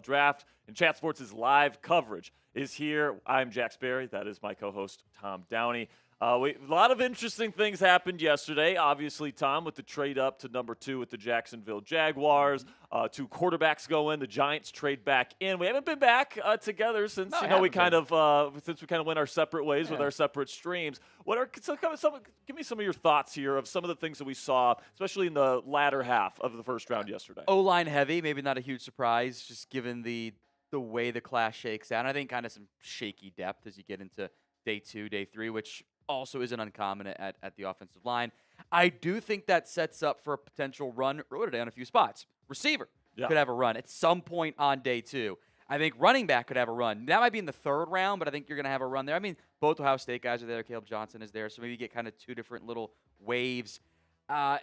Draft. And Chat Sports' live coverage is here. I'm Jack Sperry. That is my co-host, Tom Downey. A lot of interesting things happened yesterday. Obviously, Tom, with the trade up to number 2 with the Jacksonville Jaguars. 2 quarterbacks go in. The Giants trade back in. We haven't been back together since we kind of went our separate ways with our separate streams. Give me some of your thoughts here of some of the things that we saw, especially in the latter half of the first round yesterday. O-line heavy, maybe not a huge surprise, just given the way the class shakes out. And I think kind of some shaky depth as you get into day 2, day 3, which also isn't uncommon at the offensive line. I do think that sets up for a potential run earlier today on a few spots. Receiver could have a run at some point on day 2. I think running back could have a run. That might be in the 3rd round, but I think you're going to have a run there. I mean, both Ohio State guys are there. Caleb Johnson is there, so maybe you get kind of 2 different little waves. And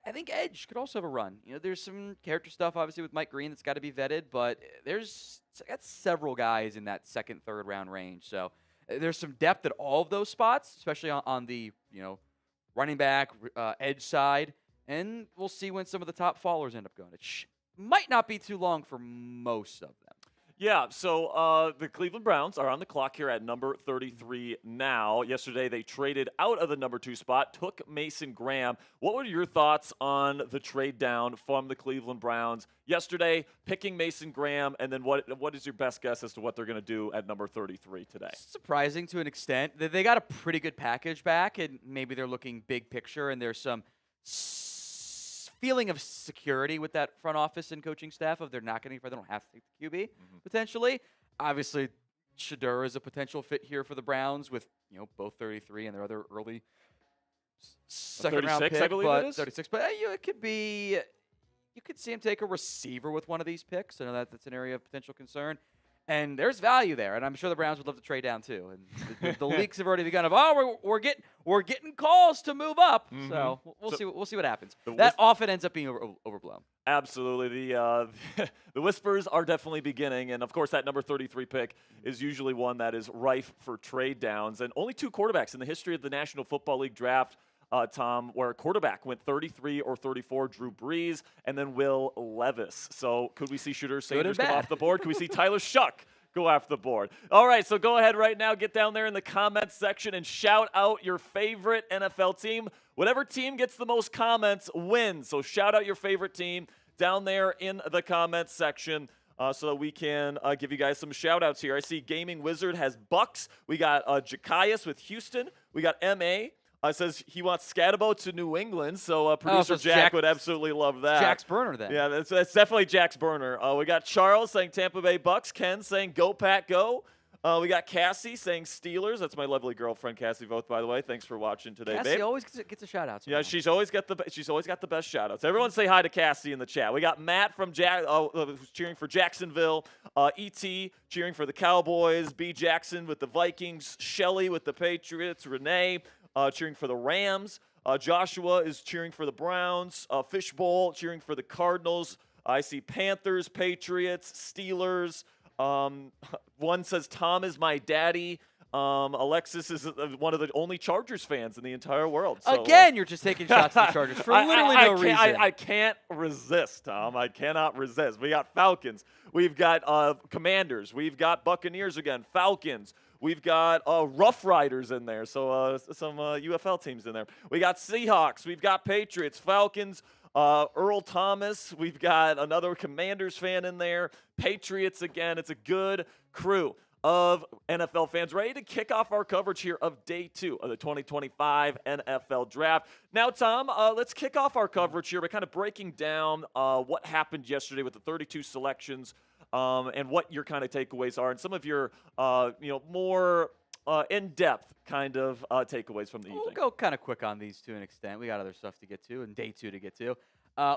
I think edge could also have a run. You know, there's some character stuff, obviously, with Mike Green that's got to be vetted, but there's got several guys in that 2nd, 3rd round range. So there's some depth at all of those spots, especially on the running back, edge side. And we'll see when some of the top followers end up going. It might not be too long for most of them. Yeah, so the Cleveland Browns are on the clock here at number 33 now. Yesterday, they traded out of the number 2 spot, took Mason Graham. What were your thoughts on the trade down from the Cleveland Browns yesterday, picking Mason Graham, and then what is your best guess as to what they're going to do at number 33 today? Surprising to an extent. They got a pretty good package back, and maybe they're looking big picture, and there's some feeling of security with that front office and coaching staff of they're not getting, they don't have to take the QB potentially. Obviously, Shadur is a potential fit here for the Browns with both 33 and their other early second round pick, I believe it is 36. But it could be. You could see him take a receiver with one of these picks. I know that's an area of potential concern. And there's value there, and I'm sure the Browns would love to trade down too. And the leaks have already begun. We're getting calls to move up. Mm-hmm. So we'll see what happens. That often ends up being overblown. Absolutely, the whispers are definitely beginning, and of course that number 33 pick is usually one that is rife for trade downs. And only 2 quarterbacks in the history of the National Football League draft, Tom, where a quarterback went 33 or 34, Drew Brees, and then Will Levis. So could we see Shadur Sanders come off the board? Could we see Tyler Shuck go off the board? All right, so go ahead right now, get down there in the comments section and shout out your favorite NFL team. Whatever team gets the most comments wins. So shout out your favorite team down there in the comments section. So that we can give you guys some shout-outs here. I see Gaming Wizard has Bucks. We got Jakias with Houston. We got M.A. Says he wants Scatabo to New England, so producer Jack would absolutely love that. Jack's burner, then. Yeah, that's definitely Jack's burner. We got Charles saying Tampa Bay Bucks. Ken saying Go Pack Go. We got Cassie saying Steelers. That's my lovely girlfriend, Cassie Voth, by the way. Thanks for watching today, Cassie babe. Cassie always gets a shout-out. Yeah, she's always got the best shout-outs. Everyone say hi to Cassie in the chat. We got Matt from who's cheering for Jacksonville. E.T. cheering for the Cowboys. B. Jackson with the Vikings. Shelly with the Patriots. Renee cheering for the Rams. Joshua is cheering for the Browns. Fishbowl cheering for the Cardinals. I see Panthers, Patriots, Steelers. One says Tom is my daddy. Alexis is one of the only Chargers fans in the entire world. So, again, you're just taking shots at the Chargers for literally no reason. I can't resist, Tom. I cannot resist. We got Falcons. We've got Commanders. We've got Buccaneers again. Falcons. We've got Rough Riders in there, so some UFL teams in there. We got Seahawks. We've got Patriots, Falcons, Earl Thomas. We've got another Commanders fan in there. Patriots again. It's a good crew of NFL fans ready to kick off our coverage here of Day 2 of the 2025 NFL Draft. Now, Tom, let's kick off our coverage here by kind of breaking down what happened yesterday with the 32 selections. And what your kind of takeaways are, and some of your, more in-depth kind of takeaways from the evening. We'll go kind of quick on these to an extent. We got other stuff to get to, and Day 2 to get to.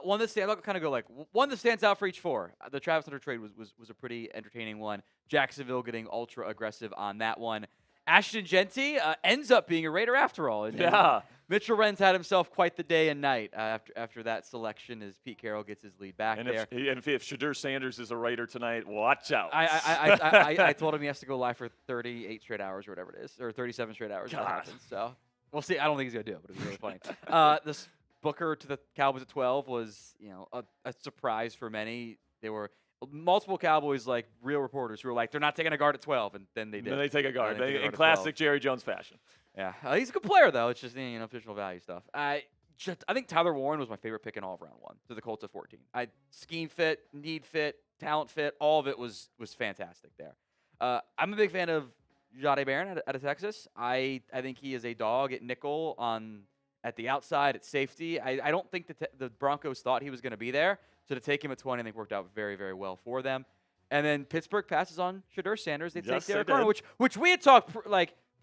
One that stands out for each 4. The Travis Hunter trade was a pretty entertaining one. Jacksonville getting ultra aggressive on that one. Ashton Genty ends up being a Raider after all. And Mitchell Renz had himself quite the day and night after that selection as Pete Carroll gets his lead back there. If Shadur Sanders is a Raider tonight, watch out. I told him he has to go live for 38 straight hours or whatever it is, or 37 straight hours. That happens, so we'll see. I don't think he's going to do it, but it'll be really funny. This Booker to the Cowboys at 12 was a surprise for many. They were multiple Cowboys, like real reporters, who were like, they're not taking a guard at 12, and then they did. Then they take a guard. They take a guard In at classic 12. Jerry Jones fashion. Yeah, he's a good player though. It's just positional value stuff. I think Tyler Warren was my favorite pick in all of round 1 to the Colts at 14. Scheme fit, need fit, talent fit, all of it was fantastic there. I'm a big fan of Jahdae Barron out of Texas. I think he is a dog at nickel at the outside at safety. I don't think the Broncos thought he was going to be there, so to take him at 20, I think worked out very, very well for them. And then Pittsburgh passes on Shadur Sanders. They take Derek Harmon, which we had talked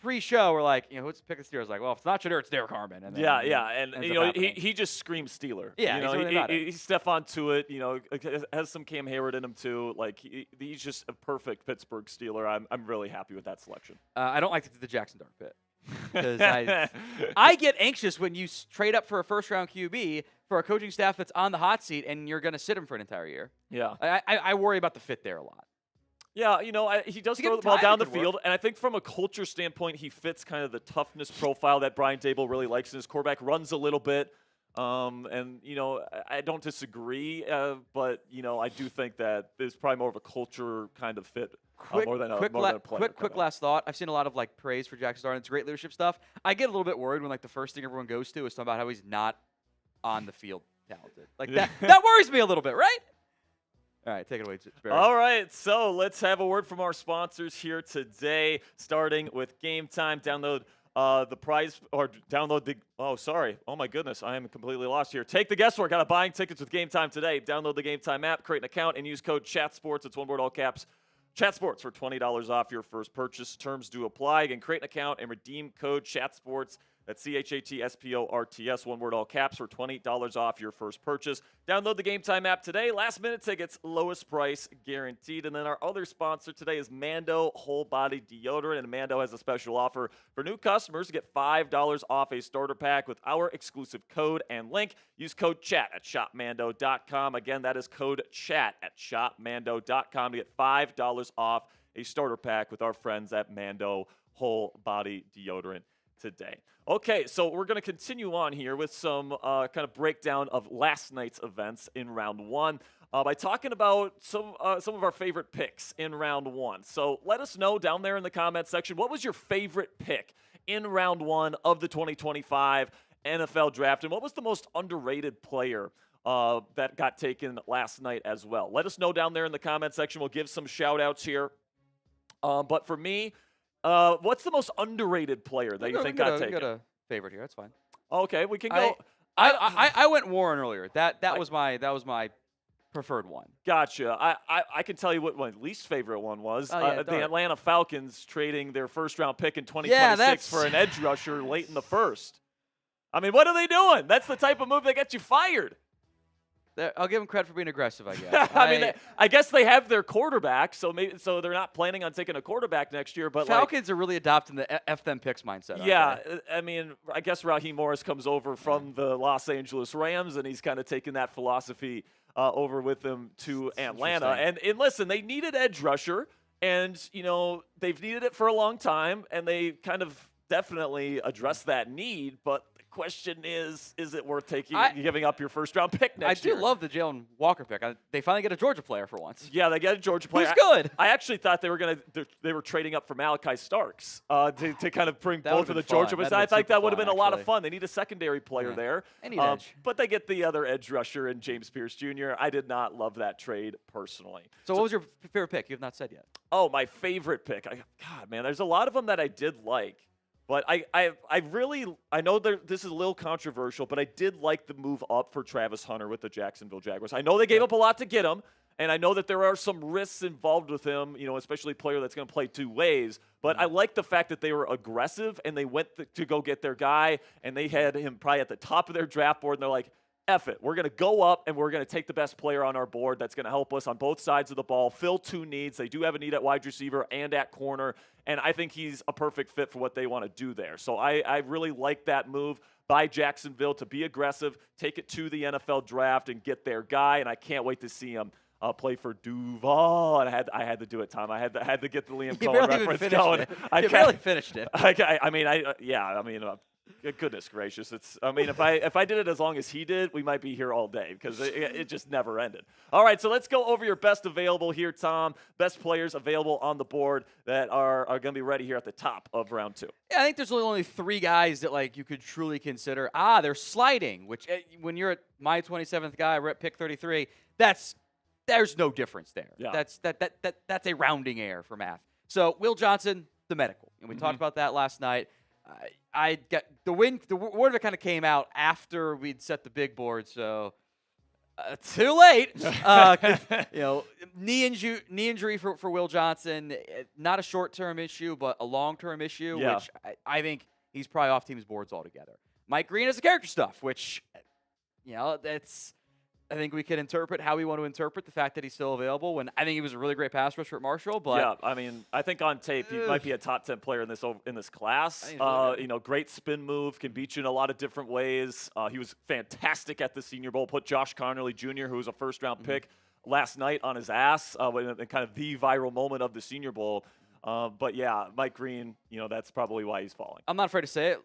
pre-show. We're like, who's pick the Steelers? Like, well, if it's not Shadur, it's Derek Harmon. And then, and he just screams Steeler. Yeah, he's Stephon Tuitt. Has some Cam Hayward in him too. Like he's just a perfect Pittsburgh Steeler. I'm really happy with that selection. I don't like the Jackson Dart pick. Because I get anxious when you trade up for a first-round QB for a coaching staff that's on the hot seat and you're going to sit him for an entire year. Yeah. I worry about the fit there a lot. Yeah, he does throw the ball down the field, and I think from a culture standpoint, he fits kind of the toughness profile that Brian Daboll really likes in his quarterback. Runs a little bit, I don't disagree, but I do think that there's probably more of a culture kind of fit. More than a player. Quick last thought. I've seen a lot of praise for Jackson Dart. It's great leadership stuff. I get a little bit worried when the first thing everyone goes to is talking about how he's not on the field talented. That worries me a little bit, right? All right, take it away, Barry. All right, so let's have a word from our sponsors here today, starting with Game Time. Download the prize or download the. Oh, sorry. Oh my goodness, I am completely lost here. Take the guesswork out of buying tickets with Game Time today. Download the Game Time app, create an account, and use code ChatSports. It's one word, all caps. ChatSports for $20 off your first purchase. Terms do apply. Again, create an account and redeem code ChatSports. That's ChatSports, one word, all caps, for $20 off your first purchase. Download the Game Time app today. Last-minute tickets, lowest price guaranteed. And then our other sponsor today is Mando Whole Body Deodorant. And Mando has a special offer for new customers to get $5 off a starter pack with our exclusive code and link. Use code CHAT at shopmando.com. Again, that is code CHAT at shopmando.com to get $5 off a starter pack with our friends at Mando Whole Body Deodorant today. Okay, so we're going to continue on here with some kind of breakdown of last night's events in round 1 by talking about some of our favorite picks in round 1. So let us know down there in the comments section, what was your favorite pick in round 1 of the 2025 NFL draft, and what was the most underrated player that got taken last night as well? Let us know down there in the comment section. We'll give some shout-outs here. But for me, what's the most underrated player that you think got taken? I got a favorite here. That's fine. Okay, we can go. I went Warren earlier. That was my preferred one. Gotcha. I can tell you what my least favorite one was. The Atlanta Falcons trading their first-round pick in 2026 for an edge rusher late in the first. I mean, what are they doing? That's the type of move that gets you fired. I'll give them credit for being aggressive, I guess. I guess they have their quarterback, so they're not planning on taking a quarterback next year. But Falcons are really adopting the F them picks mindset. Yeah, I mean, I guess Raheem Morris comes over from the Los Angeles Rams, and he's kind of taken that philosophy over with them to Atlanta. And listen, they needed edge rusher, and they've needed it for a long time, and they kind of definitely addressed that need, but question is it worth giving up your first-round pick next year? I do love the Jalen Walker pick. They finally get a Georgia player for once. Yeah, they get a Georgia player. Who's good? I actually thought they were trading up for Malachi Starks to kind of bring both of the Georgia players. I think that would have been a lot of fun. They need a secondary player there. They need edge. But they get the other edge rusher in James Pierce Jr. I did not love that trade personally. So what was your favorite pick? You have not said yet. Oh, my favorite pick. God, man, there's a lot of them that I did like. But I know this is a little controversial, but I did like the move up for Travis Hunter with the Jacksonville Jaguars. I know they gave up a lot to get him, and I know that there are some risks involved with him, especially a player that's going to play two ways. But I like the fact that they were aggressive, and they went to go get their guy, and they had him probably at the top of their draft board, and they're like, F it. We're going to go up, and we're going to take the best player on our board that's going to help us on both sides of the ball, fill two needs. They do have a need at wide receiver and at corner, and I think he's a perfect fit for what they want to do there. So I really like that move by Jacksonville to be aggressive, take it to the NFL draft, and get their guy, and I can't wait to see him play for Duval. And I had to do it, Tom. I had to get the Liam Cohen reference going. You barely finished it. Goodness gracious. I mean, if I did it as long as he did, we might be here all day because it just never ended. All right, so let's go over your best available here, Tom. Best players available on the board that are going to be ready here at the top of round 2. Yeah, I think there's really only 3 guys that like you could truly consider. They're sliding, which when you're at my 27th guy, we're at pick 33. There's no difference there. Yeah. That's a rounding error for math. So Will Johnson, the medical, and we talked about that last night. I got the word of it kind of came out after we'd set the big board, so too late. Knee injury for Will Johnson, not a short-term issue, but a long-term issue, which I think he's probably off teams' boards altogether. Mike Green has the character stuff, which that's. I think we can interpret how we want to interpret the fact that he's still available. When I think he was a really great pass rusher at Marshall, but yeah, I mean, I think on tape he might be a top 10 player in this class. Great spin move, can beat you in a lot of different ways. He was fantastic at the Senior Bowl. Put Josh Connerly Jr., who was a first-round pick last night, on his ass in kind of the viral moment of the Senior Bowl. But yeah, Mike Green, that's probably why he's falling. I'm not afraid to say it.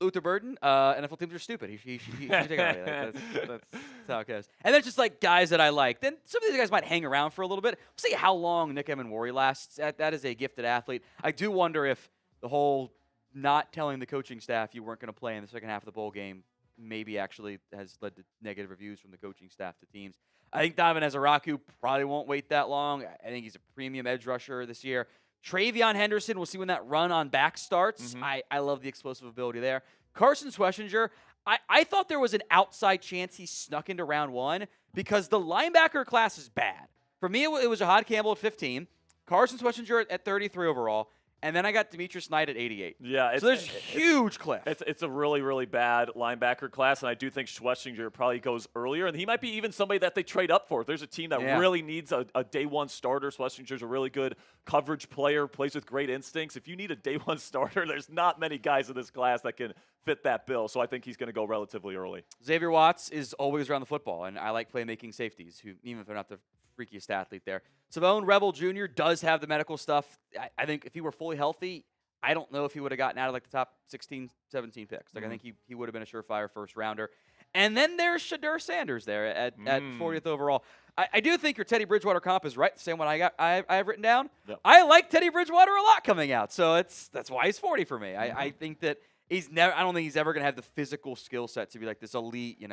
Luther Burden, NFL teams are stupid. He should take it already. That's how it goes. And then just like guys that I like. Then some of these guys might hang around for a little bit. We'll see how long Nick Emenwari lasts. That is a gifted athlete. I do wonder if the whole not telling the coaching staff you weren't going to play in the second half of the bowl game maybe actually has led to negative reviews from the coaching staff to teams. I think Donovan Ezaraku probably won't wait that long. I think he's a premium edge rusher this year. Travion Henderson, we'll see when that run on back starts. I love the explosive ability there. Carson Schlesinger, I thought there was an outside chance he snuck into round 1 because the linebacker class is bad. For me, it was Jahad Campbell at 15, Carson Schlesinger at 33 overall, and then I got Demetrius Knight at 88. Yeah, so there's a huge cliff. It's a really, really bad linebacker class, and I do think Schlesinger probably goes earlier, and he might be even somebody that they trade up for. If there's a team that really needs a day 1 starter, Schlesinger's a really good coverage player, plays with great instincts. If you need a day 1 starter, there's not many guys in this class that can fit that bill, so I think he's going to go relatively early. Xavier Watts is always around the football, and I like playmaking safeties, who even if they're not the freakiest athlete there. Savone Rebel Jr. does have the medical stuff. I think if he were fully healthy, I don't know if he would have gotten out of like the top 16, 17 picks. Like I think he would have been a surefire first rounder. And then there's Shadur Sanders there at 40th overall. I do think your Teddy Bridgewater comp is right. The same one I have written down. Yep. I like Teddy Bridgewater a lot coming out, so that's why he's 40 for me. I think that I don't think he's ever going to have the physical skill set to be like this elite,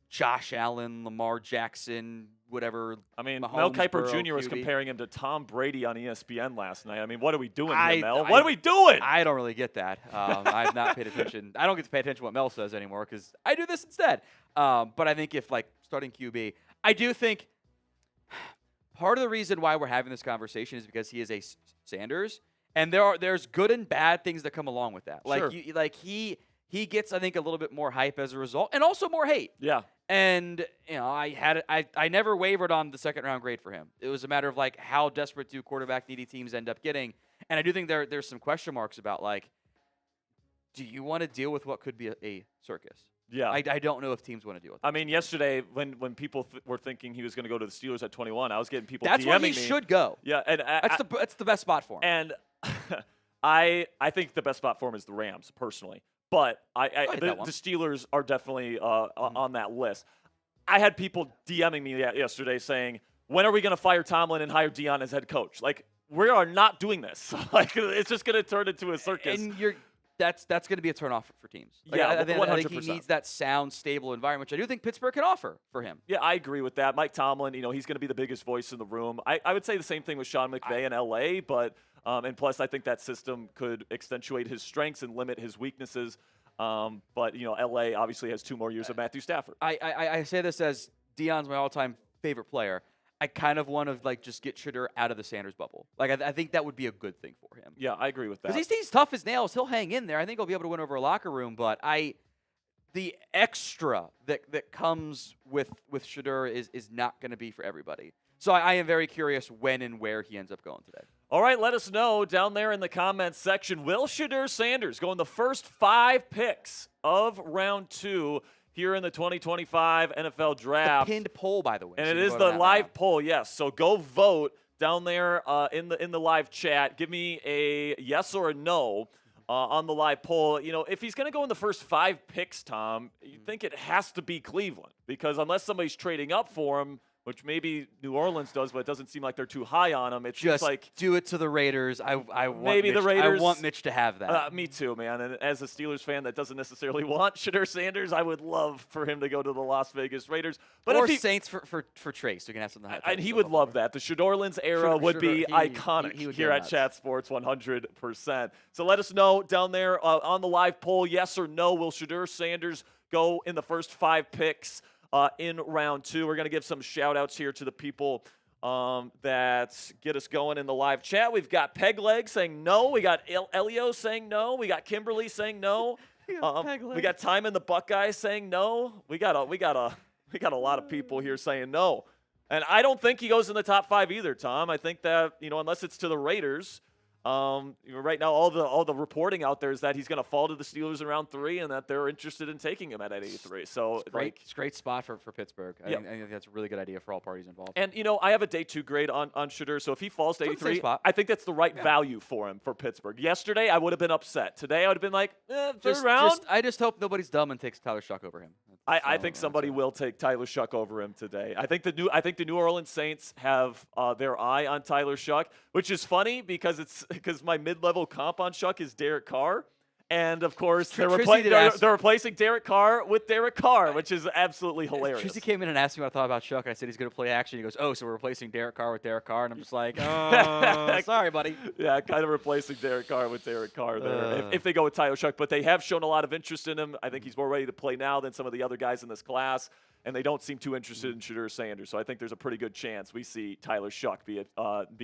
Josh Allen, Lamar Jackson, whatever. I mean, Mahomes, Mel Kiper Burrow, Jr. was QB. comparing him to Tom Brady on ESPN last night. I mean, what are we doing here, Mel? What are we doing? I don't really get that. I've not paid attention. I don't get to pay attention to what Mel says anymore because I do this instead. But I think if, starting QB, I do think part of the reason why we're having this conversation is because he is a Sanders, and there's good and bad things that come along with that. Sure. He gets, I think, a little bit more hype as a result, and also more hate. Yeah. And I never wavered on the second round grade for him. It was a matter of how desperate do quarterback needy teams end up getting. And I do think there's some question marks about do you want to deal with what could be a circus? Yeah. I don't know if teams want to deal with that. I mean, yesterday when people were thinking he was going to go to the Steelers at 21, I was getting people That's DMing where he me. should go. Yeah, and That's the best spot for him. And I think the best spot for him is the Rams, personally. But the Steelers are definitely on that list. I had people DMing me yesterday saying, when are we going to fire Tomlin and hire Dion as head coach? We are not doing this. It's just going to turn into a circus. And that's going to be a turnoff for teams. I think he needs that sound, stable environment, which I do think Pittsburgh can offer for him. Yeah, I agree with that. Mike Tomlin, he's going to be the biggest voice in the room. I would say the same thing with Sean McVay in L.A., but and plus I think that system could accentuate his strengths and limit his weaknesses. But L.A. obviously has 2 more years of Matthew Stafford. I say this as Dion's my all-time favorite player. I kind of want to just get Shadur out of the Sanders bubble. I think that would be a good thing for him. Yeah, I agree with that. Because he's tough as nails. He'll hang in there. I think he'll be able to win over a locker room. But the extra that comes with Shadur is not going to be for everybody. So I am very curious when and where he ends up going today. All right, let us know down there in the comments section. Will Shadur Sanders go in the first 5 picks of round 2 here in the 2025 NFL Draft? It's the pinned poll, by the way. And it is the live poll, yes. So go vote down there in the live chat. Give me a yes or a no on the live poll. If he's going to go in the first 5 picks, Tom, you think it has to be Cleveland, because unless somebody's trading up for him, which maybe New Orleans does, but it doesn't seem like they're too high on him. It's just like do it to the Raiders. I want maybe Mitch, the Raiders. I want Mitch to have that. Me too, man. And as a Steelers fan that doesn't necessarily want Shadur Sanders, I would love for him to go to the Las Vegas Raiders. But or if he, Saints for Trace, so you can have something. And he would love that. The Shadorlands era would be iconic he would here at Chat Sports 100%. So let us know down there on the live poll, yes or no, will Shadur Sanders go in the first 5 picks in round 2? We're going to give some shout-outs here to the people that get us going in the live chat. We've got Pegleg saying no. We got Elio saying no. We got Kimberly saying no. We got Time in the Buckeye saying no. We got a lot of people here saying no. And I don't think he goes in the top 5 either, Tom. I think that, unless it's to the Raiders, right now all the reporting out there is that he's going to fall to the Steelers in round 3 and that they're interested in taking him at 83. So it's a great spot for Pittsburgh. I think that's a really good idea for all parties involved. And I have a day 2 grade on Shadur, so if he falls to 83, I think that's the right value for him for Pittsburgh. Yesterday I would have been upset. Today I would have been like, third round. I just hope nobody's dumb and takes Tyler Shuck over him. I think somebody will take Tyler Shuck over him today. I think the New Orleans Saints have their eye on Tyler Shuck, which is funny because my mid-level comp on Shuck is Derek Carr. And, of course, they're replacing Derek Carr with Derek Carr, which is absolutely hilarious. Tracy came in and asked me what I thought about Shuck, and I said he's going to play action. He goes, oh, so we're replacing Derek Carr with Derek Carr? And I'm just like, oh, sorry, buddy. Yeah, kind of replacing Derek Carr with Derek Carr there if they go with Tyler Shuck. But they have shown a lot of interest in him. I think he's more ready to play now than some of the other guys in this class. And they don't seem too interested in Shadur Sanders. So I think there's a pretty good chance we see Tyler Shuck be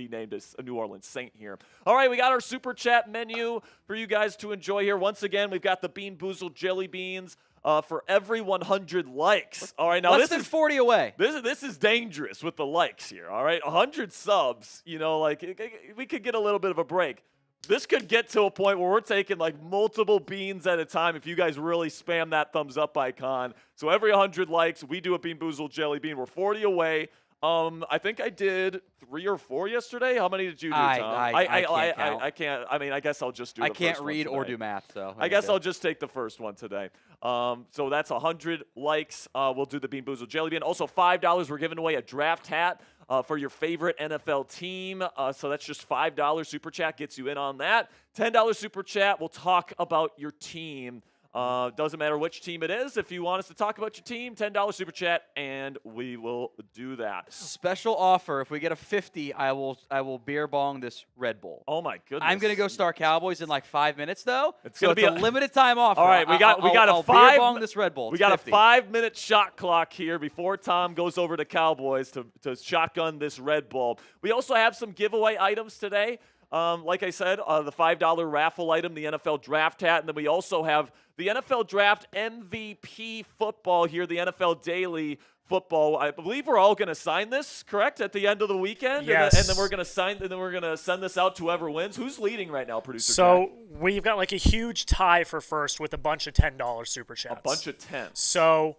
named as a New Orleans Saint here. All right, we got our Super Chat menu for you guys to enjoy here. Once again, we've got the Bean Boozled Jelly Beans for every 100 likes. All right, now less than 40 away. This is dangerous with the likes here, all right? 100 subs, we could get a little bit of a break. This could get to a point where we're taking like multiple beans at a time if you guys really spam that thumbs up icon. So every 100 likes, we do a Bean Boozled Jelly Bean. We're 40 away. I think I did 3 or 4 yesterday. How many did you do, Tom? I can't. I mean, I guess I'll just do. I can't read or do math, so I guess I'll just take the first one today. So that's 100 likes. We'll do the Bean Boozled Jelly Bean. Also, $5. We're giving away a draft hat for your favorite NFL team. So that's just $5 super chat gets you in on that. $10 super chat. We'll talk about your team. Doesn't matter which team it is. If you want us to talk about your team, $10 super chat, and we will do that. Special offer: if we get a 50, I will beer bong this Red Bull. Oh my goodness! I'm gonna go star Cowboys in like 5 minutes though. It's gonna be a limited time offer. All right, we got a beer bong this Red Bull. We got 50. A 5-minute shot clock here before Tom goes over to Cowboys to shotgun this Red Bull. We also have some giveaway items today. Like I said, the $5 raffle item, the NFL Draft hat, and then we also have the NFL Draft MVP football here, the NFL Daily football. I believe we're all going to sign this, correct, at the end of the weekend? Yes. And then we're going to send this out to whoever wins. Who's leading right now, producer? So Jack? we've got like a huge tie for first with a bunch of $10 super chats. A bunch of 10. So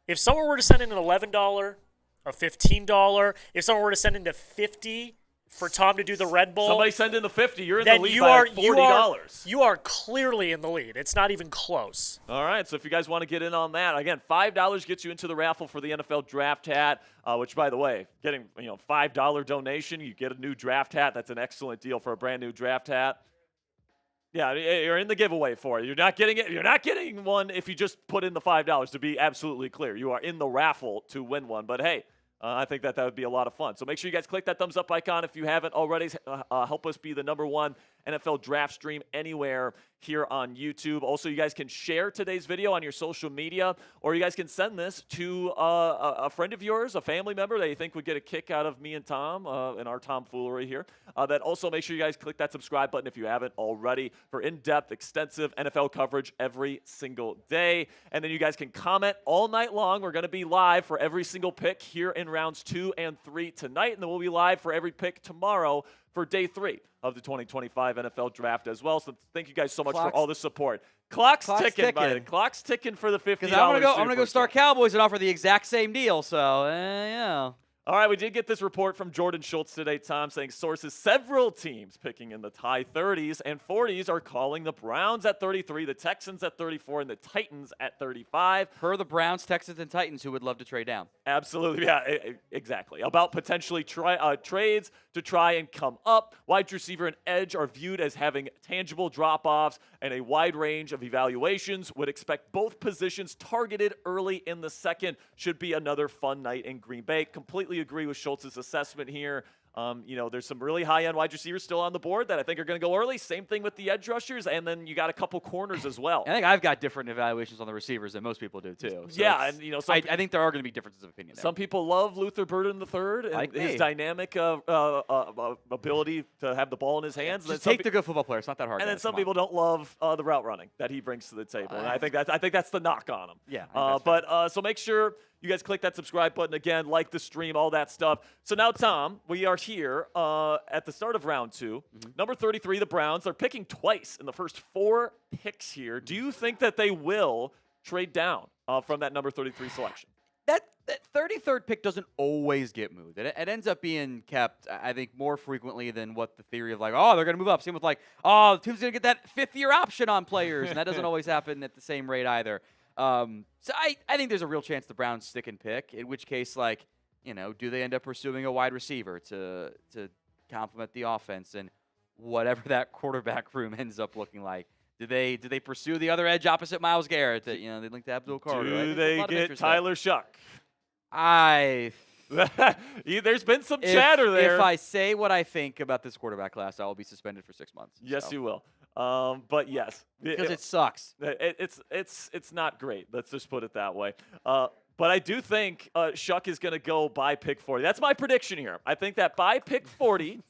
if someone were to send in an $11, a $15, if someone were to send in to $50 for Tom to do the Red Bull. Somebody send in the 50. You're in then the lead you by are, $40. You are clearly in the lead. It's not even close. All right, so if you guys want to get in on that, again, $5 gets you into the raffle for the NFL Draft hat, which, by the way, getting $5 donation, you get a new draft hat. That's an excellent deal for a brand new draft hat. Yeah, you're in the giveaway for it. You're not getting it. You're not getting one if you just put in the $5. To be absolutely clear, you are in the raffle to win one. But hey. I think that would be a lot of fun. So make sure you guys click that thumbs up icon if you haven't already. Help us be the #1 NFL draft stream anywhere here on YouTube. Also, you guys can share today's video on your social media, or you guys can send this to a friend of yours, a family member that you think would get a kick out of me and Tom and our tomfoolery here. That also make sure you guys click that subscribe button if you haven't already for in-depth, extensive NFL coverage every single day. And then you guys can comment all night long. We're going to be live for every single pick here in rounds 2 and 3 tonight, and then we'll be live for every pick tomorrow for day 3 of the 2025 NFL Draft as well. So thank you guys so much for all the support. Clock's ticking, buddy. Clock's ticking for the $50. Because I'm gonna go start Cowboys and offer the exact same deal. So yeah. All right, we did get this report from Jordan Schultz today, Tom, saying sources several teams picking in the high 30s and 40s are calling the Browns at 33, the Texans at 34, and the Titans at 35. Per the Browns, Texans, and Titans, who would love to trade down. Absolutely, yeah, exactly. About potentially trades to try and come up. Wide receiver and edge are viewed as having tangible drop-offs and a wide range of evaluations. Would expect both positions targeted early in the second. Should be another fun night in Green Bay. Completely agree with Schultz's assessment here. There's some really high-end wide receivers still on the board that I think are going to go early. Same thing with the edge rushers, and then you got a couple corners as well. I think I've got different evaluations on the receivers than most people do too. So Yeah, it's- and I think there are going to be differences of opinion there. some people love Luther Burden III and Like his me. dynamic ability to have the ball in his hands. Just take the good football player. It's not that hard. And then guys. some Come on. people don't love the route running that he brings to the table, and I think that's the knock on him. Yeah, I think that's fair. So make sure you guys click that subscribe button again, like the stream, all that stuff. So now, Tom, we are here at the start of round 2. Mm-hmm. Number 33, the Browns are picking twice in the first 4 picks here. Do you think that they will trade down from that number 33 selection? That 33rd pick doesn't always get moved. It ends up being kept, I think, more frequently than what the theory of they're going to move up. Same with the team's going to get that 5th-year option on players, and that doesn't always happen at the same rate either. So I think there's a real chance the Browns stick and pick, in which case, do they end up pursuing a wide receiver to complement the offense and whatever that quarterback room ends up looking like? Do they pursue the other edge opposite Myles Garrett that they linked to Abdul Carter? Do they get Tyler Shuck? There's been some chatter there. If I say what I think about this quarterback class, I will be suspended for 6 months. Yes, you will. But yes, Because it sucks. It's not great. Let's just put it that way. But I do think Shuck is going to go by pick 40. That's my prediction here. I think that by pick 40,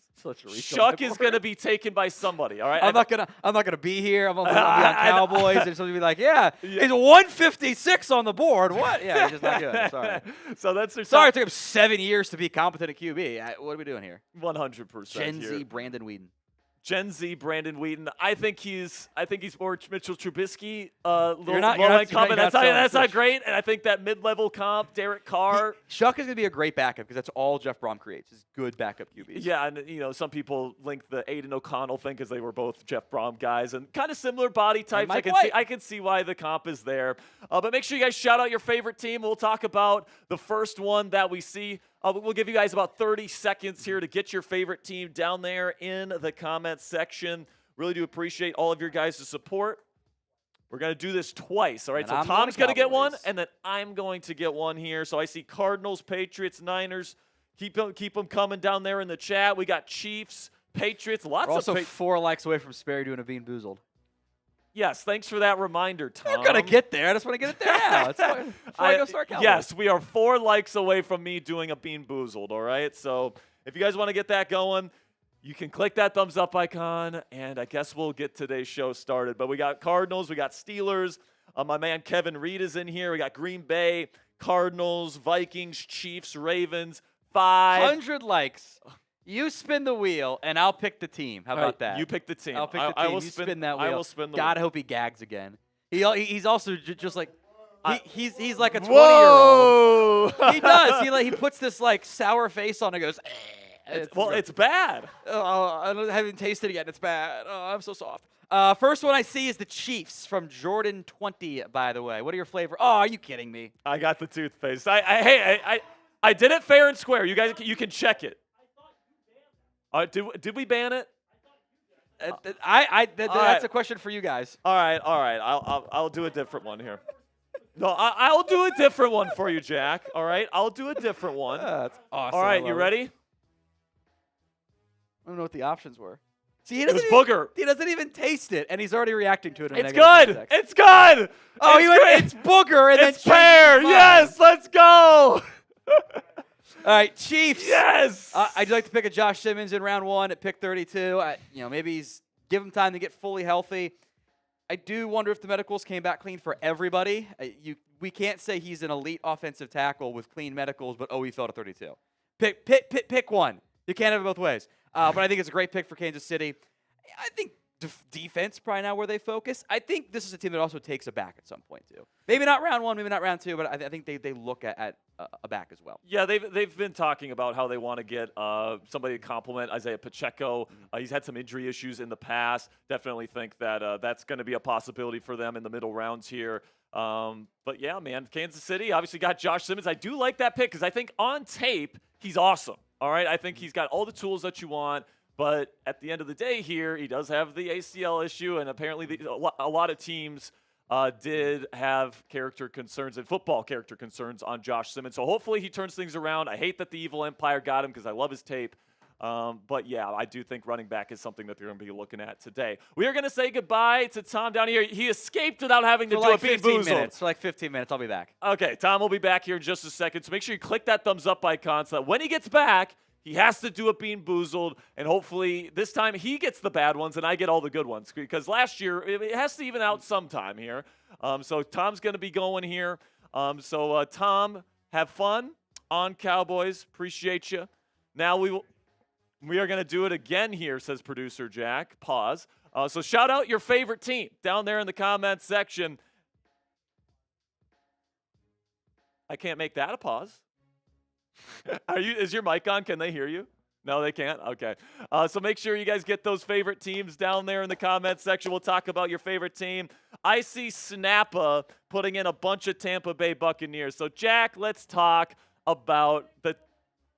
Shuck is going to be taken by somebody. All right. I'm not gonna be here. I'm gonna be on Cowboys, and somebody be like, he's 156 on the board. What? Yeah, he's just not good. Sorry. So that's Sorry, it took him 7 years to be competent at QB. What are we doing here? 100%. Gen Z, Brandon Weeden. Gen Z, Brandon Weeden. I think he's more Mitchell Trubisky. You're not comp. That's selling not great. And I think that mid-level comp, Derek Carr. Shuck is going to be a great backup because that's all Jeff Brom creates is good backup QBs. Yeah, and some people link the Aiden O'Connell thing because they were both Jeff Brom guys and kind of similar body types. I can see why the comp is there. But make sure you guys shout out your favorite team. We'll talk about the first one that we see. We'll give you guys about 30 seconds here to get your favorite team down there in the comments section. Really do appreciate all of your guys' support. We're going to do this twice, all right? And so I'm Tom's going to get one, Cowboys. and then I'm going to get one here. So I see Cardinals, Patriots, Niners. Keep them coming down there in the chat. We got Chiefs, Patriots, We're lots also of 4 likes away from Sperry doing a Bean Boozled. Yes, thanks for that reminder, Tom. I'm going to get there. I just want to get it there now. Before I go start Cowboys. Yes, we are 4 likes away from me doing a Bean Boozled, all right? So if you guys want to get that going, you can click that thumbs up icon, and I guess we'll get today's show started. But we got Cardinals, we got Steelers. My man Kevin Reed is in here. We got Green Bay, Cardinals, Vikings, Chiefs, Ravens. 100 likes. You spin the wheel, and I'll pick the team. How about that? You pick the team. I'll pick the team. I will you spin that wheel. I will spin the God, I wheel. hope he gags again. He's also just like he's like a 20-year-old. Whoa! He does. He puts this sour face on and goes. It's bad. Oh, I haven't tasted it yet. It's bad. Oh, I'm so soft. First one I see is the Chiefs from Jordan 20. By the way, what are your flavor? Oh, are you kidding me? I got the toothpaste. I did it fair and square. You guys, you can check it. Did we ban it? That's a question for you guys. All right. I'll do a different one here. No, I'll do a different one for you, Jack. All right, I'll do a different one. That's awesome. All right, you ready? I don't know what the options were. See, It was booger. He doesn't even taste it, and he's already reacting to it. It's good. It's good. Oh, it's booger, and it's then pear. Yes, let's go. All right, Chiefs. Yes. I'd like to pick a Josh Simmons in round 1 at pick 32. Maybe give him time to get fully healthy. I do wonder if the medicals came back clean for everybody. We can't say he's an elite offensive tackle with clean medicals, but he fell to 32. Pick one. You can't have it both ways. But I think it's a great pick for Kansas City. I think defense probably now where they focus. I think this is a team that also takes a back at some point too. Maybe not round 1, maybe not round 2, but I think they look at a back as well. Yeah, they've been talking about how they want to get somebody to complement Isaiah Pacheco. He's had some injury issues in the past. Definitely think that that's going to be a possibility for them in the middle rounds here. But yeah, man, Kansas City obviously got Josh Simmons. I do like that pick because I think on tape he's awesome. All right, I think he's got all the tools that you want. But at the end of the day here, he does have the ACL issue, and apparently a lot of teams did have character concerns and football character concerns on Josh Simmons. So hopefully he turns things around. I hate that the Evil Empire got him because I love his tape. But yeah, I do think running back is something that they're going to be looking at today. We are going to say goodbye to Tom Downey here. He escaped without having to do like a Bean Boozled. For like 15 minutes, I'll be back. Okay, Tom will be back here in just a second. So make sure you click that thumbs up icon so that when he gets back, he has to do a Bean Boozled, and hopefully this time he gets the bad ones and I get all the good ones. Because last year, it has to even out sometime here. So Tom's going to be going here. Tom, have fun on Cowboys. Appreciate you. Now we are going to do it again here, says producer Jack. Pause. So shout out your favorite team down there in the comments section. I can't make that a pause. Is your mic on? Can they hear you? No, they can't? Okay. So make sure you guys get those favorite teams down there in the comments section. We'll talk about your favorite team. I see Snappa putting in a bunch of Tampa Bay Buccaneers. So, Jack, let's talk about the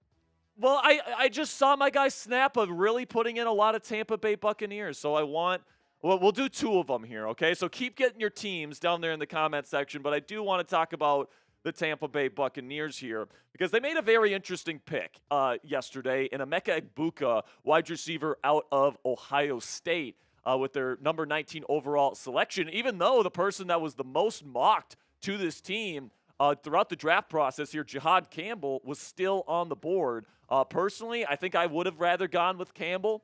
– well, I just saw my guy Snappa really putting in a lot of Tampa Bay Buccaneers. So I want – well, we'll do 2 of them here, okay? So keep getting your teams down there in the comment section. But I do want to talk about – the Tampa Bay Buccaneers here because they made a very interesting pick yesterday in Emeka Egbuka, wide receiver out of Ohio State with their number 19 overall selection, even though the person that was the most mocked to this team throughout the draft process here, Jihad Campbell, was still on the board. Personally, I think I would have rather gone with Campbell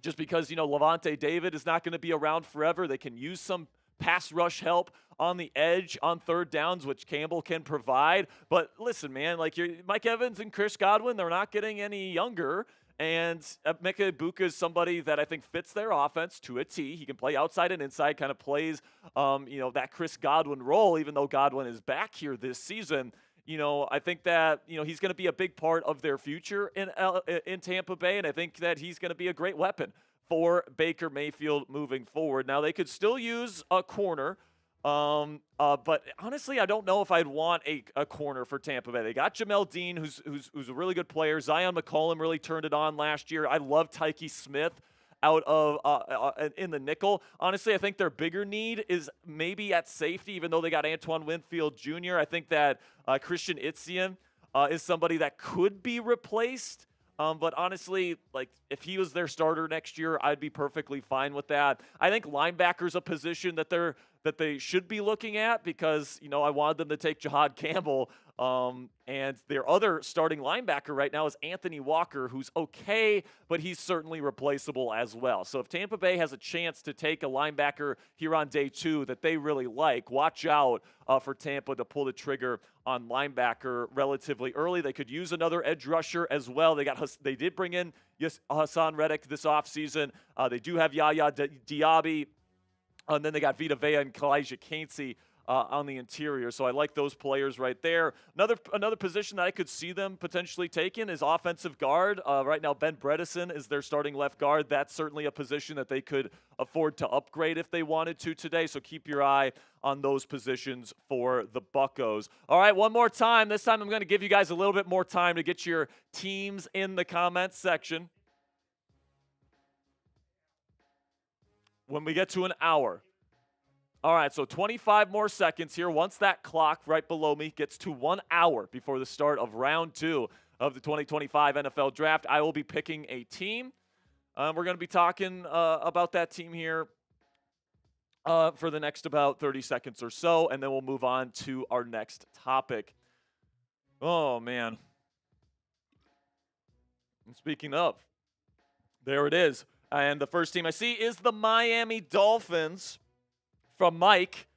just because, Levante David is not going to be around forever. They can use some pass rush help on the edge on third downs, which Campbell can provide. But listen, man, Mike Evans and Chris Godwin, they're not getting any younger. And Emeka Egbuka is somebody that I think fits their offense to a T. He can play outside and inside, kind of plays, that Chris Godwin role, even though Godwin is back here this season. I think that, he's going to be a big part of their future in Tampa Bay. And I think that he's going to be a great weapon for Baker Mayfield moving forward. Now, they could still use a corner, but honestly, I don't know if I'd want a corner for Tampa Bay. They got Jamel Dean, who's a really good player. Zion McCollum really turned it on last year. I love Tyke Smith out of in the nickel. Honestly, I think their bigger need is maybe at safety, even though they got Antoine Winfield Jr. I think that Christian Itzian is somebody that could be replaced. But honestly, if he was their starter next year, I'd be perfectly fine with that. I think linebacker's a position that they should be looking at because, I wanted them to take Jihad Campbell. And their other starting linebacker right now is Anthony Walker, who's okay, but he's certainly replaceable as well. So if Tampa Bay has a chance to take a linebacker here on day 2 that they really like, watch out for Tampa to pull the trigger on linebacker relatively early. They could use another edge rusher as well. They did bring in Hassan Reddick this offseason. They do have Yaya Diaby, and then they got Vita Vea and Kalijah Kancey on the interior. So I like those players right there. Another position that I could see them potentially taking is offensive guard. Right now, Ben Bredesen is their starting left guard. That's certainly a position that they could afford to upgrade if they wanted to today. So keep your eye on those positions for the Buccos. All right, one more time. This time I'm going to give you guys a little bit more time to get your teams in the comments section. When we get to an hour. All right, so 25 more seconds here. Once that clock right below me gets to 1 hour before the start of round 2 of the 2025 NFL Draft, I will be picking a team. We're going to be talking about that team here for the next about 30 seconds or so, and then we'll move on to our next topic. Oh, man. And speaking of, there it is. And the first team I see is the Miami Dolphins. From Mike.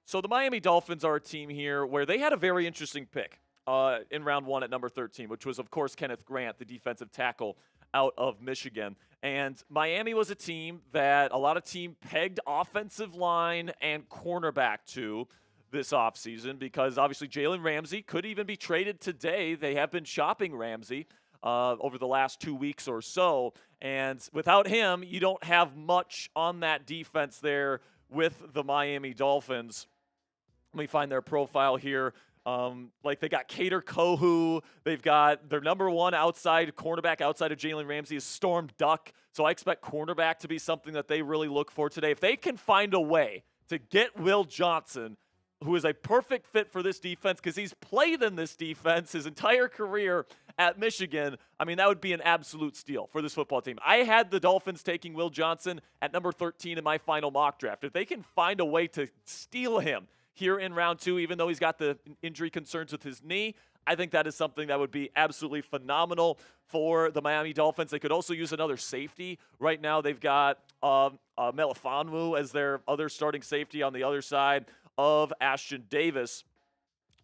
So the Miami Dolphins are a team here where they had a very interesting pick in round 1 at number 13, which was, of course, Kenneth Grant, the defensive tackle out of Michigan. And Miami was a team that a lot of team pegged offensive line and cornerback to this offseason because obviously Jalen Ramsey could even be traded today. They have been shopping Ramsey over the last 2 weeks or so. And without him, you don't have much on that defense there with the Miami Dolphins. Let me find their profile here. Like they got Kader Kohu. They've got their number one outside cornerback outside of Jalen Ramsey is Storm Duck. So I expect cornerback to be something that they really look for today. If they can find a way to get Will Johnson, who is a perfect fit for this defense because he's played in this defense his entire career at Michigan, I mean, that would be an absolute steal for this football team. I had the Dolphins taking Will Johnson at number 13 in my final mock draft. If they can find a way to steal him here in round 2, even though he's got the injury concerns with his knee, I think that is something that would be absolutely phenomenal for the Miami Dolphins. They could also use another safety. Right now they've got Melifonwu as their other starting safety on the other side of Ashton Davis.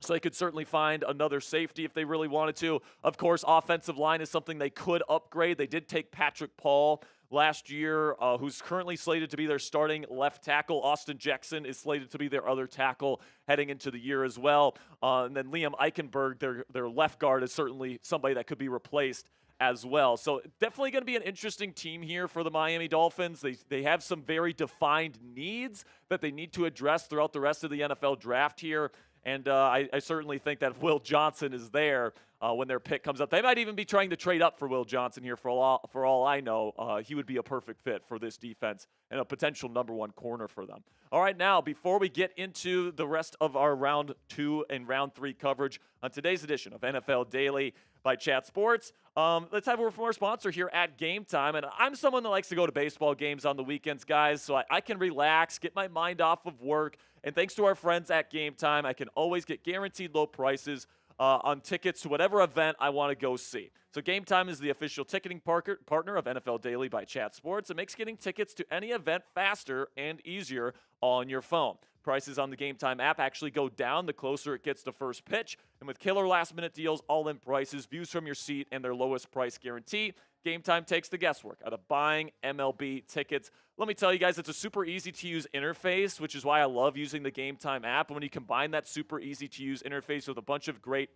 So they could certainly find another safety if they really wanted to. Of course, offensive line is something they could upgrade. They did take Patrick Paul last year, who's currently slated to be their starting left tackle. Austin Jackson is slated to be their other tackle heading into the year as well. And then Liam Eichenberg, their left guard, is certainly somebody that could be replaced as well. So definitely going to be an interesting team here for the Miami Dolphins. They have some very defined needs that they need to address throughout the rest of the NFL draft here. And I certainly think that if Will Johnson is there when their pick comes up, they might even be trying to trade up for Will Johnson here. For all I know, he would be a perfect fit for this defense and a potential number 1 corner for them. All right, now, before we get into the rest of our round 2 and round 3 coverage on today's edition of NFL Daily by Chat Sports, let's have a word from our sponsor here at Game Time. And I'm someone that likes to go to baseball games on the weekends, guys, so I can relax, get my mind off of work. And thanks to our friends at Game Time, I can always get guaranteed low prices on tickets to whatever event I want to go see. So Game Time is the official ticketing partner of NFL Daily by Chat Sports. It makes getting tickets to any event faster and easier on your phone. Prices on the Game Time app actually go down the closer it gets to first pitch. And with killer last-minute deals, all-in prices, views from your seat, and their lowest price guarantee, Game Time takes the guesswork out of buying MLB tickets. Let me tell you guys, it's a super easy-to-use interface, which is why I love using the Game Time app. And when you combine that super easy-to-use interface with a bunch of great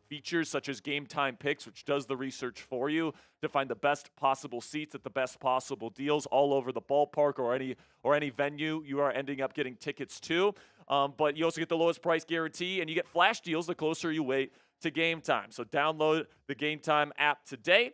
features such as Game Time Picks, which does the research for you to find the best possible seats at the best possible deals all over the ballpark or any venue you are ending up getting tickets to. But you also get the lowest price guarantee, and you get flash deals the closer you wait to game time. So download the Game Time app today.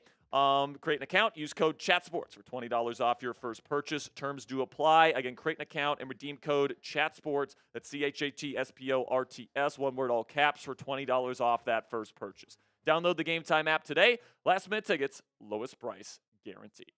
Create an account, use code CHATSPORTS for $20 off your first purchase. Terms do apply. Again, create an account and redeem code CHATSPORTS. That's CHATSPORTS, one word, all caps, for $20 off that first purchase. Download the Game Time app today. Last minute tickets, lowest price guaranteed.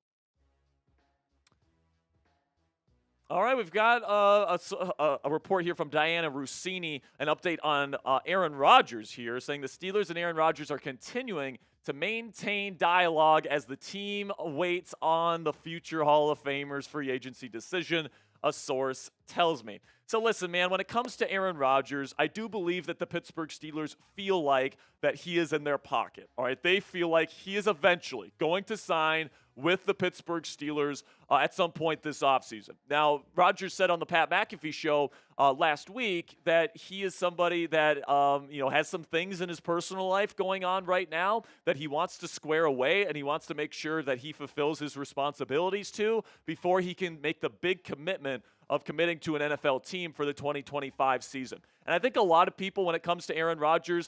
All right, we've got a report here from Diana Rossini, an update on Aaron Rodgers here, saying the Steelers and Aaron Rodgers are continuing to maintain dialogue as the team waits on the future Hall of Famers free agency decision, a source tells me. So listen, man, when it comes to Aaron Rodgers, I do believe that the Pittsburgh Steelers feel like that he is in their pocket. All right, they feel like he is eventually going to sign with the Pittsburgh Steelers at some point this offseason. Now, Rodgers said on the Pat McAfee show last week that he is somebody that has some things in his personal life going on right now that he wants to square away, and he wants to make sure that he fulfills his responsibilities to before he can make the big commitment of committing to an NFL team for the 2025 season. And I think a lot of people, when it comes to Aaron Rodgers,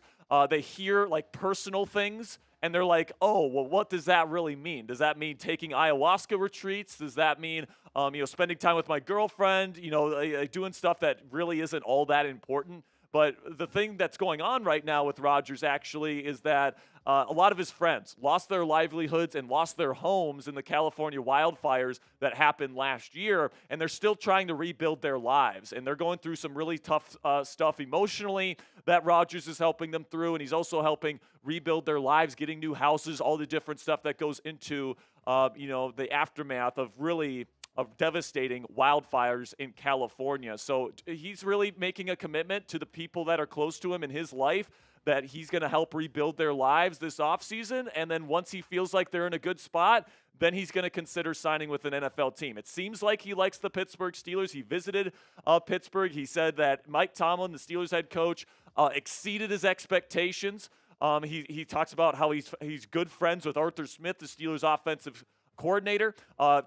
they hear like personal things, and they're like, oh, well, what does that really mean? Does that mean taking ayahuasca retreats? Does that mean, spending time with my girlfriend, doing stuff that really isn't all that important? But the thing that's going on right now with Rodgers actually is that a lot of his friends lost their livelihoods and lost their homes in the California wildfires that happened last year, and they're still trying to rebuild their lives. And they're going through some really tough stuff emotionally that Rodgers is helping them through, and he's also helping rebuild their lives, getting new houses, all the different stuff that goes into the aftermath of really of devastating wildfires in California. So he's really making a commitment to the people that are close to him in his life that he's going to help rebuild their lives this offseason. And then once he feels like they're in a good spot, then he's going to consider signing with an NFL team. It seems like he likes the Pittsburgh Steelers. He visited Pittsburgh. He said that Mike Tomlin, the Steelers head coach, exceeded his expectations. He talks about how he's good friends with Arthur Smith, the Steelers offensive coordinator.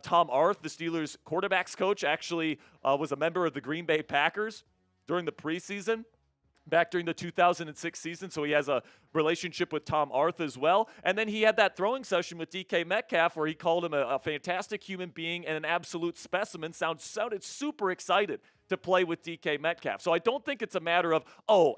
Tom Arth, the Steelers quarterbacks coach, actually was a member of the Green Bay Packers during the preseason, back during the 2006 season, so he has a relationship with Tom Arth as well. And then he had that throwing session with DK Metcalf where he called him a fantastic human being and an absolute specimen. Sounded super excited to play with DK Metcalf. So I don't think it's a matter of,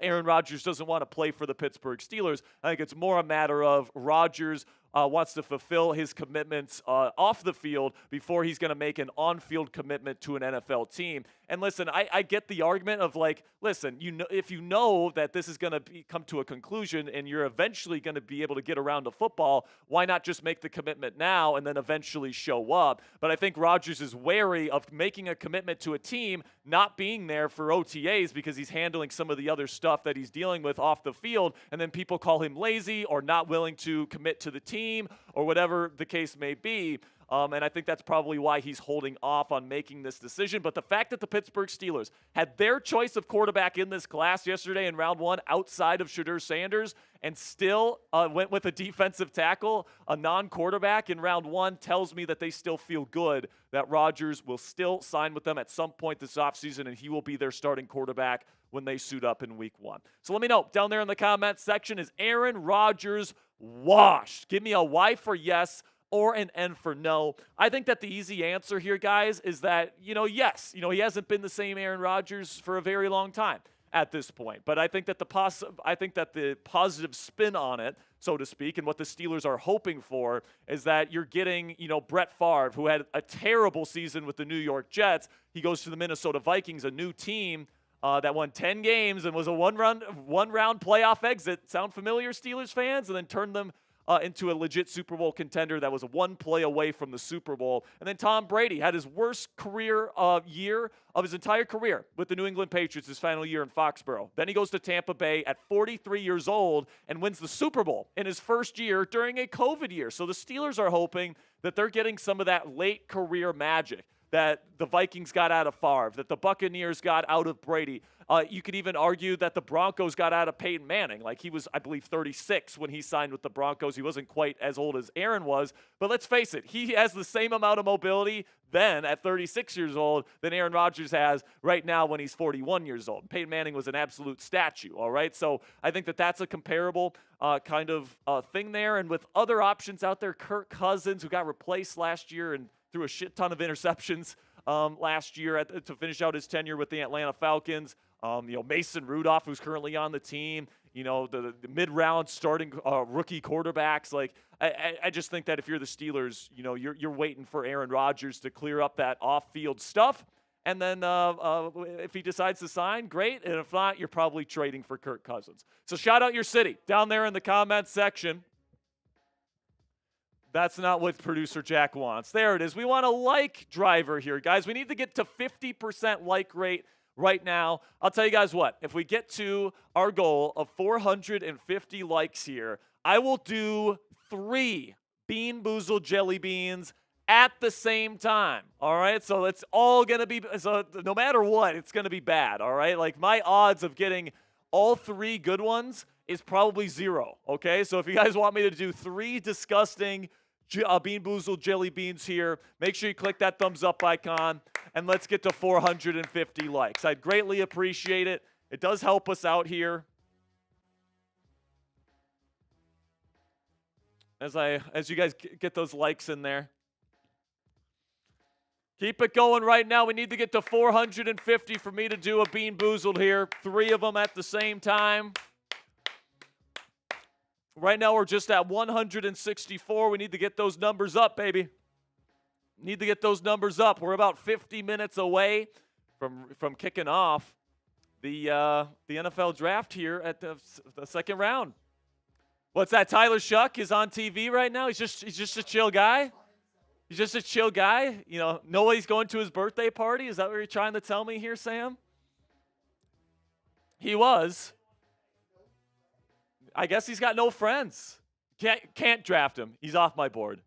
Aaron Rodgers doesn't want to play for the Pittsburgh Steelers. I think it's more a matter of Rodgers wants to fulfill his commitments off the field before he's going to make an on-field commitment to an NFL team. And listen, I get the argument of listen, if you know that this is going to come to a conclusion and you're eventually going to be able to get around to football, why not just make the commitment now and then eventually show up? But I think Rodgers is wary of making a commitment to a team, not being there for OTAs because he's handling some of the other stuff that he's dealing with off the field, and then people call him lazy or not willing to commit to the team or whatever the case may be. And I think that's probably why he's holding off on making this decision. But the fact that the Pittsburgh Steelers had their choice of quarterback in this class yesterday in round one outside of Shadur Sanders and still went with a defensive tackle, a non-quarterback in round one, tells me that they still feel good that Rodgers will still sign with them at some point this offseason, and he will be their starting quarterback when they suit up in week one. So let me know down there in the comments section, is Aaron Rodgers washed? Give me a Y for yes or an N for no. I think that the easy answer here, guys, is that, yes, he hasn't been the same Aaron Rodgers for a very long time at this point. But I think that the positive spin on it, so to speak, and what the Steelers are hoping for is that you're getting, Brett Favre, who had a terrible season with the New York Jets. He goes to the Minnesota Vikings, a new team that won 10 games and was a one-round playoff exit. Sound familiar, Steelers fans? And then turned them into a legit Super Bowl contender that was a one play away from the Super Bowl. And then Tom Brady had his worst career year of his entire career with the New England Patriots his final year in Foxborough. Then he goes to Tampa Bay at 43 years old and wins the Super Bowl in his first year during a COVID year. So the Steelers are hoping that they're getting some of that late career magic that the Vikings got out of Favre, that the Buccaneers got out of Brady. You could even argue that the Broncos got out of Peyton Manning. He was, I believe, 36 when he signed with the Broncos. He wasn't quite as old as Aaron was. But let's face it, he has the same amount of mobility then at 36 years old than Aaron Rodgers has right now when he's 41 years old. Peyton Manning was an absolute statue, all right? So I think that that's a comparable kind of thing there. And with other options out there, Kirk Cousins, who got replaced last year and threw a shit ton of interceptions last year to finish out his tenure with the Atlanta Falcons. Mason Rudolph, who's currently on the team, the mid-round starting rookie quarterbacks. I just think that if you're the Steelers, you're waiting for Aaron Rodgers to clear up that off-field stuff. And then if he decides to sign, great. And if not, you're probably trading for Kirk Cousins. So shout out your city down there in the comments section. That's not what producer Jack wants. There it is. We want a like driver here, guys. We need to get to 50% like rate right now. I'll tell you guys what. If we get to our goal of 450 likes here, I will do 3 Bean Boozled jelly beans at the same time. All right? So it's all going to be, so no matter what, it's going to be bad. All right? My odds of getting all 3 good ones is probably 0. Okay? So if you guys want me to do 3 disgusting Bean Boozled jelly beans here, make sure you click that thumbs up icon, and let's get to 450 likes. I'd greatly appreciate it. It does help us out here. As you guys get those likes in there. Keep it going right now. We need to get to 450 for me to do a Bean Boozled here. 3 of them at the same time. Right now, we're just at 164. We need to get those numbers up, baby. Need to get those numbers up. We're about 50 minutes away from kicking off the NFL draft here at the second round. What's that? Tyler Shuck is on TV right now. He's just a chill guy. He's just a chill guy. Nobody's going to his birthday party. Is that what you're trying to tell me here, Sam? He was. I guess he's got no friends. Can't draft him. He's off my board.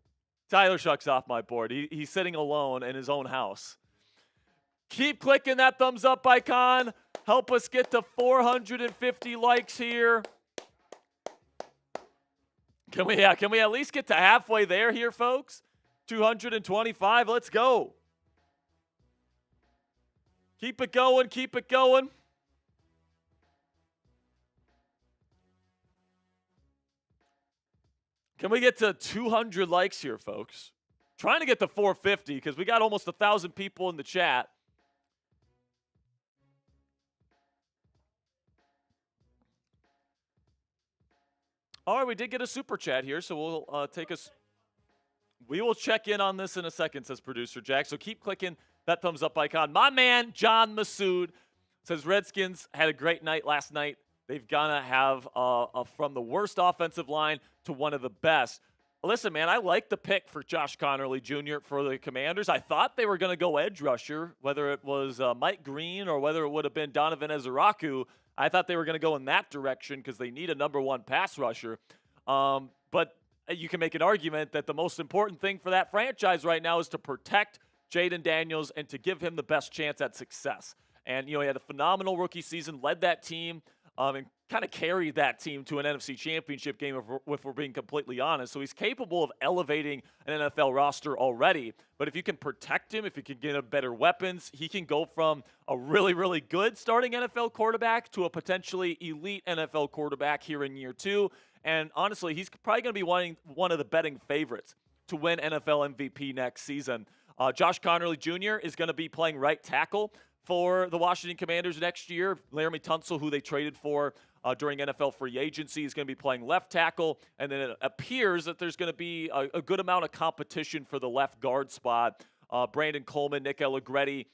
Tyler Shuck's off my board. He's sitting alone in his own house. Keep clicking that thumbs up icon. Help us get to 450 likes here. Can we at least get to halfway there here, folks? 225. Let's go. Keep it going. Keep it going. Can we get to 200 likes here, folks? Trying to get to 450 because we got almost 1,000 people in the chat. All right, we did get a super chat here, so we'll we will check in on this in a second, says producer Jack. So keep clicking that thumbs up icon. My man, John Masood, says Redskins had a great night last night. They've gonna have from the worst offensive line to one of the best. Listen, man, I like the pick for Josh Connerly Jr. for the Commanders. I thought they were going to go edge rusher, whether it was Mike Green or whether it would have been Donovan Ezeraku. I thought they were going to go in that direction because they need a number one pass rusher. But you can make an argument that the most important thing for that franchise right now is to protect Jaden Daniels and to give him the best chance at success. And, he had a phenomenal rookie season, led that team, and kind of carried that team to an NFC Championship game, if we're being completely honest. So he's capable of elevating an NFL roster already. But if you can protect him, if you can get him better weapons, he can go from a really, really good starting NFL quarterback to a potentially elite NFL quarterback here in year 2. And honestly, he's probably going to be one of the betting favorites to win NFL MVP next season. Josh Connerly Jr. is going to be playing right tackle for the Washington Commanders next year. Laramie Tunsil, who they traded for during NFL free agency, is going to be playing left tackle. And then it appears that there's going to be a good amount of competition for the left guard spot. Brandon Coleman, Nick Allegretti,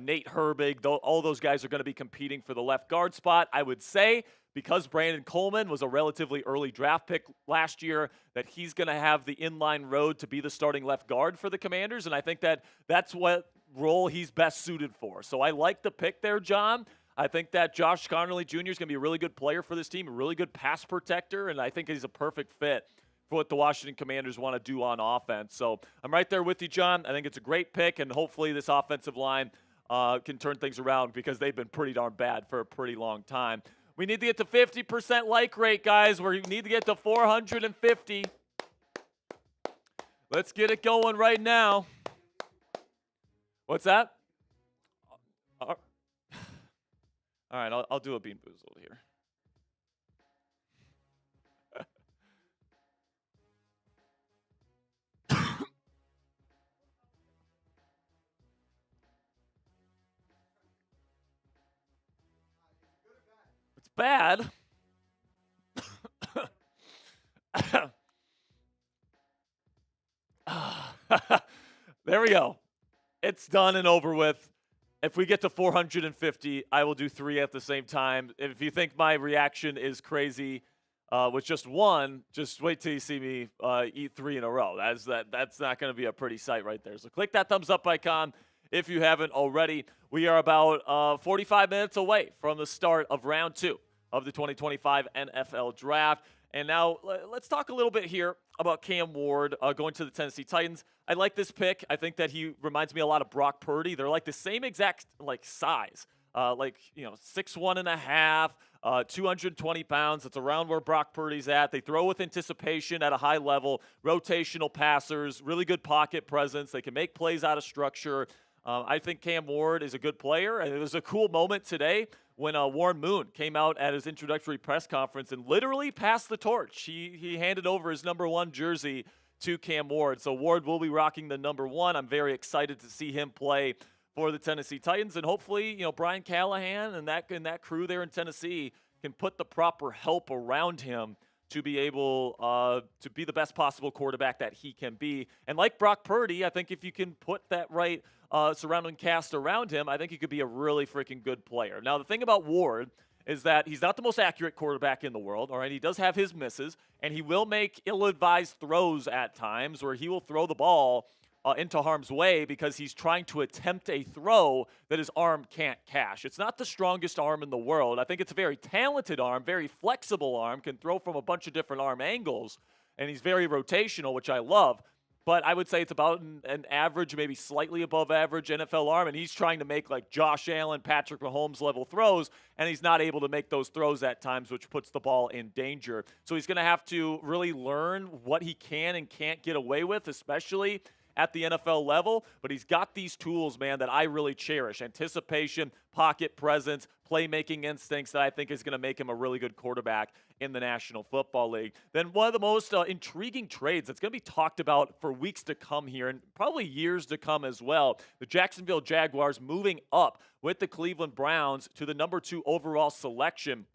Nate Herbig, all those guys are going to be competing for the left guard spot. I would say because Brandon Coleman was a relatively early draft pick last year, that he's going to have the inline road to be the starting left guard for the Commanders. And I think that's what role he's best suited for. So I like the pick there, John. I think that Josh Connerly Jr. is going to be a really good player for this team, a really good pass protector, and I think he's a perfect fit for what the Washington Commanders want to do on offense. So I'm right there with you, John. I think it's a great pick, and hopefully this offensive line can turn things around because they've been pretty darn bad for a pretty long time. We need to get to 50% like rate, guys. We need to get to 450. Let's get it going right now. What's that? All right, I'll do a Bean Boozled here. It's bad. There we go. It's done and over with. If we get to 450, I will do 3 at the same time. If you think my reaction is crazy with just one, just wait till you see me eat 3 in a row. That's not going to be a pretty sight right there. So click that thumbs up icon if you haven't already. We are about 45 minutes away from the start of round 2 of the 2025 NFL Draft. And now let's talk a little bit here about Cam Ward going to the Tennessee Titans. I like this pick. I think that he reminds me a lot of Brock Purdy. They're like the same exact size, 6'1.5", 220 pounds. It's around where Brock Purdy's at. They throw with anticipation at a high level, rotational passers, really good pocket presence. They can make plays out of structure. I think Cam Ward is a good player, and it was a cool moment today when Warren Moon came out at his introductory press conference and literally passed the torch. He handed over his number 1 jersey to Cam Ward. So Ward will be rocking the number 1. I'm very excited to see him play for the Tennessee Titans, and hopefully, Brian Callahan and that crew there in Tennessee can put the proper help around him to be able to be the best possible quarterback that he can be. And like Brock Purdy, I think if you can put that right surrounding cast around him, I think he could be a really freaking good player. Now, the thing about Ward is that he's not the most accurate quarterback in the world, all right? He does have his misses, and he will make ill-advised throws at times where he will throw the ball into harm's way because he's trying to attempt a throw that his arm can't cash. It's not the strongest arm in the world. I think it's a very talented arm, very flexible arm, can throw from a bunch of different arm angles, and he's very rotational, which I love. But I would say it's about an average, maybe slightly above average NFL arm, and he's trying to make like Josh Allen, Patrick Mahomes level throws, and he's not able to make those throws at times, which puts the ball in danger. So he's going to have to really learn what he can and can't get away with, especially at the NFL level. But he's got these tools, man, that I really cherish: anticipation, pocket presence, playmaking instincts, that I think is going to make him a really good quarterback in the National Football League. Then one of the most intriguing trades that's going to be talked about for weeks to come here and probably years to come as well, the Jacksonville Jaguars moving up with the Cleveland Browns to the number 2 overall selection,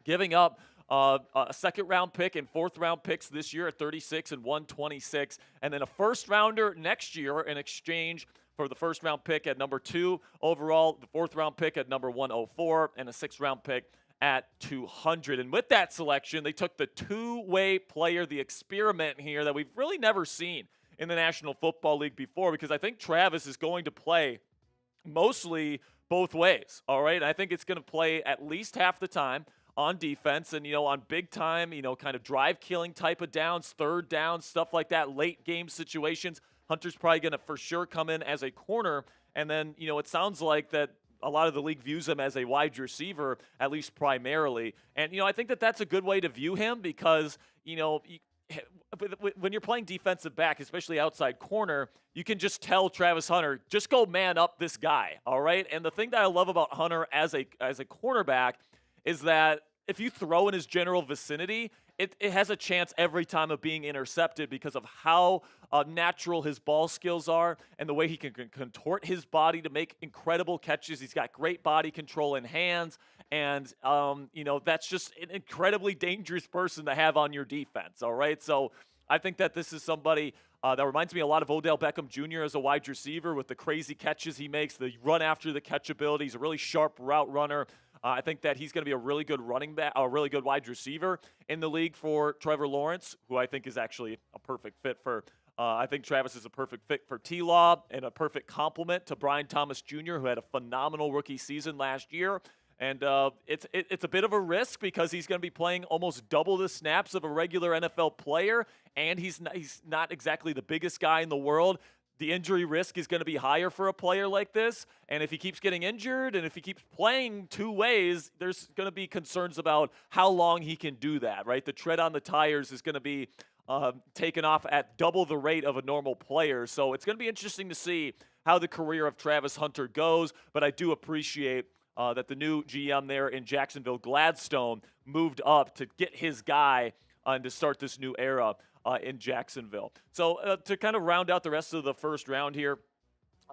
giving up a second-round pick and fourth-round picks this year at 36 and 126, and then a first-rounder next year in exchange for the first-round pick at number 2 overall, the fourth-round pick at number 104, and a sixth-round pick at 200. And with that selection, they took the two-way player, the experiment here that we've really never seen in the National Football League before, because I think Travis is going to play mostly both ways, all right? And I think it's going to play at least half the time on defense and, on big time, kind of drive-killing type of downs, third down, stuff like that, late game situations. Hunter's probably going to for sure come in as a corner, and then, it sounds like that a lot of the league views him as a wide receiver, at least primarily. And, I think that that's a good way to view him because, when you're playing defensive back, especially outside corner, you can just tell Travis Hunter, just go man up this guy, all right? And the thing that I love about Hunter as a cornerback is that if you throw in his general vicinity, it has a chance every time of being intercepted because of how natural his ball skills are and the way he can contort his body to make incredible catches. He's got great body control and hands, and, that's just an incredibly dangerous person to have on your defense, all right? So I think that this is somebody that reminds me a lot of Odell Beckham Jr. as a wide receiver with the crazy catches he makes, the run after the catch ability. He's a really sharp route runner. I think that he's going to be a really good running back, a really good wide receiver in the league for Trevor Lawrence, who I think is actually a perfect fit for. I think Travis is a perfect fit for T-Law and a perfect complement to Brian Thomas Jr., who had a phenomenal rookie season last year. And it's a bit of a risk because he's going to be playing almost double the snaps of a regular NFL player, and he's not exactly the biggest guy in the world. The injury risk is going to be higher for a player like this, and if he keeps getting injured and if he keeps playing two ways, there's going to be concerns about how long he can do that, right? The tread on the tires is going to be taken off at double the rate of a normal player, so it's going to be interesting to see how the career of Travis Hunter goes, but I do appreciate that the new GM there in Jacksonville, Gladstone, moved up to get his guy and to start this new era in Jacksonville. So to kind of round out the rest of the first round here,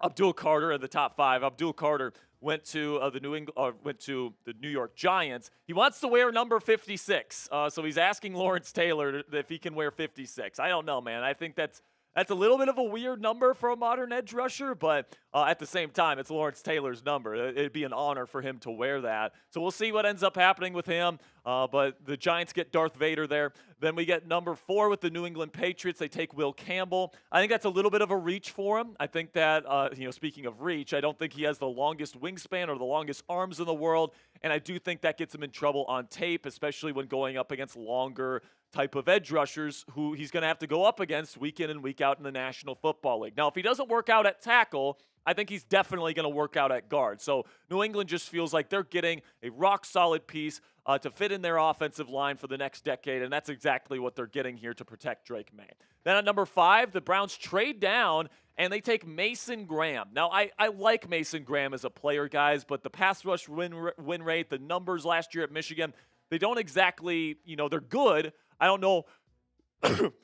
Abdul Carter in the top 5. Abdul Carter went to the New York Giants. He wants to wear number 56, so he's asking Lawrence Taylor if he can wear 56. I don't know, man. I think that's a little bit of a weird number for a modern edge rusher, but at the same time, it's Lawrence Taylor's number. It'd be an honor for him to wear that. So we'll see what ends up happening with him, but the Giants get Darth Vader there. Then we get number 4 with the New England Patriots. They take Will Campbell. I think that's a little bit of a reach for him. I think that, speaking of reach, I don't think he has the longest wingspan or the longest arms in the world, and I do think that gets him in trouble on tape, especially when going up against longer type of edge rushers who he's going to have to go up against week in and week out in the National Football League. Now, if he doesn't work out at tackle, I think he's definitely going to work out at guard. So New England just feels like they're getting a rock-solid piece to fit in their offensive line for the next decade, and that's exactly what they're getting here to protect Drake May. Then at number 5, the Browns trade down, and they take Mason Graham. Now, I like Mason Graham as a player, guys, but the pass rush win rate, the numbers last year at Michigan, they don't exactly, they're good. I don't know,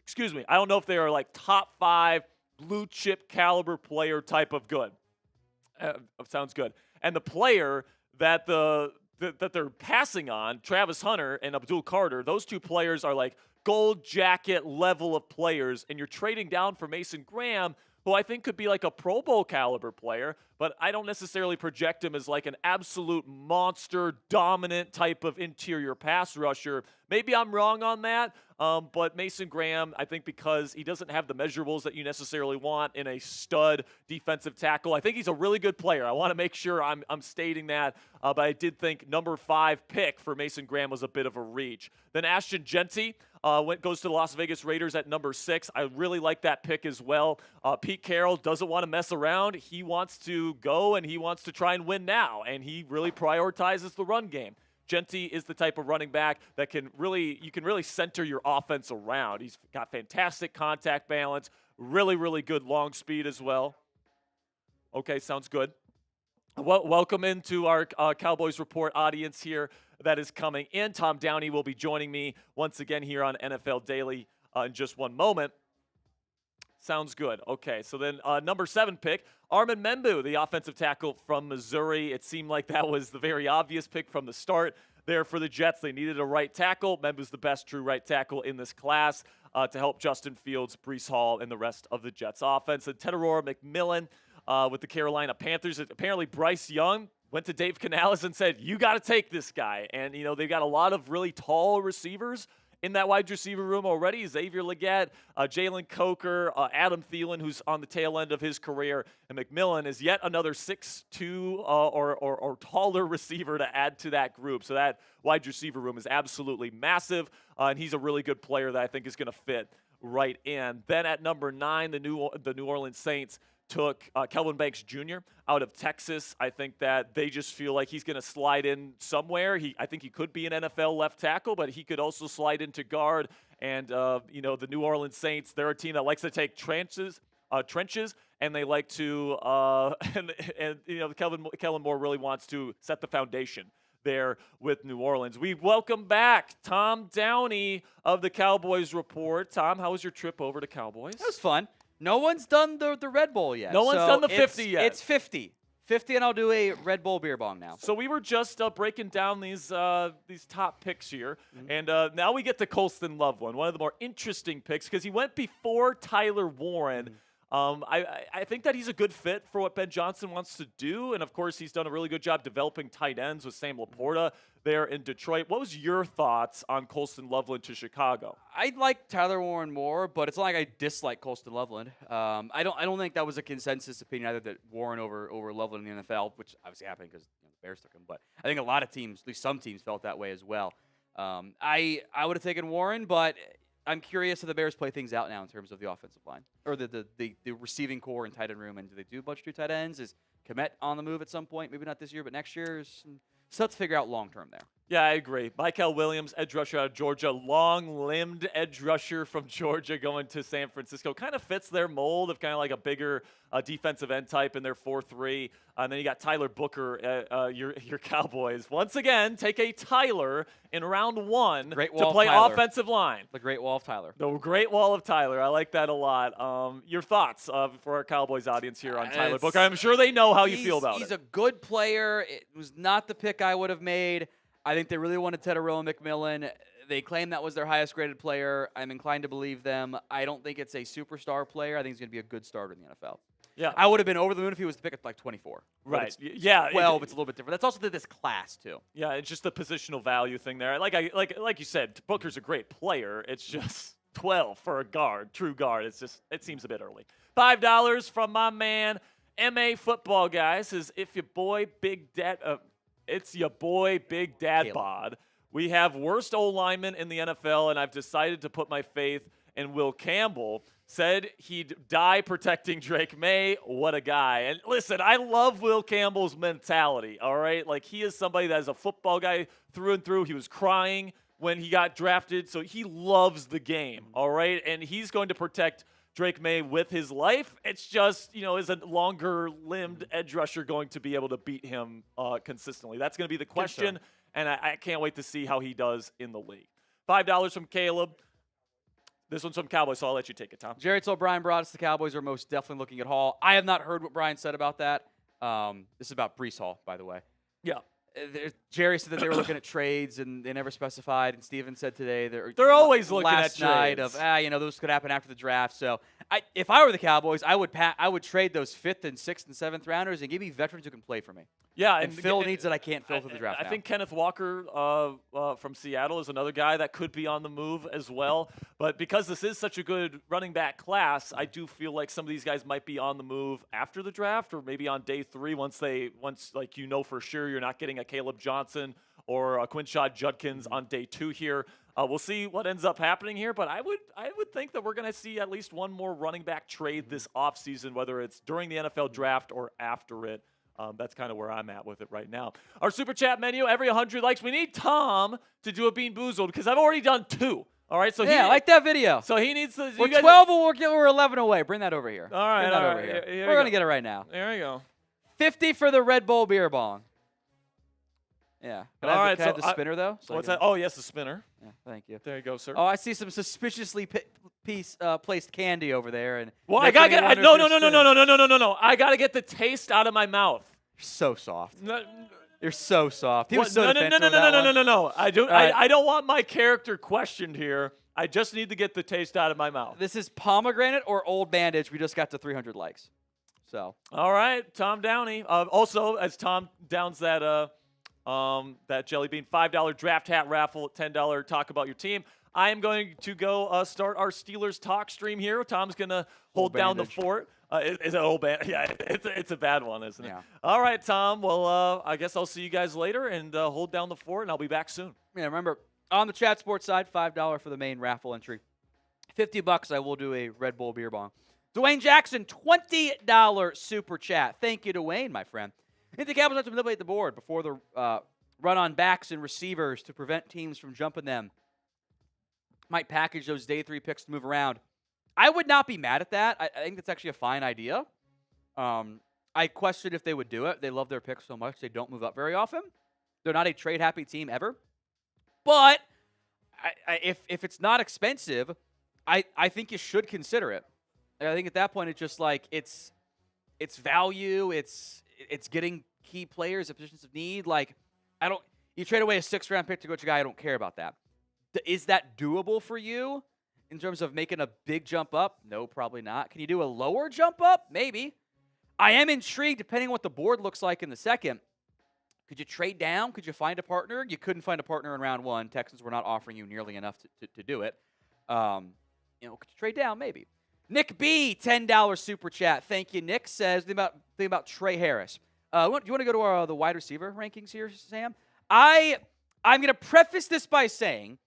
excuse me, I don't know if they are like top 5 blue chip caliber player type of good. Sounds good. And the player that that they're passing on, Travis Hunter and Abdul Carter, those two players are like gold jacket level of players, and you're trading down for Mason Graham, who I think could be like a Pro Bowl caliber player, but I don't necessarily project him as like an absolute monster, dominant type of interior pass rusher. Maybe I'm wrong on that, but Mason Graham, I think because he doesn't have the measurables that you necessarily want in a stud defensive tackle, I think he's a really good player. I want to make sure I'm stating that, but I did think number 5 pick for Mason Graham was a bit of a reach. Then Ashton Genty goes to the Las Vegas Raiders at number 6. I really like that pick as well. Pete Carroll doesn't want to mess around. He wants to go and he wants to try and win now, and he really prioritizes the run game. Genty is the type of running back that you can really center your offense around. He's got fantastic contact balance, really, really good long speed as well. Okay, sounds good. Welcome into our Cowboys Report audience here that is coming in. Tom Downey will be joining me once again here on NFL Daily in just one moment. Sounds good. Okay, so then number 7 pick, Armin Membu, the offensive tackle from Missouri. It seemed like that was the very obvious pick from the start there for the Jets. They needed a right tackle. Membu's the best true right tackle in this class to help Justin Fields, Breece Hall, and the rest of the Jets offense. And Tedoror McMillan with the Carolina Panthers. Apparently Bryce Young went to Dave Canales and said, you got to take this guy. And, they've got a lot of really tall receivers in that wide receiver room already. Xavier Legette, Jalen Coker, Adam Thielen, who's on the tail end of his career, and McMillan is yet another 6'2" or taller receiver to add to that group. So that wide receiver room is absolutely massive, and he's a really good player that I think is going to fit right in. Then at number 9, the New Orleans Saints took Kelvin Banks Jr. out of Texas. I think that they just feel like he's going to slide in somewhere. I think he could be an NFL left tackle, but he could also slide into guard. And, the New Orleans Saints, they're a team that likes to take trenches, and they like to, Kellen Moore really wants to set the foundation there with New Orleans. We welcome back Tom Downey of the Cowboys Report. Tom, how was your trip over to Cowboys? That was fun. No one's done the Red Bull yet. No one's done the 50 yet. It's 50. 50, and I'll do a Red Bull beer bong now. So we were just breaking down these top picks here, and now we get to Colston Loveland, one of the more interesting picks because he went before Tyler Warren. I think that he's a good fit for what Ben Johnson wants to do, and of course he's done a really good job developing tight ends with Sam Laporta there in Detroit. What was your thoughts on Colston Loveland to Chicago? I like Tyler Warren more, but it's not like I dislike Colston Loveland. I don't think that was a consensus opinion either, that Warren over Loveland in the NFL, which obviously happened because the Bears took him. But I think a lot of teams, at least some teams, felt that way as well. I would have taken Warren, but I'm curious if the Bears play things out now in terms of the offensive line or the receiving core and tight end room. And do they do a bunch of 2 tight ends? Is Kmet on the move at some point? Maybe not this year, but next year. Stuff to figure out long term there. Yeah, I agree. Michael Williams, edge rusher out of Georgia, long-limbed edge rusher from Georgia going to San Francisco. Kind of fits their mold of kind of like a bigger defensive end type in their 4-3. And then you got Tyler Booker, your Cowboys. Once again, take a Tyler in round 1 to play offensive line. The Great Wall of Tyler. The Great Wall of Tyler. I like that a lot. Your thoughts for our Cowboys audience here on Tyler Booker? I'm sure they know how you feel about it. He's a good player. It was not the pick I would have made. I think they really wanted Tedoror McMillan. They claim that was their highest graded player. I'm inclined to believe them. I don't think it's a superstar player. I think he's going to be a good starter in the NFL. Yeah, I would have been over the moon if he was to pick at like 24. Right. It's yeah. 12. It's a little bit different. That's also this class too. Yeah, it's just the positional value thing there. Like you said, Booker's a great player. It's just 12 for a guard, true guard. It seems a bit early. $5 from my man, MA Football Guy says, if your boy Big Dad. It's your boy, Big Dad Bod. We have worst O-lineman in the NFL, and I've decided to put my faith in Will Campbell. Said he'd die protecting Drake May. What a guy. And listen, I love Will Campbell's mentality, all right? Like, he is somebody that is a football guy through and through. He was crying when he got drafted, so he loves the game, all right? And he's going to protect Drake May with his life. It's just, is a longer-limbed edge rusher going to be able to beat him consistently? That's going to be the question, and I can't wait to see how he does in the league. $5 from Caleb. This one's from Cowboys, so I'll let you take it, Tom. Jerry told Brian Broaddus the Cowboys are most definitely looking at Hall. I have not heard what Brian said about that. This is about Breece Hall, by the way. Yeah. Jerry said that they were looking at trades, and they never specified. And Steven said today they're always looking at trades. Last night of those could happen after the draft. So If I were the Cowboys, I would trade those 5th and 6th and 7th rounders and give me veterans who can play for me. Yeah, And fill needs that I can't fill through the draft. I think Kenneth Walker from Seattle is another guy that could be on the move as well. But because this is such a good running back class, I do feel like some of these guys might be on the move after the draft, or maybe on day 3 once like for sure you're not getting a Caleb Johnson or a Quinshad Judkins on day 2 here. We'll see what ends up happening here, but I would think that we're going to see at least one more running back trade this offseason, whether it's during the NFL draft or after it. That's kind of where I'm at with it right now. Our Super Chat menu, every 100 likes. We need Tom to do a Bean Boozled because I've already done 2. All right, so I like that video. So he needs to. We're 12 we're 11 away. Bring that over here. All right, over here. We're going to get it right now. There you go. 50 for the Red Bull beer bong. Yeah. Can I have the so spinner, though? What's that? Oh, yes, the spinner. Yeah, thank you. There you go, sir. Oh, I see some suspiciously placed candy over there. And well, I got to get – no. I got to get the taste out of my mouth. You're so soft. No, You're so soft. He was so no. I don't want my character questioned here. I just need to get the taste out of my mouth. This is pomegranate or Old Bandage. We just got to 300 likes. So. All right, Tom Downey. Also, as Tom downs that Jelly Bean $5 draft hat raffle, $10 talk about your team. I am going to go start our Steelers talk stream here. Tom's going to hold down the fort. Is it old band? Yeah, it's a bad one, isn't it? Yeah. All right, Tom. Well, I guess I'll see you guys later and hold down the fort, and I'll be back soon. Yeah, remember, on the Chat Sports side, $5 for the main raffle entry. $50, I will do a Red Bull beer bong. Dwayne Jackson, $20 super chat. Thank you, Dwayne, my friend. I think the Cowboys have to manipulate the board before the run on backs and receivers to prevent teams from jumping them. Might package those day 3 picks to move around. I would not be mad at that. I think that's actually a fine idea. I question if they would do it. They love their picks so much they don't move up very often. They're not a trade-happy team ever. But if it's not expensive, I think you should consider it. I think at that point it's just like it's value. It's getting key players at positions of need. Like you trade away a 6th-round pick to go to a guy. I don't care about that. Is that doable for you in terms of making a big jump up? No, probably not. Can you do a lower jump up? Maybe. I am intrigued, depending on what the board looks like in the second. Could you trade down? Could you find a partner? You couldn't find a partner in round 1. Texans were not offering you nearly enough to do it. Could you trade down? Maybe. Nick B, $10 super chat. Thank you, Nick. Says, think about Trey Harris. Do you want to go to the wide receiver rankings here, Sam? I'm going to preface this by saying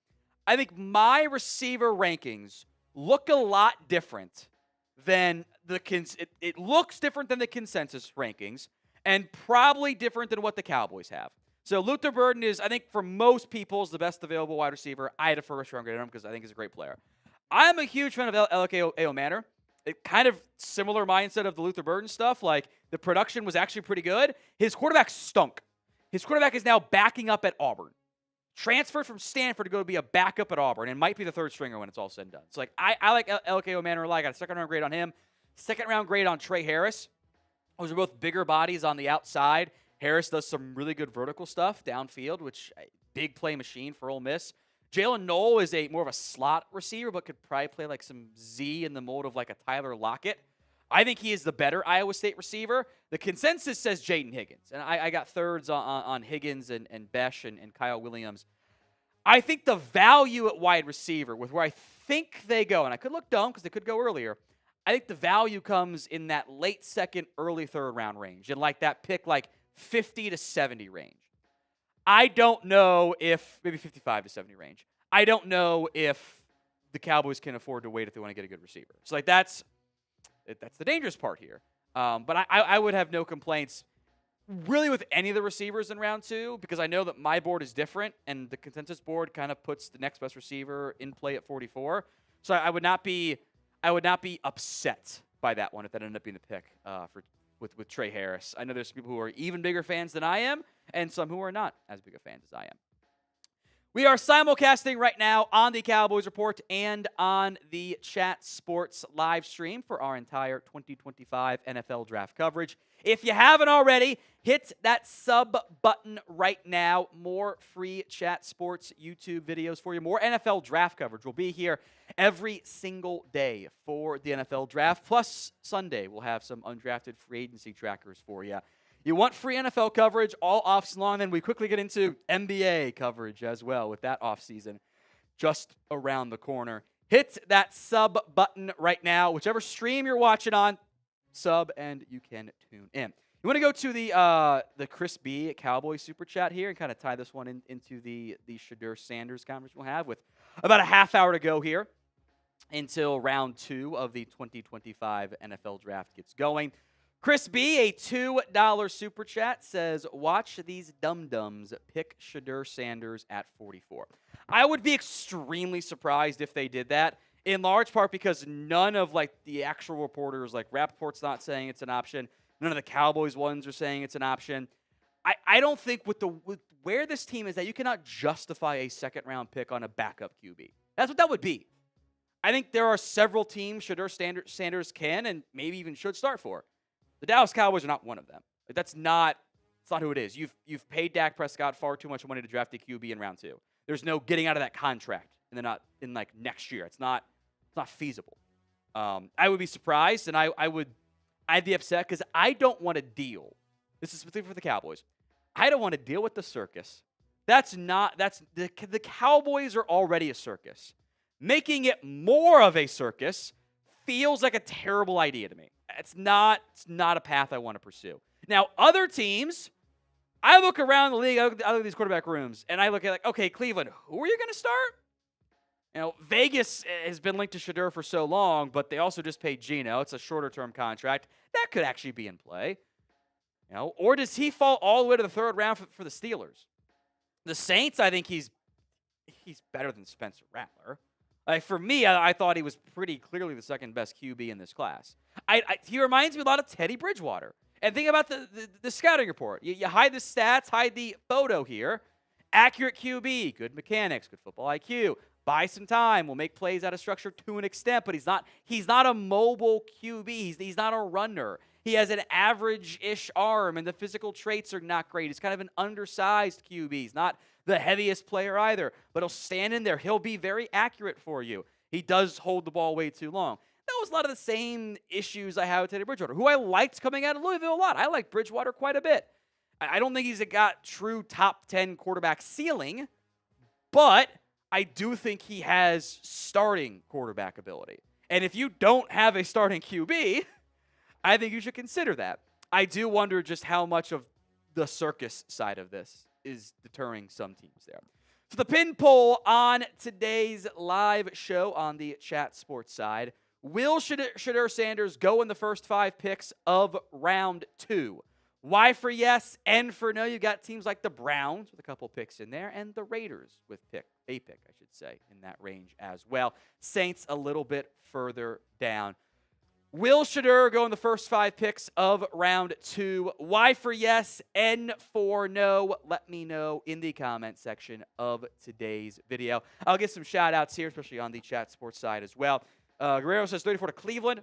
I think my receiver rankings look a lot different than it looks different than the consensus rankings and probably different than what the Cowboys have. So Luther Burden is, I think, for most people, is the best available wide receiver. I had a 1st-round grade on him because I think he's a great player. I'm a huge fan of L.K. Manor. It kind of similar mindset of the Luther Burden stuff. Like, the production was actually pretty good. His quarterback stunk. His quarterback is now backing up at Auburn. Transferred from Stanford to go be a backup at Auburn and might be the 3rd stringer when it's all said and done. So, like, I like L.K. Manor a lot. I got a 2nd-round grade on him. 2nd-round grade on Trey Harris. Those are both bigger bodies on the outside. Harris does some really good vertical stuff downfield, which big play machine for Ole Miss. Jalen Noel is more of a slot receiver, but could probably play like some Z in the mold of like a Tyler Lockett. I think he is the better Iowa State receiver. The consensus says Jaden Higgins, and I got thirds on Higgins and Besh and Kyle Williams. I think the value at wide receiver with where I think they go, and I could look dumb because they could go earlier, I think the value comes in that late 2nd, early 3rd round range, and like that pick like 50 to 70 range. I don't know if, maybe 55 to 70 range. I don't know if the Cowboys can afford to wait if they want to get a good receiver. So like that's the dangerous part here. But I would have no complaints really with any of the receivers in round 2 because I know that my board is different and the consensus board kind of puts the next best receiver in play at 44. So I would not be upset by that one if that ended up being the pick with Trey Harris. I know there's people who are even bigger fans than I am and some who are not as big of fans as I am. We are simulcasting right now on the Cowboys Report and on the Chat Sports live stream for our entire 2025 NFL Draft coverage. If you haven't already, hit that sub button right now. More free Chat Sports YouTube videos for you. More NFL draft coverage. We'll be here every single day for the NFL draft. Plus, Sunday, we'll have some undrafted free agency trackers for you. You want free NFL coverage all offseason long, then we quickly get into NBA coverage as well with that offseason just around the corner. Hit that sub button right now. Whichever stream you're watching on, sub and you can tune in. You want to go to the Chris B. Cowboys Super Chat here and kind of tie this one into the Shadur Sanders conversation we'll have with about a half hour to go here until round 2 of the 2025 NFL Draft gets going. Chris B., a $2 Super Chat, says, watch these dum-dums pick Shadur Sanders at 44. I would be extremely surprised if they did that, in large part because none of the actual reporters, like Rappaport's not saying it's an option. None of the Cowboys ones are saying it's an option. I don't think with where this team is that you cannot justify a second-round pick on a backup QB. That's what that would be. I think there are several teams Shadur Sanders can and maybe even should start for. The Dallas Cowboys are not one of them. It's not who it is. You've paid Dak Prescott far too much money to draft a QB in round 2. There's no getting out of that contract, and then not in next year. It's not feasible. I would be surprised, and I'd be upset because I don't want to deal. This is specifically for the Cowboys. I don't want to deal with the circus. The Cowboys are already a circus. Making it more of a circus feels like a terrible idea to me. It's not a path I want to pursue. Now, other teams, I look around the league, I look at these quarterback rooms, and I look at okay, Cleveland, who are you going to start? Vegas has been linked to Shadur for so long, but they also just paid Geno. It's a shorter-term contract. That could actually be in play. Or does he fall all the way to the third round for the Steelers? The Saints, I think he's better than Spencer Rattler. For me, I thought he was pretty clearly the second-best QB in this class. He reminds me a lot of Teddy Bridgewater. And think about the scouting report. You hide the stats, hide the photo here. Accurate QB, good mechanics, good football IQ. Buy some time. Will make plays out of structure to an extent, but he's not a mobile QB. He's not a runner. He has an average-ish arm, and the physical traits are not great. He's kind of an undersized QB. He's not the heaviest player either, but he'll stand in there. He'll be very accurate for you. He does hold the ball way too long. That was a lot of the same issues I had with Teddy Bridgewater, who I liked coming out of Louisville a lot. I like Bridgewater quite a bit. I don't think he's got true top 10 quarterback ceiling, but I do think he has starting quarterback ability. And if you don't have a starting QB, I think you should consider that. I do wonder just how much of the circus side of this is deterring some teams there. So the pin poll on today's live show on the Chat Sports side, will Shadur Sanders go in the first 5 picks of round 2? Y for yes, N for no. You got teams like the Browns with a couple picks in there, and the Raiders with a pick, I should say, in that range as well. Saints a little bit further down. Will Shadur go in the first 5 picks of round 2? Y for yes, N for no. Let me know in the comment section of today's video. I'll get some shout-outs here, especially on the Chat Sports side as well. Guerrero says 34 to Cleveland.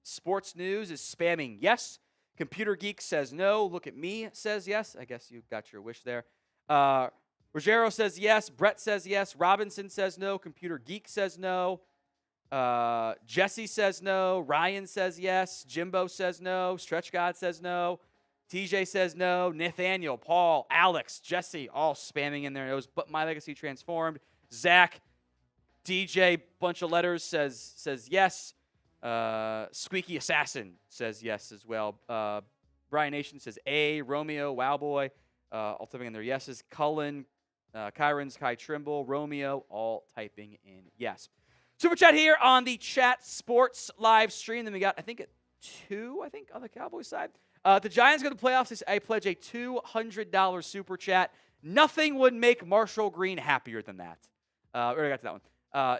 Sports News is spamming yes. Computer Geek says no. Look at me says yes. I guess you got your wish there. Rogero says yes. Brett says yes. Robinson says no. Computer Geek says no. Jesse says no. Ryan says yes. Jimbo says no. Stretch God says no. TJ says no. Nathaniel, Paul, Alex, Jesse, all spamming in their nose. But My Legacy Transformed. Zach, DJ, bunch of letters, says yes. Squeaky Assassin says yes as well. Brian Nation says A. Romeo, Wowboy, all typing in their yeses. Cullen, Kyron's, Kai Trimble, Romeo, all typing in yes. Super chat here on the Chat Sports live stream. Then we got, I think, 2, on the Cowboys side. The Giants go to the playoffs. I pledge a $200 super chat. Nothing would make Marshall Green happier than that. We already got to that one.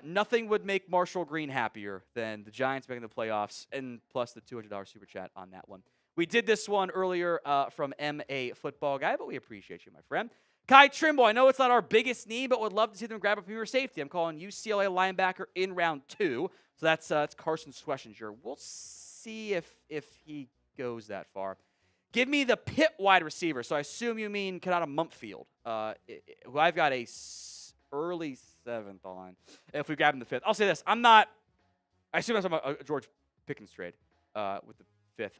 Nothing would make Marshall Green happier than the Giants making the playoffs, and plus the $200 super chat on that one. We did this one earlier from M.A. Football Guy, but we appreciate you, my friend. Kai Trimble, I know it's not our biggest need, but would love to see them grab a premier safety. I'm calling UCLA linebacker in round 2. So that's Carson Schwessinger. We'll see if he goes that far. Give me the Pitt wide receiver. So I assume you mean Kanata Mumpfield, who I've got early 7th on. If we grab him the 5th. I'll say this. I assume I'm talking about a George Pickens trade with the 5th.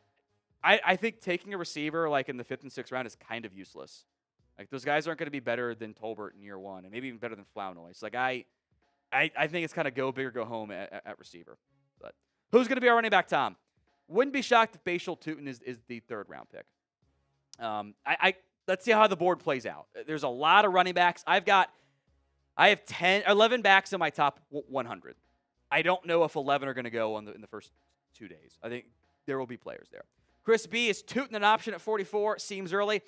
I think taking a receiver like in the 5th and 6th round is kind of useless. Like, those guys aren't going to be better than Tolbert in year 1, and maybe even better than Flournoy. So, like, I think it's kind of go big or go home at receiver. But who's going to be our running back, Tom? Wouldn't be shocked if Bashal Tutin is the 3rd round pick. Let's see how the board plays out. There's a lot of running backs. I have 11 backs in my top 100. I don't know if 11 are going to go in the first 2 days. I think there will be players there. Chris B, is Tutin an option at 44? Seems early.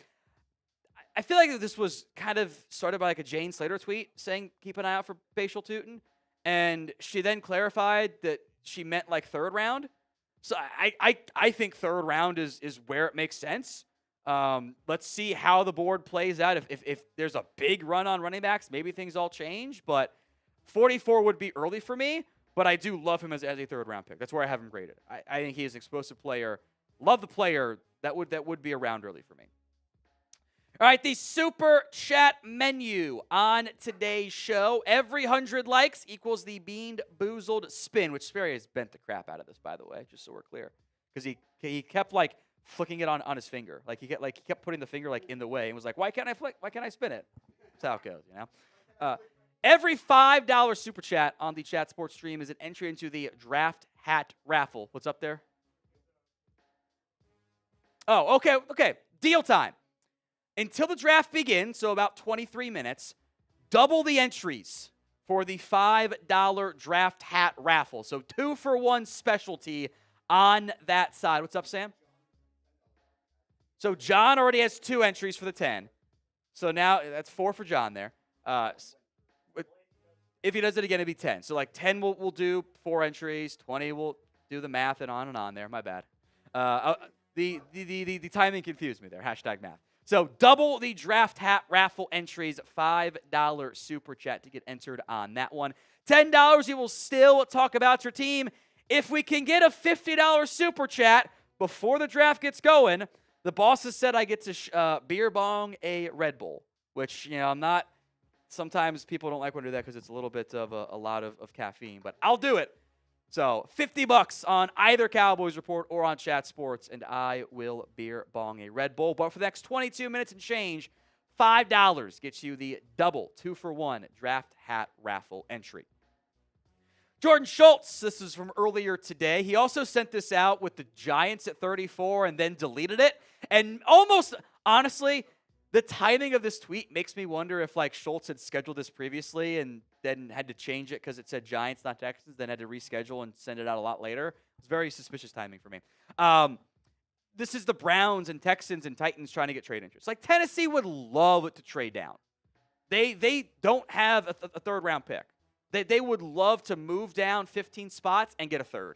I feel like this was kind of started by like a Jane Slater tweet saying keep an eye out for Bashal Tutin, and she then clarified that she meant like 3rd round. So I think 3rd round is where it makes sense. Let's see how the board plays out. If there's a big run on running backs, maybe things all change. But 44 would be early for me, but I do love him as a 3rd round pick. That's where I have him graded. I think he is an explosive player. Love the player. That would be around early for me. All right, the Super Chat menu on today's show. Every 100 likes equals the Beaned Boozled spin, which Sperry has bent the crap out of this, by the way, just so we're clear. Because he kept, like, flicking it on his finger. Like, he kept putting the finger, like, in the way and was like, why can't I spin it? That's how it goes, you know? Every $5 Super Chat on the Chat Sports stream is an entry into the Draft Hat Raffle. What's up there? Oh, okay. Deal time. Until the draft begins, so about 23 minutes, double the entries for the $5 Draft Hat Raffle. So 2-for-1 specialty on that side. What's up, Sam? So John already has 2 entries for the 10. So now that's 4 for John there. If he does it again, it'd be 10. So like 10 we'll do 4 entries. 20 we'll do the math and on there. My bad. The timing confused me there. Hashtag math. So double the Draft Hat Raffle entries, $5 Super Chat to get entered on that one. $10, you will still talk about your team. If we can get a $50 Super Chat before the draft gets going, the boss has said I get to beer bong a Red Bull, which, you know, I'm not. Sometimes people don't like when I do that because it's a little bit of a lot of caffeine, but I'll do it. So $50 on either Cowboys Report or on Chat Sports, and I will beer bong a Red Bull. But for the next 22 minutes and change, $5 gets you the double 2-for-1 Draft Hat Raffle entry. Jordan Schultz, this is from earlier today. He also sent this out with the Giants at 34 and then deleted it. And almost, honestly, the timing of this tweet makes me wonder if, like, Schultz had scheduled this previously and then had to change it because it said Giants, not Texans, then had to reschedule and send it out a lot later. It's very suspicious timing for me. This is the Browns and Texans and Titans trying to get trade interest. Like, Tennessee would love to trade down. They don't have a 3rd-round pick. They would love to move down 15 spots and get a 3rd.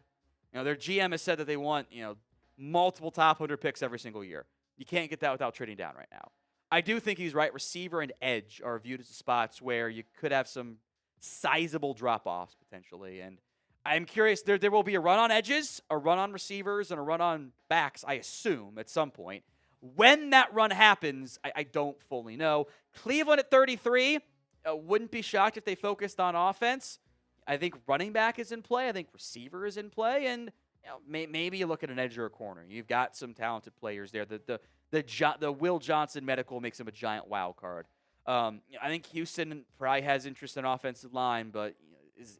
You know, their GM has said that they want, you know, multiple top 100 picks every single year. You can't get that without trading down right now. I do think he's right. Receiver and edge are viewed as the spots where you could have some sizable drop-offs potentially. And I'm curious, there will be a run on edges, a run on receivers, and a run on backs, I assume, at some point. When that run happens, I don't fully know. Cleveland at 33, wouldn't be shocked if they focused on offense. I think running back is in play. I think receiver is in play. And you know, maybe you look at an edge or a corner. You've got some talented players there. The Will Johnson medical makes him a giant wild card. I think Houston probably has interest in offensive line, but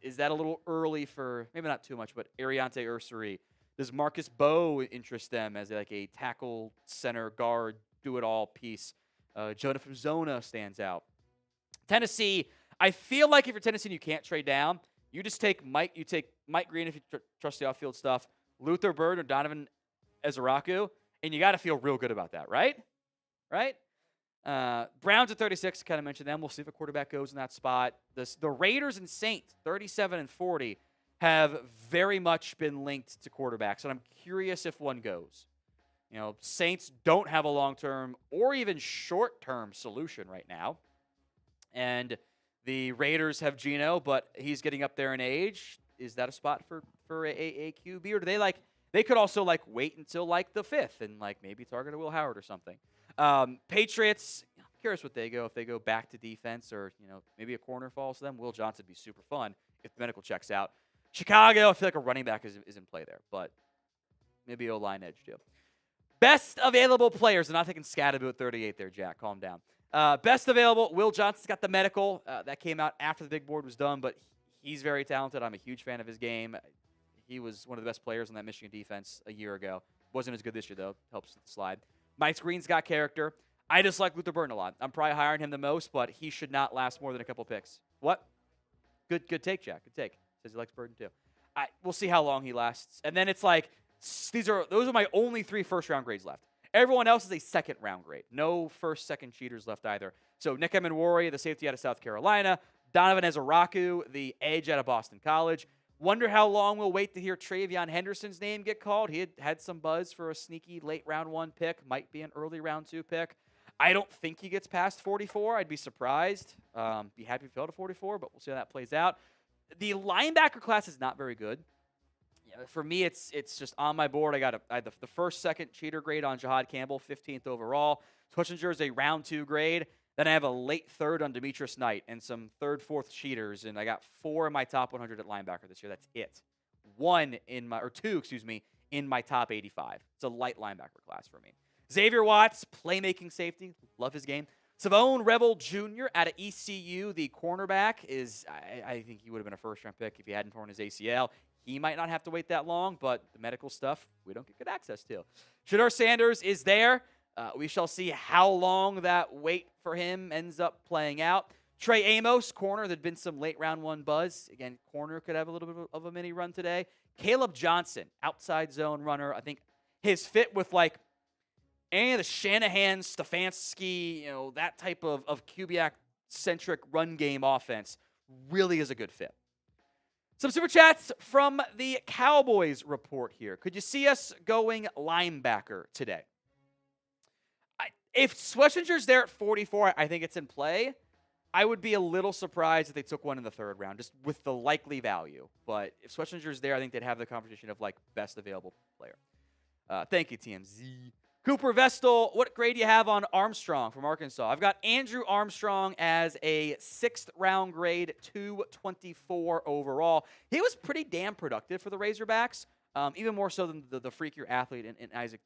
is that a little early for, maybe not too much, but Ariante Ursary? Does Marcus Bowe interest them as like a tackle, center, guard, do-it-all piece? Jonah from Zona stands out. Tennessee, I feel like if you're Tennessee and you can't trade down, you just take Mike Green if you trust the off-field stuff, Luther Bird or Donovan Ezeraku, and you got to feel real good about that, right? Right? Browns at 36, kind of mentioned them. We'll see if a quarterback goes in that spot. The Raiders and Saints, 37 and 40, have very much been linked to quarterbacks, and I'm curious if one goes. You know, Saints don't have a long-term or even short-term solution right now. And the Raiders have Geno, but he's getting up there in age. Is that a spot for a QB, or do they like They could also like wait until like the 5th and like maybe target a Will Howard or something. Patriots, I'm curious what they go. If they go back to defense or, maybe a corner falls to them, Will Johnson would be super fun if the medical checks out. Chicago, I feel like a running back is in play there, but maybe O-line edge too. Best available players. I'm not taking Scatterby at 38 there, Jack. Calm down. Best available, Will Johnson's got the medical. That came out after the big board was done, but he's very talented. I'm a huge fan of his game. He was one of the best players on that Michigan defense a year ago. Wasn't as good this year, though. Helps with the slide. Mike Green's got character. I just like Luther Burton a lot. I'm probably hiring him the most, but he should not last more than a couple picks. What? Good take, Jack. Good take. Says he likes Burton, too. We'll see how long he lasts. And then it's like, those are my only 3 first-round grades left. Everyone else is a second-round grade. No first, second cheaters left either. So Nick Emenwari, the safety out of South Carolina. Donovan Ezaraku, the edge out of Boston College. Wonder how long we'll wait to hear Travion Henderson's name get called. He had some buzz for a sneaky late round 1 pick. Might be an early round 2 pick. I don't think he gets past 44. I'd be surprised. Be happy if he fell to 44, but we'll see how that plays out. The linebacker class is not very good. For me, it's just on my board. I had the first, second cheater grade on Jahad Campbell, 15th overall. Twishinger is a round 2 grade. Then I have a late 3rd on Demetrius Knight and some 3rd, 4th cheaters, and I got 4 in my top 100 at linebacker this year. That's it. 2 in my top 85. It's a light linebacker class for me. Xavier Watts, playmaking safety, love his game. Savone Rebel Jr. out of ECU, the cornerback, I think he would have been a first-round pick if he hadn't torn his ACL. He might not have to wait that long, but the medical stuff we don't get good access to. Shadur Sanders is there. We shall see how long that wait for him ends up playing out. Trey Amos, corner. There'd been some late round 1 buzz. Again, corner could have a little bit of a mini run today. Caleb Johnson, outside zone runner. I think his fit with like any of the Shanahan, Stefanski, that type of Kubiak-centric run game offense really is a good fit. Some super chats from the Cowboys report here. Could you see us going linebacker today? If Schwarzenegger's there at 44, I think it's in play. I would be a little surprised if they took one in the 3rd round, just with the likely value. But if Schwarzenegger's there, I think they'd have the conversation of like best available player. Thank you, TMZ. Cooper Vestal, what grade do you have on Armstrong from Arkansas? I've got Andrew Armstrong as a 6th round grade, 224 overall. He was pretty damn productive for the Razorbacks, even more so than the freakier athlete in Isaac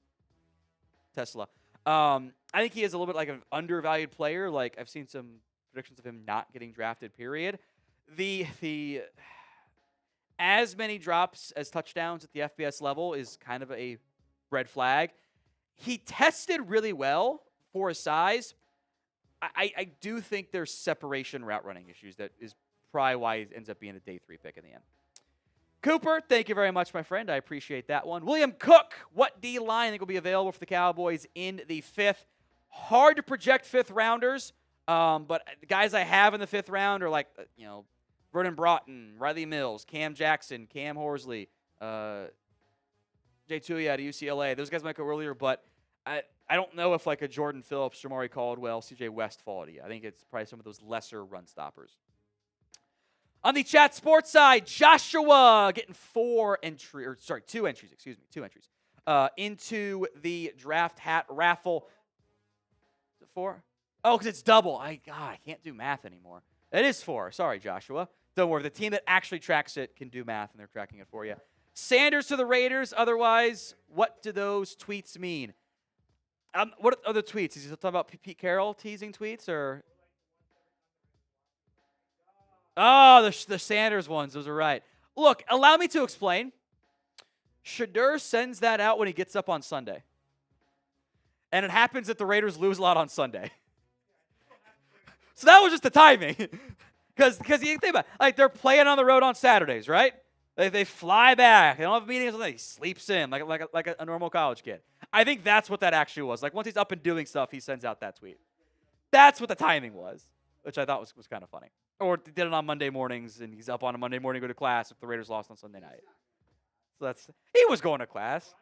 Tesla. I think he is a little bit like an undervalued player. Like I've seen some predictions of him not getting drafted, period. The as many drops as touchdowns at the FBS level is kind of a red flag. He tested really well for his size. I do think there's separation route running issues that is probably why he ends up being a day 3 pick in the end. Cooper, thank you very much, my friend. I appreciate that one. William Cook, what D-line I think will be available for the Cowboys in the 5th? Hard to project 5th rounders, but the guys I have in the 5th round are like, Vernon Broughton, Riley Mills, Cam Jackson, Cam Horsley, Jay Tuia at UCLA. Those guys might go earlier, but I don't know if like a Jordan Phillips, Jamari Caldwell, CJ West fall to you. I think it's probably some of those lesser run stoppers. On the chat sports side, Joshua getting 2 entries into the draft hat raffle. Is it 4? Oh, because it's double. I can't do math anymore. It is 4. Sorry, Joshua. Don't worry. The team that actually tracks it can do math, and they're tracking it for you. Sanders to the Raiders. Otherwise, what do those tweets mean? What are the tweets? Is he talking about Pete Carroll teasing tweets or? Oh, the Sanders ones. Those are right. Look, allow me to explain. Shadur sends that out when he gets up on Sunday. And it happens that the Raiders lose a lot on Sunday. So that was just the timing. Because you think about it, like they're playing on the road on Saturdays, right? They fly back. They don't have meetings. He sleeps in like a normal college kid. I think that's what that actually was. Like once he's up and doing stuff, he sends out that tweet. That's what the timing was, which I thought was kind of funny. Or did it on Monday mornings, and he's up on a Monday morning to go to class if the Raiders lost on Sunday night. So he was going to class.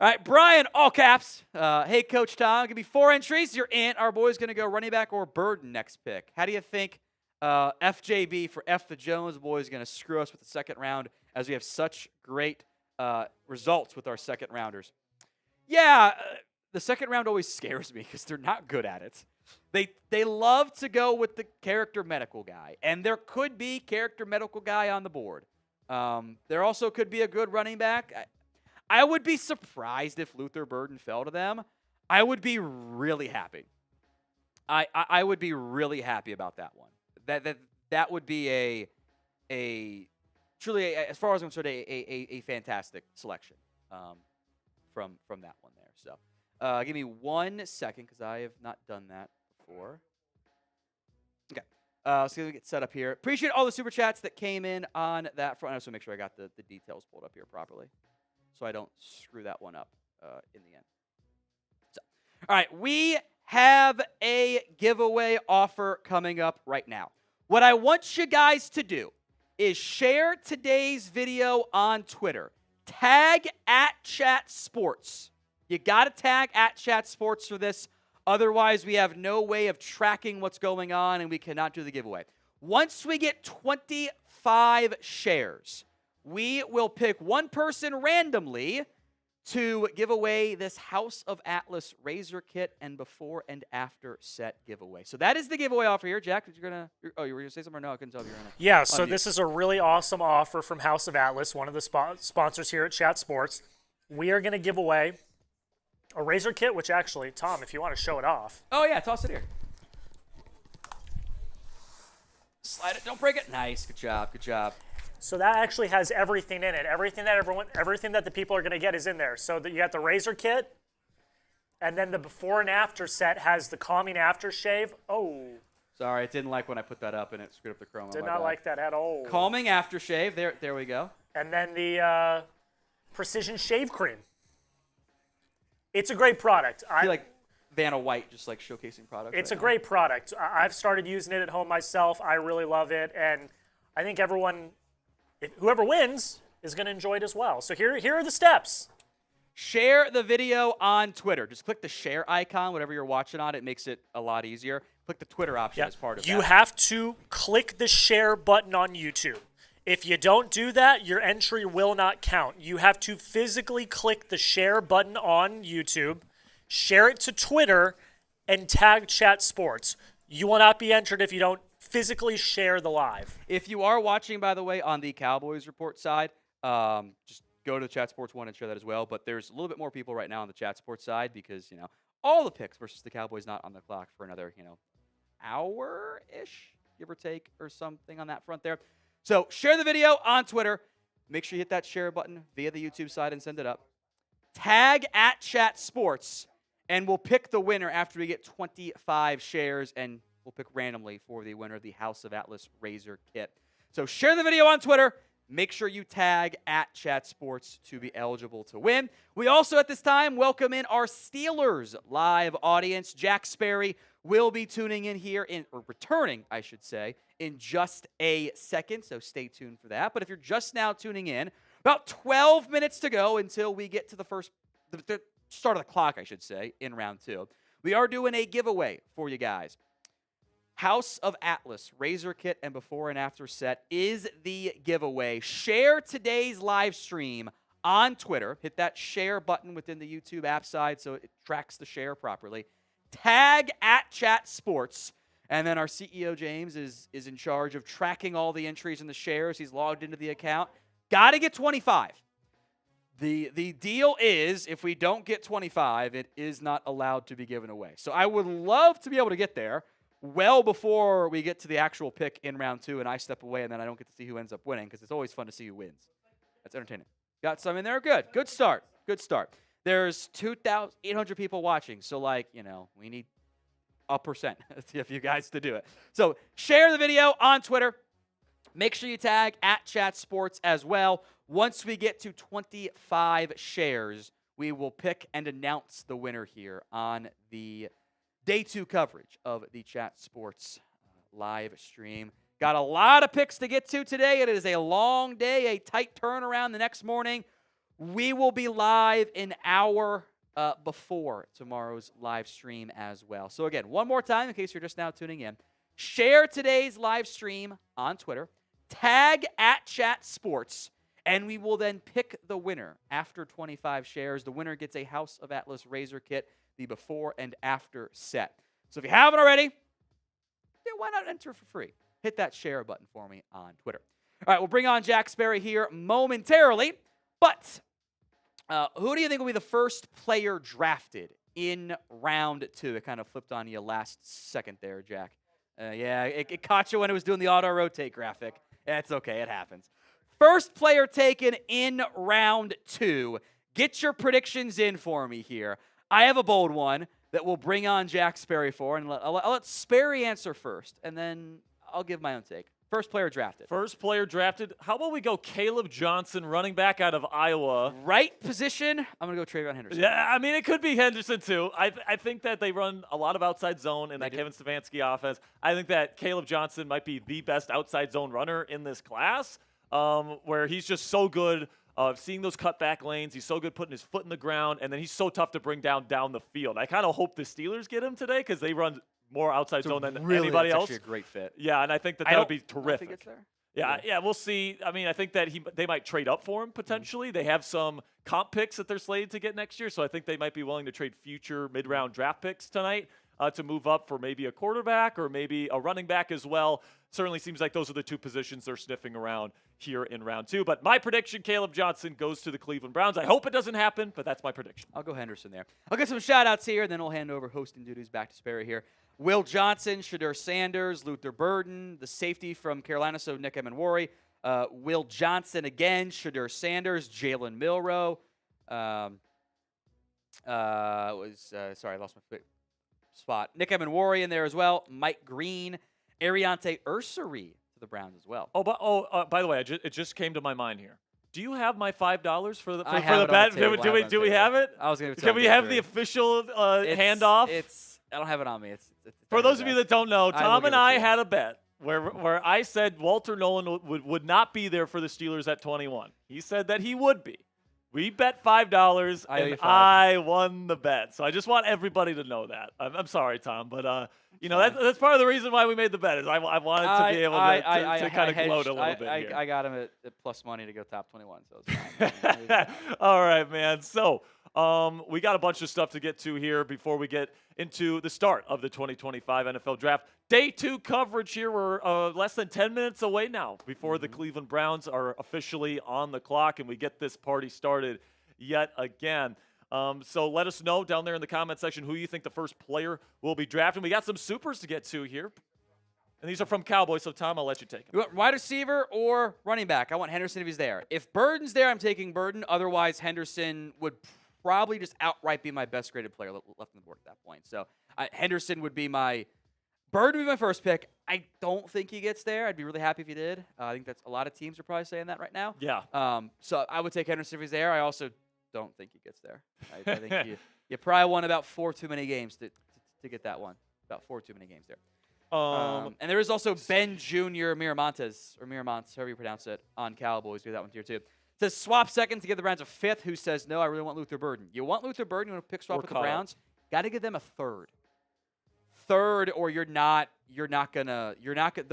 All right, Brian, all caps. Hey, Coach Tom, give me 4 entries. You're in. Our boy's going to go running back or Burden next pick. How do you think FJB for F the Jones boy is going to screw us with the 2nd round as we have such great results with our second rounders. Yeah, the second round always scares me because they're not good at it. They love to go with the character medical guy, and there could be character medical guy on the board. There also could be a good running back. I would be surprised if Luther Burden fell to them. I would be really happy. I would be really happy about that one. That would be a truly, as far as I'm concerned, a fantastic selection from that one there. So give me 1 second because I have not done that before. Okay. So we get set up here. Appreciate all the super chats that came in on that front. I just want to make sure I got the details pulled up here properly so I don't screw that one up in the end. So, all right, we have a giveaway offer coming up right now. What I want you guys to do is share today's video on Twitter. Tag @ChatSports. You got to tag @ChatSports for this. Otherwise, we have no way of tracking what's going on, and we cannot do the giveaway. Once we get 25 shares, we will pick one person randomly to give away this House of Atlas Razor kit and before and after set giveaway. So that is the giveaway offer here. Jack, you were going to say something or no? I couldn't tell if you were going to. Yeah, so this is a really awesome offer from House of Atlas, one of the sponsors here at Chat Sports. We are going to give away a Razor kit, which actually, Tom, if you want to show it off. Oh, yeah, toss it here. Slide it, don't break it. Nice, good job, good job. So that actually has everything in it. Everything that the people are going to get is in there. So that you got the Razor kit, and then the before and after set has the calming aftershave. Oh. Sorry, it didn't like when I put that up and it screwed up the chroma. Did not like that at all. Calming aftershave. There we go. And then the precision shave cream. It's a great product. I feel like Vanna White just like showcasing products. It's a great product. I've started using it at home myself. I really love it, and I think whoever wins is going to enjoy it as well. So here are the steps. Share the video on Twitter. Just click the share icon, whatever you're watching on. It makes it a lot easier. Click the Twitter option as part of that. You have to click the share button on YouTube. If you don't do that, your entry will not count. You have to physically click the share button on YouTube, share it to Twitter, and tag Chat Sports. You will not be entered if you don't physically share the live. If you are watching, by the way, on the Cowboys report side, just go to Chat Sports 1 and share that as well. But there's a little bit more people right now on the Chat Sports side because, all the picks versus the Cowboys not on the clock for another, hour-ish, give or take, or something on that front there. So share the video on Twitter. Make sure you hit that share button via the YouTube side and send it up. Tag @ChatSports, and we'll pick the winner after we get 25 shares, and we'll pick randomly for the winner of the House of Atlas Razor kit. So share the video on Twitter. Make sure you tag @ChatSports to be eligible to win. We also, at this time, welcome in our Steelers live audience. Jack Sperry will be tuning in here, or returning, I should say, in just a second, so stay tuned for that. But if you're just now tuning in, about 12 minutes to go until we get to the start of the clock, I should say, in round 2. We are doing a giveaway for you guys. House of Atlas Razor kit and before and after set is the giveaway. Share today's live stream on Twitter. Hit that share button within the YouTube app side so it tracks the share properly. Tag @ChatSports. And then our CEO, James, is in charge of tracking all the entries and the shares. He's logged into the account. Got to get 25. The deal is, if we don't get 25, it is not allowed to be given away. So I would love to be able to get there well before we get to the actual pick in round 2, and I step away, and then I don't get to see who ends up winning, because it's always fun to see who wins. That's entertaining. Got some in there? Good. Good start. Good start. There's 2,800 people watching, so, we need a percent of you guys to do it. So share the video on Twitter. Make sure you tag @ChatSports as well. Once we get to 25 shares, we will pick and announce the winner here on the Day 2 coverage of the Chat Sports live stream. Got a lot of picks to get to today. It is a long day, a tight turnaround the next morning. We will be live an hour before tomorrow's live stream as well. So again, one more time in case you're just now tuning in. Share today's live stream on Twitter. Tag @ChatSports. And we will then pick the winner after 25 shares. The winner gets a House of Atlas Razor kit, the before and after set. So if you haven't already, yeah, why not enter for free? Hit that share button for me on Twitter. All right, we'll bring on Jack Sperry here momentarily. But who do you think will be the first player drafted in round 2? It kind of flipped on you last second there, Jack. Yeah, it caught you when it was doing the auto-rotate graphic. It's okay, it happens. First player taken in round 2. Get your predictions in for me here. I have a bold one that we'll bring on Jack Sperry for, and I'll let Sperry answer first, and then I'll give my own take. First player drafted. First player drafted. How about we go Caleb Johnson, running back out of Iowa? Right position, I'm going to go Trayvon Henderson. Yeah, I mean, it could be Henderson, too. I think that they run a lot of outside zone in that Kevin Stefanski offense. I think that Caleb Johnson might be the best outside zone runner in this class, where he's just so good seeing those cutback lanes. He's so good putting his foot in the ground, and then he's so tough to bring down the field. I kind of hope the Steelers get him today because they run more outside zone than anybody else. Actually a great fit. Yeah, and I think that would be terrific. Gets there. Yeah, we'll see. I mean, I think that they might trade up for him potentially. They have some comp picks that they're slated to get next year, so I think they might be willing to trade future mid-round draft picks tonight to move up for maybe a quarterback or maybe a running back as well. Certainly seems like those are the two positions they're sniffing around here in round 2. But my prediction, Caleb Johnson goes to the Cleveland Browns. I hope it doesn't happen, but that's my prediction. I'll go Henderson there. I'll get some shout-outs here, then we'll hand over hosting duties back to Sperry here. Will Johnson, Shadur Sanders, Luther Burden, the safety from Carolina, so Nick Emenwari. Will Johnson again, Shadur Sanders, Jalen Milroe. Sorry, I lost my spot. Nick Emenwari in there as well. Mike Green, Ariante Ursary to the Browns as well. By the way, it just came to my mind here. Do you have my $5 for the bet? Do we have it? I was going to. Can we have the official handoff? I don't have it on me. It's for those of you that don't know, Tom and I had a bet where I said Walter Nolan would not be there for the Steelers at 21. He said that he would be. We bet $5, and I won the bet. So I just want everybody to know that. I'm sorry, Tom, but that's part of the reason why we made the bet is I wanted to be able to kind of gloat a little bit here. I got him at plus money to go top 21, so it's fine. All right, man. So we got a bunch of stuff to get to here before we get into the start of the 2025 NFL Draft. Day 2 coverage here. We're less than 10 minutes away now before the Cleveland Browns are officially on the clock and we get this party started yet again. So let us know down there in the comment section who you think the first player will be drafted. We got some supers to get to here. And these are from Cowboys, so Tom, I'll let you take them. You want wide receiver or running back? I want Henderson if he's there. If Burden's there, I'm taking Burden. Otherwise, Henderson would probably just outright be my best graded player left on the board at that point. So Henderson would be my Burden would be my first pick. I don't think he gets there. I'd be really happy if he did. I think that's a lot of teams are probably saying that right now. Yeah. So I would take Henderson if he's there. I also don't think he gets there. I think you probably won about 4 too many games to get that one. About 4 too many games there. And there is also Ben Jr. Miramontes, or Miramontes, however you pronounce it, on Cowboys. Do that one here too. Says swap second to give the Browns a 5th. Who says no? I really want Luther Burden. You want Luther Burden? You want to pick swap with the Browns? Got to give them a 3rd. 3rd, or the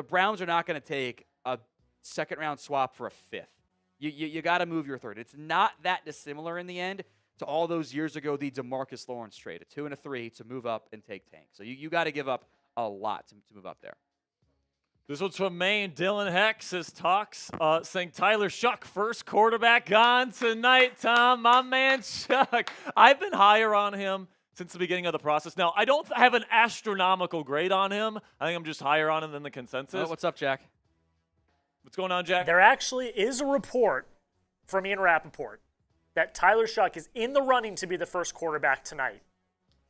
Browns are not gonna take a 2nd round swap for a 5th. You got to move your 3rd. It's not that dissimilar in the end to all those years ago the DeMarcus Lawrence trade, a 2 and a 3 to move up and take Tank. So you got to give up a lot to move up there. This one's from Maine. Dylan Heck says saying Tyler Shuck, first quarterback gone tonight. Tom, my man Shuck. I've been higher on him since the beginning of the process. Now, I don't have an astronomical grade on him. I think I'm just higher on him than the consensus. Oh, what's up, Jack? What's going on, Jack? There actually is a report from Ian Rappaport that Tyler Shuck is in the running to be the first quarterback tonight.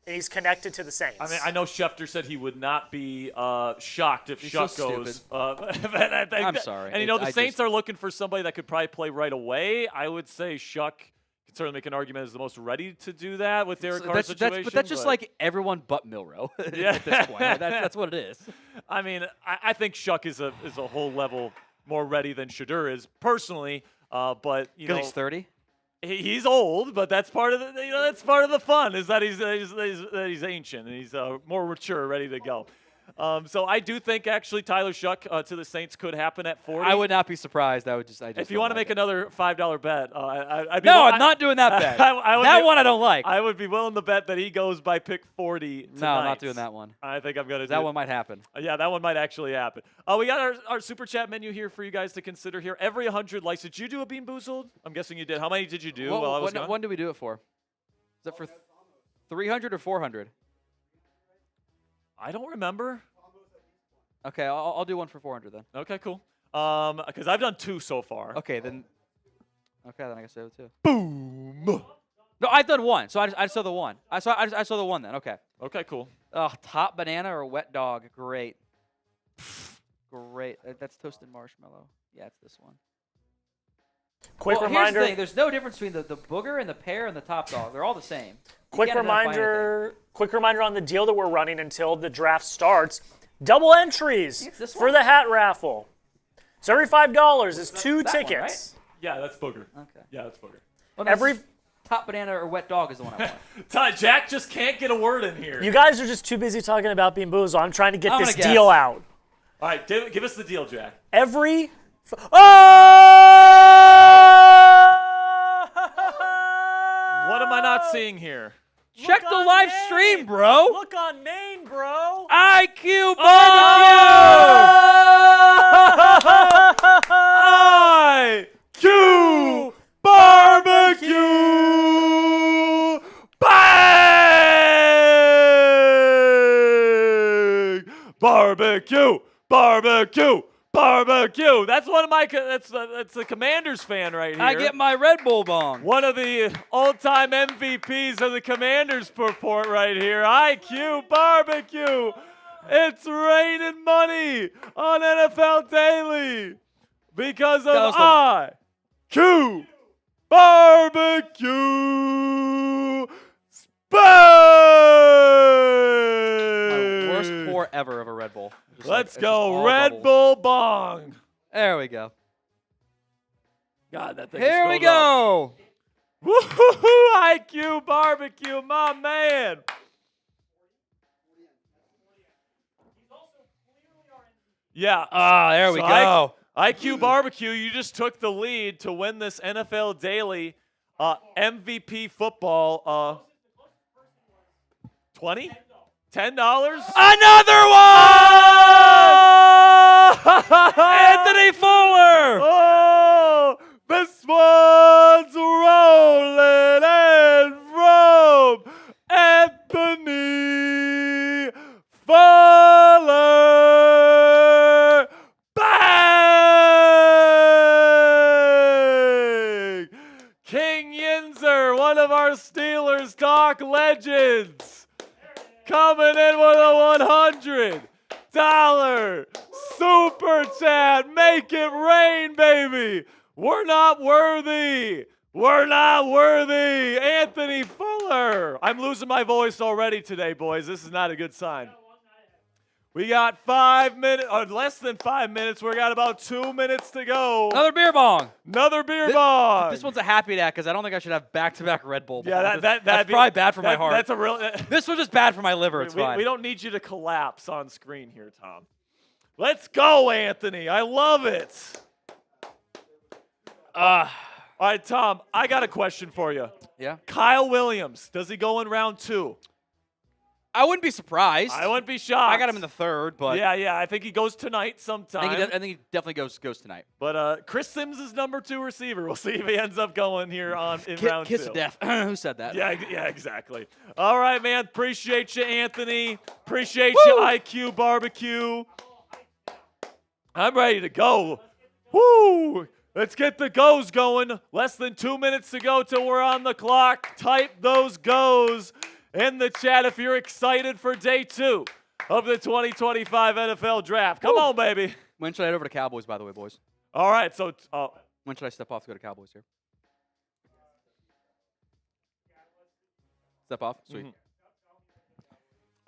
And he's connected to the Saints. I mean, I know Schefter said he would not be shocked if Shuck goes. I'm sorry. And, the Saints are looking for somebody that could probably play right away. I would say Shuck could certainly make an argument as the most ready to do that with Derek Carr's situation. But that's just like everyone but Milroe at this point. That's what it is. I mean, I think Shuck is a whole level more ready than Shadur is personally. But because he's 30. He's old, but that's part of the fun is that he's ancient and he's more mature, ready to go. So I do think actually Tyler Shuck to the Saints could happen at 40. I would not be surprised. I just if you want to make another $5 bet, I'd be No, I'm not doing that bet. That one I don't like. I would be willing to bet that he goes by pick 40 tonight. No, I'm not doing that one. I think I'm going to do That one might happen. Yeah, that one might actually happen. We got our super chat menu here for you guys to consider here. Every 100 likes. Did you do a Bean Boozled? I'm guessing you did. How many did you do while I was gone? When did we do it for? Is that for 300 or 400? I don't remember. Okay, I'll do one for 400 then. Okay, cool. Because I've done 2 so far. Okay, then I guess I have 2. Boom. No, I've done 1, so I saw the 1. I saw the 1 then. Okay. Okay, cool. Oh, top banana or wet dog? Great. Great. That's toasted marshmallow. Yeah, it's this one. Quick Here's reminder. the thing. There's no difference between the booger and the pear and the top dog. They're all the same. Quick reminder on the deal that we're running until the draft starts. Double entries for the hat raffle. So every $5 is 2 tickets. One, right? Yeah, that's Booger. Okay. Yeah, that's Booger. Well, Every top banana or wet dog is the one I want. Jack just can't get a word in here. You guys are just too busy talking about Bean Boozled. I'm trying to get this guess. deal out. All right, give us the deal, Jack. Every What am I not seeing here? Check the live stream, bro. Look on Maine, bro. IQ IQ barbecue. Bang! Barbecue. Barbecue. Barbecue. That's one of my. That's the Commanders fan right here. I get my Red Bull bong. One of the all-time MVPs of the Commanders report right here. IQ Barbecue. It's raining money on NFL Daily because of IQ Barbecue. Bang! Worst pour ever of a Red Bull. Let's go, Red Bull bong. There we go. God, that thing Here is we filled up. go. Woo-hoo-hoo, IQ Barbecue, my man. Yeah. There we go. IQ Barbecue, you just took the lead to win this NFL Daily MVP football. 20? $10? Another one! Anthony Fuller! Oh, this one's rolling in from Anthony Fuller. Bang! King Yinzer, one of our Steelers talk legends, coming in with a $100 super chat. Make it rain, baby. We're not worthy. We're not worthy. Anthony Fuller. I'm losing my voice already today, boys. This is not a good sign. We got 5 minutes, or less than 5 minutes. We got about 2 minutes to go. Another beer bong. Another beer bong. This one's a happy dad because I don't think I should have back-to-back Red Bull. Yeah, that's probably bad for my heart. That's a real. This was just bad for my liver. It's fine. We don't need you to collapse on screen here, Tom. Let's go, Anthony. I love it. All right, Tom, I got a question for you. Yeah? Kyle Williams, does he go in round 2? I wouldn't be surprised. I wouldn't be shocked. I got him in the 3rd, but yeah, I think he goes tonight sometime. I think he definitely goes tonight. But Chris Sims is number 2 receiver. We'll see if he ends up going here in round 2. Kiss of death. Who said that? Yeah, exactly. All right, man. Appreciate you, Anthony. Appreciate you, IQ Barbecue. I'm ready to go. Woo! Let's get the goes going. Less than 2 minutes to go till we're on the clock. Type those goes in the chat if you're excited for day 2 of the 2025 NFL Draft. Come on, baby. When should I head over to Cowboys, by the way, boys? All right, so when should I step off to go to Cowboys here? Step off? Sweet.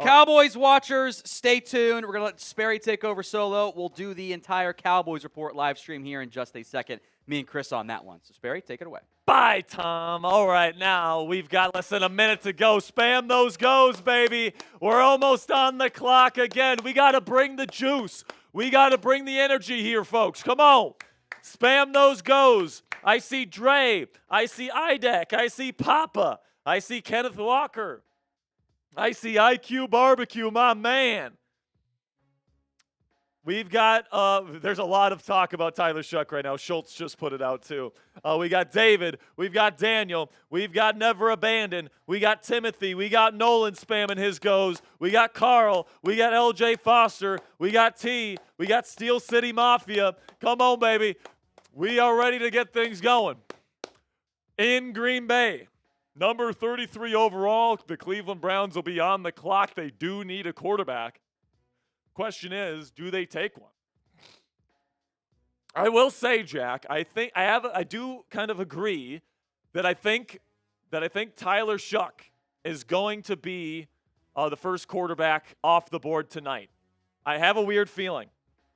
Cowboys watchers, stay tuned. We're going to let Sperry take over solo. We'll do the entire Cowboys report live stream here in just a second. Me and Chris on that one. So, Sperry, take it away. Bye, Tom. All right, now we've got less than a minute to go. Spam those goes, baby. We're almost on the clock again. We got to bring the juice. We got to bring the energy here, folks. Come on. Spam those goes. I see Dre. I see Idek. I see Papa. I see Kenneth Walker. I see IQ Barbecue, my man. We've got, there's a lot of talk about Tyler Shuck right now. Schultz just put it out too. We got David. We've got Daniel. We've got Never Abandon. We got Timothy. We got Nolan spamming his goes. We got Carl. We got LJ Foster. We got T. We got Steel City Mafia. Come on, baby. We are ready to get things going. In Green Bay, number 33 overall, the Cleveland Browns will be on the clock. They do need a quarterback. Question is, do they take one? I will say, Jack, I do kind of agree that I think Tyler Shuck is going to be the first quarterback off the board tonight. I have a weird feeling.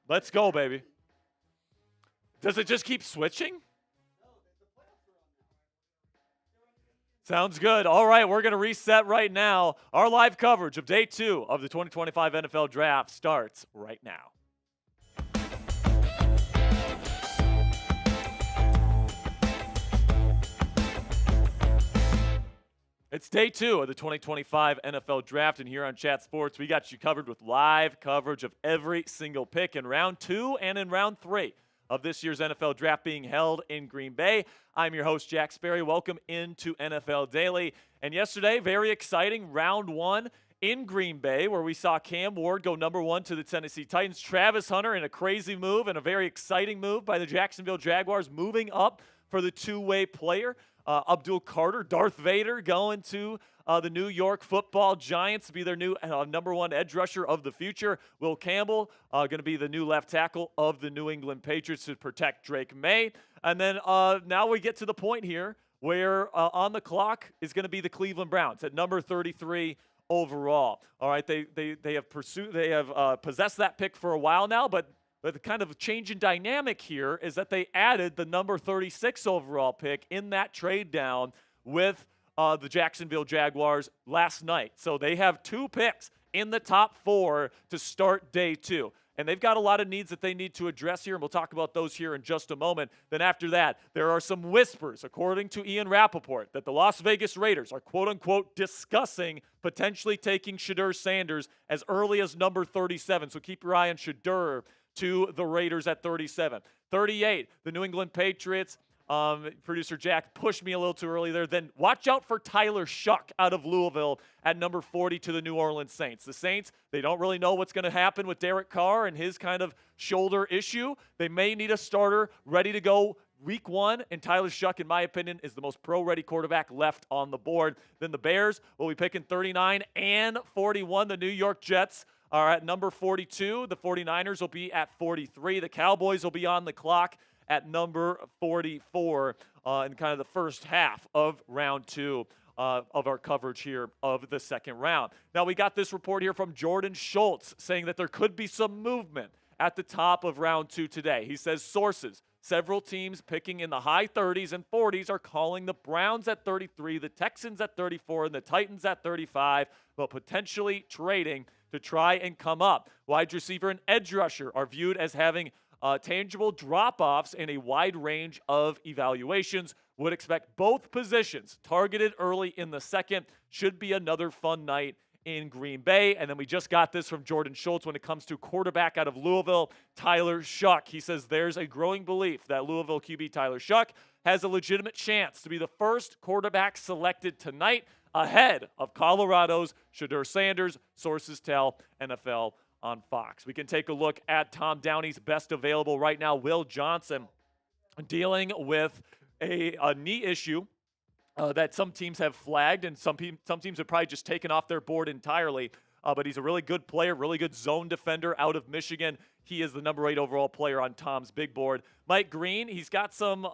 Let's go, baby. Does it just keep switching? Sounds good. All right, we're going to reset right now. Our live coverage of Day 2 of the 2025 NFL Draft starts right now. It's Day 2 of the 2025 NFL Draft, and here on Chat Sports, we got you covered with live coverage of every single pick in Round 2 and in Round 3 of this year's NFL Draft being held in Green Bay. I'm your host, Jack Sperry. Welcome into NFL Daily. And yesterday, very exciting, Round 1 in Green Bay, where we saw Cam Ward go number 1 to the Tennessee Titans. Travis Hunter in a crazy move and a very exciting move by the Jacksonville Jaguars, moving up for the two-way player. Abdul Carter, Darth Vader, going to the New York Football Giants to be their new number 1 edge rusher of the future. Will Campbell going to be the new left tackle of the New England Patriots to protect Drake May. And then now we get to the point here where on the clock is going to be the Cleveland Browns at number 33 overall. All right, they have possessed that pick for a while now, but the kind of change in dynamic here is that they added the number 36 overall pick in that trade down with the Jacksonville Jaguars last night. So they have 2 picks in the top 4 to start Day 2. And they've got a lot of needs that they need to address here, and we'll talk about those here in just a moment. Then after that, there are some whispers, according to Ian Rappaport, that the Las Vegas Raiders are, quote-unquote, discussing potentially taking Shadur Sanders as early as number 37. So keep your eye on Shadur to the Raiders at 37. 38, the New England Patriots. Producer Jack pushed me a little too early there. Then watch out for Tyler Shuck out of Louisville at number 40 to the New Orleans Saints. The Saints, they don't really know what's going to happen with Derek Carr and his kind of shoulder issue. They may need a starter ready to go week 1, and Tyler Shuck, in my opinion, is the most pro-ready quarterback left on the board. Then the Bears will be picking 39 and 41. The New York Jets are at number 42. The 49ers will be at 43. The Cowboys will be on the clock at number 44 in kind of the first half of Round 2 of our coverage here of the second round. Now, we got this report here from Jordan Schultz saying that there could be some movement at the top of Round 2 today. He says sources, several teams picking in the high 30s and 40s are calling the Browns at 33, the Texans at 34, and the Titans at 35, but potentially trading to try and come up. Wide receiver and edge rusher are viewed as having tangible drop-offs in a wide range of evaluations. Would expect both positions targeted early in the second. Should be another fun night in Green Bay. And then we just got this from Jordan Schultz when it comes to quarterback out of Louisville, Tyler Shuck. He says there's a growing belief that Louisville QB Tyler Shuck has a legitimate chance to be the first quarterback selected tonight, ahead of Colorado's Shadur Sanders, sources tell NFL on Fox. We can take a look at Tom Downey's best available right now. Will Johnson dealing with a knee issue that some teams have flagged, and some teams have probably just taken off their board entirely. but he's a really good player, really good zone defender out of Michigan. He is the number 8 overall player on Tom's big board. Mike Green, he's got some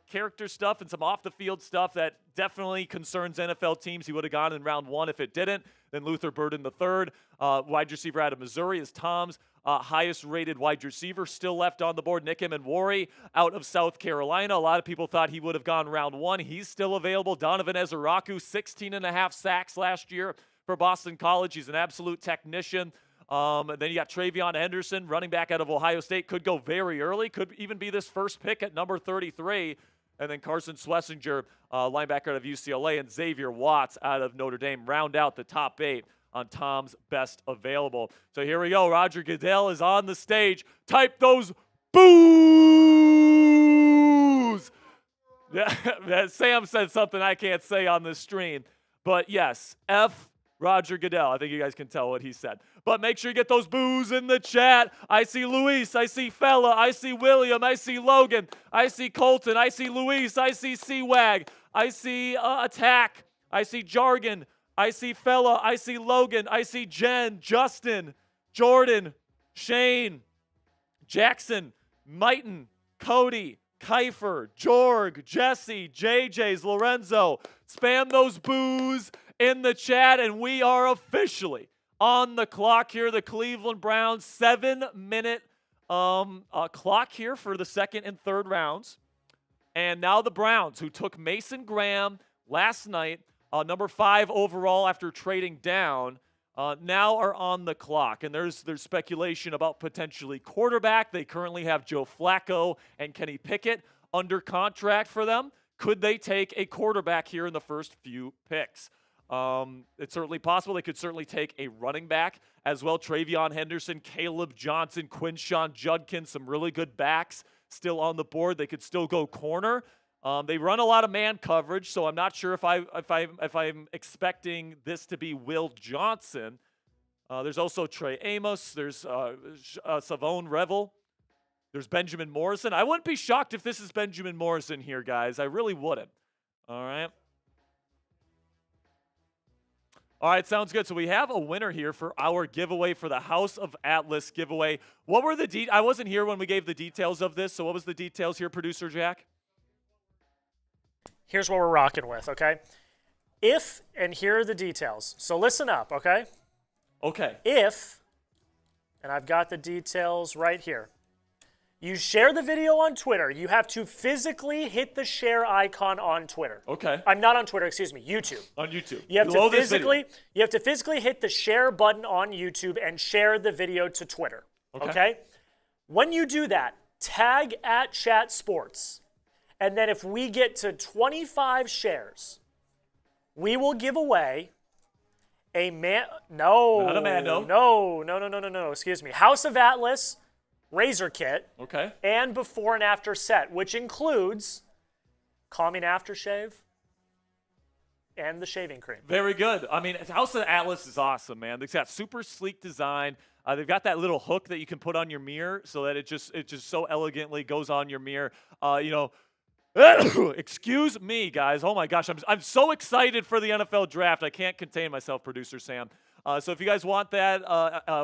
character stuff and some off-the-field stuff that definitely concerns NFL teams. He would have gone in round 1 if it didn't. Then Luther Burden III, wide receiver out of Missouri, is Tom's highest-rated wide receiver still left on the board. Nick Emmanwori out of South Carolina. A lot of people thought he would have gone round 1. He's still available. Donovan Ezeraku, 16.5 sacks last year for Boston College. He's an absolute technician. And then you got Travion Henderson, running back out of Ohio State. Could go very early. Could even be this first pick at number 33. And then Carson Schlesinger, linebacker out of UCLA, and Xavier Watts out of Notre Dame round out the top 8 on Tom's best available. So here we go. Roger Goodell is on the stage. Type those boos. Yeah, Sam said something I can't say on this stream. But yes, F Roger Goodell. I think you guys can tell what he said. But make sure you get those boos in the chat. I see Luis. I see Fella. I see William. I see Logan. I see Colton. I see Luis. I see C-Wag. I see Attack. I see Jargon. I see Fella. I see Logan. I see Jen, Justin, Jordan, Shane, Jackson, Mighton, Cody, Kiefer, Jorg, Jesse, JJ's, Lorenzo. Spam those boos in the chat, and we are officially on the clock here. The Cleveland Browns, 7-minute clock here for the second and third rounds. And now the Browns, who took Mason Graham last night, number 5 overall after trading down, now are on the clock. And there's speculation about potentially quarterback. They currently have Joe Flacco and Kenny Pickett under contract for them. Could they take a quarterback here in the first few picks? It's certainly possible. They could certainly take a running back as well. Travion Henderson, Caleb Johnson, Quinshon Judkins, some really good backs still on the board. They could still go corner. They run a lot of man coverage, so I'm not sure if I'm expecting this to be Will Johnson. There's also Trey Amos. There's Savone Revel. There's Benjamin Morrison. I wouldn't be shocked if this is Benjamin Morrison here, guys. I really wouldn't. All right. All right, sounds good. So we have a winner here for our giveaway for the House of Atlas giveaway. What were the I wasn't here when we gave the details of this, so what was the details here, Producer Jack? Here's what we're rocking with, okay? And here are the details. So listen up, okay? Okay. And I've got the details right here. You share the video on Twitter. You have to physically hit the share icon on Twitter. Okay. I'm not on Twitter, excuse me, YouTube. On YouTube. You have to physically hit the share button on YouTube and share the video to Twitter. Okay? When you do that, tag at Chat Sports. And then if we get to 25 shares, we will give away a Not a Mando. No. Excuse me. House of Atlas razor kit. Okay. And before and after set, which includes calming aftershave and the shaving cream. Very good. I mean, House of Atlas is awesome, man. They've got super sleek design. They've got that little hook that you can put on your mirror so that it just so elegantly goes on your mirror. Excuse me, guys. Oh my gosh, I'm so excited for the NFL draft. I can't contain myself, Producer Sam. So if you guys want that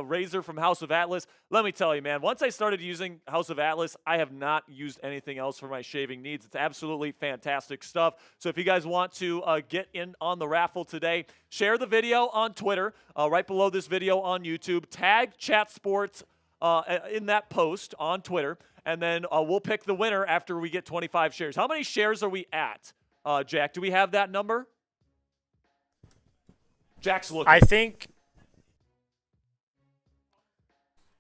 razor from House of Atlas, let me tell you, man, once I started using House of Atlas, I have not used anything else for my shaving needs. It's absolutely fantastic stuff. So if you guys want to get in on the raffle today, share the video on Twitter, right below this video on YouTube. Tag Chat Sports in that post on Twitter, and then we'll pick the winner after we get 25 shares. How many shares are we at, Jack? Do we have that number? Jack's looking. I think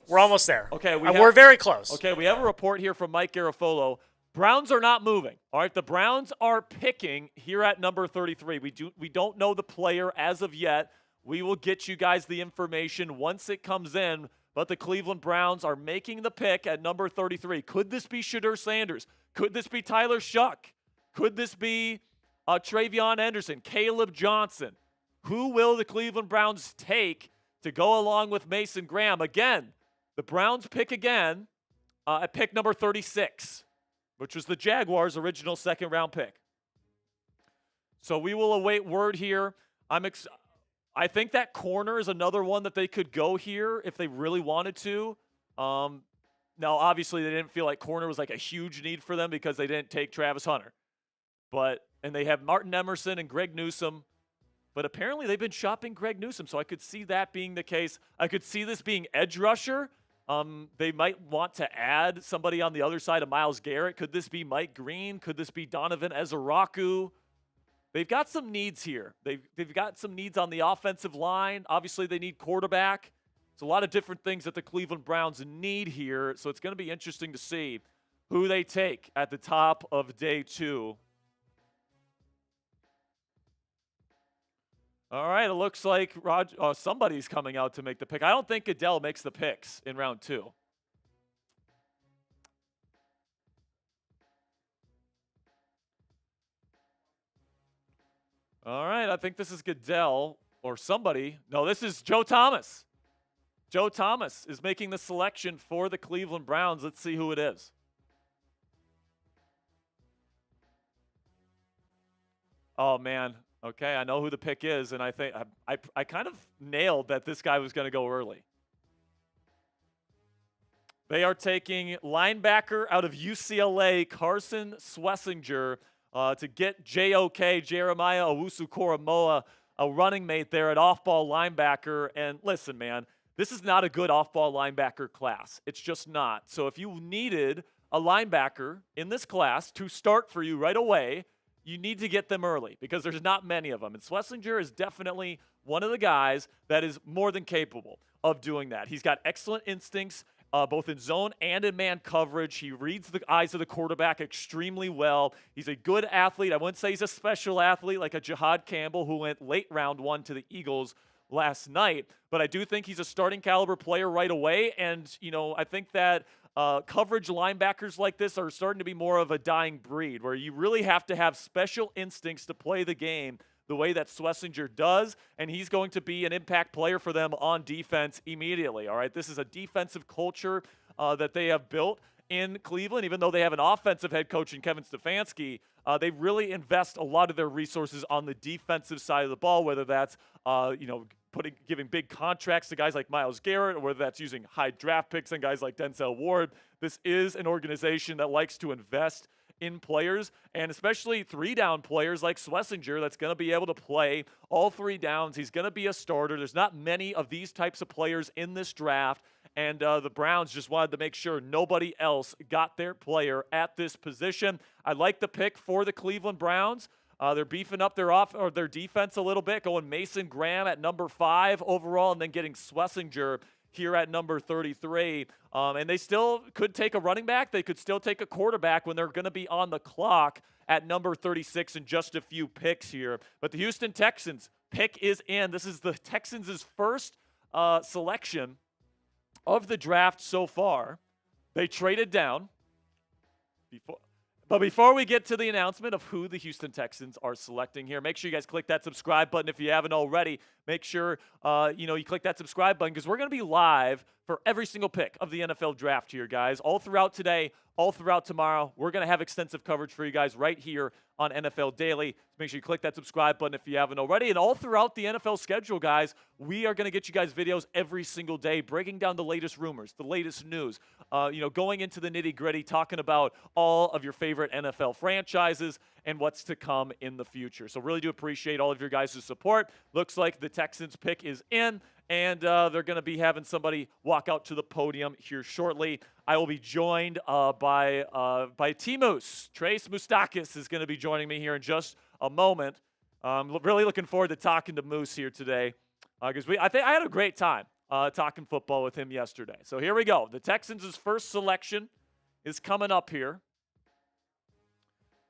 we're almost there. Okay, we're very close. Okay, we have a report here from Mike Garafolo. Browns are not moving. All right, the Browns are picking here at number 33. We don't know the player as of yet. We will get you guys the information once it comes in. But the Cleveland Browns are making the pick at number 33. Could this be Shadur Sanders? Could this be Tyler Shuck? Could this be Travion Henderson, Caleb Johnson? Who will the Cleveland Browns take to go along with Mason Graham? Again, the Browns pick again at pick number 36, which was the Jaguars' original second-round pick. So we will await word here. I think that corner is another one that they could go here if they really wanted to. Now, obviously, they didn't feel like corner was like a huge need for them because they didn't take Travis Hunter. And they have Martin Emerson and Greg Newsome. But apparently they've been shopping Greg Newsome, so I could see that being the case. I could see this being edge rusher. They might want to add somebody on the other side of Myles Garrett. Could this be Mike Green? Could this be Donovan Ezeraku? They've got some needs here. They've got some needs on the offensive line. Obviously, they need quarterback. It's a lot of different things that the Cleveland Browns need here, so it's going to be interesting to see who they take at the top of day 2. All right, it looks like somebody's coming out to make the pick. I don't think Goodell makes the picks in round 2. All right, I think this is Goodell or somebody. No, this is Joe Thomas. Joe Thomas is making the selection for the Cleveland Browns. Let's see who it is. Oh, man. Okay, I know who the pick is, and I think I kind of nailed that this guy was going to go early. They are taking linebacker out of UCLA, Carson Schlesinger, to get JOK, Jeremiah Owusu-Koramoah, a running mate there at off-ball linebacker. And listen, man, this is not a good off-ball linebacker class. It's just not. So if you needed a linebacker in this class to start for you right away, you need to get them early because there's not many of them. And Schlesinger is definitely one of the guys that is more than capable of doing that. He's got excellent instincts, both in zone and in man coverage. He reads the eyes of the quarterback extremely well. He's a good athlete. I wouldn't say he's a special athlete like a Jahad Campbell who went late round 1 to the Eagles last night. But I do think he's a starting caliber player right away. And, I think that coverage linebackers like this are starting to be more of a dying breed where you really have to have special instincts to play the game the way that Schlesinger does, and he's going to be an impact player for them on defense immediately, all right? This is a defensive culture that they have built in Cleveland. Even though they have an offensive head coach in Kevin Stefanski, they really invest a lot of their resources on the defensive side of the ball, whether that's, giving big contracts to guys like Myles Garrett, or whether that's using high draft picks on guys like Denzel Ward. This is an organization that likes to invest in players, and especially 3-down players like Schlesinger that's going to be able to play all 3 downs. He's going to be a starter. There's not many of these types of players in this draft, and the Browns just wanted to make sure nobody else got their player at this position. I like the pick for the Cleveland Browns. They're beefing up their defense a little bit, going Mason Graham at number 5 overall, and then getting Schlesinger here at number 33. And they still could take a running back. They could still take a quarterback when they're going to be on the clock at number 36 in just a few picks here. But the Houston Texans pick is in. This is the Texans' first selection of the draft so far. They traded down. But before we get to the announcement of who the Houston Texans are selecting here, make sure you guys click that subscribe button if you haven't already. Make sure you click that subscribe button because we're going to be live for every single pick of the NFL draft here, guys. All throughout today, all throughout tomorrow, we're going to have extensive coverage for you guys right here on NFL Daily. So make sure you click that subscribe button if you haven't already. And all throughout the NFL schedule, guys, we are going to get you guys videos every single day, breaking down the latest rumors, the latest news, going into the nitty-gritty, talking about all of your favorite NFL franchises and what's to come in the future. So really do appreciate all of your guys' support. Looks like the Texans pick is in, and they're going to be having somebody walk out to the podium here shortly. I will be joined by T-Moose. Trace Moustakis is going to be joining me here in just a moment. I'm really looking forward to talking to Moose here today because I had a great time talking football with him yesterday. So here we go. The Texans' first selection is coming up here.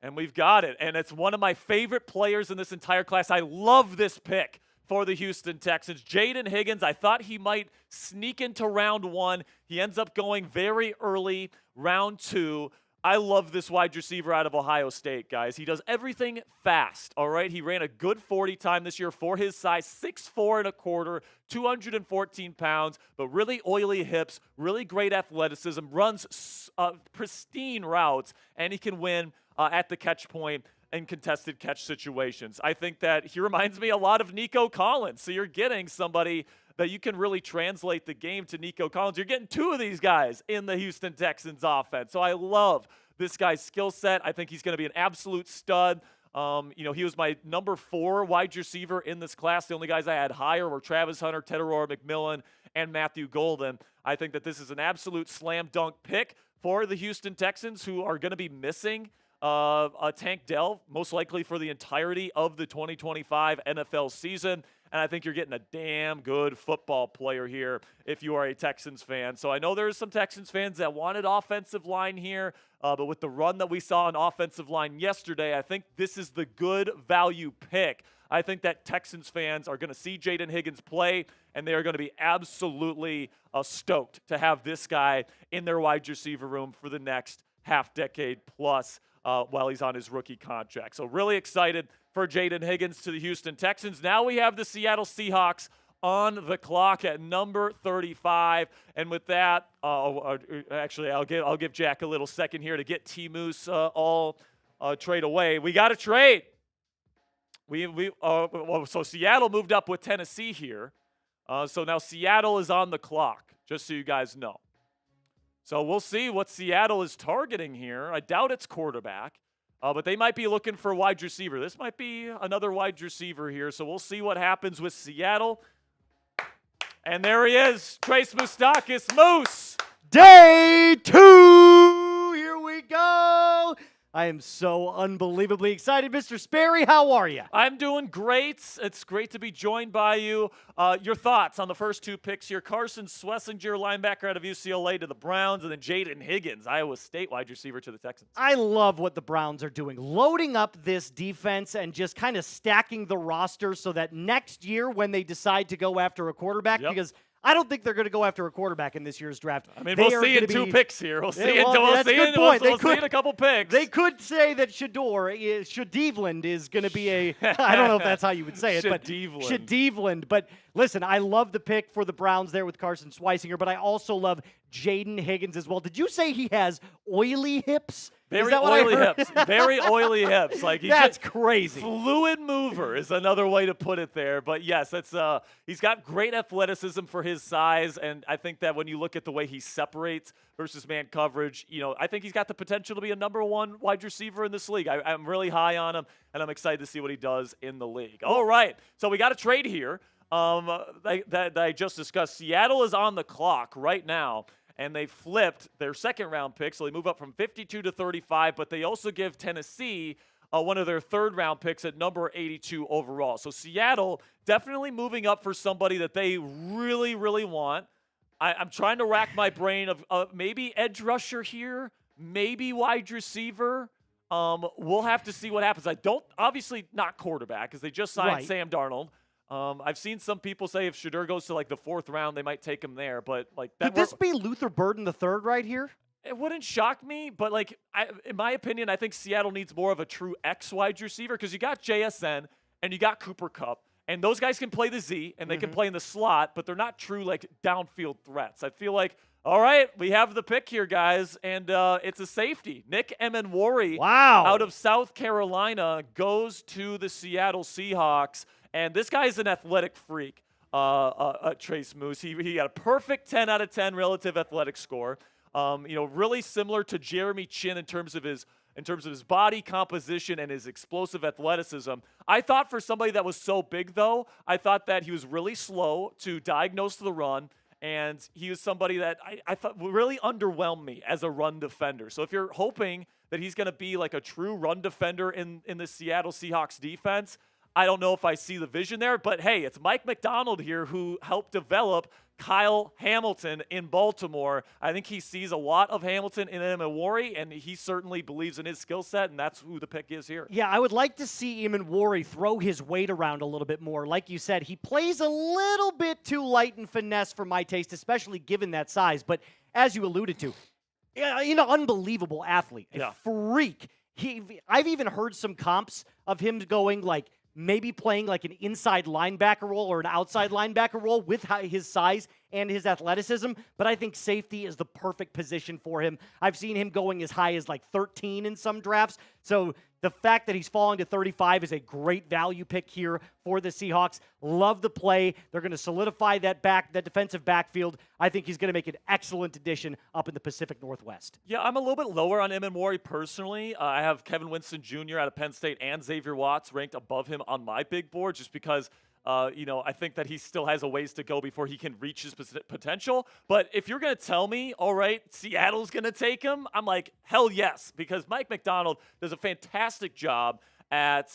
And we've got it. And it's one of my favorite players in this entire class. I love this pick for the Houston Texans. Jaden Higgins, I thought he might sneak into round 1. He ends up going very early, round 2. I love this wide receiver out of Ohio State, guys. He does everything fast, all right? He ran a good 40 time this year for his size, 6'4 and a quarter, 214 pounds, but really oily hips, really great athleticism, runs pristine routes, and he can win at the catch point in contested catch situations. I think that he reminds me a lot of Nico Collins. So you're getting somebody that you can really translate the game to Nico Collins. You're getting two of these guys in the Houston Texans offense. So I love this guy's skill set. I think he's going to be an absolute stud. He was my number 4 wide receiver in this class. The only guys I had higher were Travis Hunter, Ted Aurora McMillan, and Matthew Golden. I think that this is an absolute slam dunk pick for the Houston Texans, who are going to be missing a Tank Dell, most likely for the entirety of the 2025 NFL season. And I think you're getting a damn good football player here if you are a Texans fan. So I know there's some Texans fans that wanted offensive line here, but with the run that we saw on offensive line yesterday, I think this is the good value pick. I think that Texans fans are going to see Jaden Higgins play, and they are going to be absolutely stoked to have this guy in their wide receiver room for the next half-decade plus while he's on his rookie contract. So really excited for Jaden Higgins to the Houston Texans. Now we have the Seattle Seahawks on the clock at number 35. And with that, actually, I'll give Jack a little second here to get T-Moose all trade away. We got to trade. So Seattle moved up with Tennessee here. So now Seattle is on the clock, just so you guys know. So we'll see what Seattle is targeting here. I doubt it's quarterback, but they might be looking for a wide receiver. This might be another wide receiver here, so we'll see what happens with Seattle. And there he is, Trace Moustakis, Moose. Day 2, here we go. I am so unbelievably excited. Mr. Sperry, how are you? I'm doing great. It's great to be joined by you. Your thoughts on the first 2 picks here. Carson Schlesinger, linebacker out of UCLA to the Browns, and then Jaden Higgins, Iowa State wide receiver to the Texans. I love what the Browns are doing, loading up this defense and just kind of stacking the roster so that next year when they decide to go after a quarterback, because I don't think they're going to go after a quarterback in this year's draft. I mean, we'll see in 2 picks here. We'll see in a couple picks. They could say that Shadivland is going to be a – I don't know if that's how you would say it. Shadivland. But listen, I love the pick for the Browns there with Carson Schlesinger, but I also love Jaden Higgins as well. Did you say he has oily hips? Very oily hips. Very oily hips. That's crazy. Fluid mover is another way to put it there. But yes, he's got great athleticism for his size, and I think that when you look at the way he separates versus man coverage, I think he's got the potential to be a number 1 wide receiver in this league. I'm really high on him, and I'm excited to see what he does in the league. All right, so we got a trade here that I just discussed. Seattle is on the clock right now. And they flipped their second-round pick, so they move up from 52 to 35, but they also give Tennessee one of their third-round picks at number 82 overall. So Seattle definitely moving up for somebody that they really, really want. I'm trying to rack my brain of maybe edge rusher here, maybe wide receiver. We'll have to see what happens. Obviously not quarterback, because they just signed Sam Darnold. I've seen some people say if Shadur goes to the 4th round, they might take him there. But could this be Luther Burden the third right here? It wouldn't shock me. But in my opinion, I think Seattle needs more of a true X wide receiver, because you got JSN and you got Cooper Kupp, and those guys can play the Z and they can play in the slot, but they're not true downfield threats. I feel like, all right, we have the pick here, guys, and it's a safety. Nick Emenwari out of South Carolina goes to the Seattle Seahawks. And this guy is an athletic freak, Trace Moose. He got a perfect 10 out of 10 relative athletic score. Really similar to Jeremy Chin in terms of his body composition and his explosive athleticism. I thought for somebody that was so big, though, I thought that he was really slow to diagnose the run. And he was somebody that I thought really underwhelmed me as a run defender. So if you're hoping that he's going to be a true run defender in the Seattle Seahawks defense, I don't know if I see the vision there, but hey, it's Mike McDonald here who helped develop Kyle Hamilton in Baltimore. I think he sees a lot of Hamilton in Emenwari, and he certainly believes in his skill set, and that's who the pick is here. Yeah, I would like to see Emenwari throw his weight around a little bit more. Like you said, he plays a little bit too light and finesse for my taste, especially given that size. But as you alluded to, unbelievable athlete, a freak. I've even heard some comps of him going maybe playing an inside linebacker role or an outside linebacker role with his size and his athleticism, but I think safety is the perfect position for him. I've seen him going as high as like 13 in some drafts. So the fact that he's falling to 35 is a great value pick here for the Seahawks. Love the play. They're going to solidify that defensive backfield. I think he's going to make an excellent addition up in the Pacific Northwest. Yeah, I'm a little bit lower on Amenwari personally. I have Kevin Winston Jr. out of Penn State and Xavier Watts ranked above him on my big board just because I think that he still has a ways to go before he can reach his potential. But if you're going to tell me, all right, Seattle's going to take him, I'm like, hell yes, because Mike Macdonald does a fantastic job at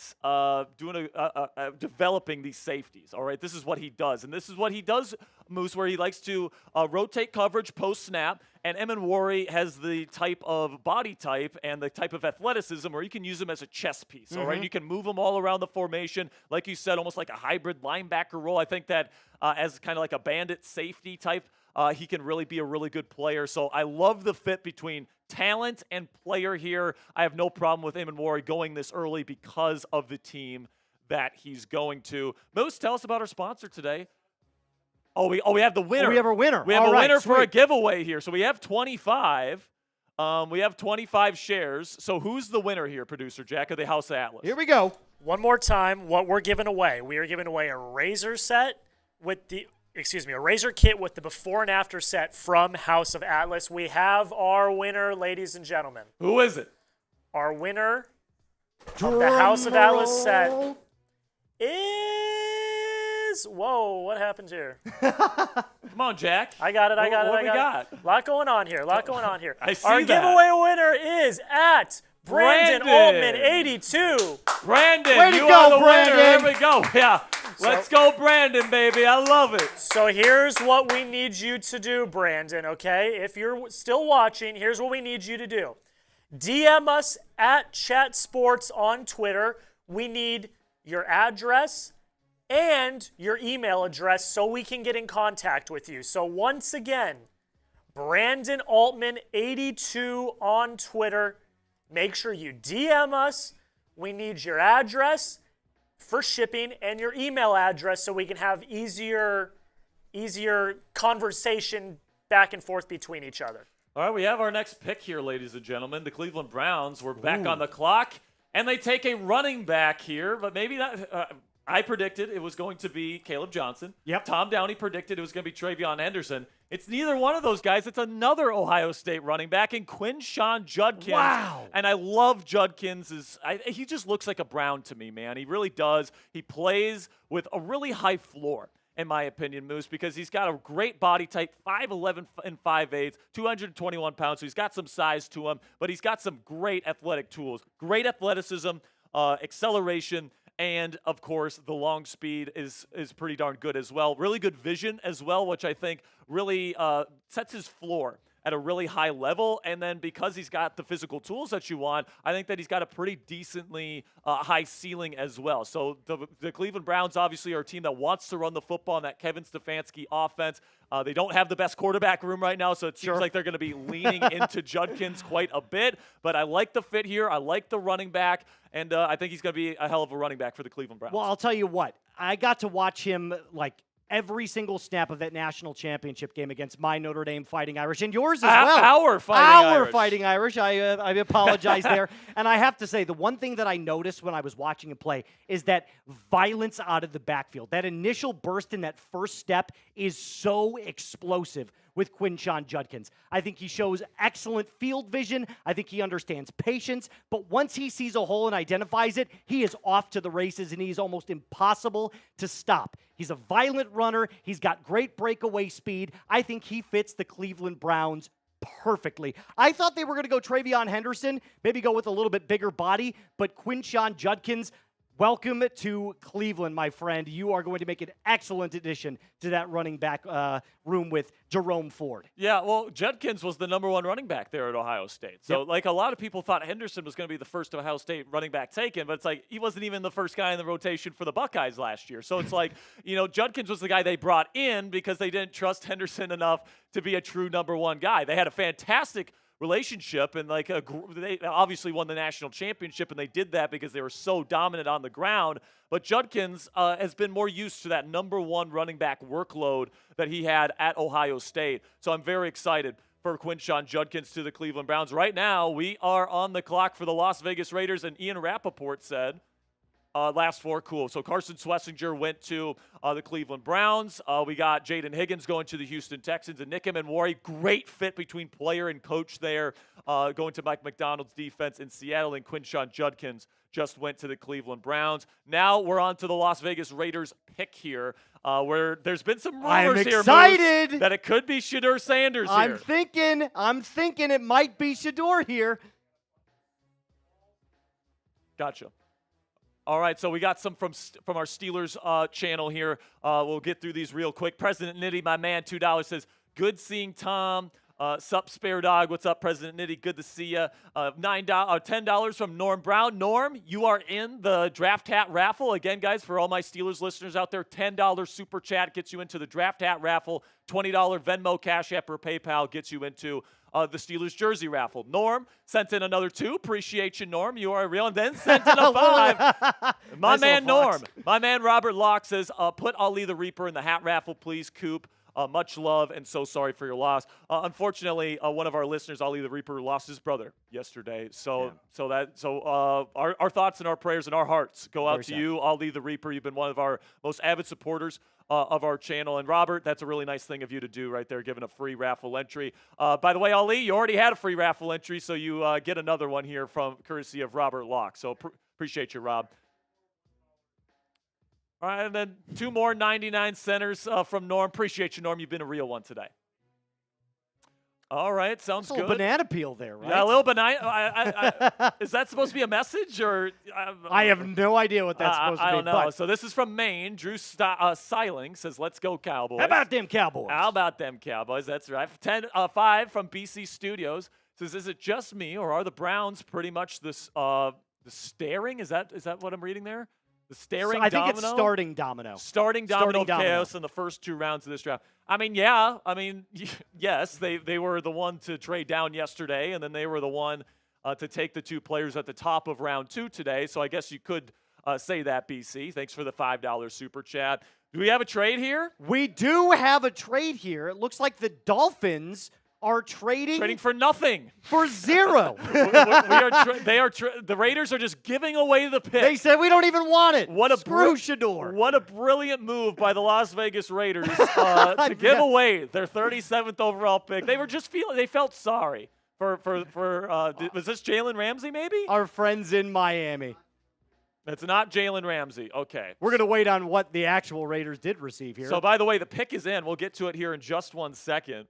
developing these safeties. All right, this is what he does, and this is what he does, Moose, where he likes to rotate coverage post snap. And Amenwari has the type of body type and the type of athleticism where you can use him as a chess piece. All right, you can move him all around the formation, like you said, almost like a hybrid linebacker role. I think that as kind of like a bandit safety type, he can really be a really good player. So I love the fit between talent and player here. I have no problem with Amenwari going this early because of the team that he's going to. Moose, tell us about our sponsor today. We have the winner. We have a winner. We have all a right, winner for a sweet. giveaway here. So we have 25. We have 25 shares. So who's the winner here, Producer Jack, of the House of Atlas? Here we go. One more time, what we're giving away. We are giving away a razor set with a razor kit with the before and after set from House of Atlas. We have our winner, ladies and gentlemen. Who is it? Our winner of the House of Atlas set is... Whoa, what happened here? Come on, Jack. I got it. What we got? A lot going on here. I see Our that. giveaway winner is at Brandon Altman 82. Brandon, Way to you go, are the winner. Brandon. Here we go. Yeah. Let's go, Brandon, baby. I love it. So here's what we need you to do, Brandon, okay? If you're still watching, here's what we need you to do. DM us at Chat Sports on Twitter. We need your address and your email address so we can get in contact with you. So once again, Brandon Altman 82 on Twitter. Make sure you DM us. We need your address for shipping and your email address so we can have easier conversation back and forth between each other. All right, we have our next pick here, ladies and gentlemen. The Cleveland Browns were back on the clock, and they take a running back here, but maybe not. I predicted it was going to be Caleb Johnson. Yep. Tom Downey predicted it was going to be Travion Henderson. It's neither one of those guys. It's another Ohio State running back in Quinshon Judkins. Wow. And I love Judkins. He just looks like a Brown to me, man. He really does. He plays with a really high floor, in my opinion, Moose, because he's got a great body type, 5'11 and 5'8", 221 pounds. So he's got some size to him, but he's got some great athletic tools, great athleticism, acceleration, and, of course, the long speed is pretty darn good as well. Really good vision as well, which I think really sets his floor at a really high level. And then because he's got the physical tools that you want, I think that he's got a pretty decently high ceiling as well. So the Cleveland Browns obviously are a team that wants to run the football in that Kevin Stefanski offense. They don't have the best quarterback room right now, so it seems like they're going to be leaning into Judkins quite a bit. But I like the fit here. I like the running back, and I think he's going to be a hell of a running back for the Cleveland Browns. Well, I'll tell you what. I got to watch him like every single snap of that national championship game against my Notre Dame Fighting Irish, and yours as well. Our Fighting Irish. I apologize there. And I have to say, the one thing that I noticed when I was watching him play is that violence out of the backfield. That initial burst in that first step is so explosive with Quinshon Judkins. I think he shows excellent field vision. I think he understands patience. But once he sees a hole and identifies it, he is off to the races, and he's almost impossible to stop. He's a violent runner. He's got great breakaway speed. I think he fits the Cleveland Browns perfectly. I thought they were going to go Travion Henderson, maybe go with a little bit bigger body, but Quinshon Judkins, welcome to Cleveland, my friend. You are going to make an excellent addition to that running back room with Jerome Ford. Yeah, well, Judkins was the #1 running back there at Ohio State. So, like, a lot of people thought Henderson was going to be the first Ohio State running back taken, but it's like he wasn't even the first guy in the rotation for the Buckeyes last year. So it's like, Judkins was the guy they brought in because they didn't trust Henderson enough to be a true #1 guy. They had a fantastic relationship, and like they obviously won the national championship, and they did that because they were so dominant on the ground. But Judkins has been more used to that number one running back workload that he had at Ohio State. So I'm very excited for Quinshon Judkins to the Cleveland Browns. Right now, we are on the clock for the Las Vegas Raiders, and Ian Rappaport said last four, cool. So Carson Schlesinger went to the Cleveland Browns. We got Jaden Higgins going to the Houston Texans, and Nick Emmanwori, great fit between player and coach there, going to Mike McDonald's defense in Seattle, and Quinshon Judkins just went to the Cleveland Browns. Now we're on to the Las Vegas Raiders pick here, where there's been some rumors here excited that it could be Shadur Sanders here. I'm thinking it might be Shadur here. Gotcha. All right, so we got some from our Steelers channel here. We'll get through these real quick. President Nitty, my man, $2 says, good seeing Tom. Sup, Spare Dog. What's up, President Nitty? Good to see you. $10 from Norm Brown. Norm, you are in the draft hat raffle. Again, guys, for all my Steelers listeners out there, $10 super chat gets you into the draft hat raffle. $20 Venmo, Cash App, or PayPal gets you into the Steelers jersey raffle. Norm sent in another 2. Appreciate you, Norm. You are real. And then sent in a 5. My Nice man, little Norm. flex. My man, Robert Locke says, put Ali the Reaper in the hat raffle, please, Coop. Much love and so sorry for your loss. Unfortunately, one of our listeners, Ali the Reaper, lost his brother yesterday. So our thoughts and our prayers and our hearts go out Very to sad. you, Ali the Reaper. You've been one of our most avid supporters of our channel. And Robert, that's a really nice thing of you to do right there, giving a free raffle entry. By the way, Ali, you already had a free raffle entry, so you get another one here from courtesy of Robert Locke. So appreciate you, Rob. All right, and then 2 more 99 centers from Norm. Appreciate you, Norm. You've been a real one today. All right, sounds It's a little good. banana peel there, right? Yeah, a little banana. Is that supposed to be a message, or? I have no idea what that's supposed to be. I don't know. But So this is from Maine. Drew Seiling says, "Let's go Cowboys." how about them Cowboys? How about them Cowboys? That's right. 5 from BC Studios says, "Is it just me, or are the Browns pretty much this the staring? Is that what I'm reading there? The staring I think domino? it's starting domino. Starting domino Starting of domino. chaos in the first 2 rounds of this draft. I mean, yeah. I mean, yes, they were the one to trade down yesterday, and then they were the one to take the 2 players at the top of round 2 today. So I guess you could say that, BC. Thanks for the $5 super chat. Do we have a trade here? We do have a trade here. It looks like the Dolphins are trading For nothing. for 0. The Raiders are just giving away the pick. They said we don't even want it. What a Screw Shadur. What a brilliant move by the Las Vegas Raiders to give away their 37th overall pick. They were just they felt sorry for was this Jalen Ramsey maybe? Our friends in Miami. It's not Jalen Ramsey. Okay. We're going to wait on what the actual Raiders did receive here. So by the way, the pick is in. We'll get to it here in just 1 second.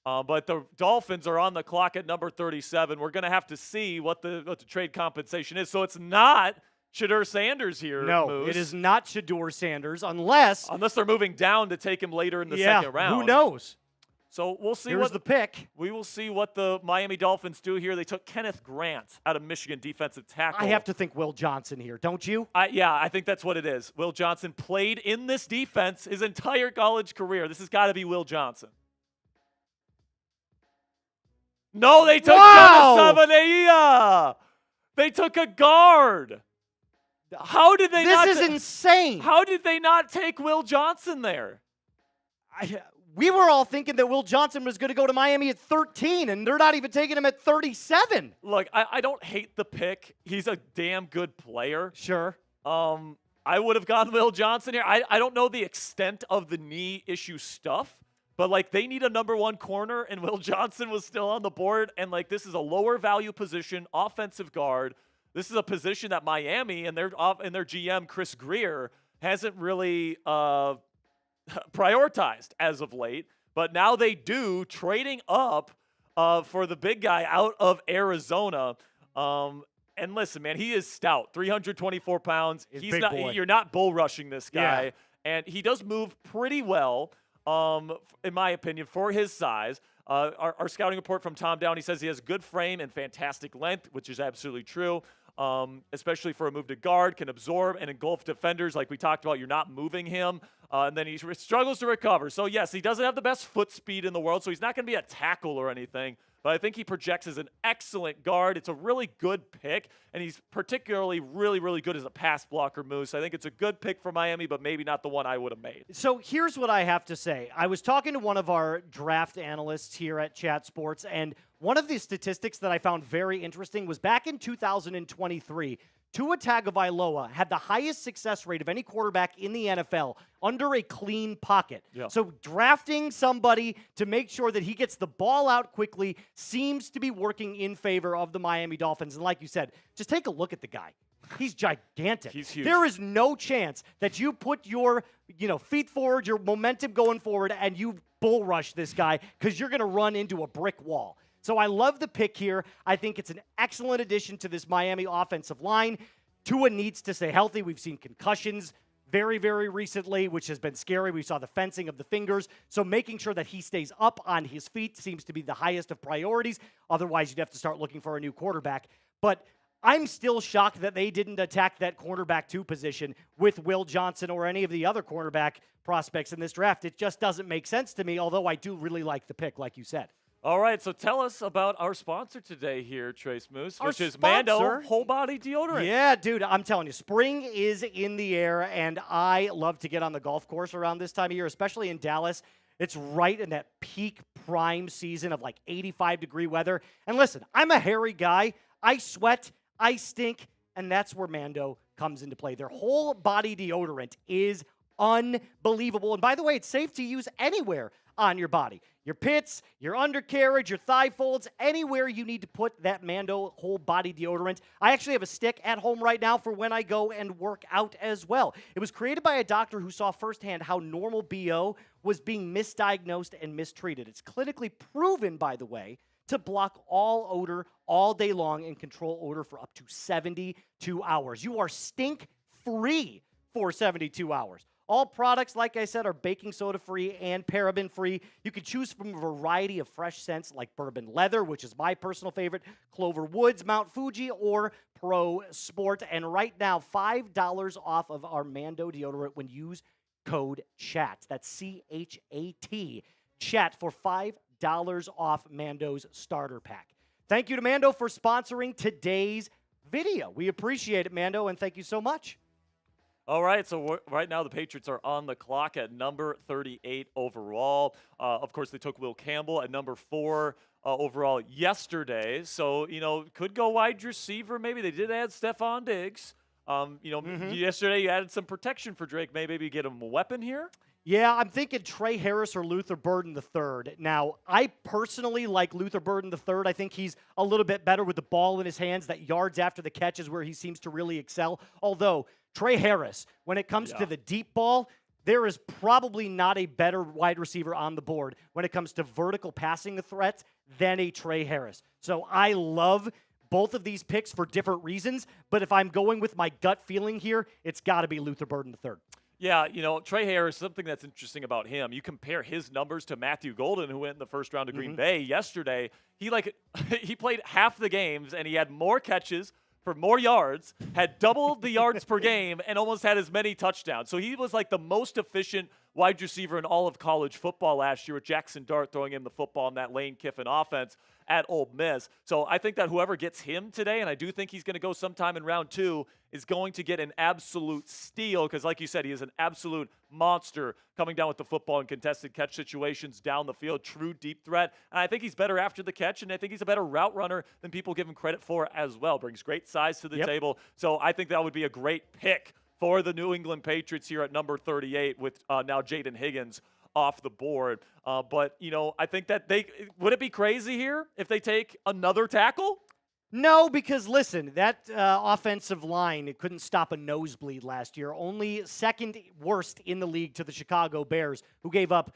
But the Dolphins are on the clock at number 37. We're going to have to see what the trade compensation is. So it's not Shadur Sanders here. no, Moose, it is not Shadur Sanders unless they're moving down to take him later in the second round. who knows? So we'll see Here's the pick. we will see what the Miami Dolphins do here. They took Kenneth Grant out of Michigan, defensive tackle. I have to think Will Johnson here, don't you? I think that's what it is. Will Johnson played in this defense his entire college career. This has got to be Will Johnson. No, they took Wow! Savania. They took a guard. How did they This is insane. How did they not take Will Johnson there? We were all thinking that Will Johnson was going to go to Miami at 13, and they're not even taking him at 37. Look, I don't hate the pick. He's a damn good player. Sure. I would have gone Will Johnson here. I don't know the extent of the knee issue stuff, but like they need a number 1 corner, and Will Johnson was still on the board. And like this is a lower value position, offensive guard. This is a position that Miami and their GM Chris Greer hasn't really prioritized as of late. But now they do, trading up for the big guy out of Arizona. And listen, man, he is stout, 324 pounds. He's a big boy. You're not bull rushing this guy. Yeah. And he does move pretty well, in my opinion, for his size. Our scouting report from Tom Downey says he has good frame and fantastic length, which is absolutely true, especially for a move to guard, can absorb and engulf defenders like we talked about. You're not moving him. and then he struggles to recover. So, yes, he doesn't have the best foot speed in the world, so he's not going to be a tackle or anything. But I think he projects as an excellent guard. It's a really good pick, and he's particularly really, really good as a pass blocker, Moose. I think it's a good pick for Miami, but maybe not the one I would have made. So here's what I have to say. I was talking to one of our draft analysts here at Chat Sports, and one of the statistics that I found very interesting was back in 2023, Tua Tagovailoa had the highest success rate of any quarterback in the NFL under a clean pocket. Yeah. So drafting somebody to make sure that he gets the ball out quickly seems to be working in favor of the Miami Dolphins. And like you said, just take a look at the guy. He's gigantic. He's huge. There is no chance that you put your, feet forward, your momentum going forward, and you bull rush this guy because you're going to run into a brick wall. So I love the pick here. I think it's an excellent addition to this Miami offensive line. Tua needs to stay healthy. We've seen concussions very, very recently, which has been scary. We saw the fencing of the fingers. So making sure that he stays up on his feet seems to be the highest of priorities. Otherwise, you'd have to start looking for a new quarterback. But I'm still shocked that they didn't attack that cornerback 2 position with Will Johnson or any of the other cornerback prospects in this draft. It just doesn't make sense to me, although I do really like the pick, like you said. All right, so tell us about our sponsor today here, Trace Moose, Our which is sponsor? Mando Whole Body Deodorant. Yeah, dude, I'm telling you, spring is in the air, and I love to get on the golf course around this time of year, especially in Dallas. It's right in that peak prime season of like 85-degree weather. And listen, I'm a hairy guy. I sweat, I stink, and that's where Mando comes into play. Their whole body deodorant is unbelievable. And by the way, it's safe to use anywhere on your body. Your pits, your undercarriage, your thigh folds, anywhere you need to put that Mando whole body deodorant. I actually have a stick at home right now for when I go and work out as well. It was created by a doctor who saw firsthand how normal BO was being misdiagnosed and mistreated. It's clinically proven, by the way, to block all odor all day long and control odor for up to 72 hours. You are stink-free for 72 hours. All products, like I said, are baking soda free and paraben free. You can choose from a variety of fresh scents like bourbon leather, which is my personal favorite, Clover Woods, Mount Fuji, or Pro Sport. And right now, $5 off of our Mando deodorant when you use code CHAT. That's CHAT. Chat for $5 off Mando's starter pack. Thank you to Mando for sponsoring today's video. We appreciate it, Mando, and thank you so much. All right, so right now the Patriots are on the clock at number 38 overall. Of course, they took Will Campbell at number 4 overall yesterday. So, could go wide receiver. Maybe they did add Stephon Diggs. Yesterday you added some protection for Drake. Maybe get him a weapon here. Yeah, I'm thinking Trey Harris or Luther Burden III. Now, I personally like Luther Burden III. I think he's a little bit better with the ball in his hands. That yards after the catch is where he seems to really excel. Although, Trey Harris, when it comes to the deep ball, there is probably not a better wide receiver on the board when it comes to vertical passing threats than a Trey Harris. So I love both of these picks for different reasons, but if I'm going with my gut feeling here, it's got to be Luther Burden III. Yeah, Trey Harris, something that's interesting about him, you compare his numbers to Matthew Golden, who went in the first round of Green Bay yesterday. He played half the games, and he had more catches for more yards, had double the yards per game, and almost had as many touchdowns. So he was like the most efficient wide receiver in all of college football last year with Jackson Dart throwing him the football in that Lane Kiffin offense at Ole Miss. So I think that whoever gets him today, and I do think he's going to go sometime in round 2, is going to get an absolute steal because, like you said, he is an absolute monster coming down with the football in contested catch situations down the field, true deep threat. And I think he's better after the catch, and I think he's a better route runner than people give him credit for as well. Brings great size to the table. So I think that would be a great pick for the New England Patriots here at number 38 with now Jaden Higgins off the board. But I think that would it be crazy here if they take another tackle? No, because listen, that offensive line, it couldn't stop a nosebleed last year. Only second worst in the league to the Chicago Bears, who gave up,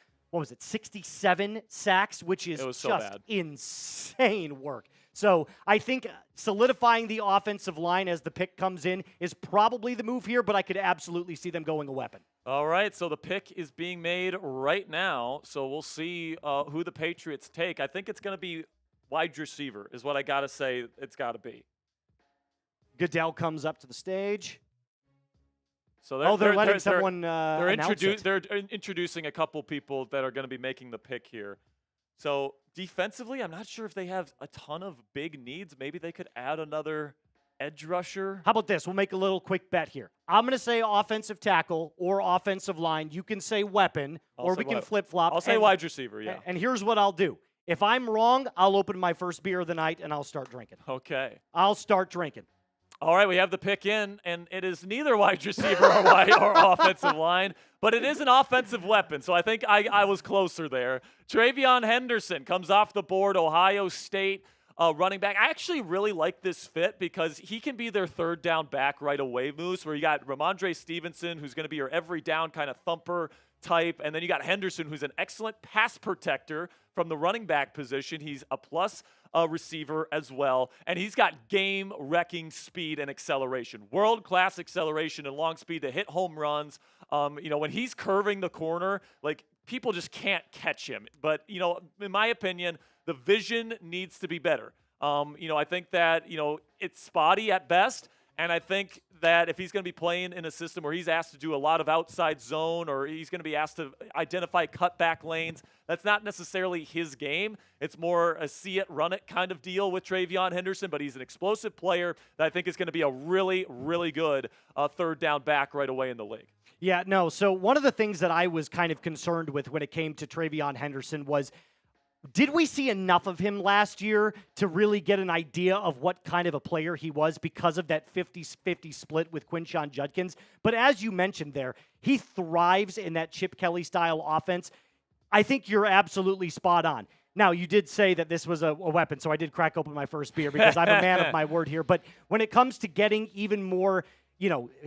67 sacks, which is just insane work. So I think solidifying the offensive line as the pick comes in is probably the move here, but I could absolutely see them going a weapon. All right, so the pick is being made right now, so we'll see who the Patriots take. I think it's going to be wide receiver is what I got to say it's got to be. Goodell comes up to the stage. So they're letting someone announce it. They're introducing a couple people that are going to be making the pick here. So defensively, I'm not sure if they have a ton of big needs. Maybe they could add another edge rusher. How about this? We'll make a little quick bet here. I'm going to say offensive tackle or offensive line. You can say weapon, or we can flip-flop. I'll say wide receiver, yeah. And here's what I'll do. If I'm wrong, I'll open my first beer of the night, and I'll start drinking. Okay. I'll start drinking. All right, we have the pick in, and it is neither wide receiver or offensive line, but it is an offensive weapon, so I think I was closer there. Travion Henderson comes off the board, Ohio State running back. I actually really like this fit because he can be their third down back right away, Moose, where you got Ramondre Stevenson, who's going to be your every down kind of thumper type, and then you got Henderson, who's an excellent pass protector from the running back position. He's a plus receiver as well, and he's got game-wrecking speed and acceleration, world-class acceleration and long speed to hit home runs. When he's curving the corner, like, people just can't catch him. But, in my opinion, the vision needs to be better. I think that, it's spotty at best, and I think that if he's going to be playing in a system where he's asked to do a lot of outside zone or he's going to be asked to identify cutback lanes, that's not necessarily his game. It's more a see it, run it kind of deal with Travion Henderson, but he's an explosive player that I think is going to be a really, really good third down back right away in the league. Yeah, no. So one of the things that I was kind of concerned with when it came to Travion Henderson was, did we see enough of him last year to really get an idea of what kind of a player he was because of that 50-50 split with Quinshon Judkins? But as you mentioned there, he thrives in that Chip Kelly-style offense. I think you're absolutely spot on. Now, you did say that this was a weapon, so I did crack open my first beer because I'm a man of my word here. But when it comes to getting even more,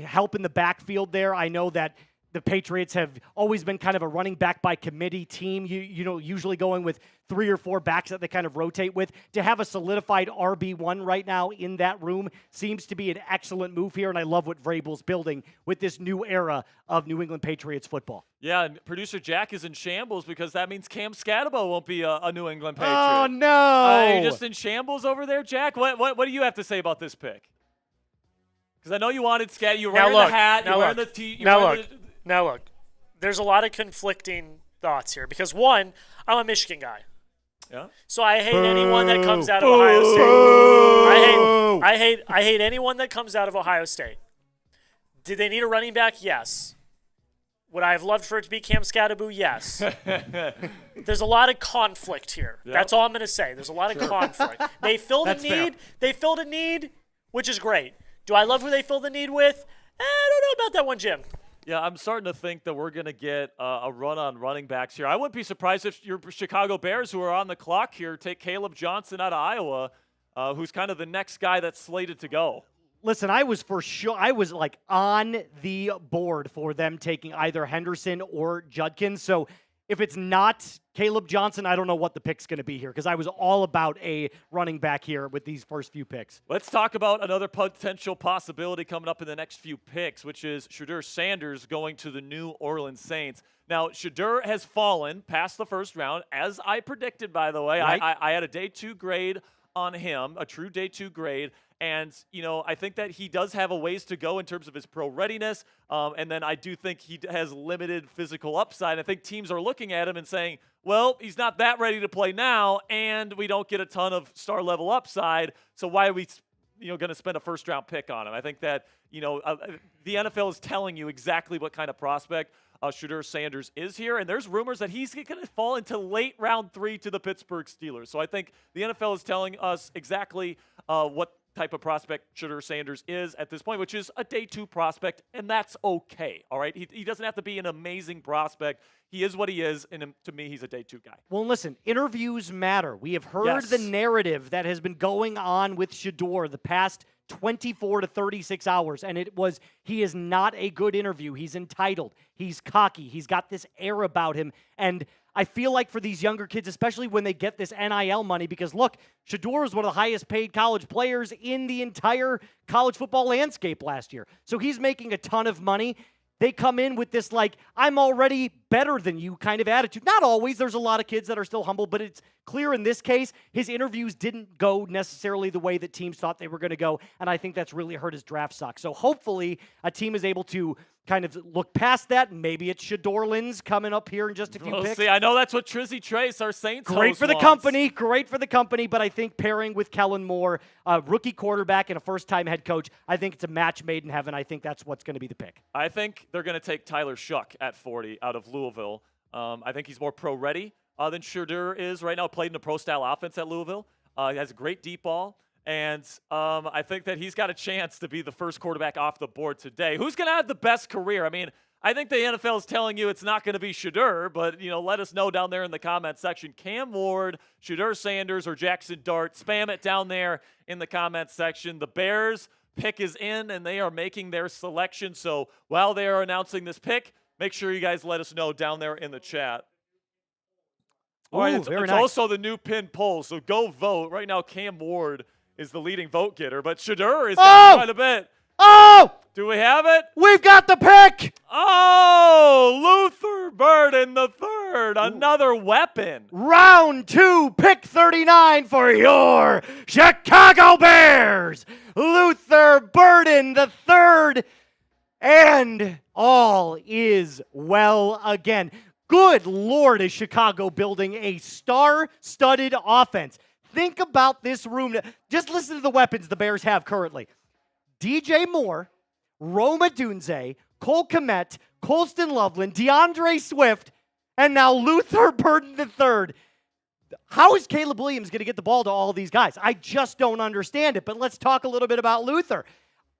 help in the backfield there, I know that the Patriots have always been kind of a running back by committee team, usually going with 3 or 4 backs that they kind of rotate with. To have a solidified RB1 right now in that room seems to be an excellent move here, and I love what Vrabel's building with this new era of New England Patriots football. Yeah, and producer Jack is in shambles because that means Cam Scatabo won't be a New England Patriot. Oh, no! Are you just in shambles over there, Jack? What do you have to say about this pick? Because I know you wanted Scat. You were wearing the hat. You're wearing the tee. Now look, there's a lot of conflicting thoughts here because, one, I'm a Michigan guy. Yeah. So I hate anyone that comes out of Ohio State. I hate anyone that comes out of Ohio State. Did they need a running back? Yes. Would I have loved for it to be Cam Scatabo? Yes. There's a lot of conflict here. Yep. That's all I'm going to say. There's a lot of conflict. They filled a need. Fair. They filled a need, which is great. Do I love who they filled the need with? I don't know about that one, Jim. Yeah, I'm starting to think that we're going to get a run on running backs here. I wouldn't be surprised if your Chicago Bears, who are on the clock here, take Caleb Johnson out of Iowa, who's kind of the next guy that's slated to go. Listen, I was like on the board for them taking either Henderson or Judkins. So if it's not Caleb Johnson, I don't know what the pick's going to be here because I was all about a running back here with these first few picks. Let's talk about another potential possibility coming up in the next few picks, which is Shadur Sanders going to the New Orleans Saints. Now, Shadur has fallen past the first round, as I predicted, by the way. Right. I had a day 2 grade on him, a true day 2 grade. And, I think that he does have a ways to go in terms of his pro readiness. And then I do think he has limited physical upside. I think teams are looking at him and saying, well, he's not that ready to play now, and we don't get a ton of star-level upside. So why are we, going to spend a first-round pick on him? I think that, the NFL is telling you exactly what kind of prospect Shadur Sanders is here, and there's rumors that he's going to fall into late round 3 to the Pittsburgh Steelers. So I think the NFL is telling us exactly what type of prospect Shadur Sanders is at this point, which is a day 2 prospect, and that's okay, all right? He doesn't have to be an amazing prospect. He is what he is, and to me, he's a day 2 guy. Well, listen, interviews matter. We have heard the narrative that has been going on with Shadur the past 24 to 36 hours, and he is not a good interview. He's entitled. He's cocky. He's got this air about him, and I feel like for these younger kids, especially when they get this NIL money, because look, Shadur is one of the highest paid college players in the entire college football landscape last year. So he's making a ton of money. They come in with this, like, I'm already better than you kind of attitude. Not always. There's a lot of kids that are still humble, but it's clear in this case, his interviews didn't go necessarily the way that teams thought they were going to go, and I think that's really hurt his draft stock. So hopefully a team is able to kind of look past that. Maybe it's Shadur Lynn's coming up here in just a few We'll picks. see. I know that's what Trizzy Trace, our Saints Great host, for the wants. company, great for the company, but I think pairing with Kellen Moore, a rookie quarterback and a first-time head coach, I think it's a match made in heaven. I think that's what's going to be the pick. I think they're going to take Tyler Shuck at 40 out of Louisville. I think he's more pro-ready than Shadur is right now. Played in a pro-style offense at Louisville. He has a great deep ball. And I think that he's got a chance to be the first quarterback off the board today. Who's going to have the best career? I mean, I think the NFL is telling you it's not going to be Shadur, but, let us know down there in the comment section. Cam Ward, Shadur Sanders, or Jackson Dart. Spam it down there in the comment section. The Bears pick is in, and they are making their selection. So while they are announcing this pick, make sure you guys let us know down there in the chat. All right, it's very nice. also the new pin poll, so go vote. Right now, Cam Ward is the leading vote getter, but Shadur is down quite a bit. Oh! Do we have it? We've got the pick! Oh, Luther Burden the third, another weapon. Round 2, pick 39 for your Chicago Bears. Luther Burden the third, and all is well again. Good Lord, is Chicago building a star-studded offense. Think about this room. Just listen to the weapons the Bears have currently. DJ Moore, Rome Odunze, Cole Kmet, Colston Loveland, DeAndre Swift, and now Luther Burden III. How is Caleb Williams going to get the ball to all these guys? I just don't understand it. But let's talk a little bit about Luther.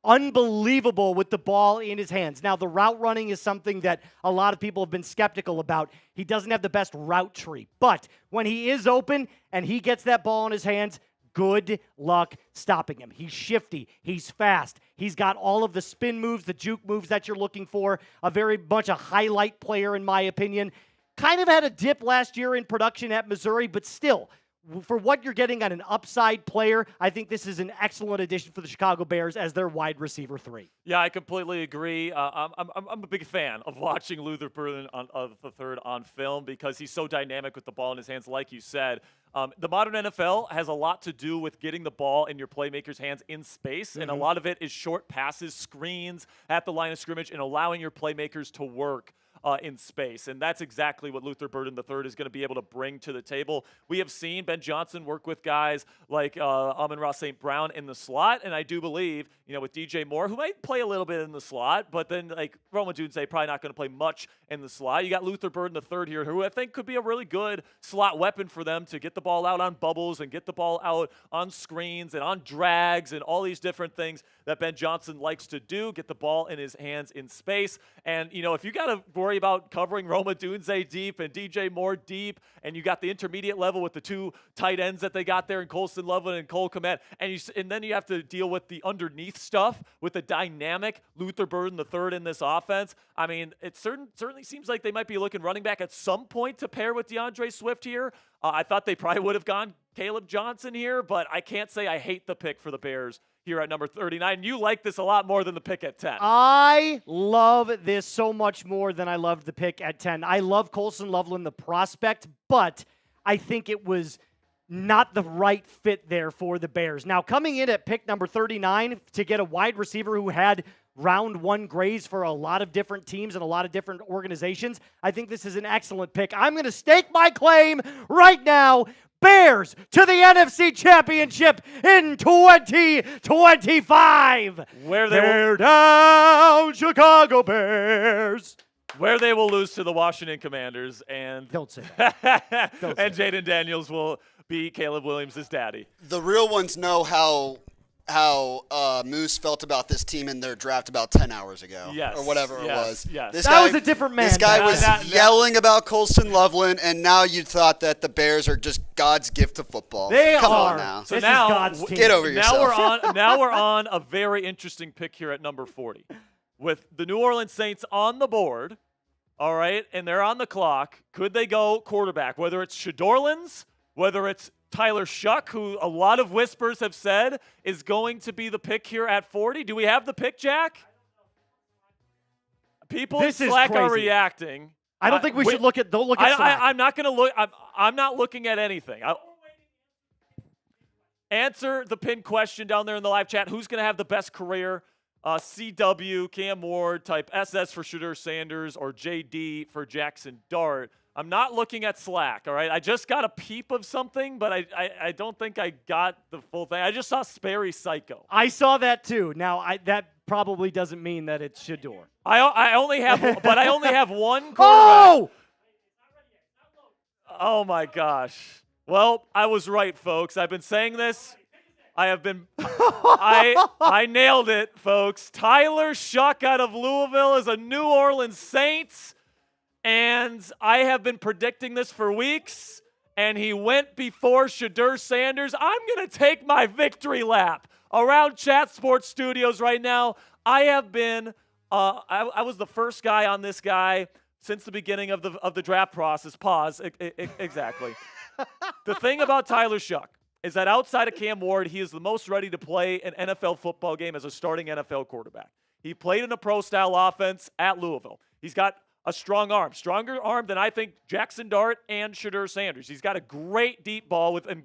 Unbelievable with the ball in his hands. Now, the route running is something that a lot of people have been skeptical about. He doesn't have the best route tree. But when he is open and he gets that ball in his hands, good luck stopping him. He's shifty. He's fast. He's got all of the spin moves, the juke moves that you're looking for. A very much a highlight player, in my opinion. Kind of had a dip last year in production at Missouri, but still, for what you're getting on an upside player, I think this is an excellent addition for the Chicago Bears as their wide receiver 3. Yeah, I completely agree. I'm a big fan of watching Luther Burden the third on film because he's so dynamic with the ball in his hands, like you said. The modern NFL has a lot to do with getting the ball in your playmakers' hands in space, and a lot of it is short passes, screens at the line of scrimmage, and allowing your playmakers to work in space. And that's exactly what Luther Burden III is going to be able to bring to the table. We have seen Ben Johnson work with guys like Amon-Ra St. Brown in the slot, and I do believe, with DJ Moore, who might play a little bit in the slot, but then like Rome Odunze probably not going to play much in the slot. You got Luther Burden III here, who I think could be a really good slot weapon for them to get the ball out on bubbles and get the ball out on screens and on drags and all these different things that Ben Johnson likes to do, get the ball in his hands in space. And, if you got to worry about covering Rome Odunze deep and DJ Moore deep, and you got the intermediate level with the 2 tight ends that they got there in Colston Loveland and Cole Kmet, and then you have to deal with the underneath stuff with the dynamic Luther Burden III in this offense. I mean, it certainly seems like they might be looking running back at some point to pair with DeAndre Swift here. I thought they probably would have gone Caleb Johnson here, but I can't say I hate the pick for the Bears here at number 39. You like this a lot more than the pick at 10. I love this so much more than I loved the pick at 10. I love Colston Loveland, the prospect, but I think it was not the right fit there for the Bears. Now, coming in at pick number 39 to get a wide receiver who had round 1 grades for a lot of different teams and a lot of different organizations, I think this is an excellent pick. I'm going to stake my claim right now. Bears to the NFC Championship in 2025. Bear down, Chicago Bears. Where they will lose to the Washington Commanders, and Don't say that. and Jaden Daniels will be Caleb Williams' daddy. The real ones know how Moose felt about this team in their draft about 10 hours ago, or whatever it was. Yes. That was a different man. This guy was That- yelling about Colston Loveland, and now you thought that the Bears are just God's gift to football. They Come are. on now. So This now, is God's team. Get over yourself. Now we're on a very interesting pick here at number 40. With the New Orleans Saints on the board, all right, and they're on the clock, could they go quarterback? Whether it's Shadur Lynn's, whether it's Tyler Shuck, who a lot of whispers have said is going to be the pick here at 40. Do we have the pick, Jack? People This in is Slack are crazy. reacting. I don't think we should look at. Don't look at Slack. I'm not going to look. I'm not looking at anything. Answer the pin question down there in the live chat. Who's going to have the best career? CW, Cam Ward, type SS for Shadur Sanders, or JD for Jackson Dart. I'm not looking at Slack, all right? I just got a peep of something, but I don't think I got the full thing. I just saw Sperry Psycho. I saw that too. Now, that probably doesn't mean that it's Shadur. I only have one quarterback. Oh! Oh, my gosh. Well, I was right, folks. I've been saying this. I nailed it, folks. Tyler Shuck out of Louisville is a New Orleans Saints. And I have been predicting this for weeks, and he went before Shadur Sanders. I'm going to take my victory lap around Chat Sports Studios right now. I have been I was the first guy on this guy since the beginning of the draft process. Pause. Exactly. The thing about Tyler Shuck is that outside of Cam Ward, he is the most ready to play an NFL football game as a starting NFL quarterback. He played in a pro-style offense at Louisville. He's got a stronger arm than I think Jackson Dart and Shadur Sanders. He's got a great deep ball with and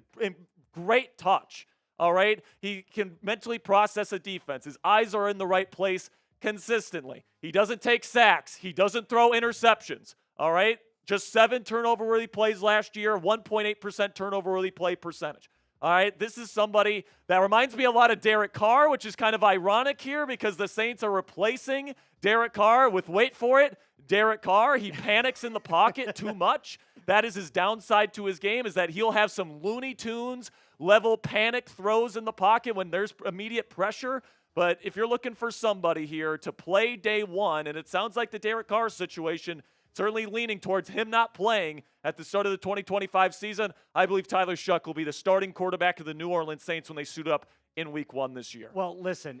great touch, all right? He can mentally process a defense. His eyes are in the right place consistently. He doesn't take sacks. He doesn't throw interceptions, all right? Just 7 turnover-worthy plays last year, 1.8% turnover-worthy play percentage. All right, this is somebody that reminds me a lot of Derek Carr, which is kind of ironic here because the Saints are replacing Derek Carr with, wait for it, Derek Carr. He panics in the pocket too much. That is his downside to his game, is that he'll have some Looney Tunes level panic throws in the pocket when there's immediate pressure. But if you're looking for somebody here to play day one, and it sounds like the Derek Carr situation certainly leaning towards him not playing at the start of the 2025 season, I believe Tyler Shuck will be the starting quarterback of the New Orleans Saints when they suit up in week 1 this year. Well, listen,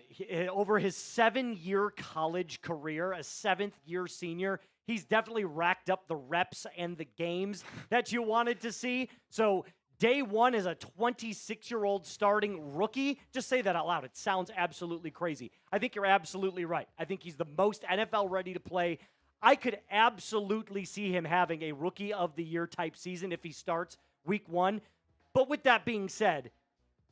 over his 7-year college career, a 7th-year senior, he's definitely racked up the reps and the games that you wanted to see. So day one as a 26-year-old starting rookie, just say that out loud. It sounds absolutely crazy. I think you're absolutely right. I think he's the most NFL ready to play. I could absolutely see him having a rookie of the year type season if he starts week 1. But with that being said,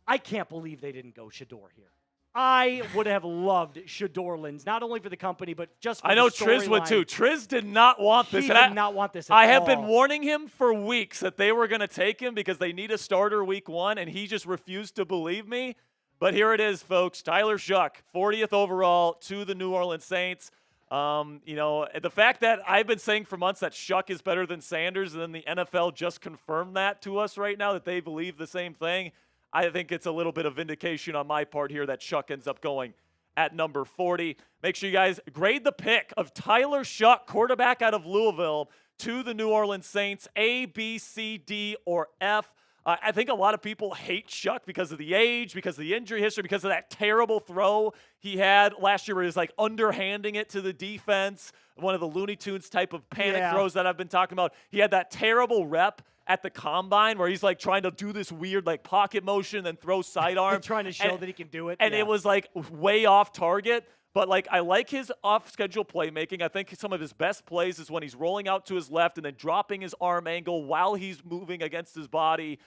I can't believe they didn't go Shadur here. I would have loved Shadorlands, not only for the company, but just for I know the Triz would too. Triz did not want this. He did not want this at all. I have been warning him for weeks that they were going to take him because they need a starter week 1, and he just refused to believe me. But here it is, folks. Tyler Shuck, 40th overall to the New Orleans Saints. The fact that I've been saying for months that Shuck is better than Sanders, and then the NFL just confirmed that to us right now, that they believe the same thing. I think it's a little bit of vindication on my part here that Shuck ends up going at number 40. Make sure you guys grade the pick of Tyler Shuck, quarterback out of Louisville, to the New Orleans Saints, A, B, C, D, or F. I think a lot of people hate Shuck because of the age, because of the injury history, because of that terrible throw he had last year where he was like underhanding it to the defense, one of the Looney Tunes type of panic throws that I've been talking about. He had that terrible rep at the combine where he's like trying to do this weird like pocket motion and throw sidearm. Trying to show that he can do it. And it was like way off target. But, like, I like his off-schedule playmaking. I think some of his best plays is when he's rolling out to his left and then dropping his arm angle while he's moving against his body.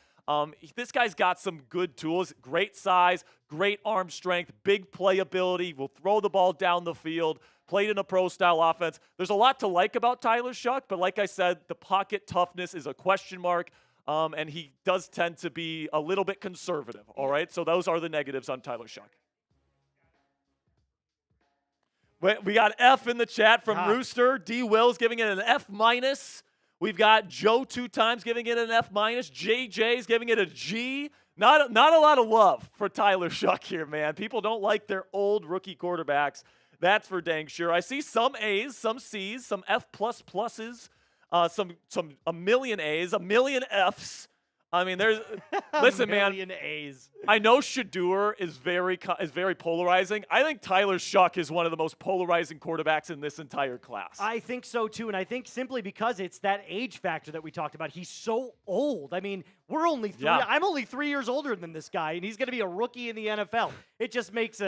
This guy's got some good tools, great size, great arm strength, big playability, will throw the ball down the field, played in a pro-style offense. There's a lot to like about Tyler Shuck, but like I said, the pocket toughness is a question mark, and he does tend to be a little bit conservative, all right? So those are the negatives on Tyler Shuck. We got F in the chat from Rooster. D. Wills giving it an F-. We've got Joe 2 times giving it an F-. JJ's giving it a G. Not a lot of love for Tyler Shuck here, man. People don't like their old rookie quarterbacks. That's for dang sure. I see some A's, some C's, some F++s, a million A's, a million F's. I mean, there's listen, man. A's. I know Shadur is very polarizing. I think Tyler Shuck is one of the most polarizing quarterbacks in this entire class. I think so too, and I think simply because it's that age factor that we talked about. He's so old. I mean, we're only 3. Yeah. I'm only 3 years older than this guy, and he's going to be a rookie in the NFL. It just makes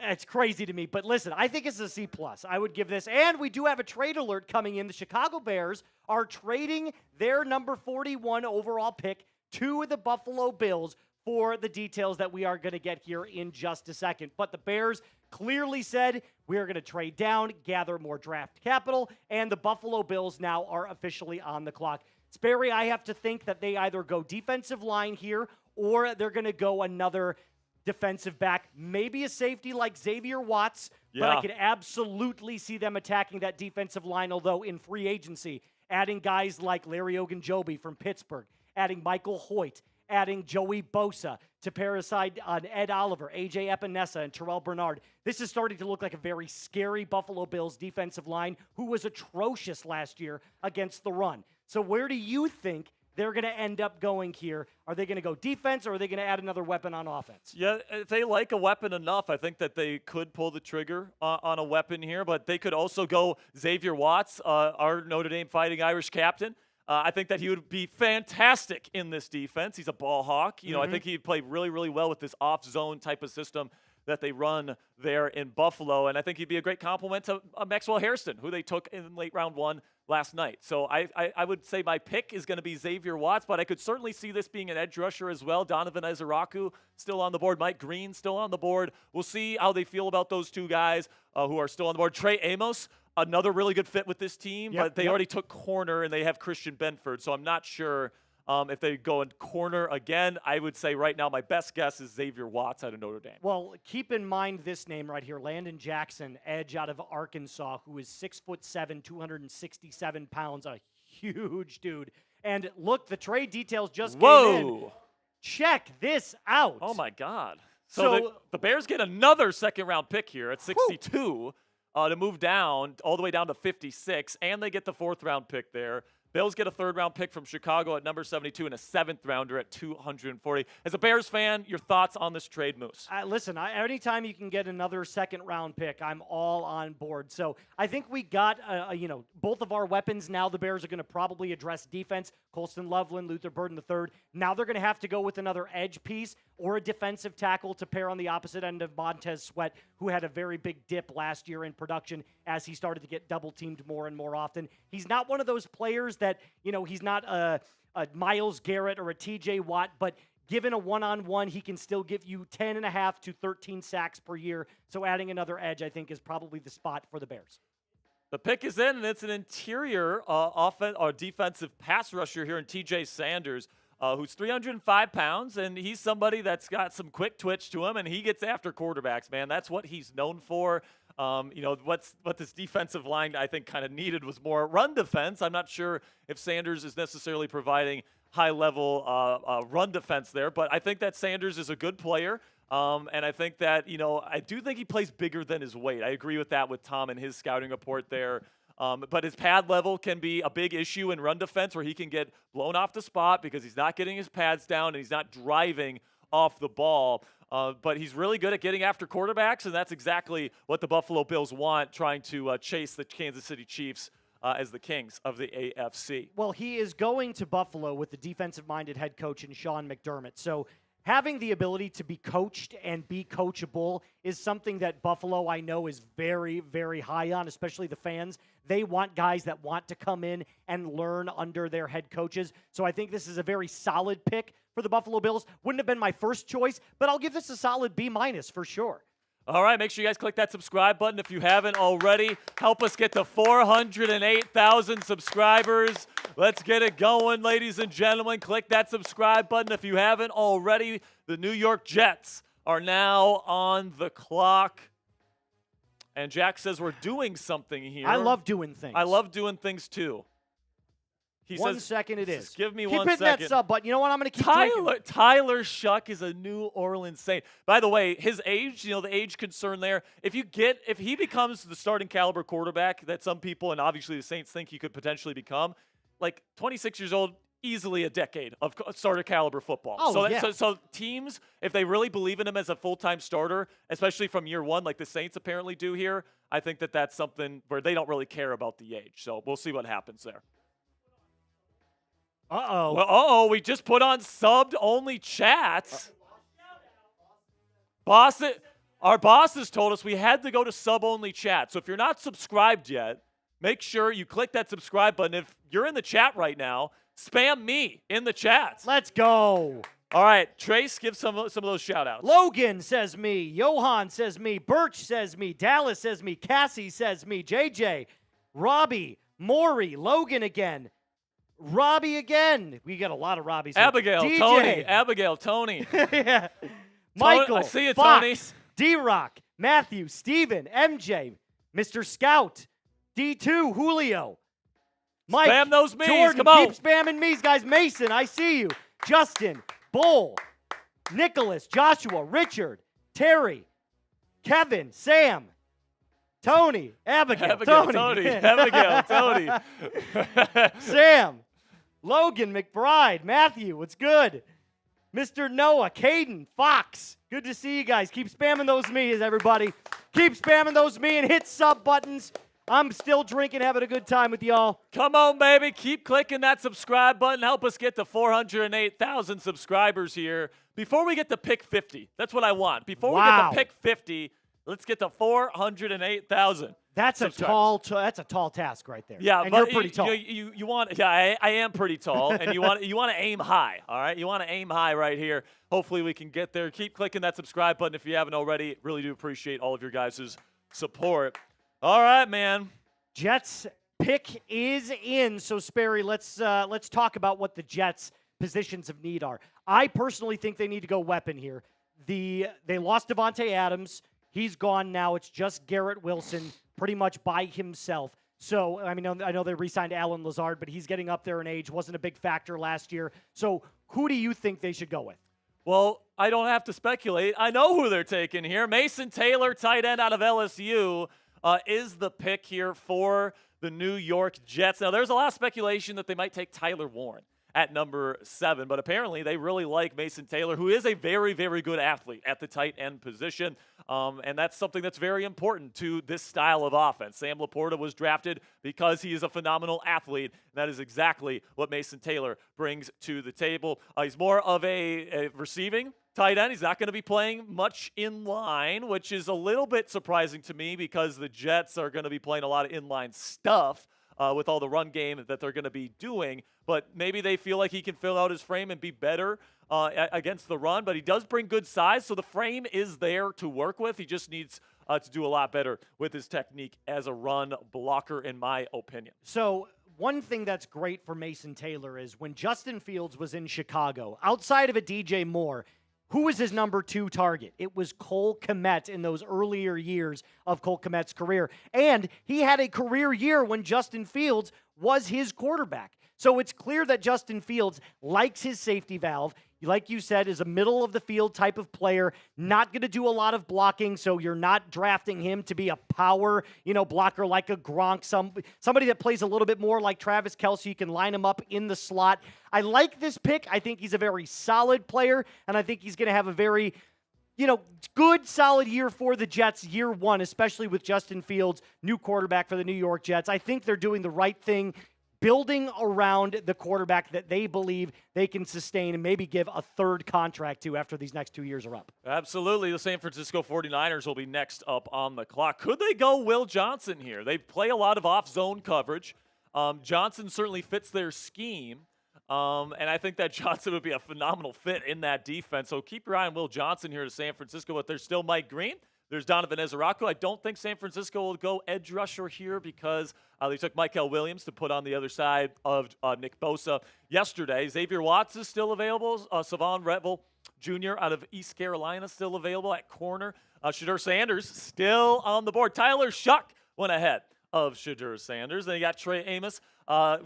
it's crazy to me. But listen, I think it's a C+. I would give this. And we do have a trade alert coming in. The Chicago Bears are trading their number 41 overall pick to the Buffalo Bills for the details that we are going to get here in just a second. But the Bears clearly said we are going to trade down, gather more draft capital, and the Buffalo Bills now are officially on the clock. Sperry, I have to think that they either go defensive line here or they're going to go another defensive back, maybe a safety like Xavier Watts, but I could absolutely see them attacking that defensive line, although in free agency, adding guys like Larry Ogunjobi from Pittsburgh, adding Michael Hoyt, adding Joey Bosa to pair aside on Ed Oliver, A.J. Epinesa, and Terrell Bernard. This is starting to look like a very scary Buffalo Bills defensive line who was atrocious last year against the run. So where do you think they're going to end up going here? Are they going to go defense, or are they going to add another weapon on offense? Yeah, if they like a weapon enough, I think that they could pull the trigger on a weapon here, but they could also go Xavier Watts, our Notre Dame Fighting Irish captain. I think that he would be fantastic in this defense. He's a ball hawk. I think he'd play really, really well with this off-zone type of system that they run there in Buffalo, and I think he'd be a great complement to Maxwell Hairston, who they took in late round 1 last night. So I would say my pick is going to be Xavier Watts, but I could certainly see this being an edge rusher as well. Donovan Ezeraku still on the board. Mike Green still on the board. We'll see how they feel about those two guys who are still on the board. Trey Amos, another really good fit with this team, but they already took corner, and they have Christian Benford, so I'm not sure if they go in corner again. I would say right now my best guess is Xavier Watts out of Notre Dame. Well, keep in mind this name right here, Landon Jackson, edge out of Arkansas, who is 6'7", 267 pounds, a huge dude. And look, the trade details just came in. Check this out. Oh, my God. So the Bears get another second-round pick here at 62 to move down, all the way down to 56, and they get the fourth-round pick there. Bills get a third-round pick from Chicago at number 72 and a seventh-rounder at 240. As a Bears fan, your thoughts on this trade, Moose? Listen, anytime you can get another second-round pick, I'm all on board. So I think we got, both of our weapons. Now the Bears are going to probably address defense. Colston Loveland, Luther Burden III. Now they're going to have to go with another edge piece or a defensive tackle to pair on the opposite end of Montez Sweat, who had a very big dip last year in production as he started to get double-teamed more and more often. He's not one of those players that, he's not a Myles Garrett or a TJ Watt, but given a one-on-one, he can still give you 10.5 to 13 sacks per year. So adding another edge, I think, is probably the spot for the Bears. The pick is in, and it's an interior defensive pass rusher here in TJ Sanders, who's 305 pounds, and he's somebody that's got some quick twitch to him, and he gets after quarterbacks, man. That's what he's known for. What this defensive line, I think, kind of needed was more run defense. I'm not sure if Sanders is necessarily providing high-level run defense there, but I think that Sanders is a good player. And I think that, I do think he plays bigger than his weight. I agree with that with Tom and his scouting report there. But his pad level can be a big issue in run defense where he can get blown off the spot because he's not getting his pads down and he's not driving off the ball. But he's really good at getting after quarterbacks, and that's exactly what the Buffalo Bills want, trying to chase the Kansas City Chiefs as the kings of the AFC. Well, he is going to Buffalo with the defensive-minded head coach in Sean McDermott. So having the ability to be coached and be coachable is something that Buffalo, I know, is very, very high on, especially the fans. They want guys that want to come in and learn under their head coaches. So I think this is a very solid pick for the Buffalo Bills. Wouldn't have been my first choice, but I'll give this a solid B- for sure. All right, make sure you guys click that subscribe button if you haven't already. Help us get to 408,000 subscribers. Let's get it going, ladies and gentlemen. Click that subscribe button if you haven't already. The New York Jets are now on the clock. And Jack says we're doing something here. I love doing things. I love doing things too. He One says, second it is. Give me keep 1 second. Keep hitting that sub button. You know what? I'm going to keep drinking. Tyler Shuck is a New Orleans Saint. By the way, his age, the age concern there, if he becomes the starting caliber quarterback that some people and obviously the Saints think he could potentially become, like 26 years old, easily a decade of starter caliber football. Oh, So teams, if they really believe in him as a full-time starter, especially from year one, like the Saints apparently do here, I think that that's something where they don't really care about the age. So we'll see what happens there. Uh-oh. Well, we just put on subbed-only chats. Our bosses told us we had to go to sub-only chat. So if you're not subscribed yet, make sure you click that subscribe button. If you're in the chat right now, spam me in the chat. Let's go. All right, Trace, give some of those shout-outs. Logan says me. Johan says me. Birch says me. Dallas says me. Cassie says me. JJ. Robbie. Maury. Logan again. Robbie again. We got a lot of Robbies here. Abigail, DJ. Tony. Abigail, Tony. Yeah. Michael. I see you, Fox, Tony. D-Rock. Matthew. Steven. MJ. Mr. Scout. D2. Julio. Mike. Spam those me's. Jordan, Come on. keep spamming me's, guys. Mason, I see you. Justin. Bull. Nicholas. Joshua. Richard. Terry. Kevin. Sam. Tony. Abigail. Tony. Abigail, Tony. Sam. Logan. McBride. Matthew. What's good? Mr. Noah. Caden. Fox. Good to see you guys. Keep spamming those me's, everybody. Keep spamming those me and hit sub buttons. I'm still drinking, having a good time with y'all. Come on, baby. Keep clicking that subscribe button. Help us get to 408,000 subscribers here. Before we get to pick 50, that's what I want. Before we get to pick 50, let's get to 408,000. That's a tall task right there. Yeah, and but you're pretty tall. You want? Yeah, I am pretty tall, and you want to aim high. All right, you want to aim high right here. Hopefully, we can get there. Keep clicking that subscribe button if you haven't already. Really do appreciate all of your guys' support. All right, man. Jets pick is in. So Sperry, let's talk about what the Jets' positions of need are. I personally think they need to go weapon here. They lost Devontae Adams. He's gone now. It's just Garrett Wilson pretty much by himself. So, I mean, I know they re-signed Alan Lazard, but he's getting up there in age. Wasn't a big factor last year. So who do you think they should go with? Well, I don't have to speculate. I know who they're taking here. Mason Taylor, tight end out of LSU. Is the pick here for the New York Jets. Now, there's a lot of speculation that they might take Tyler Warren at number 7, but apparently they really like Mason Taylor, who is a very, very good athlete at the tight end position, and that's something that's very important to this style of offense. Sam Laporta was drafted because he is a phenomenal athlete, and that is exactly what Mason Taylor brings to the table. He's more of a receiving tight end. He's not going to be playing much in line, which is a little bit surprising to me because the Jets are going to be playing a lot of inline stuff with all the run game that they're going to be doing. But maybe they feel like he can fill out his frame and be better against the run. But he does bring good size, so the frame is there to work with. He just needs to do a lot better with his technique as a run blocker, in my opinion. So one thing that's great for Mason Taylor is when Justin Fields was in Chicago, outside of a DJ Moore, who was his number 2 target? It was Cole Kmet in those earlier years of Cole Kmet's career. And he had a career year when Justin Fields was his quarterback. So it's clear that Justin Fields likes his safety valve. Like you said, is a middle-of-the-field type of player, not going to do a lot of blocking, so you're not drafting him to be a power, blocker like a Gronk, somebody that plays a little bit more like Travis Kelce. You can line him up in the slot. I like this pick. I think he's a very solid player, and I think he's going to have a very, good, solid year for the Jets, year 1, especially with Justin Fields, new quarterback for the New York Jets. I think they're doing the right thing, building around the quarterback that they believe they can sustain and maybe give a 3rd contract to after these next 2 years are up. Absolutely. The San Francisco 49ers will be next up on the clock. Could they go Will Johnson here? They play a lot of off-zone coverage. Johnson certainly fits their scheme. And I think that Johnson would be a phenomenal fit in that defense. So keep your eye on Will Johnson here to San Francisco, but there's still Mike Green. There's Donovan Ezerako. I don't think San Francisco will go edge rusher here because they took Michael Williams to put on the other side of Nick Bosa yesterday. Xavier Watts is still available. Savon Retvel Jr. out of East Carolina still available at corner. Shadur Sanders still on the board. Tyler Shuck went ahead of Shadur Sanders. Then you got Trey Amos.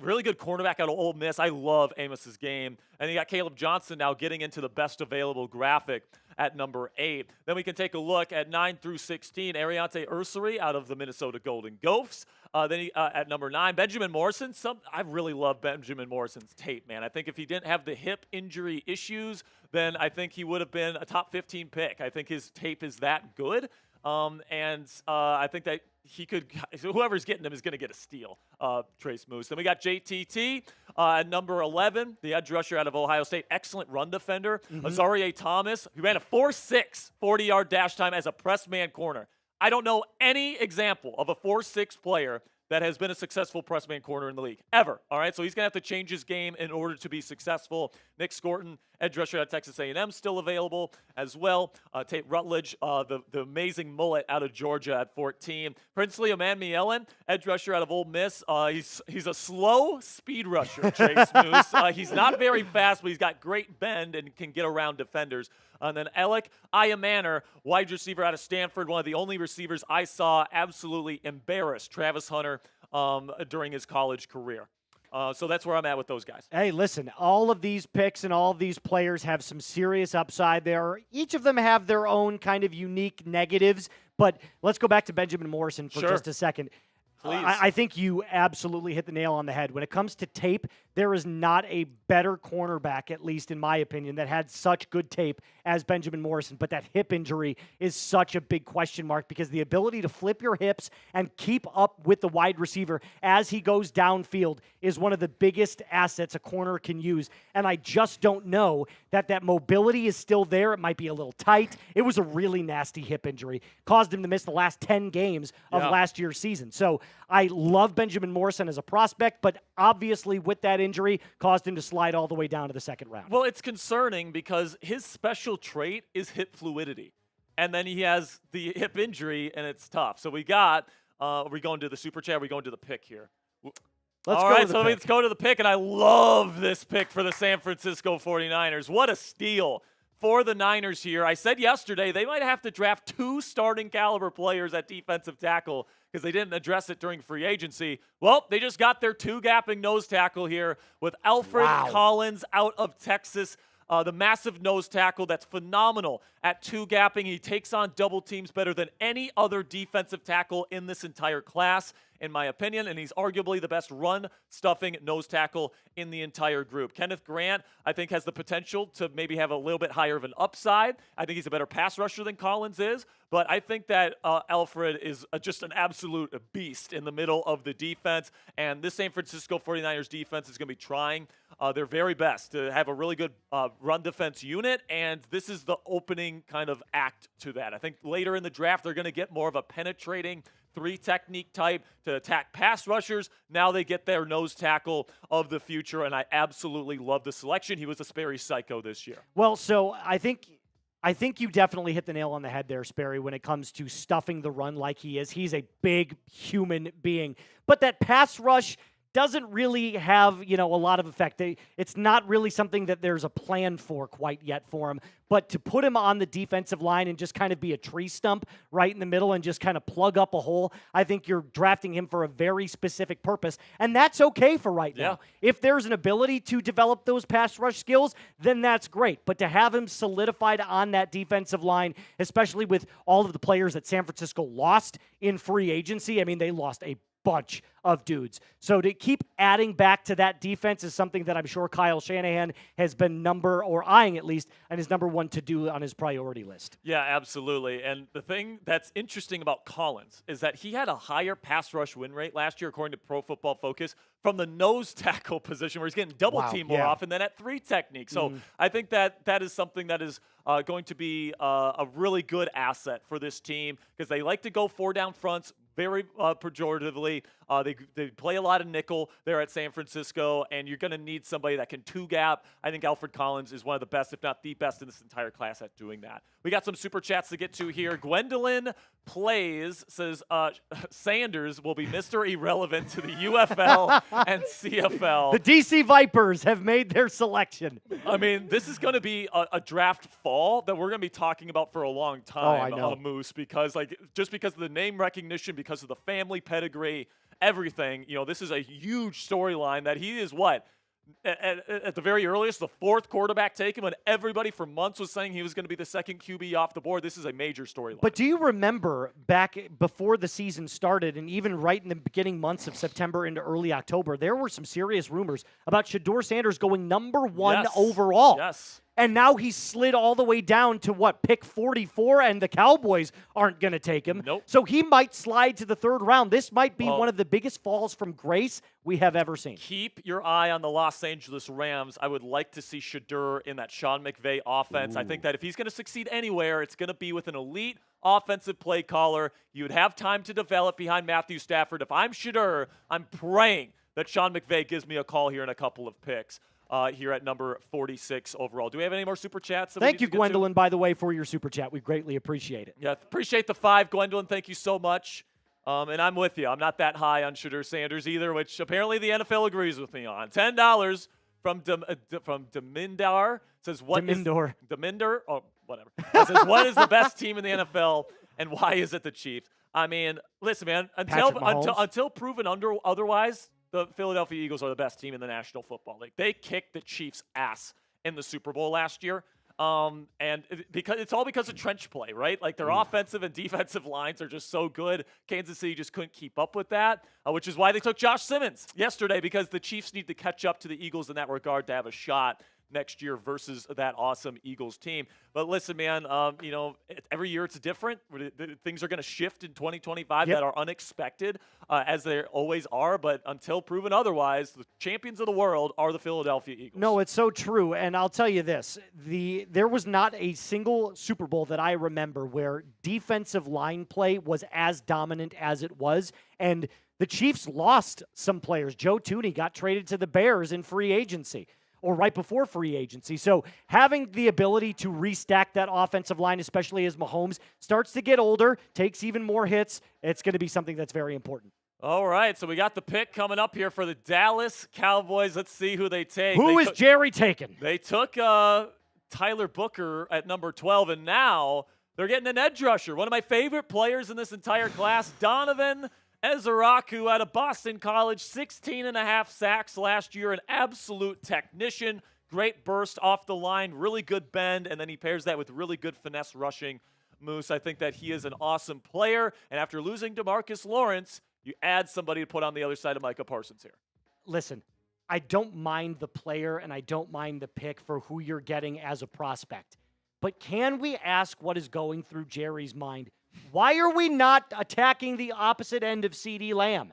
Really good cornerback out of Ole Miss. I love Amos's game. And you got Caleb Johnson now getting into the best available graphic at number 8. Then we can take a look at 9 through 16. Ariante Ursary out of the Minnesota Golden Gophers. Then at number 9, Benjamin Morrison. I really love Benjamin Morrison's tape, man. I think if he didn't have the hip injury issues, then I think he would have been a top 15 pick. I think his tape is that good. And I think that whoever's getting him is going to get a steal, Trace Moose. Then we got JTT at number 11, the edge rusher out of Ohio State. Excellent run defender. Azarie Thomas, who ran a 4.6 40-yard dash time as a press man corner. I don't know any example of a 4.6 player that has been a successful press man corner in the league, ever. All right, so he's going to have to change his game in order to be successful. Nick Scorton edge rusher out of Texas A&M, still available as well. Tate Rutledge, the amazing mullet out of Georgia at 14. Princely Aman-Mielen, edge rusher out of Ole Miss. He's a slow speed rusher, Chase Moose. He's not very fast, but he's got great bend and can get around defenders. And then Alec Iamaner, wide receiver out of Stanford, one of the only receivers I saw absolutely embarrass Travis Hunter during his college career. So that's where I'm at with those guys. Hey, listen, all of these picks and all of these players have some serious upside there. Each of them have their own kind of unique negatives, but let's go back to Benjamin Morrison for just a second. Please. I think you absolutely hit the nail on the head. When it comes to tape, there is not a better cornerback, at least in my opinion, that had such good tape as Benjamin Morrison. But that hip injury is such a big question mark because the ability to flip your hips and keep up with the wide receiver as he goes downfield is one of the biggest assets a corner can use. And I just don't know that mobility is still there. It might be a little tight. It was a really nasty hip injury. Caused him to miss the last 10 games of last year's season. So I love Benjamin Morrison as a prospect, but obviously with that injury caused him to slide all the way down to the second round. Well, it's concerning because his special trait is hip fluidity. And then he has the hip injury, and it's tough. So we got, are we going to the super chat? Are we going to the pick here? Let's go to the pick, and I love this pick for the San Francisco 49ers. What a steal for the Niners here. I said yesterday they might have to draft 2 starting caliber players at defensive tackle because they didn't address it during free agency. Well, they just got their 2-gapping nose tackle here with Alfred Collins out of Texas. The massive nose tackle that's phenomenal at 2-gapping. He takes on double teams better than any other defensive tackle in this entire class, in my opinion, and he's arguably the best run-stuffing nose tackle in the entire group. Kenneth Grant, I think, has the potential to maybe have a little bit higher of an upside. I think he's a better pass rusher than Collins is, but I think that Alfred is just an absolute beast in the middle of the defense, and this San Francisco 49ers defense is going to be trying their very best to have a really good run defense unit, and this is the opening kind of act to that. I think later in the draft, they're going to get more of a penetrating 3-technique type to attack pass rushers. Now they get their nose tackle of the future, and I absolutely love the selection. He was a Sperry psycho this year. Well, so I think you definitely hit the nail on the head there, Sperry, when it comes to stuffing the run like he is. He's a big human being. But that pass rush doesn't really have, a lot of effect. It's not really something that there's a plan for quite yet for him. But to put him on the defensive line and just kind of be a tree stump right in the middle and just kind of plug up a hole, I think you're drafting him for a very specific purpose. And that's okay for right now. If there's an ability to develop those pass rush skills, then that's great. But to have him solidified on that defensive line, especially with all of the players that San Francisco lost in free agency, I mean, they lost a bunch of dudes. So to keep adding back to that defense is something that I'm sure Kyle Shanahan has been eyeing at least, and is number one to do on his priority list. Yeah, absolutely. And the thing that's interesting about Collins is that he had a higher pass rush win rate last year, according to Pro Football Focus, from the nose tackle position where he's getting double teamed more often than at 3-technique. So I think that is something that is going to be a really good asset for this team because they like to go 4-down fronts very pejoratively. They play a lot of nickel there at San Francisco, and you're going to need somebody that can 2-gap. I think Alfred Collins is one of the best, if not the best, in this entire class at doing that. We got some super chats to get to here. Gwendolyn Plays says Sanders will be Mr. Irrelevant to the UFL and CFL. The DC Vipers have made their selection. I mean, this is going to be a draft fall that we're going to be talking about for a long time, Moose, because just because of the name recognition, because of the family pedigree, everything, this is a huge storyline that he is at the very earliest, the 4th quarterback taken when everybody for months was saying he was going to be the 2nd QB off the board. This is a major storyline. But do you remember back before the season started and even right in the beginning months of September into early October, there were some serious rumors about Shadur Sanders going number 1 overall. Yes. And now he's slid all the way down to pick 44, and the Cowboys aren't going to take him. Nope. So he might slide to the 3rd round. This might be one of the biggest falls from grace we have ever seen. Keep your eye on the Los Angeles Rams. I would like to see Shadur in that Sean McVay offense. I think that if he's going to succeed anywhere, it's going to be with an elite offensive play caller. You'd have time to develop behind Matthew Stafford. If I'm Shadur, I'm praying that Sean McVay gives me a call here in a couple of picks. here at number 46 overall. Do we have any more super chats? Thank you, Gwendolyn, by the way, for your super chat. We greatly appreciate it. Yeah, appreciate the 5, Gwendolyn. Thank you so much. And I'm with you. I'm not that high on Shadur Sanders either, which apparently the NFL agrees with me on. $10 from Demindar says Deminder? Oh, whatever. It says, what is the best team in the NFL and why is it the Chiefs? I mean, listen, man, until proven otherwise, the Philadelphia Eagles are the best team in the National Football League. They kicked the Chiefs' ass in the Super Bowl last year. And because it's all because of trench play, right? Like their offensive and defensive lines are just so good. Kansas City just couldn't keep up with that, which is why they took Josh Simmons yesterday, because the Chiefs need to catch up to the Eagles in that regard to have a shot next year versus that awesome Eagles team. But listen, man, every year it's different. Things are going to shift in 2025 that are unexpected, as they always are. But until proven otherwise, the champions of the world are the Philadelphia Eagles. No, it's so true. And I'll tell you this, there was not a single Super Bowl that I remember where defensive line play was as dominant as it was. And the Chiefs lost some players. Joe Downey got traded to the Bears in free agency, or right before free agency. So having the ability to restack that offensive line, especially as Mahomes starts to get older, takes even more hits, it's going to be something that's very important. All right, so we got the pick coming up here for the Dallas Cowboys. Let's see who they take. Who is Jerry taking? They took Tyler Booker at number 12, and now they're getting an edge rusher, one of my favorite players in this entire class, Donovan Ezaraku out of Boston College, 16.5 sacks last year, an absolute technician, great burst off the line, really good bend, and then he pairs that with really good finesse rushing. Moose, I think that he is an awesome player, and after losing DeMarcus Lawrence, you add somebody to put on the other side of Micah Parsons here. Listen, I don't mind the player and I don't mind the pick for who you're getting as a prospect, but can we ask what is going through Jerry's mind? Why are we not attacking the opposite end of CeeDee Lamb?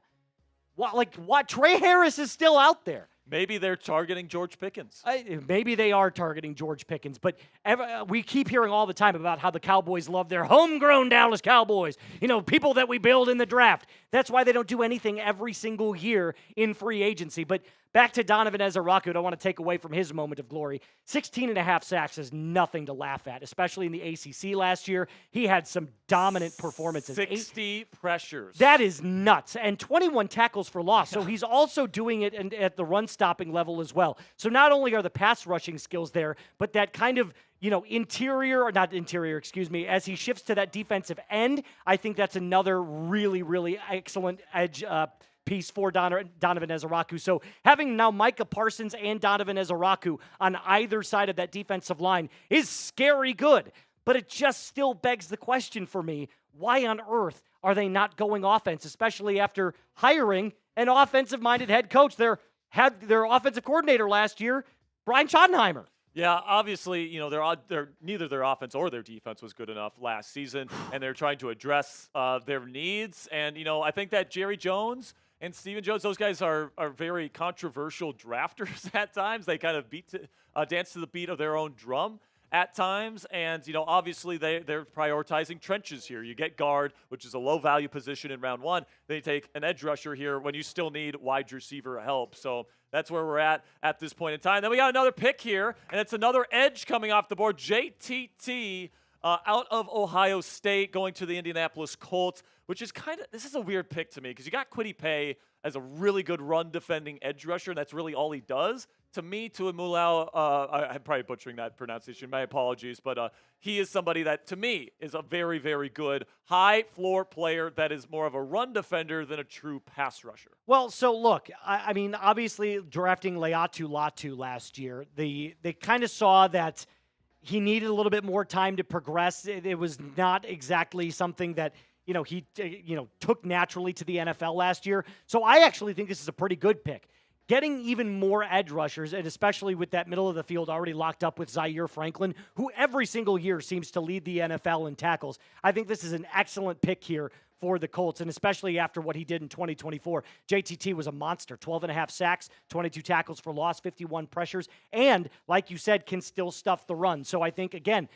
What? Trey Harris is still out there. Maybe they're targeting George Pickens. Maybe they are targeting George Pickens, but we keep hearing all the time about how the Cowboys love their homegrown Dallas Cowboys, people that we build in the draft. That's why they don't do anything every single year in free agency. But back to Donovan Ezaraku, I don't want to take away from his moment of glory. 16.5 sacks is nothing to laugh at, especially in the ACC last year. He had some dominant performances. 60 pressures. That is nuts. And 21 tackles for loss. So he's also doing it at the run-stopping level as well. So not only are the pass rushing skills there, but that kind of as he shifts to that defensive end, I think that's another really, really excellent edge piece for Donovan Ezaraku. So having now Micah Parsons and Donovan Ezaraku on either side of that defensive line is scary good. But it just still begs the question for me, why on earth are they not going offense, especially after hiring an offensive-minded head coach? They had their offensive coordinator last year, Brian Schottenheimer. Yeah, obviously, neither their offense or their defense was good enough last season, and they're trying to address their needs. And, I think that Jerry Jones and Stephen Jones, those guys are very controversial drafters at times. They kind of dance to the beat of their own drum at times. And, obviously they're prioritizing trenches here. You get guard, which is a low-value position in round 1. Then you take an edge rusher here when you still need wide receiver help. So that's where we're at this point in time. Then we got another pick here, and it's another edge coming off the board. JTT out of Ohio State going to the Indianapolis Colts, which is this is a weird pick to me because you got Kwity Paye as a really good run-defending edge rusher, and that's really all he does. To me, Tuimulau, I'm probably butchering that pronunciation. My apologies, but he is somebody that, to me, is a very, very good high-floor player that is more of a run defender than a true pass rusher. Well, so look, I mean, obviously drafting Laiatu Latu last year, they kind of saw that he needed a little bit more time to progress. It was not exactly something that he took naturally to the NFL last year. So I actually think this is a pretty good pick. Getting even more edge rushers, and especially with that middle of the field already locked up with Zaire Franklin, who every single year seems to lead the NFL in tackles. I think this is an excellent pick here for the Colts, and especially after what he did in 2024. JTT was a monster, 12.5 sacks, 22 tackles for loss, 51 pressures, and like you said, can still stuff the run. So I think, again,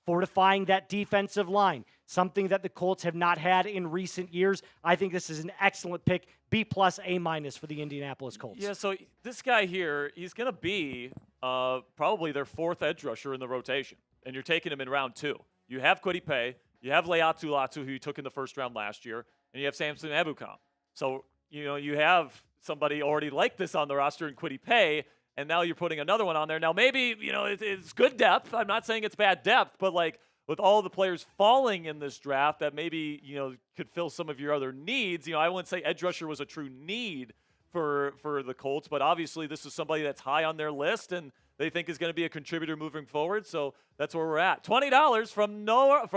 fortifying that defensive line, something that the Colts have not had in recent years. I think this is an excellent pick, B+, A- for the Indianapolis Colts. Yeah, so this guy here, he's going to be probably their 4th edge rusher in the rotation, and you're taking him in round 2. You have Kwity Paye, you have Leatu Latu, who you took in the first round last year, and you have Samson Ebukam. So, you have somebody already like this on the roster in Kwity Paye, and now you're putting another one on there. Now, maybe, it's good depth. I'm not saying it's bad depth, but, with all the players falling in this draft that maybe, could fill some of your other needs. I wouldn't say edge rusher was a true need for the Colts, but obviously this is somebody that's high on their list and they think is going to be a contributor moving forward. So that's where we're at. $20 from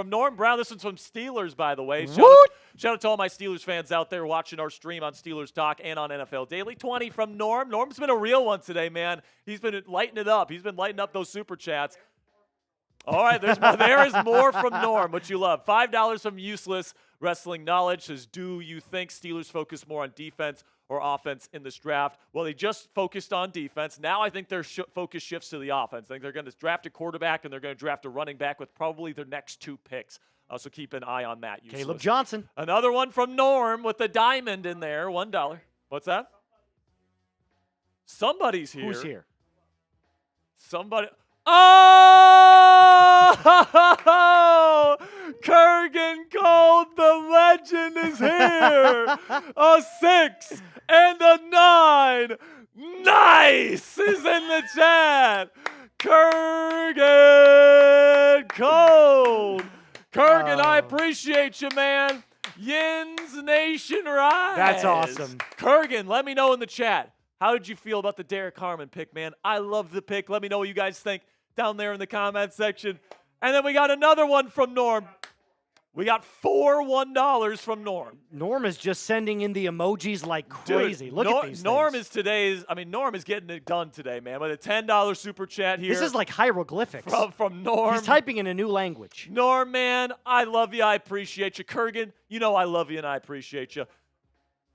Norm Brown. This one's from Steelers, by the way. Shout out to all my Steelers fans out there watching our stream on Steelers Talk and on NFL Daily. 20 from Norm. Norm's been a real one today, man. He's been lighting it up. He's been lighting up those super chats. All right, there is more from Norm, which you love. $5 from Useless Wrestling Knowledge says, do you think Steelers focus more on defense or offense in this draft? Well, they just focused on defense. Now I think their focus shifts to the offense. I think they're going to draft a quarterback and they're going to draft a running back with probably their next 2 picks. So keep an eye on that. Useless. Caleb Johnson. Another one from Norm with the diamond in there, $1. What's that? Somebody's here. Who's here? Somebody. Oh! Kurgan Gold, the legend, is here. A 6 and a 9. Nice is in the chat. Kurgan Gold. Kurgan, I appreciate you, man. Yins Nation rise. That's awesome. Kurgan, let me know in the chat. How did you feel about the Derek Harmon pick, man? I love the pick. Let me know what you guys think down there in the comment section. And then we got another one from Norm. We got 4 $1 from Norm. Norm is just sending in the emojis like crazy. Dude, Look at these Norm things. Norm is getting it done today, man. With a $10 super chat here. This is like hieroglyphics. From Norm. He's typing in a new language. Norm, man, I love you. I appreciate you. Kurgan, I love you and I appreciate you.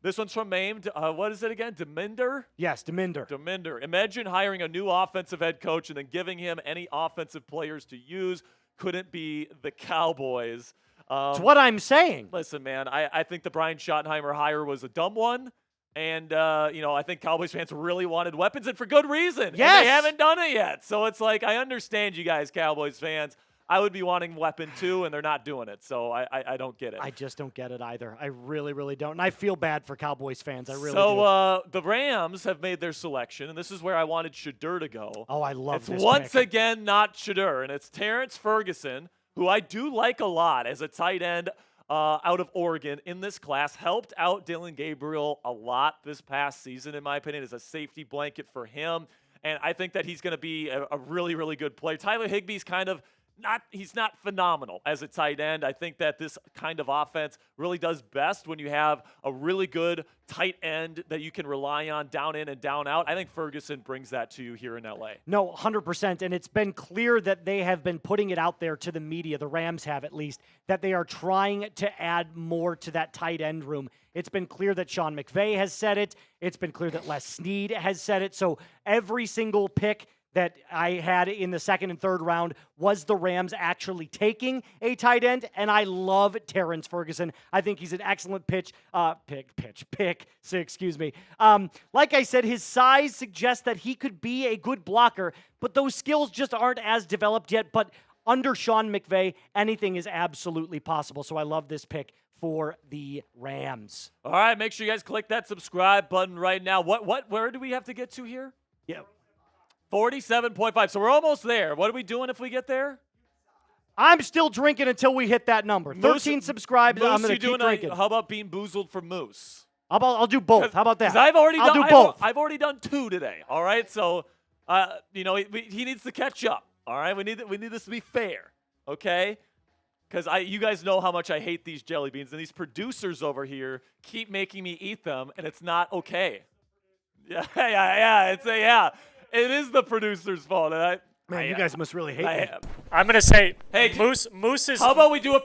This one's from Mame. What is it again? Deminder? Yes, Deminder. Deminder. Imagine hiring a new offensive head coach and then giving him any offensive players to use. Couldn't be the Cowboys. That's what I'm saying. Listen, man, I think the Brian Schottenheimer hire was a dumb one. And, I think Cowboys fans really wanted weapons, and for good reason. Yes. And they haven't done it yet. So it's like, I understand you guys, Cowboys fans. I would be wanting weapon too, and they're not doing it. So I don't get it. I just don't get it either. I really, really don't. And I feel bad for Cowboys fans. I really do. So the Rams have made their selection, and this is where I wanted Shadur to go. Oh, I love this It's once pick. again not Shadur, and it's Terrence Ferguson, who I do like a lot as a tight end out of Oregon in this class. Helped out Dylan Gabriel a lot this past season, in my opinion, as a safety blanket for him. And I think that he's going to be a really, really good player. Tyler Higbee's he's not phenomenal as a tight end. I think that this kind of offense really does best when you have a really good tight end that you can rely on down in and down out. I think Ferguson brings that to you here in LA. No, 100%. And it's been clear that they have been putting it out there to the media, the Rams have at least, that they are trying to add more to that tight end room. It's been clear that Sean McVay has said it. It's been clear that Les Snead has said it. So every single pick that I had in the second and third round was the Rams actually taking a tight end, and I love Terrence Ferguson. I think he's an excellent pick. So excuse me. Like I said, his size suggests that he could be a good blocker, but those skills just aren't as developed yet. But under Sean McVay, anything is absolutely possible. So I love this pick for the Rams. All right, make sure you guys click that subscribe button right now. Where do we have to get to here? Yeah. 47.5. So we're almost there. What are we doing if we get there? I'm still drinking until we hit that number. 13 subscribes. Moose, I'm going to keep drinking. How about being boozled for Moose? I'll do both. How about that? I've already I'll done do both. I've already done 2 today. All right, so he needs to catch up. All right, we need this to be fair. Okay. Because you guys know how much I hate these jelly beans, and these producers over here keep making me eat them, and it's not okay. Yeah. It is the producer's fault. Man, you guys must really hate me. I'm gonna say, hey, Moose is. How about we do a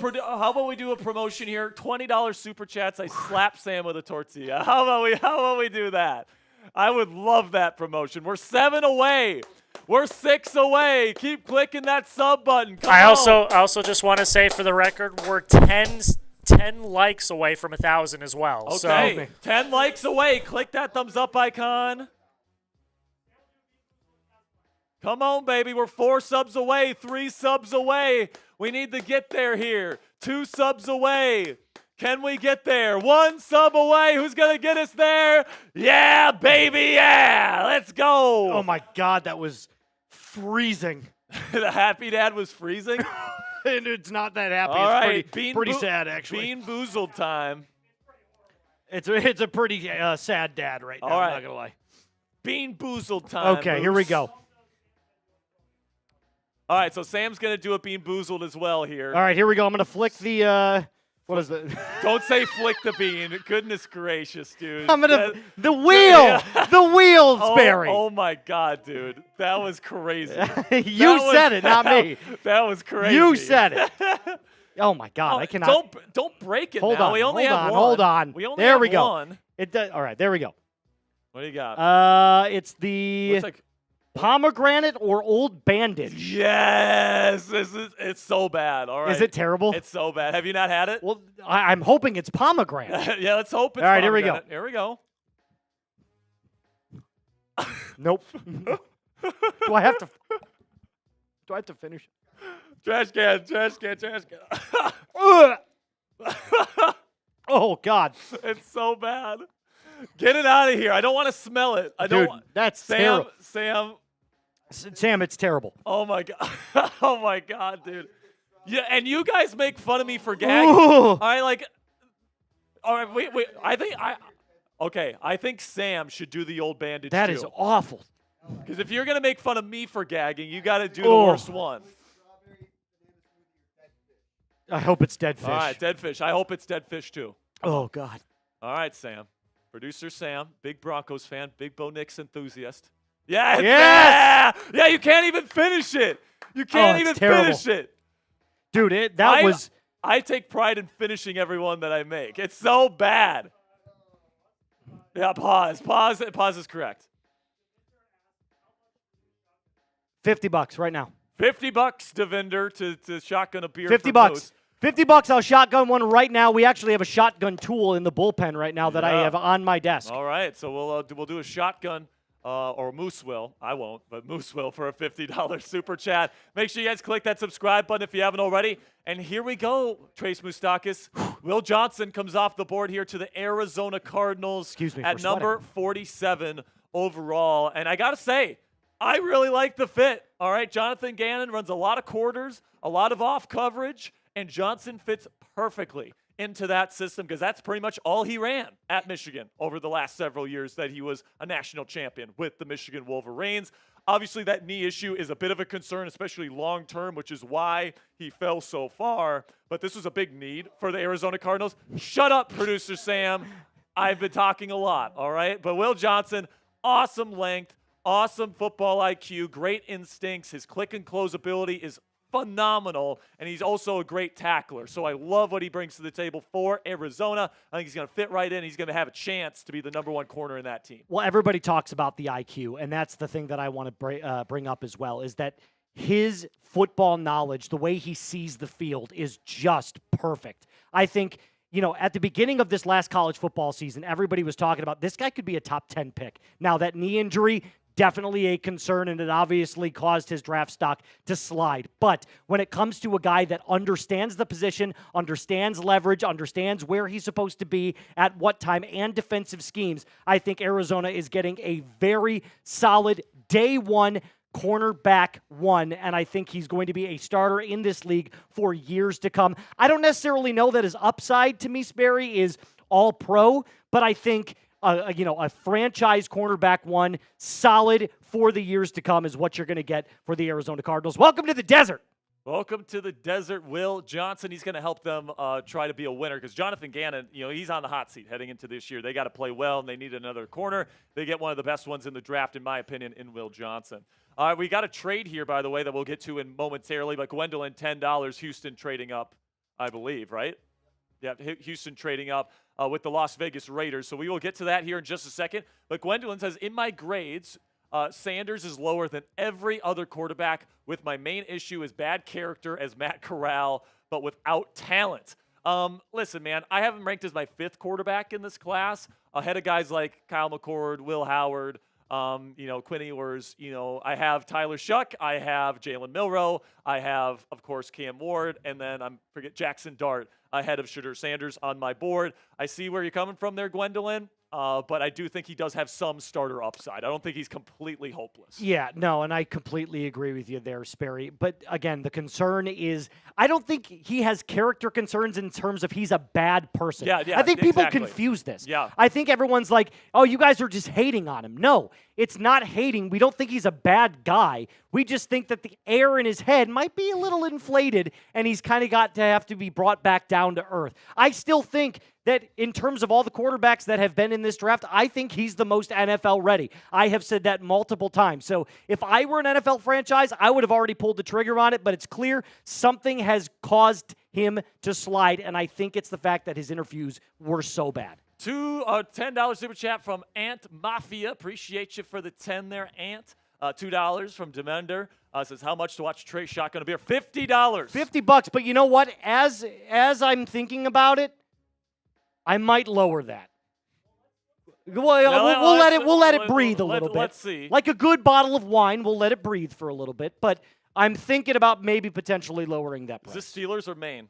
promotion here? $20 super chats. I slap Sam with a tortilla. How about we do that? I would love that promotion. We're 7 away We're 6 away. Keep clicking that sub button. Come I on. also just want to say for the record, we're 10 likes away from 1,000 as well. Okay, So 10 likes away. Click that thumbs up icon. Come on, baby. We're 4 subs away, 3 subs away. We need to get there here. 2 subs away. Can we get there? 1 sub away. Who's going to get us there? Yeah, baby, yeah. Let's go. Oh, my God, that was freezing. The happy dad was freezing? And it's not that happy. All right. It's pretty sad, actually. Bean boozled time. It's a pretty sad dad right now, All right. I'm not going to lie. Bean boozled time. Okay, here we go. All right, so Sam's going to do a Bean boozled as well here. All right, here we go. I'm going to flick the what is it? Don't say flick the bean. Goodness gracious, dude. I'm going to the wheel. Yeah. The wheels, Barry. Oh my God, dude. That was crazy. You said it, not me. That was crazy. You said it. Oh my God, I cannot. Don't break it Hold now. on. We only hold have on. one. Hold on. We only there have we go. one. It does. All right, there we go. What do you got? It's the Looks like pomegranate or old bandage. yes. It's so bad. All right. Is it terrible? It's so bad. Have you not had it? Well, I'm hoping it's pomegranate. Yeah, let's hope it's All right, here we go. pomegranate. Here we go. Nope. Do I have to finish? Trash can. Ugh. Oh God. It's so bad. Get it out of here. I don't want to smell it. I don't Dude, want that's terrible. Sam. Sam, it's terrible. Oh my God. Oh my God, dude. Yeah, and you guys make fun of me for gagging. Ooh. All right, wait. I think Sam should do the old bandage That too. is awful. Because if you're gonna make fun of me for gagging, you got to do the Oh. worst one. I hope it's dead fish. All right, dead fish. I hope it's dead fish too. Oh God. All right, Sam. Producer Sam, big Broncos fan, big Bo Nix enthusiast. Yes! Yes! Yeah, you can't even finish it. You can't it's even terrible. finish it. Dude, that was. I take pride in finishing every one that I make. It's so bad. Yeah, pause. Pause is correct. $50 right now. $50, Devinder, to shotgun a beer. $50. for Moose. $50. I'll shotgun one right now. We actually have a shotgun tool in the bullpen right now that I Yeah. have on my desk. All right, so we'll do a shotgun, or Moose will. I won't, but Moose will for a $50 super chat. Make sure you guys click that subscribe button if you haven't already. And here we go, Trace Moustakis. Will Johnson comes off the board here to the Arizona Cardinals. Excuse me at for number sweating. 47 overall. And I got to say, I really like the fit. All right, Jonathan Gannon runs a lot of quarters, a lot of off coverage, and Johnson fits perfectly into that system because that's pretty much all he ran at Michigan over the last several years that he was a national champion with the Michigan Wolverines. Obviously, that knee issue is a bit of a concern, especially long-term, which is why he fell so far. But this was a big need for the Arizona Cardinals. Shut up, producer Sam. I've been talking a lot, all right? But Will Johnson, awesome length, awesome football IQ, great instincts. His click and close ability is phenomenal, and he's also a great tackler. So I love what he brings to the table for Arizona. I think he's going to fit right in. He's going to have a chance to be the number one corner in that team. Well, everybody talks about the IQ, and that's the thing that I want to bring up as well, is that his football knowledge, the way he sees the field, is just perfect. I think, at the beginning of this last college football season, everybody was talking about this guy could be a top 10 pick. Now, that knee injury, definitely a concern, and it obviously caused his draft stock to slide. But when it comes to a guy that understands the position, understands leverage, understands where he's supposed to be at what time, and defensive schemes, I think Arizona is getting a very solid day one cornerback one, and I think he's going to be a starter in this league for years to come. I don't necessarily know that his upside to me, Sperry, is all pro, but I think a franchise cornerback one, solid for the years to come, is what you're going to get for the Arizona Cardinals. Welcome to the desert. Welcome to the desert, Will Johnson. He's going to help them try to be a winner because Jonathan Gannon, he's on the hot seat heading into this year. They got to play well, and they need another corner. They get one of the best ones in the draft, in my opinion, in Will Johnson. We got a trade here, by the way, that we'll get to in momentarily. But Gwendolyn, $10. Houston trading up, I believe, right? Yeah, Houston trading up with the Las Vegas Raiders. So we will get to that here in just a second. But Gwendolyn says, in my grades, Sanders is lower than every other quarterback, with my main issue is bad character as Matt Corral, but without talent. Listen, man, I have him ranked as my 5th quarterback in this class, ahead of guys like Kyle McCord, Will Howard, Quinn Ewers. I have Tyler Shuck, I have Jalen Milroe, I have, of course, Cam Ward, and then forget Jackson Dart ahead of Shadur Sanders on my board. I see where you're coming from there, Gwendolyn. But I do think he does have some starter upside. I don't think he's completely hopeless. Yeah, no, and I completely agree with you there, Sperry. But again, the concern is I don't think he has character concerns in terms of he's a bad person. Yeah, I think people exactly. confuse this. Yeah. I think everyone's like, oh, you guys are just hating on him. No, it's not hating. We don't think he's a bad guy. We just think that the air in his head might be a little inflated, and he's kind of got to have to be brought back down to earth. I still think that in terms of all the quarterbacks that have been in this draft, I think he's the most NFL ready. I have said that multiple times. So if I were an NFL franchise, I would have already pulled the trigger on it, but it's clear something has caused him to slide, and I think it's the fact that his interviews were so bad. $10 super chat from Ant Mafia. Appreciate you for the 10 there, Ant. $2 from Demender. Says, how much to watch Trey shotgun a beer? $50. $50, but you know what? As I'm thinking about it, I might lower that. We'll let it breathe a little bit. Let's see. Like a good bottle of wine, we'll let it breathe for a little bit. But I'm thinking about maybe potentially lowering that price. Is this Steelers or Maine?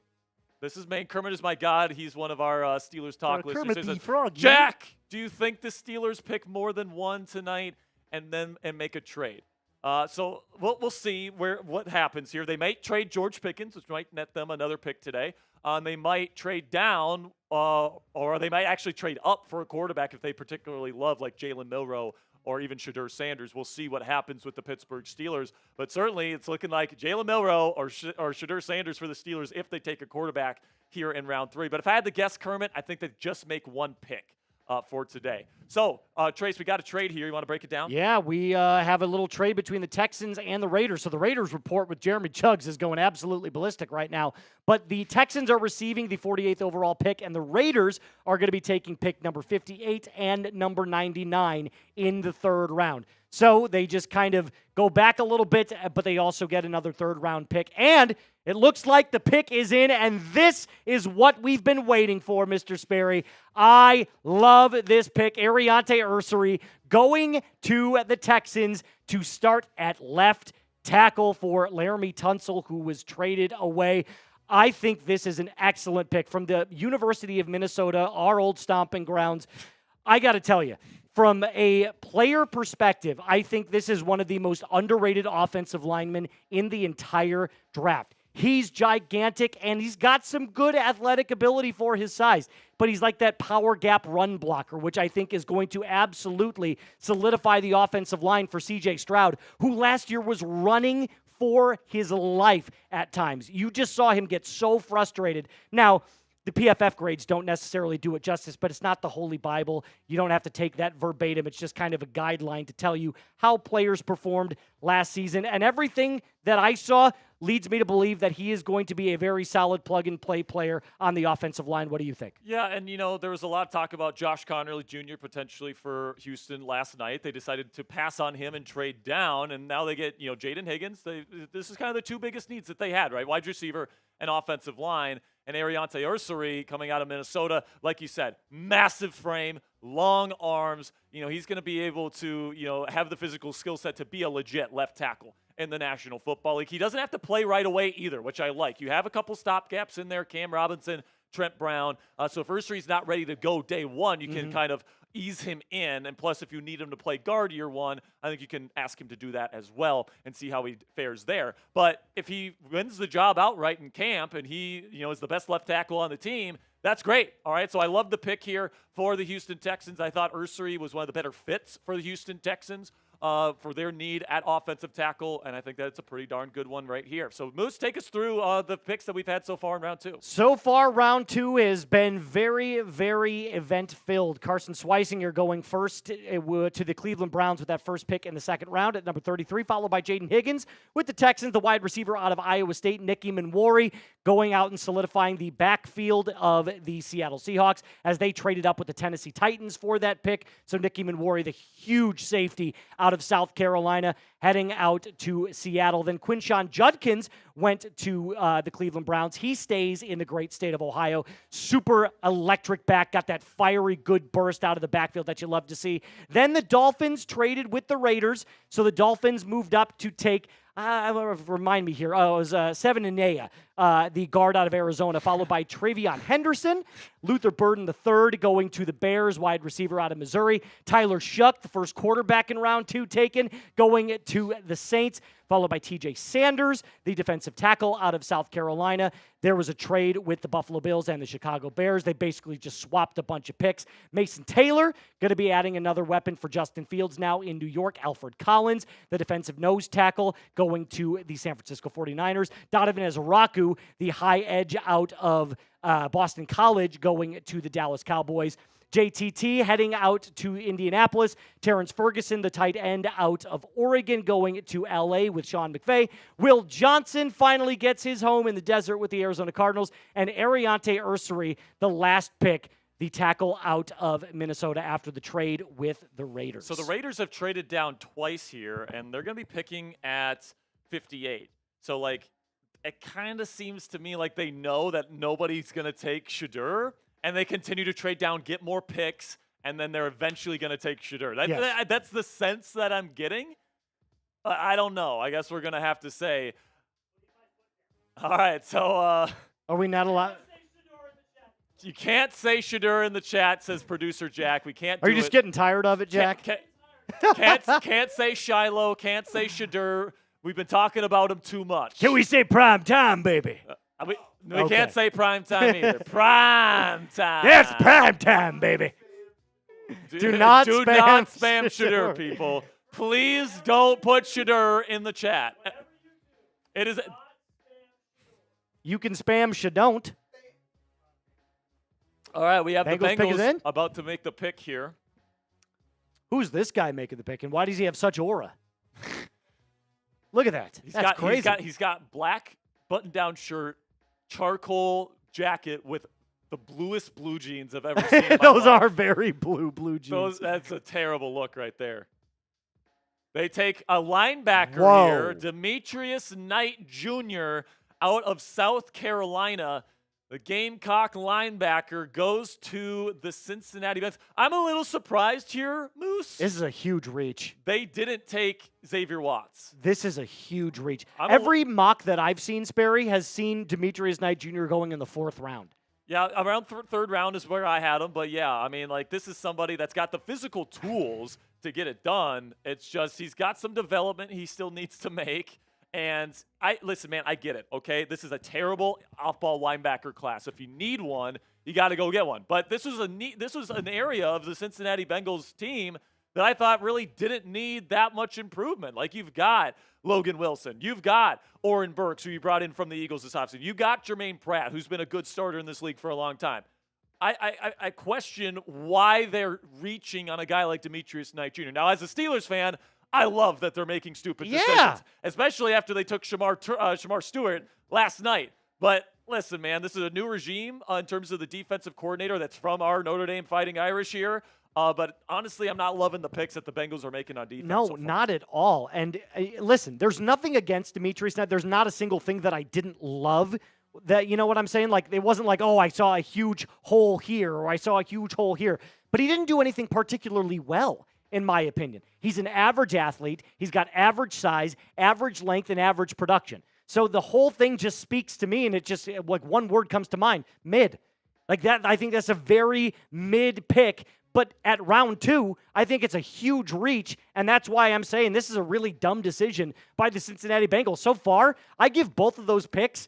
This is Maine. Kermit is my god. He's one of our Steelers talk listeners. Kermit the Frog. Jack, do you think the Steelers pick more than one tonight and make a trade? So we'll see what happens here. They might trade George Pickens, which might net them another pick today. They might trade down, or they might actually trade up for a quarterback if they particularly love, like Jalen Milroe or even Shadur Sanders. We'll see what happens with the Pittsburgh Steelers. But certainly it's looking like Jalen Milroe or Shadur Sanders for the Steelers if they take a quarterback here in round 3. But if I had to guess, Kermit, I think they just make one pick for today. So, Trace, we got a trade here. You want to break it down? Yeah, we have a little trade between the Texans and the Raiders. So the Raiders report with Jeremy Chuggs is going absolutely ballistic right now. But the Texans are receiving the 48th overall pick, and the Raiders are going to be taking pick number 58 and number 99 in the 3rd round. So they just kind of go back a little bit, but they also get another 3rd round pick. And it looks like the pick is in, and this is what we've been waiting for, Mr. Sperry. I love this pick. Ariante Ursary going to the Texans to start at left tackle for Laramie Tunsil, who was traded away. I think this is an excellent pick from the University of Minnesota, our old stomping grounds. I got to tell you, from a player perspective, I think this is one of the most underrated offensive linemen in the entire draft. He's gigantic, and he's got some good athletic ability for his size. But he's like that power gap run blocker, which I think is going to absolutely solidify the offensive line for C.J. Stroud, who last year was running for his life at times. You just saw him get so frustrated. Now, the PFF grades don't necessarily do it justice, but it's not the Holy Bible. You don't have to take that verbatim. It's just kind of a guideline to tell you how players performed last season. And everything that I saw leads me to believe that he is going to be a very solid plug-and-play player on the offensive line. What do you think? Yeah, and, there was a lot of talk about Josh Connerly Jr. potentially for Houston last night. They decided to pass on him and trade down, and now they get, Jaden Higgins. This is kind of the two biggest needs that they had, right? Wide receiver and offensive line. And Ariante Ursary coming out of Minnesota, like you said, massive frame, long arms. He's going to be able to, have the physical skill set to be a legit left tackle in the National Football League. He doesn't have to play right away either, which I like. You have a couple stopgaps in there, Cam Robinson, Trent Brown. So if Ursary's not ready to go day one, you can kind of ease him in. And plus, if you need him to play guard year one, I think you can ask him to do that as well and see how he fares there. But if he wins the job outright in camp and he, is the best left tackle on the team, that's great. All right, so I love the pick here for the Houston Texans. I thought Ursary was one of the better fits for the Houston Texans for their need at offensive tackle, and I think that's a pretty darn good one right here. So, Moose, take us through the picks that we've had so far in round 2. So far, round 2 has been very, very event-filled. Carson Schweisinger going first to the Cleveland Browns with that first pick in the 2nd round at number 33, followed by Jaden Higgins. With the Texans, the wide receiver out of Iowa State, Nicky Manwari, going out and solidifying the backfield of the Seattle Seahawks as they traded up with the Tennessee Titans for that pick. So Nicky Manwari, the huge safety out out of South Carolina, heading out to Seattle. Then Quinshon Judkins went to the Cleveland Browns. He stays in the great state of Ohio. Super electric back, got that fiery good burst out of the backfield that you love to see. Then the Dolphins traded with the Raiders, so the Dolphins moved up to take remind me here. It was Seven Inea, the guard out of Arizona, followed by Travion Henderson, Luther Burden III going to the Bears, wide receiver out of Missouri, Tyler Shuck, the first quarterback in round 2 taken, going to the Saints, followed by TJ Sanders, the defensive tackle out of South Carolina. There was a trade with the Buffalo Bills and the Chicago Bears. They basically just swapped a bunch of picks. Mason Taylor going to be adding another weapon for Justin Fields now in New York. Alfred Collins, the defensive nose tackle, going to the San Francisco 49ers. Donovan Ezraku, the high edge out of Boston College, going to the Dallas Cowboys. JTT heading out to Indianapolis. Terrence Ferguson, the tight end out of Oregon, going to L.A. with Sean McVay. Will Johnson finally gets his home in the desert with the Arizona Cardinals. And Ariante Ursary, the last pick, the tackle out of Minnesota after the trade with the Raiders. So the Raiders have traded down twice here, and they're going to be picking at 58. So, like, it kind of seems to me like they know that nobody's going to take Shadur, and they continue to trade down, get more picks, and then they're eventually going to take Shadur. That's the sense that I'm getting. I don't know. I guess we're going to have to say. All right, so. Are we not allowed? You can't say Shadur in the chat, says producer Jack. We can't do it. Are you just getting tired of it, Jack? Can't say Shiloh. Can't say Shadur. We've been talking about him too much. Can we say prime time, baby? We can't say prime time either. Prime time. Yes, prime time, baby. Do not spam Shadur, people. Please don't put Shadur in the chat. It is. You can spam Shadon't. All right, we have Bengals the Bengals in? about to make the pick here. Who's this guy making the pick, and why does he have such aura? Look at that. That's crazy. He's got black button-down shirt, charcoal jacket with the bluest blue jeans I've ever seen in my Those life. are very blue jeans. That's a terrible look right there. They take a linebacker here, Demetrius Knight Jr. out of South Carolina. The Gamecock linebacker goes to the Cincinnati Bengals. I'm a little surprised here, Moose. This is a huge reach. They didn't take Xavier Watts. This is a huge reach. Every mock that I've seen, Sperry, has seen Demetrius Knight Jr. going in the 4th round. Yeah, around third round is where I had him. But, yeah, I mean, like, this is somebody that's got the physical tools to get it done. It's just he's got some development he still needs to make. And listen, man, I get it, okay? This is a terrible off-ball linebacker class. If you need one, you got to go get one. But this was an area of the Cincinnati Bengals team that I thought really didn't need that much improvement. Like, you've got Logan Wilson. You've got Oren Burks, who you brought in from the Eagles this offseason. You've got Jermaine Pratt, who's been a good starter in this league for a long time. I question why they're reaching on a guy like Demetrius Knight Jr. Now, as a Steelers fan, I love that they're making stupid decisions, especially after they took Shamar Stewart last night. But listen, man, this is a new regime in terms of the defensive coordinator that's from our Notre Dame Fighting Irish here. But honestly, I'm not loving the picks that the Bengals are making on defense. No, not at all. And listen, there's nothing against Demetrius Knight. There's not a single thing that I didn't love. That, you know what I'm saying? Like, it wasn't like, oh, I saw a huge hole here or I saw a huge hole here. But he didn't do anything particularly well, in my opinion. He's an average athlete. He's got average size, average length, and average production. So the whole thing just speaks to me, and it just, like, one word comes to mind, mid. Like that, I think that's a very mid pick. But at round 2, I think it's a huge reach, and that's why I'm saying this is a really dumb decision by the Cincinnati Bengals. So far, I give both of those picks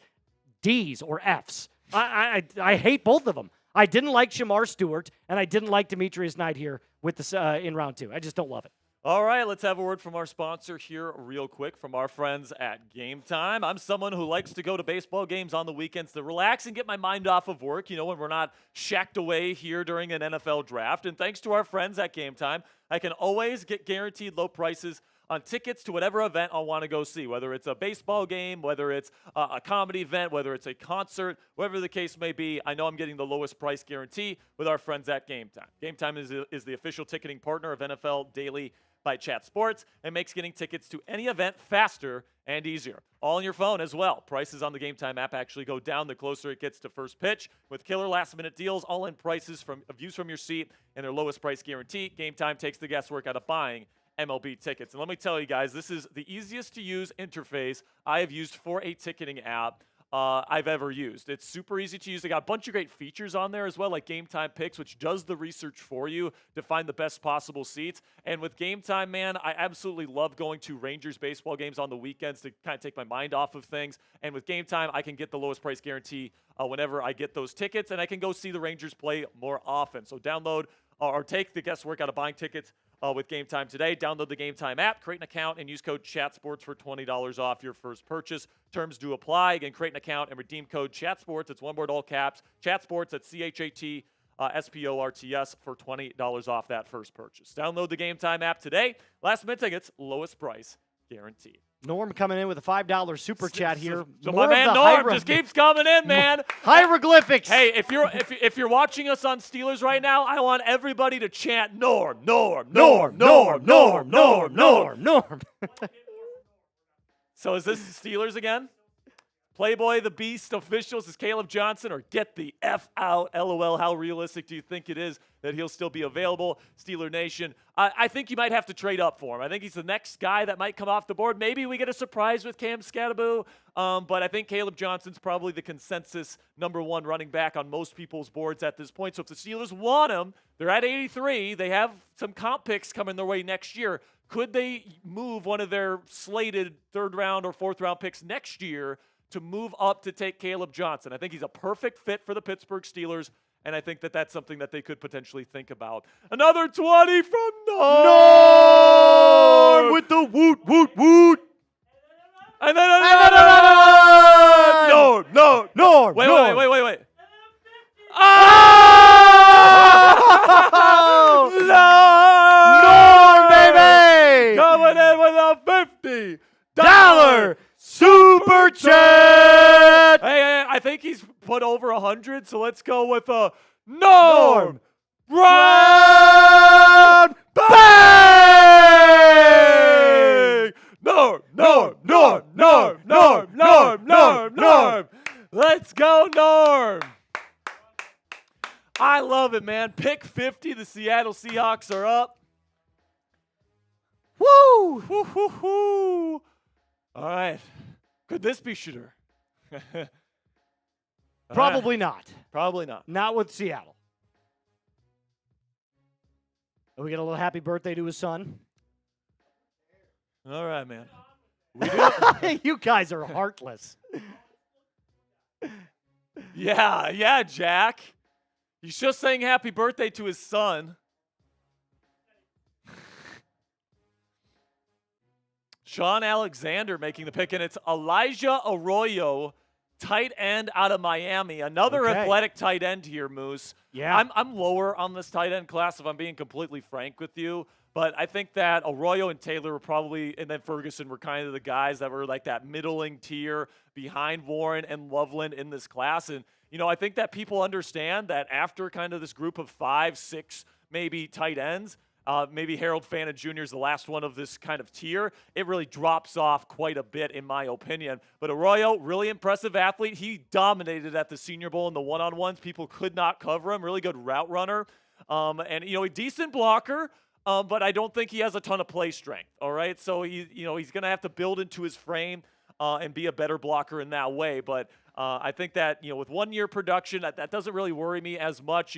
D's or F's. I hate both of them. I didn't like Shamar Stewart, and I didn't like Demetrius Knight here with this in round 2. I just don't love it. All right, let's have a word from our sponsor here real quick, from our friends at Game Time. I'm someone who likes to go to baseball games on the weekends to relax and get my mind off of work, you know, when we're not shacked away here during an NFL draft. And thanks to our friends at Game Time, I can always get guaranteed low prices on tickets to whatever event I want to go see, whether it's a baseball game, whether it's a comedy event, whether it's a concert, whatever the case may be. I know I'm getting the lowest price guarantee with our friends at Game Time. Game Time is the official ticketing partner of NFL Daily by Chat Sports and makes getting tickets to any event faster and easier. All on your phone as well. Prices on the Game Time app actually go down the closer it gets to first pitch. With killer last-minute deals, all-in prices from views from your seat, and their lowest price guarantee, Game Time takes the guesswork out of buying MLB tickets. And let me tell you guys, this is the easiest to use interface I have used for a ticketing app I've ever used. It's super easy to use. They got a bunch of great features on there as well, like Game Time Picks, which does the research for you to find the best possible seats. And with Game Time, man, I absolutely love going to Rangers baseball games on the weekends to kind of take my mind off of things. And with Game Time, I can get the lowest price guarantee whenever I get those tickets, and I can go see the Rangers play more often. So download or take the guesswork out of buying tickets with Game Time today. Download the Game Time app, create an account, and use code ChatSports for $20 off your first purchase. Terms do apply. Again, create an account and redeem code ChatSports. It's one word, all caps. ChatSports at ChatSports for $20 off that first purchase. Download the Game Time app today. Last minute tickets, lowest price guaranteed. Norm coming in with a $5 super chat here. So my man Norm just keeps coming in, man. Hieroglyphics. Hey, if you're watching us on Steelers right now, I want everybody to chant Norm, Norm, Norm, Norm, Norm, Norm, Norm, Norm. So is this the Steelers again? Playboy the Beast officials is Caleb Johnson, or get the F out, LOL. How realistic do you think it is that he'll still be available? Steeler Nation, I think you might have to trade up for him. I think he's the next guy that might come off the board. Maybe we get a surprise with Cam Scatteraboo, but I think Caleb Johnson's probably the consensus #1 running back on most people's boards at this point. So if the Steelers want him, they're at 83. They have some comp picks coming their way next year. Could they move one of their slated 3rd round or 4th round picks next year to move up to take Caleb Johnson? I think he's a perfect fit for the Pittsburgh Steelers, and I think that that's something that they could potentially think about. Another 20 from Norm with the woot, woot, woot. And then another Norm. Wait. Oh! Norm, baby! Coming in with a $50 super chat. Hey, I think he's put over 100, so let's go with a Norm Brown Bang! Norm. Let's go, Norm. I love it, man. Pick 50. The Seattle Seahawks are up. Woo! Woo. All right. Could this be Shadur? Probably not. Probably not. Not with Seattle. We get a little happy birthday to his son. All right, man. We do. You guys are heartless. Yeah, Jack. He's just saying happy birthday to his son. Sean Alexander making the pick, and it's Elijah Arroyo, tight end out of Miami. Another athletic tight end here, Moose. Yeah. I'm lower on this tight end class, if I'm being completely frank with you. But I think that Arroyo and Taylor were probably, and then Ferguson were kind of the guys that were like that middling tier behind Warren and Loveland in this class. And, I think that people understand that after kind of this group of 5, 6, maybe tight ends, maybe Harold Fanta Jr. is the last one of this kind of tier, it really drops off quite a bit, in my opinion. But Arroyo, really impressive athlete. He dominated at the Senior Bowl in the one-on-ones. People could not cover him. Really good route runner. And, a decent blocker. But I don't think he has a ton of play strength, all right? So, he's going to have to build into his frame and be a better blocker in that way. But I think that, with 1 year production, that doesn't really worry me as much.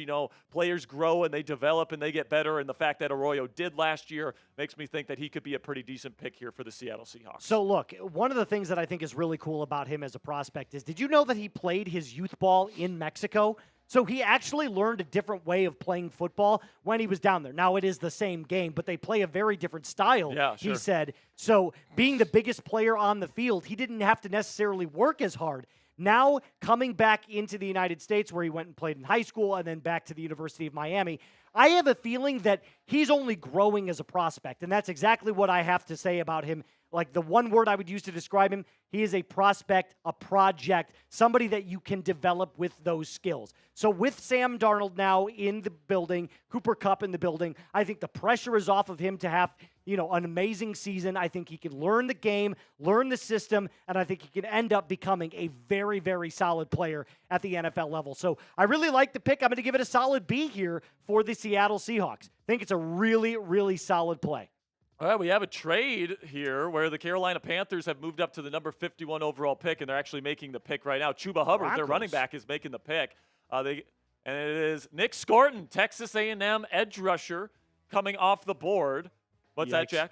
Players grow and they develop and they get better. And the fact that Arroyo did last year makes me think that he could be a pretty decent pick here for the Seattle Seahawks. So, look, one of the things that I think is really cool about him as a prospect is, did you know that he played his youth ball in Mexico? So he actually learned a different way of playing football when he was down there. Now, it is the same game, but they play a very different style, he said. So being the biggest player on the field, he didn't have to necessarily work as hard. Now, coming back into the United States, where he went and played in high school and then back to the University of Miami, I have a feeling that he's only growing as a prospect, and that's exactly what I have to say about him. Like, the one word I would use to describe him, he is a prospect, a project, somebody that you can develop with those skills. So with Sam Darnold now in the building, Cooper Kupp in the building, I think the pressure is off of him to have an amazing season. I think he can learn the game, learn the system, and I think he can end up becoming a very, very solid player at the NFL level. So I really like the pick. I'm going to give it a solid B here for the Seattle Seahawks. I think it's a really, really solid play. All right, we have a trade here where the Carolina Panthers have moved up to the number 51 overall pick, and they're actually making the pick right now. Chuba Hubbard, Broncos. their running back, is making the pick. And it is Nick Scorton, Texas A&M edge rusher, coming off the board. What's that, Jack?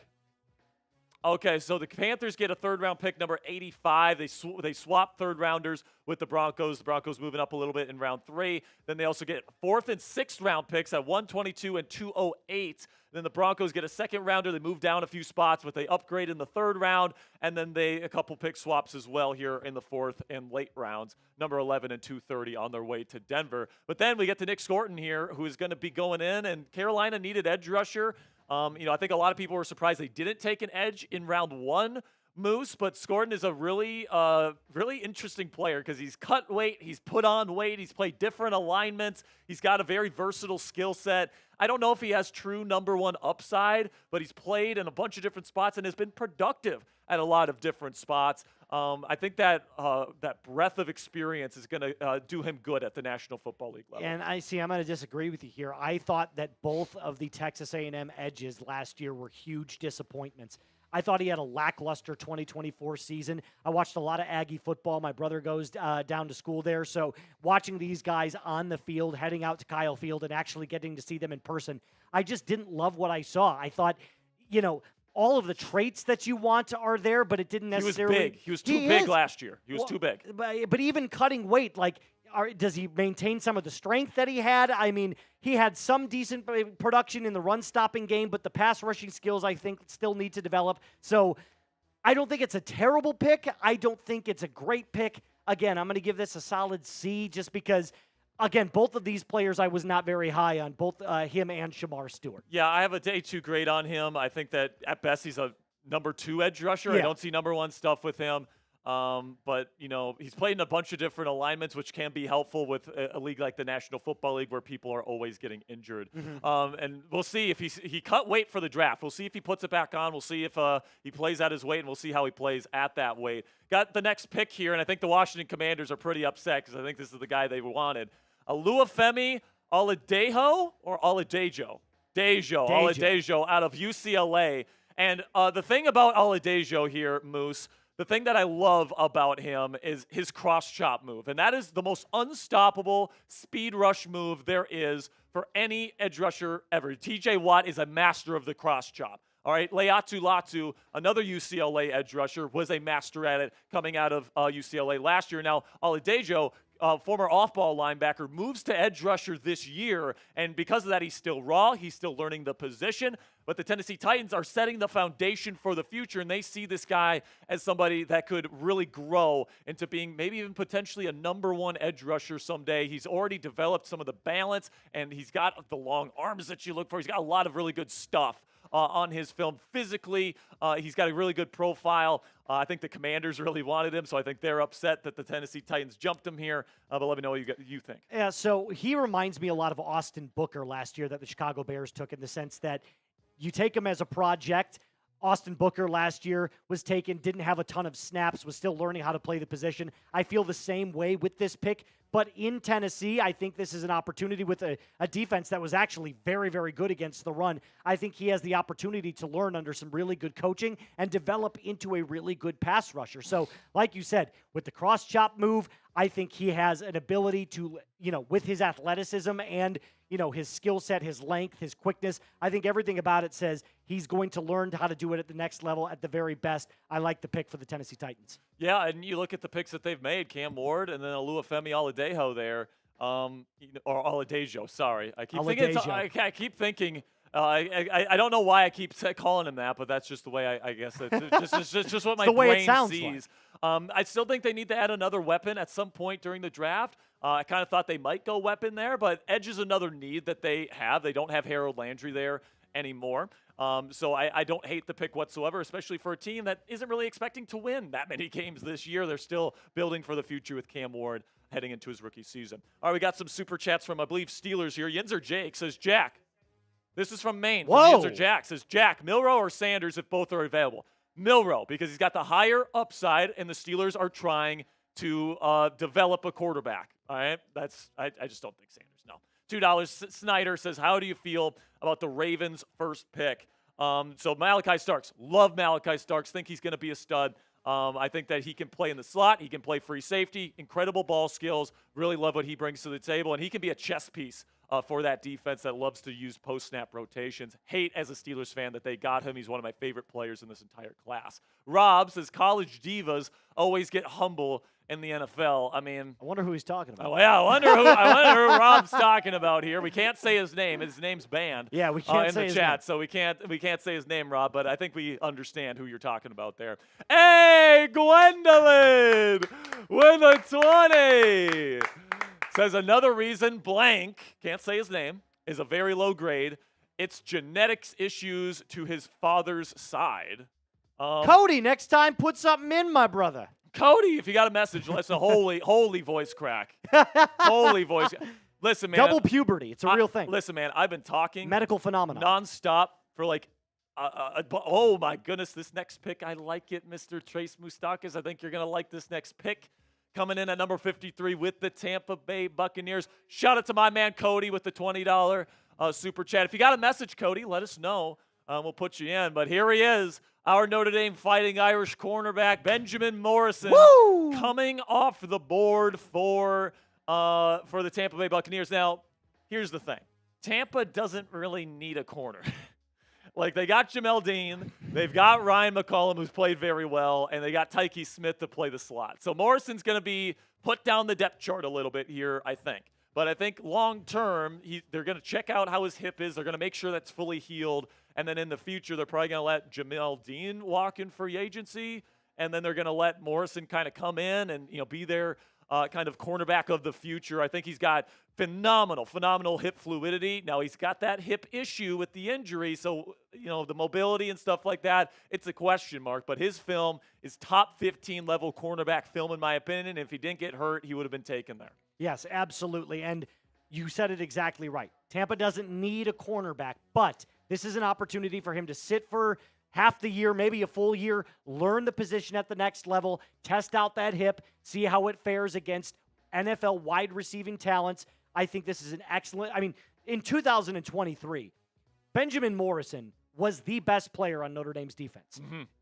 Okay, so the Panthers get a third-round pick, number 85. They swap third-rounders with the Broncos. The Broncos moving up a little bit in round 3. Then they also get fourth and sixth-round picks at 122 and 208. Then the Broncos get a second-rounder. They move down a few spots, but they upgrade in the third round. And then a couple pick swaps as well here in the fourth and late rounds, number 11 and 230 on their way to Denver. But then we get to Nick Scorton here, who is going to be going in. And Carolina needed edge rusher. I think a lot of people were surprised they didn't take an edge in round 1, Moose, but Scorton is a really interesting player because he's cut weight, he's put on weight, he's played different alignments, he's got a very versatile skill set. I don't know if he has true number 1 upside, but he's played in a bunch of different spots and has been productive at a lot of different spots. I think that breadth of experience is going to do him good at the National Football League level. And I'm going to disagree with you here. I thought that both of the Texas A&M edges last year were huge disappointments. I thought he had a lackluster 2024 season. I watched a lot of Aggie football. My brother goes down to school there. So watching these guys on the field, heading out to Kyle Field and actually getting to see them in person, I just didn't love what I saw. I thought, all of the traits that you want are there, but it didn't necessarily. He was big. He was too big last year. He was too big. But even cutting weight, does he maintain some of the strength that he had? I mean, he had some decent production in the run-stopping game, but the pass-rushing skills, I think, still need to develop. So I don't think it's a terrible pick. I don't think it's a great pick. Again, I'm going to give this a solid C just because, again, both of these players I was not very high on, both him and Shamar Stewart. Yeah, I have a day 2 grade on him. I think that at best he's a number 2 edge rusher. Yeah. I don't see number 1 stuff with him. But, he's played in a bunch of different alignments, which can be helpful with a league like the National Football League where people are always getting injured. Mm-hmm. And we'll see if he cut weight for the draft. We'll see if he puts it back on. We'll see if he plays at his weight, and we'll see how he plays at that weight. Got the next pick here, and I think the Washington Commanders are pretty upset because I think this is the guy they wanted. Oluwafemi Oladejo or Oladejo? Oladejo out of UCLA. And the thing about Oladejo here, Moose, the thing that I love about him is his cross-chop move. And that is the most unstoppable speed rush move there is for any edge rusher ever. TJ Watt is a master of the cross-chop. All right, Leatu Latu, another UCLA edge rusher, was a master at it coming out of UCLA last year. Now, Oladejo, former off-ball linebacker, moves to edge rusher this year, and because of that, he's still raw. He's still learning the position, but the Tennessee Titans are setting the foundation for the future, and they see this guy as somebody that could really grow into being maybe even potentially a number 1 edge rusher someday. He's already developed some of the balance, and he's got the long arms that you look for. He's got a lot of really good stuff on his film. Physically, he's got a really good profile. I think the Commanders really wanted him, so I think they're upset that the Tennessee Titans jumped him here. But let me know what you think. Yeah, so he reminds me a lot of Austin Booker last year that the Chicago Bears took, in the sense that you take him as a project. Austin Booker last year was taken, didn't have a ton of snaps, was still learning how to play the position. I feel the same way with this pick. But in Tennessee, I think this is an opportunity with a defense that was actually very, very good against the run. I think he has the opportunity to learn under some really good coaching and develop into a really good pass rusher. So, like you said, with the cross-chop move, I think he has an ability to, with his athleticism and, his skill set, his length, his quickness, I think everything about it says he's going to learn how to do it at the next level at the very best. I like the pick for the Tennessee Titans. Yeah, and you look at the picks that they've made, Cam Ward and then Oluwafemi Oladejo there, or Oladejo, sorry. I keep thinking I don't know why I keep calling him that, but that's just the way I guess it's just what my brain sees. Like. I still think they need to add another weapon at some point during the draft. I kind of thought they might go weapon there, but edge is another need that they have. They don't have Harold Landry there anymore. So I don't hate the pick whatsoever, especially for a team that isn't really expecting to win that many games this year. They're still building for the future with Cam Ward heading into his rookie season. All right, we got some super chats from, I believe, Steelers here. Yinzer Jake says, Jack, This is from Maine. Whoa. From the answer Jack. Says, Jack, Milroe or Sanders if both are available? Milroe, because he's got the higher upside, and the Steelers are trying to develop a quarterback. All right? I just don't think Sanders. No. $2. Snyder says, how do you feel about the Ravens' first pick? So Malachi Starks. Love Malachi Starks. Think he's going to be a stud. I think that he can play in the slot. He can play free safety. Incredible ball skills. Really love what he brings to the table. And he can be a chess piece for that defense that loves to use post-snap rotations. Hate, as a Steelers fan, that they got him. He's one of my favorite players in this entire class. Rob says, college divas always get humble in the NFL. I mean, I wonder who he's talking about. Oh, yeah, I wonder who Rob's talking about here. We can't say his name. His name's banned. Yeah, we can't in say the his chat, name. so we can't say his name, Rob. But I think we understand who you're talking about there. Hey, Gwendolyn with a 20 says another reason blank, can't say his name, is a very low grade. It's genetics issues to his father's side. Cody, next time put something in, my brother. Cody, if you got a message, listen, holy voice crack. Holy voice. Listen, man. Double puberty. It's a real thing. Listen, man, I've been talking Medical phenomenon. nonstop for like, oh my goodness, this next pick, I like it, Mr. Trace Moustakas. I think you're going to like this next pick. Coming in at number 53 with the Tampa Bay Buccaneers. Shout out to my man Cody with the $20 super chat. If you got a message, Cody, let us know. We'll put you in. But here he is, our Notre Dame Fighting Irish cornerback, Benjamin Morrison, coming off the board for the Tampa Bay Buccaneers. Now, here's the thing. Tampa doesn't really need a corner. Like, they got Jamel Dean, they've got Ryan McCollum, who's played very well, and they got Tyke Smith to play the slot. So Morrison's going to be put down the depth chart a little bit here, I think. But I think long-term, they're going to check out how his hip is. They're going to make sure that's fully healed. And then in the future, they're probably going to let Jamel Dean walk in free agency, and then they're going to let Morrison kind of come in and be their kind of cornerback of the future. I think he's got phenomenal hip fluidity. Now, he's got that hip issue with the injury, so, the mobility and stuff like that, it's a question mark. But his film is top 15 level cornerback film, in my opinion. If he didn't get hurt, he would have been taken there. Yes, absolutely. And you said it exactly right. Tampa doesn't need a cornerback, but this is an opportunity for him to sit for half the year, maybe a full year, learn the position at the next level, test out that hip, see how it fares against NFL wide receiving talents. I think this is an excellent, in 2023, Benjamin Morrison was the best player on Notre Dame's defense,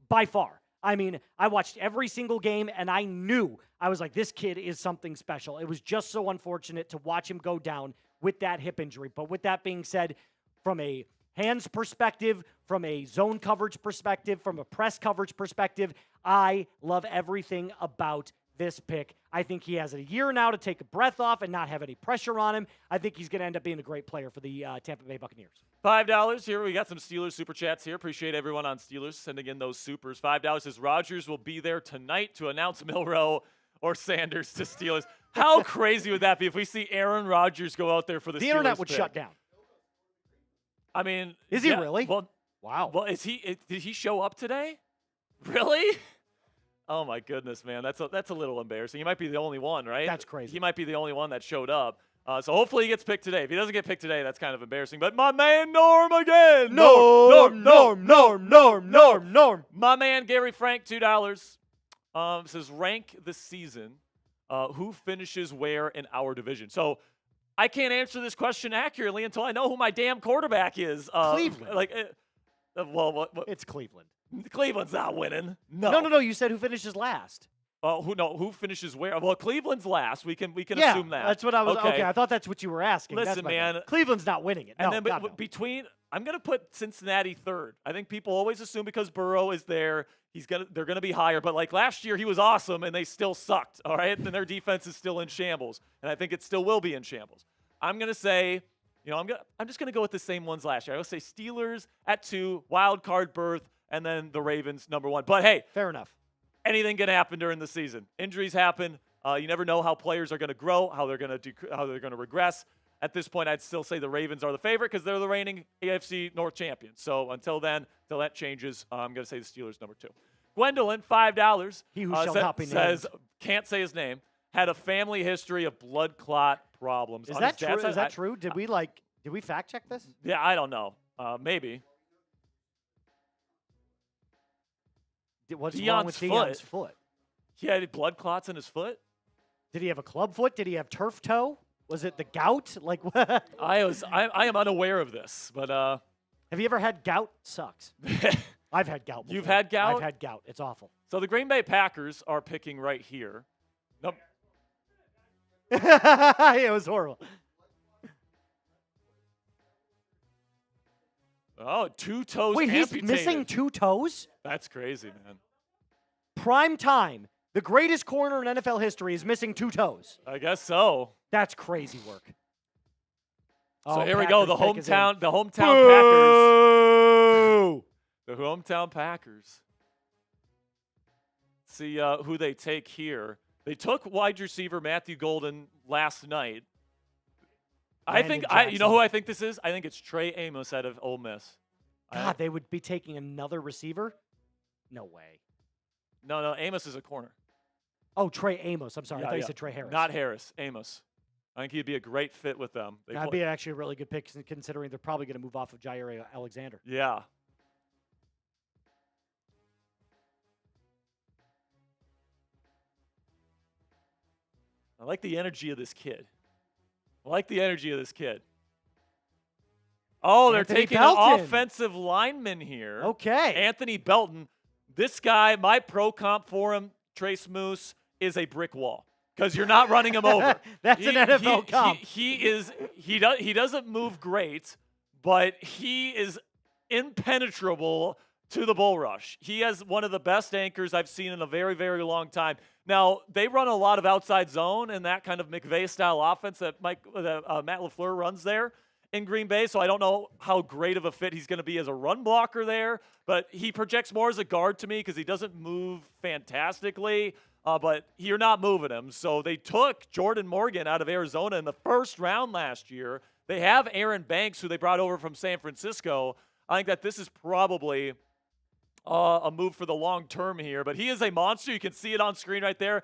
by far. I watched every single game, and I knew, I was like, this kid is something special. It was just so unfortunate to watch him go down with that hip injury. But with that being said, from a hands perspective, from a zone coverage perspective, from a press coverage perspective, I love everything about this pick. I think he has a year now to take a breath off and not have any pressure on him. I think he's going to end up being a great player for the Tampa Bay Buccaneers. $5 here. We got some Steelers super chats here. Appreciate everyone on Steelers sending in those supers. $5 says Rodgers will be there tonight to announce Milroe or Sanders to Steelers. How crazy would that be if we see Aaron Rodgers go out there for the Steelers internet would pick? shut down. Is he really? Well, wow. Well, did he show up today? Really? Oh my goodness, man. That's a little embarrassing. He might be the only one, right? That's crazy. He might be the only one that showed up. So hopefully he gets picked today. If he doesn't get picked today, that's kind of embarrassing. But my man Norm again. Norm. My man Gary Frank, $2. Says rank the season. Who finishes where in our division? So I can't answer this question accurately until I know who my damn quarterback is. Cleveland. What? It's Cleveland. Cleveland's not winning. No. No. You said who finishes last. Who finishes where? Well, Cleveland's last. We can Yeah, assume that. that's what I was. Okay, I thought that's what you were asking. Listen, That's my man. bad. Cleveland's not winning it. And No, then God, no. I'm going to put Cincinnati third. I think people always assume because Burrow is there, they're going to be higher. But like last year, he was awesome, and they still sucked. All right, and their defense is still in shambles, and I think it still will be in shambles. I'm going to say, I'm just going to go with the same ones last year. I will say Steelers at 2, wild card berth, and then the Ravens number 1. But hey, Fair enough. anything can happen during the season. Injuries happen. You never know how players are going to grow, how they're going to regress. At this point, I'd still say the Ravens are the favorite because they're the reigning AFC North champions. So until that changes, I'm going to say the Steelers number 2. Gwendolyn, $5. He who shall not be named. Says, can't say his name, had a family history of blood clot problems. Is On that his dad's true? Is side. that true? Did we fact check this? Yeah, I don't know. Maybe. What's Deion's wrong with Deion's foot? He had blood clots in his foot? Did he have a club foot? Did he have turf toe? Was it the gout? Like what? I am unaware of this, but have you ever had gout? Sucks. I've had gout before. You've had gout? I've had gout. It's awful. So the Green Bay Packers are picking right here. Nope. It was horrible. Oh, 2 toes Wait, amputated. he's missing 2 toes? That's crazy, man. Prime time. The greatest corner in NFL history is missing 2 toes. I guess so. That's crazy work. So Oh, here we go. The Packers pick is in. hometown Packers. The hometown Packers. See who they take here. They took wide receiver Matthew Golden last night. You know who I think this is? I think it's Trey Amos out of Ole Miss. God, they would be taking another receiver? No way. No, Amos is a corner. Oh, Trey Amos. I'm sorry. I thought you said Trey Harris. Not Harris, Amos. I think he'd be a great fit with them. That'd be actually a really good pick considering they're probably going to move off of Jair Alexander. Yeah. I like the energy of this kid. Oh, they're Anthony taking Belton. an offensive lineman here. Okay. Anthony Belton. This guy, my pro comp for him, Trace Moose, is a brick wall because you're not running him over. That's an NFL comp. He doesn't move great, but he is impenetrable to the bull rush. He has one of the best anchors I've seen in a very, very long time. Now, they run a lot of outside zone and that kind of McVay-style offense that Matt LaFleur runs there in Green Bay, so I don't know how great of a fit he's going to be as a run blocker there, but he projects more as a guard to me because he doesn't move fantastically, but you're not moving him. So they took Jordan Morgan out of Arizona in the first round last year. They have Aaron Banks, who they brought over from San Francisco. I think that this is probably a move for the long term here, but he is a monster. You can see it on screen right there.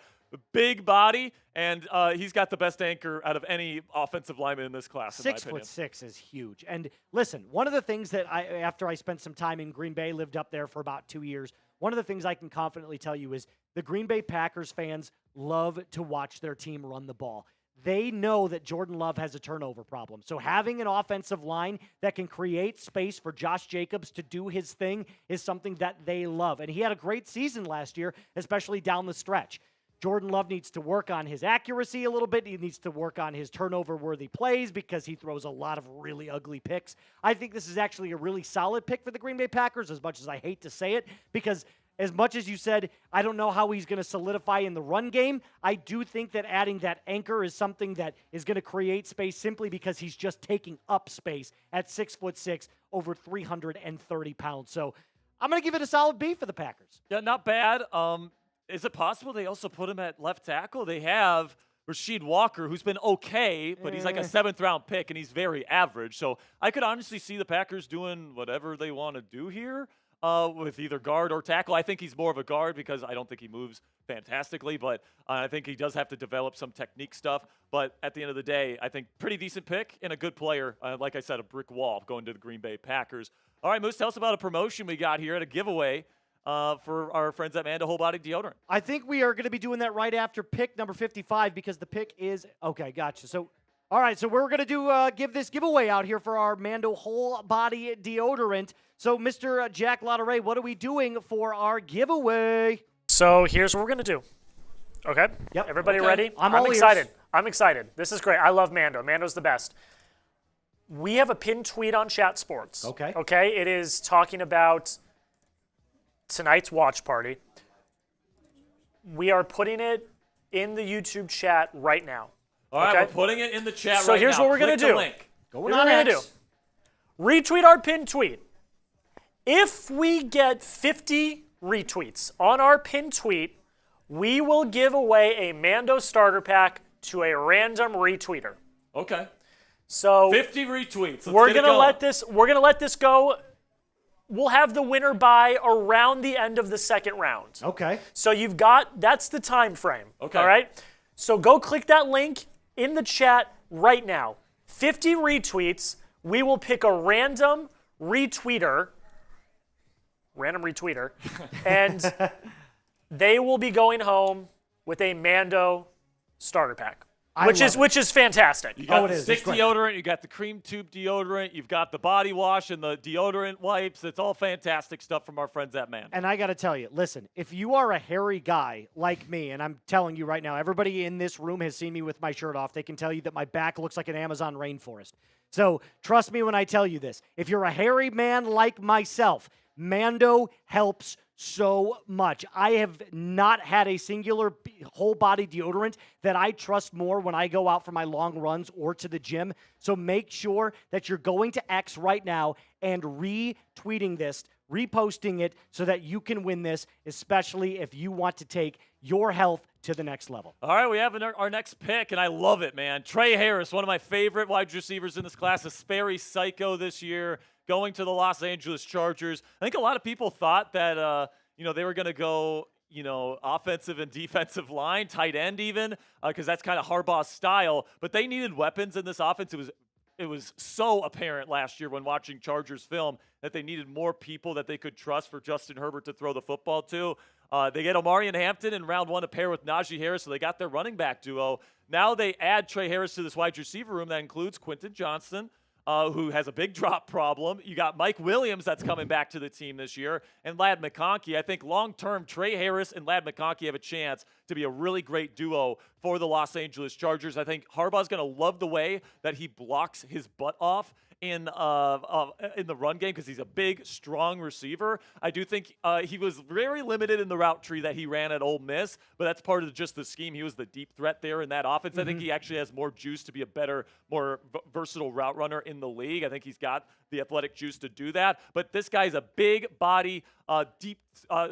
Big body, and he's got the best anchor out of any offensive lineman in this class. 6'6" is huge. And listen, one of the things that after I spent some time in Green Bay, lived up there for about 2 years, one of the things I can confidently tell you is the Green Bay Packers fans love to watch their team run the ball. They know that Jordan Love has a turnover problem. So having an offensive line that can create space for Josh Jacobs to do his thing is something that they love. And he had a great season last year, especially down the stretch. Jordan Love needs to work on his accuracy a little bit. He needs to work on his turnover-worthy plays because he throws a lot of really ugly picks. I think this is actually a really solid pick for the Green Bay Packers, as much as I hate to say it, because as much as you said, I don't know how he's going to solidify in the run game, I do think that adding that anchor is something that is going to create space simply because he's just taking up space at 6'6", over 330 pounds. So I'm going to give it a solid B for the Packers. Yeah, not bad. Is it possible they also put him at left tackle? They have Rasheed Walker, who's been okay, but he's like a 7th-round pick, and he's very average. So I could honestly see the Packers doing whatever they want to do here with either guard or tackle. I think he's more of a guard because I don't think he moves fantastically, but I think he does have to develop some technique stuff. But at the end of the day, I think pretty decent pick and a good player. Like I said, a brick wall going to the Green Bay Packers. All right, Moose, tell us about a promotion we got here at a giveaway for our friends at Manda Whole Body Deodorant. I think we are going to be doing that right after pick number 55 because the pick is – okay, gotcha. So, all right, so we're going to give this giveaway out here for our Mando Whole Body Deodorant. So, Mr. Jack Lotteray, what are we doing for our giveaway? So here's what we're going to do. Okay? Yep. Everybody Okay. ready? I'm excited. I'm excited. This is great. I love Mando. Mando's the best. We have a pinned tweet on Chat Sports. Okay. Okay? It is talking about tonight's watch party. We are putting it in the YouTube chat right now. All right, okay? we're putting it in the chat right now. So here's what we're going to do. Link. Here's what we're going to do. Retweet our pinned tweet. If we get 50 retweets on our pinned tweet, we will give away a Mando starter pack to a random retweeter. Okay. So 50 retweets. We're going to let this go. We'll have the winner by around the end of the second round. Okay. So that's the time frame. Okay. All right? So go click that link in the chat right now. 50 retweets. We will pick a random retweeter, random retweeter, and they will be going home with a Mando starter pack, which is fantastic. You got the stick deodorant, you got the cream tube deodorant, you've got the body wash and the deodorant wipes. It's all fantastic stuff from our friends at Mando. And I got to tell you, listen, if you are a hairy guy like me, and I'm telling you right now, everybody in this room has seen me with my shirt off. They can tell you that my back looks like an Amazon rainforest. So trust me when I tell you this. If you're a hairy man like myself, Mando helps so much. I have not had a singular whole body deodorant that I trust more when I go out for my long runs or to the gym. So make sure that you're going to X right now and retweeting this, reposting it so that you can win this, especially if you want to take your health to the next level. All right, we have our next pick, and I love it, man. Trey Harris, one of my favorite wide receivers in this class, a Sperry Psycho this year, going to the Los Angeles Chargers. I think a lot of people thought that, they were going to go, offensive and defensive line, tight end even, because that's kind of Harbaugh's style. But they needed weapons in this offense. It was so apparent last year when watching Chargers film that they needed more people that they could trust for Justin Herbert to throw the football to. They get Omari and Hampton in round one to pair with Najee Harris, so they got their running back duo. Now they add Trey Harris to this wide receiver room that includes Quentin Johnston, who has a big drop problem. You got Mike Williams that's coming back to the team this year, and Ladd McConkey. I think long-term, Trey Harris and Ladd McConkey have a chance to be a really great duo for the Los Angeles Chargers. I think Harbaugh's going to love the way that he blocks his butt off in the run game because he's a big, strong receiver. I do think he was very limited in the route tree that he ran at Ole Miss, but that's part of just the scheme. He was the deep threat there in that offense. I think he actually has more juice to be a better, more versatile route runner in the league. I think he's got the athletic juice to do that. But this guy's a big body, deep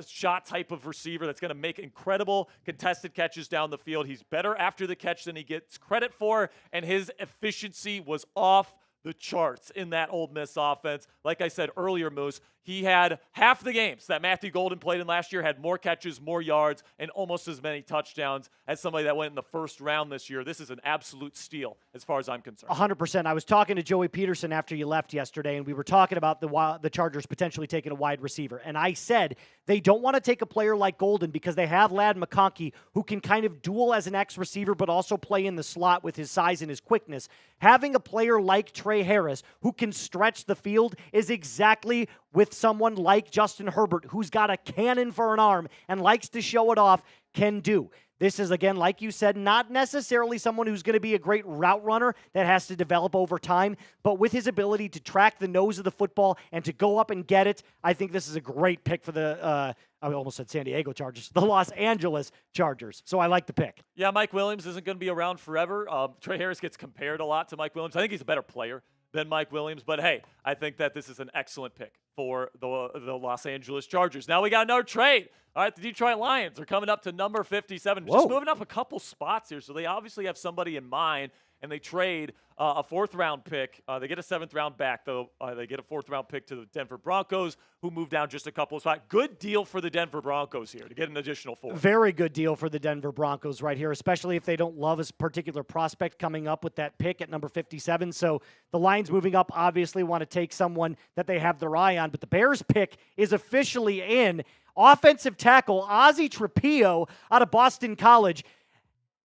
shot type of receiver that's going to make incredible contested catches down the field. He's better after the catch than he gets credit for, and his efficiency was off the charts in that Ole Miss offense. Like I said earlier, Moose, he had half the games that Matthew Golden played in last year, had more catches, more yards, and almost as many touchdowns as somebody that went in the first round this year. This is an absolute steal as far as I'm concerned. 100%. I was talking to Joey Peterson after you left yesterday, and we were talking about the Chargers potentially taking a wide receiver. And I said they don't want to take a player like Golden because they have Ladd McConkey, who can kind of duel as an X receiver but also play in the slot with his size and his quickness. Having a player like Trey Harris who can stretch the field is exactly with someone like Justin Herbert, who's got a cannon for an arm and likes to show it off, can do. This is, again, like you said, not necessarily someone who's going to be a great route runner that has to develop over time, but with his ability to track the nose of the football and to go up and get it, I think this is a great pick for the, I almost said San Diego Chargers, the Los Angeles Chargers. So I like the pick. Yeah, Mike Williams isn't going to be around forever. Trey Harris gets compared a lot to Mike Williams. I think he's a better player than Mike Williams. But, hey, I think that this is an excellent pick for the Los Angeles Chargers. Now we got another trade. All right, the Detroit Lions are coming up to number 57. Whoa. Just moving up a couple spots here. So they obviously have somebody in mind, and they trade a fourth-round pick. They get a seventh-round back, though. They get a fourth-round pick to the Denver Broncos, who moved down just a couple of spots. Good deal for the Denver Broncos here to get an additional four. Very good deal for the Denver Broncos right here, especially if they don't love a particular prospect coming up with that pick at number 57. So the Lions moving up obviously want to take someone that they have their eye on, but the Bears pick is officially in. Offensive tackle Ozzie Trapillo out of Boston College.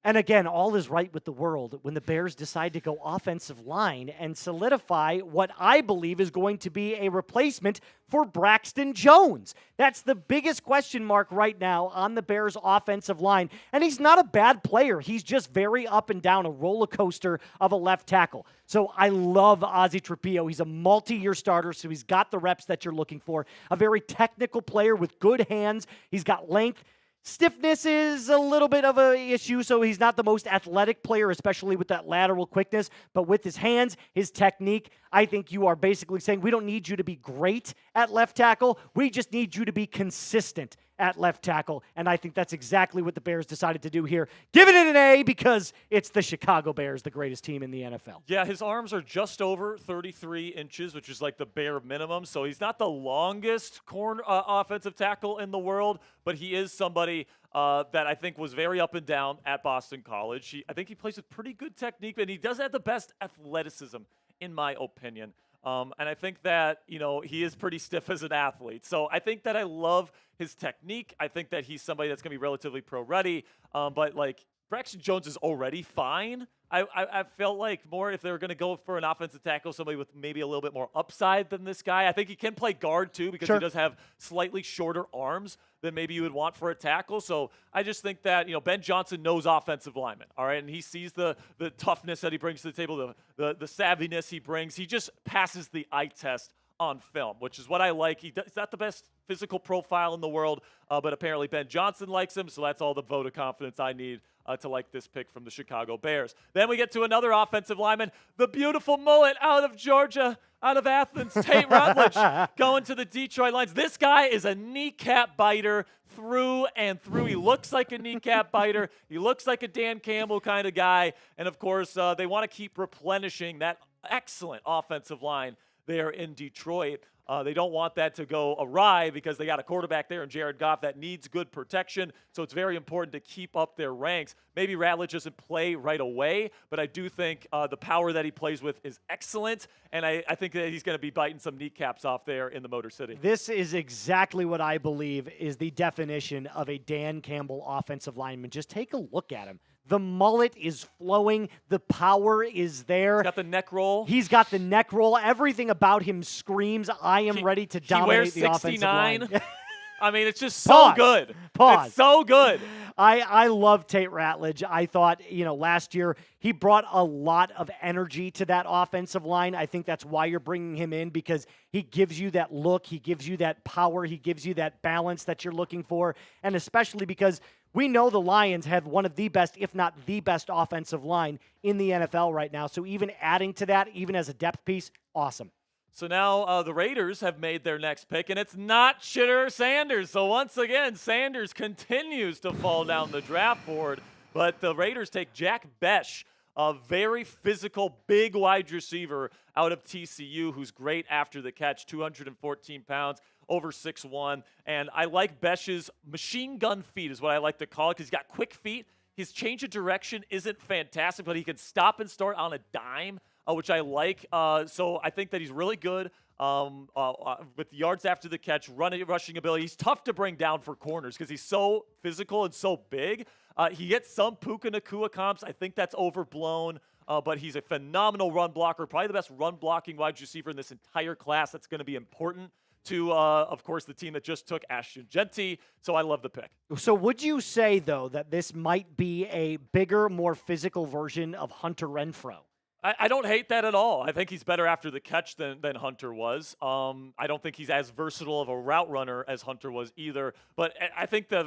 And again, all is right with the world when the Bears decide to go offensive line and solidify what I believe is going to be a replacement for Braxton Jones. That's the biggest question mark right now on the Bears' offensive line. And he's not a bad player. He's just very up and down, a roller coaster of a left tackle. So I love Ozzie Trapillo. He's a multi-year starter, so he's got the reps that you're looking for. A very technical player with good hands. He's got length. Stiffness is a little bit of an issue, so he's not the most athletic player, especially with that lateral quickness. But with his hands, his technique, I think you are basically saying we don't need you to be great at left tackle. We just need you to be consistent at left tackle. And I think that's exactly what the Bears decided to do here. Giving it an A because it's the Chicago Bears, the greatest team in the NFL. Yeah, his arms are just over 33 inches, which is like the bare minimum. So he's not the longest offensive tackle in the world, but he is somebody that I think was very up and down at Boston College. I think he plays with pretty good technique, and he does have the best athleticism, in my opinion. And I think that, he is pretty stiff as an athlete. So I think that I love his technique. I think that he's somebody that's going to be relatively pro-ready. But, Braxton Jones is already fine. I felt like more if they were going to go for an offensive tackle, somebody with maybe a little bit more upside than this guy. I think he can play guard too because he does have slightly shorter arms than maybe you would want for a tackle. So I just think that, Ben Johnson knows offensive linemen, all right? And he sees the toughness that he brings to the table, the savviness he brings. He just passes the eye test on film, which is what I like. He's not the best physical profile in the world, but apparently Ben Johnson likes him, so that's all the vote of confidence I need to like this pick from the Chicago Bears. Then we get to another offensive lineman, the beautiful mullet out of Georgia, out of Athens, Tate Rutledge, going to the Detroit Lions. This guy is a kneecap biter through and through. He looks like a kneecap biter. He looks like a Dan Campbell kind of guy. And, of course, they want to keep replenishing that excellent offensive line there in Detroit. They don't want that to go awry because they got a quarterback there in Jared Goff that needs good protection. So it's very important to keep up their ranks. Maybe Rutledge doesn't play right away, but I do think the power that he plays with is excellent. And I think that he's going to be biting some kneecaps off there in the Motor City. This is exactly what I believe is the definition of a Dan Campbell offensive lineman. Just take a look at him. The mullet is flowing. The power is there. He's got the neck roll. He's got the neck roll. Everything about him screams, I am ready to dominate the offensive line. I mean, it's just so good. Pause. It's so good. I love Tate Rutledge. I thought, last year he brought a lot of energy to that offensive line. I think that's why you're bringing him in, because he gives you that look. He gives you that power. He gives you that balance that you're looking for. And especially because we know the Lions have one of the best, if not the best, offensive line in the NFL right now. So even adding to that, even as a depth piece, awesome. So now the Raiders have made their next pick, and it's not Shadur Sanders. So once again, Sanders continues to fall down the draft board. But the Raiders take Jack Besh, a very physical, big wide receiver out of TCU who's great after the catch, 214 pounds. Over 6'1", and I like Besh's machine gun feet is what I like to call it because he's got quick feet. His change of direction isn't fantastic, but he can stop and start on a dime, which I like. So I think that he's really good with yards after the catch, rushing ability. He's tough to bring down for corners because he's so physical and so big. He gets some Puka Nacua comps. I think that's overblown. But he's a phenomenal run blocker, probably the best run-blocking wide receiver in this entire class. That's going to be important to, of course, the team that just took Ashton Genty. So I love the pick. So would you say, though, that this might be a bigger, more physical version of Hunter Renfrow? I don't hate that at all. I think he's better after the catch than Hunter was. I don't think he's as versatile of a route runner as Hunter was either. But I think they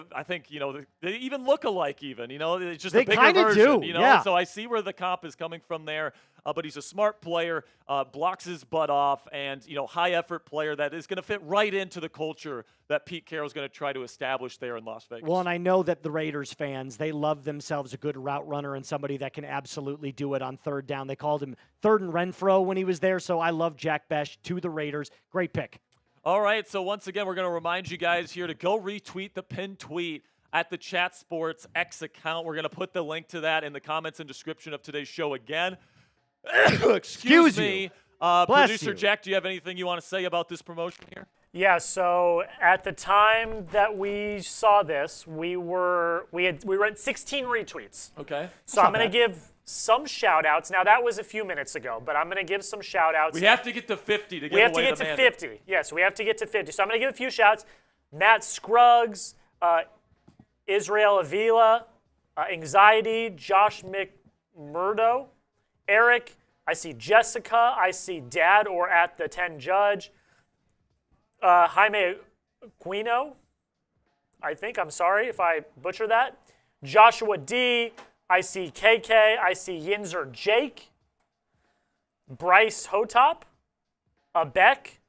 even look alike. It's just a bigger version. Yeah. So I see where the comp is coming from there. But he's a smart player, blocks his butt off, and high effort player that is going to fit right into the culture that Pete Carroll's going to try to establish there in Las Vegas. Well, and I know that the Raiders fans, they love themselves a good route runner and somebody that can absolutely do it on third down. They called him Third and Renfro when he was there, so I love Jack Besh to the Raiders. Great pick. All right, so once again, we're going to remind you guys here to go retweet the pinned tweet at the Chat Sports X account. We're going to put the link to that in the comments and description of today's show again. Excuse me. Producer Jack, do you have anything you want to say about this promotion here? Yeah, so at the time that we saw this, we were at 16 retweets. Okay. So I'm going to give some shout-outs. Now, that was a few minutes ago, but I'm going to give some shout-outs. We have to get to 50 to give away the We have to get to 50. Yes, we have to get to 50. So I'm going to give a few shouts. Matt Scruggs, Israel Avila, Anxiety, Josh McMurdo, Eric, I see Jessica, I see Dad or at the 10 Judge, Jaime Aquino, I think, I'm sorry if I butcher that, Joshua D, I see KK, I see Yinzer Jake, Bryce Hotop, Beck,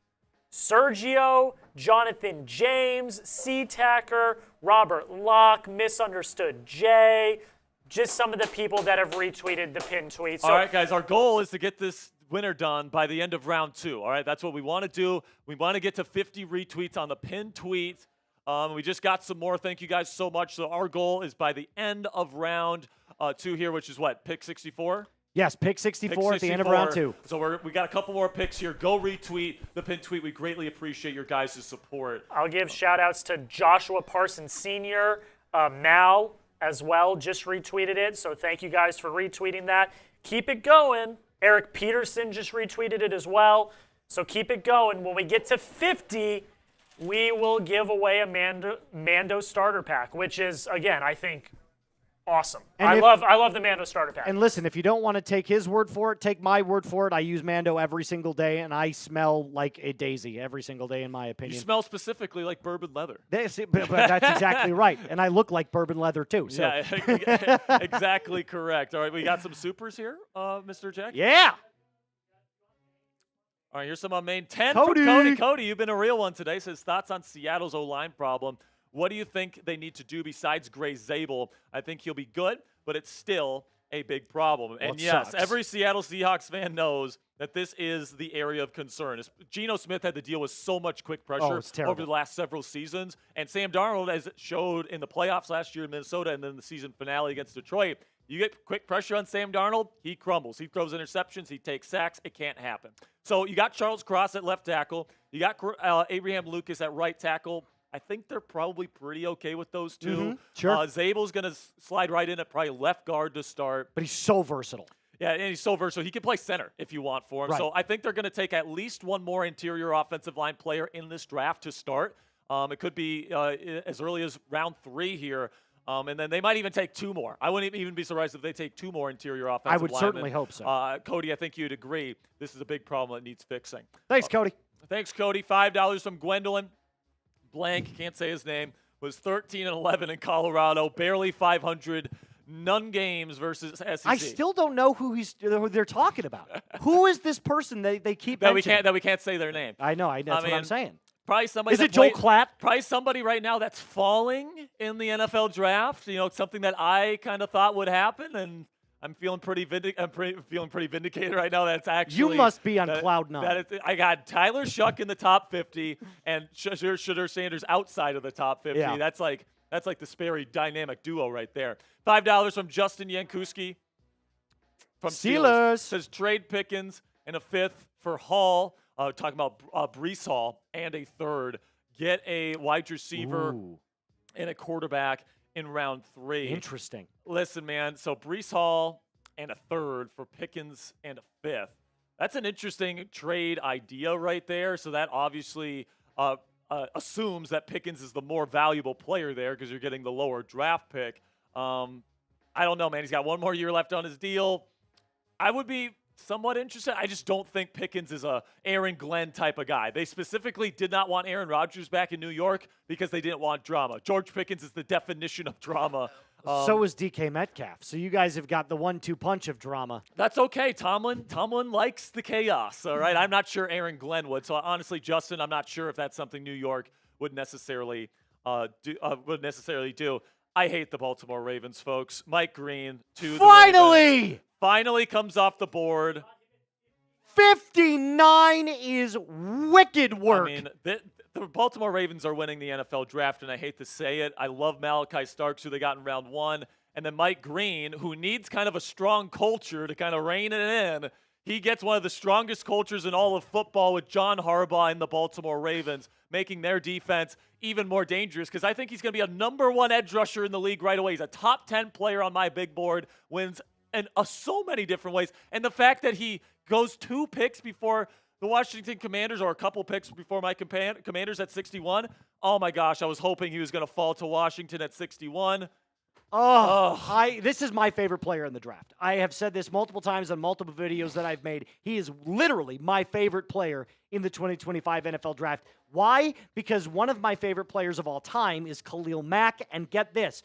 Sergio, Jonathan James, C-Tacker, Robert Locke, Misunderstood Jay, just some of the people that have retweeted the pinned tweet. So, all right, guys, our goal is to get this winner done by the end of round 2. All right, that's what we want to do. We want to get to 50 retweets on the pinned tweet. We just got some more. Thank you guys so much. So our goal is by the end of round 2 here, which is what, pick 64? Yes, pick 64 at the end of round 2. So we got a couple more picks here. Go retweet the pin tweet. We greatly appreciate your guys' support. I'll give shout-outs to Joshua Parsons Sr., Mal as well, just retweeted it. So thank you guys for retweeting that. Keep it going. Eric Peterson just retweeted it as well. So keep it going. When we get to 50, we will give away a Mando starter pack, which is, again, I think awesome. I love the Mando starter pack. And listen, if you don't want to take his word for it, take my word for it. I use Mando every single day, and I smell like a daisy every single day, in my opinion. You smell specifically like bourbon leather. But that's exactly right. And I look like bourbon leather, too. So. Yeah, exactly correct. All right, we got some supers here, Mr. Jack. Yeah. All right, here's some on main 10 Cody. from Cody. Cody, you've been a real one today. Says thoughts on Seattle's O-line problem. What do you think they need to do besides Gray Zabel? I think he'll be good, but it's still a big problem. Well, and yes, sucks. every Seattle Seahawks fan knows that this is the area of concern. Geno Smith had to deal with so much quick pressure over the last several seasons, and Sam Darnold, as it showed in the playoffs last year in Minnesota and then the season finale against Detroit, you get quick pressure on Sam Darnold, he crumbles. He throws interceptions. He takes sacks. It can't happen. So you got Charles Cross at left tackle. You got Abraham Lucas at right tackle. I think they're probably pretty okay with those two. Mm-hmm. Sure. Zabel's going to slide right in at probably left guard to start. But he's so versatile. Yeah, and he's so versatile. He can play center if you want for him. Right. So I think they're going to take at least one more interior offensive line player in this draft to start. It could be as early as round 3 here. And then they might even take 2 more. I wouldn't even be surprised if they take 2 more interior offensive linemen. I would certainly hope so. Cody, I think you'd agree this is a big problem that needs fixing. Thanks, Cody. Thanks, Cody. $5 from Gwendolyn. Blank, can't say his name, was 13-11 in Colorado, barely 500, none games versus SEC. I still don't know who they're talking about. Who is this person they keep that mentioning? we can't say their name. I know. That's what I'm saying. Probably somebody. Is it Joel Klatt? Probably somebody right now that's falling in the NFL draft. You know, it's something that I kind of thought would happen, and I'm feeling pretty vindicated right now. That's actually you must be on cloud 9. I got Tyler Shuck in the top 50 and Shadur Sanders outside of the top 50. Yeah. That's like the Sperry dynamic duo right there. $5 from Justin Yankuski from Steelers. Says trade Pickens and a 5th for Hall. Talking about Breece Hall and a 3rd. Get a wide receiver and a quarterback in round 3. Interesting. Listen, man, so Breece Hall and a 3rd for Pickens and a 5th. That's an interesting trade idea right there. So that obviously assumes that Pickens is the more valuable player there because you're getting the lower draft pick. I don't know, man. He's got 1 more year left on his deal. I would be somewhat interested. I just don't think Pickens is a Aaron Glenn type of guy. They specifically did not want Aaron Rodgers back in New York because they didn't want drama. George Pickens is the definition of drama. So is DK Metcalf. So you guys have got the 1-2 punch of drama. That's okay. Tomlin likes the chaos, all right? I'm not sure Aaron Glenn would. So honestly, Justin, I'm not sure if that's something New York would necessarily do. I hate the Baltimore Ravens, folks. Mike Green to Finally comes off the board. 59 is wicked work. I mean, the Baltimore Ravens are winning the NFL draft, and I hate to say it. I love Malachi Starks, who they got in round 1. And then Mike Green, who needs kind of a strong culture to kind of rein it in. He gets one of the strongest cultures in all of football with John Harbaugh and the Baltimore Ravens, making their defense even more dangerous because I think he's going to be a number 1 edge rusher in the league right away. He's a top 10 player on my big board, wins in so many different ways. And the fact that he goes 2 picks before the Washington Commanders or a couple picks before my Commanders at 61, oh my gosh, I was hoping he was going to fall to Washington at 61. This is my favorite player in the draft. I have said this multiple times on multiple videos that I've made. He is literally my favorite player in the 2025 NFL draft. Why? Because one of my favorite players of all time is Khalil Mack, and get this,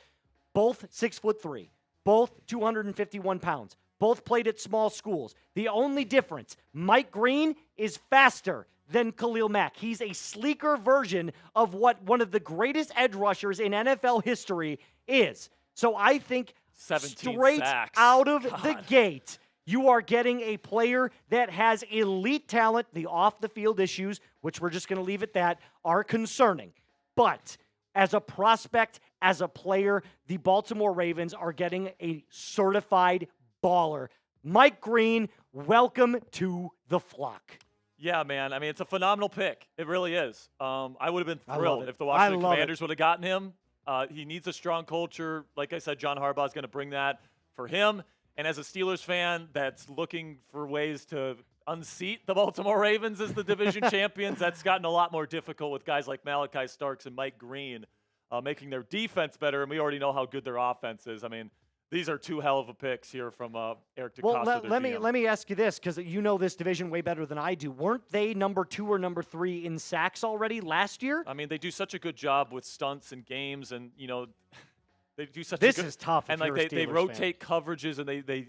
both 6'3", both 251 pounds, both played at small schools. The only difference, Mike Green is faster than Khalil Mack. He's a sleeker version of what one of the greatest edge rushers in NFL history is. So I think straight sacks. out of the gate, you are getting a player that has elite talent. The off-the-field issues, which we're just going to leave at that, are concerning. But as a prospect, as a player, the Baltimore Ravens are getting a certified baller. Mike Green, welcome to the flock. Yeah, man. I mean, it's a phenomenal pick. It really is. I would have been thrilled if the I Washington love Commanders would have gotten him. He needs a strong culture. Like I said, John Harbaugh is going to bring that for him. And as a Steelers fan that's looking for ways to unseat the Baltimore Ravens as the division champions, that's gotten a lot more difficult with guys like Malachi Starks and Mike Green making their defense better. And we already know how good their offense is. I mean, these are two hell of a picks here from Eric DeCosta. Well, let me ask you this, because you know this division way better than I do. Weren't they number 2 or number 3 in sacks already last year? I mean, they do such a good job with stunts and games, and they do such. This a good, is tough. And like they rotate coverages, and they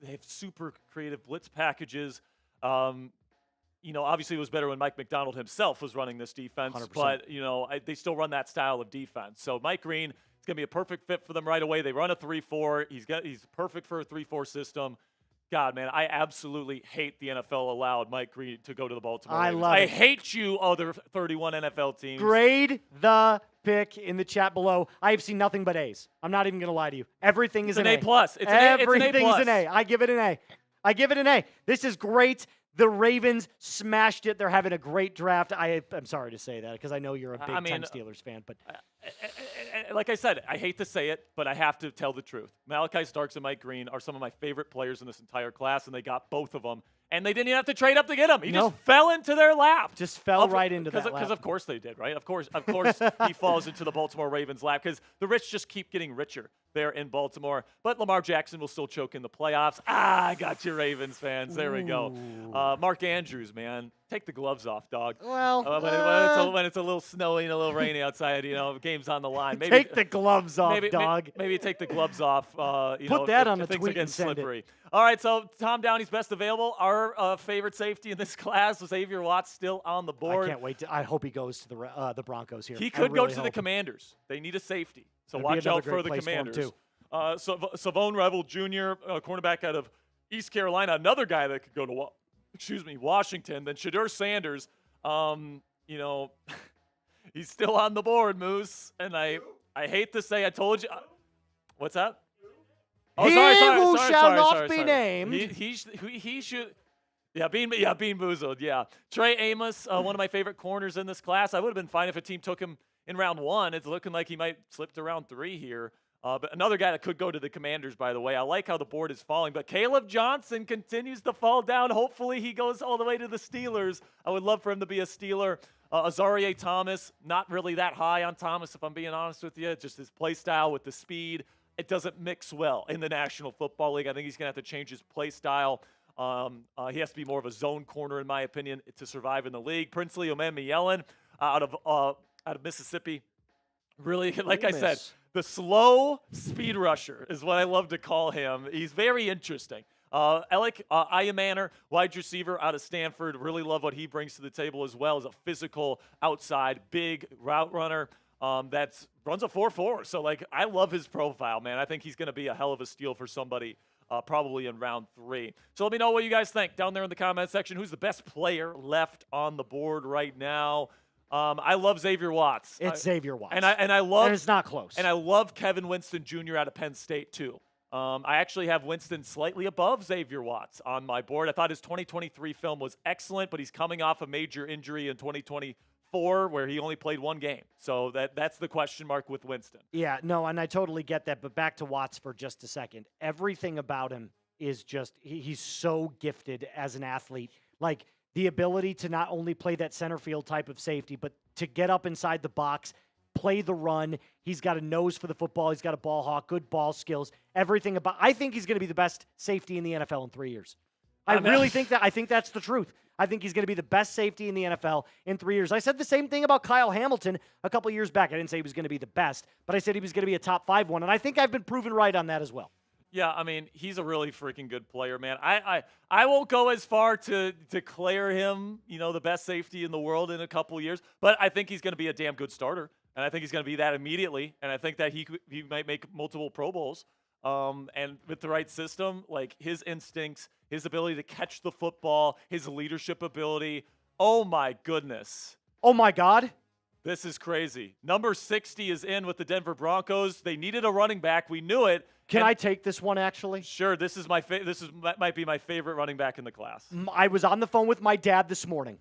have super creative blitz packages. Obviously it was better when Mike McDonald himself was running this defense, 100%. but they still run that style of defense. So Mike Green. It's going to be a perfect fit for them right away. They run a 3-4. He's perfect for a 3-4 system. God, man, I absolutely hate the NFL allowed Mike Green to go to the Baltimore Ravens. I hate you, other 31 NFL teams. Grade the pick in the chat below. I have seen nothing but A's. I'm not even going to lie to you. Everything is an A+. It's Everything's an A. I give it an A. This is great. The Ravens smashed it. They're having a great draft. I'm sorry to say that because I know you're a big-time Steelers fan. But like I said, I hate to say it, but I have to tell the truth. Malachi Starks and Mike Green are some of my favorite players in this entire class, and they got both of them. And they didn't even have to trade up to get him. He just fell into their lap. Just fell right into that lap. Because of course they did, right? Of course he falls into the Baltimore Ravens' lap because the rich just keep getting richer there in Baltimore. But Lamar Jackson will still choke in the playoffs. I got you, Ravens fans. There we go. Mark Andrews, man. Take the gloves off, dog. Well, when it's a little snowy and a little rainy outside, game's on the line. Maybe take the gloves off, dog. Maybe take the gloves off. Put that on a things tweet are getting and send slippery. it. All right, so Tom Downey's best available. Our favorite safety in this class was Xavier Watts, still on the board. I can't wait. I hope he goes to the Broncos here. He could go to the Commanders. They need a safety, so watch out for the Commanders. So Savone Rebel Jr., cornerback out of East Carolina, another guy that could go to Washington. Then Shadur Sanders, he's still on the board, Moose. And I hate to say, I told you. What's that? Oh, he who shall not be named. He should. Yeah, Bean Boozled. Yeah, Trey Amos, one of my favorite corners in this class. I would have been fine if a team took him in round 1. It's looking like he might slip to round 3 here. But another guy that could go to the Commanders, by the way. I like how the board is falling. But Caleb Johnson continues to fall down. Hopefully he goes all the way to the Steelers. I would love for him to be a Steeler. Azarie Thomas, not really that high on Thomas, if I'm being honest with you. Just his play style with the speed. It doesn't mix well in the National Football League. I think he's going to have to change his play style. He has to be more of a zone corner, in my opinion, to survive in the league. Princely Omamielen out of Mississippi. Really, like I said, the slow speed rusher is what I love to call him. He's very interesting. Alec Ayamaner, wide receiver out of Stanford. Really love what he brings to the table as well as a physical outside, big route runner that runs a 4.4. So, I love his profile, man. I think he's going to be a hell of a steal for somebody probably in round 3. So let me know what you guys think down there in the comment section. Who's the best player left on the board right now? I love Xavier Watts. It's Xavier Watts. And I love. And it's not close. And I love Kevin Winston Jr. out of Penn State, too. I actually have Winston slightly above Xavier Watts on my board. I thought his 2023 film was excellent, but he's coming off a major injury in 2024 where he only played 1 game. So that's the question mark with Winston. Yeah, no, and I totally get that. But back to Watts for just a second. Everything about him is just he's so gifted as an athlete. The ability to not only play that center field type of safety, but to get up inside the box, play the run. He's got a nose for the football. He's got a ball hawk, good ball skills, everything about. I think he's going to be the best safety in the NFL in 3 years. I really think that. I think that's the truth. I think he's going to be the best safety in the NFL in 3 years. I said the same thing about Kyle Hamilton a couple years back. I didn't say he was going to be the best, but I said he was going to be a top 5 one, and I think I've been proven right on that as well. Yeah, I mean, he's a really freaking good player, man. I won't go as far to declare him, the best safety in the world in a couple years, but I think he's going to be a damn good starter, and I think he's going to be that immediately, and I think that he might make multiple Pro Bowls. And with the right system, his instincts, his ability to catch the football, his leadership ability, oh my goodness. Oh my God. This is crazy. Number 60 is in with the Denver Broncos. They needed a running back. We knew it. Can I take this one, actually? Sure. This is might be my favorite running back in the class. I was on the phone with my dad this morning.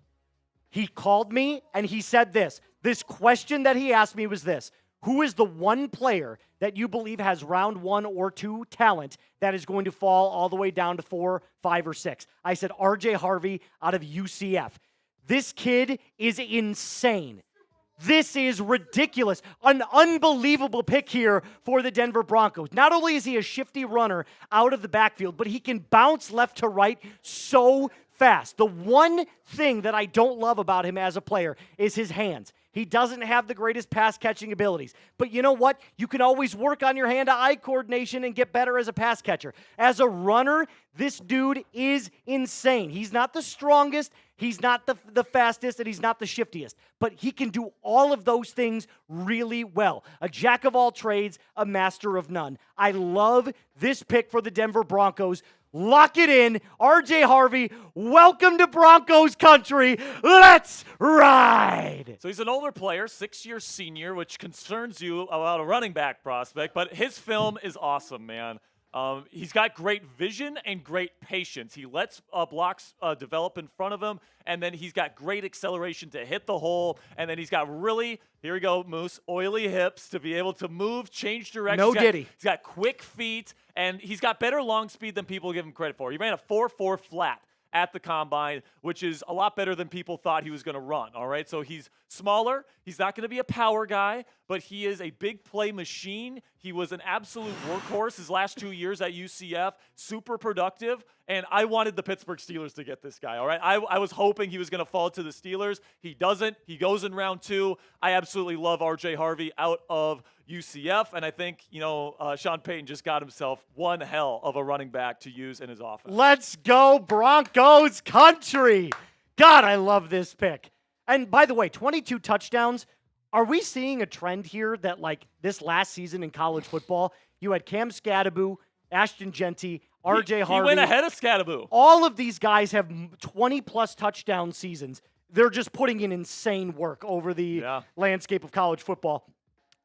He called me, and he said this. This question that he asked me was this. Who is the one player that you believe has round 1 or 2 talent that is going to fall all the way down to 4, 5, or 6? I said R.J. Harvey out of UCF. This kid is insane. This is ridiculous. An unbelievable pick here for the Denver Broncos. Not only is he a shifty runner out of the backfield, but he can bounce left to right so fast. The one thing that I don't love about him as a player is his hands. He doesn't have the greatest pass-catching abilities. But you know what? You can always work on your hand-to-eye coordination and get better as a pass catcher. As a runner, this dude is insane. He's not the strongest, he's not the fastest, and he's not the shiftiest. But he can do all of those things really well. A jack of all trades, a master of none. I love this pick for the Denver Broncos. Lock it in. R.J. Harvey, welcome to Broncos country. Let's ride. So he's an older player, 6-year senior, which concerns you about a running back prospect, but his film is awesome, man. He's got great vision and great patience. He lets blocks develop in front of him, and then he's got great acceleration to hit the hole, and then he's got really, here we go, Moose, oily hips to be able to move, change direction. No diddy. He's got quick feet, and he's got better long speed than people give him credit for. He ran a 4.4 flat at the combine, which is a lot better than people thought he was going to run, all right? So he's smaller. He's not going to be a power guy, but he is a big play machine. He was an absolute workhorse his last 2 years at UCF, super productive, and I wanted the Pittsburgh Steelers to get this guy, all right? I was hoping he was going to fall to the Steelers. He doesn't. He goes in round 2. I absolutely love R.J. Harvey out of UCF, and I think, Sean Payton just got himself one hell of a running back to use in his offense. Let's go Broncos country. God, I love this pick. And by the way, 22 touchdowns. Are we seeing a trend here that, like, this last season in college football, you had Cam Scadaboo, Ashton Genty, R.J. Harvey. He went ahead of Scadaboo. All of these guys have 20-plus touchdown seasons. They're just putting in insane work over the landscape of college football.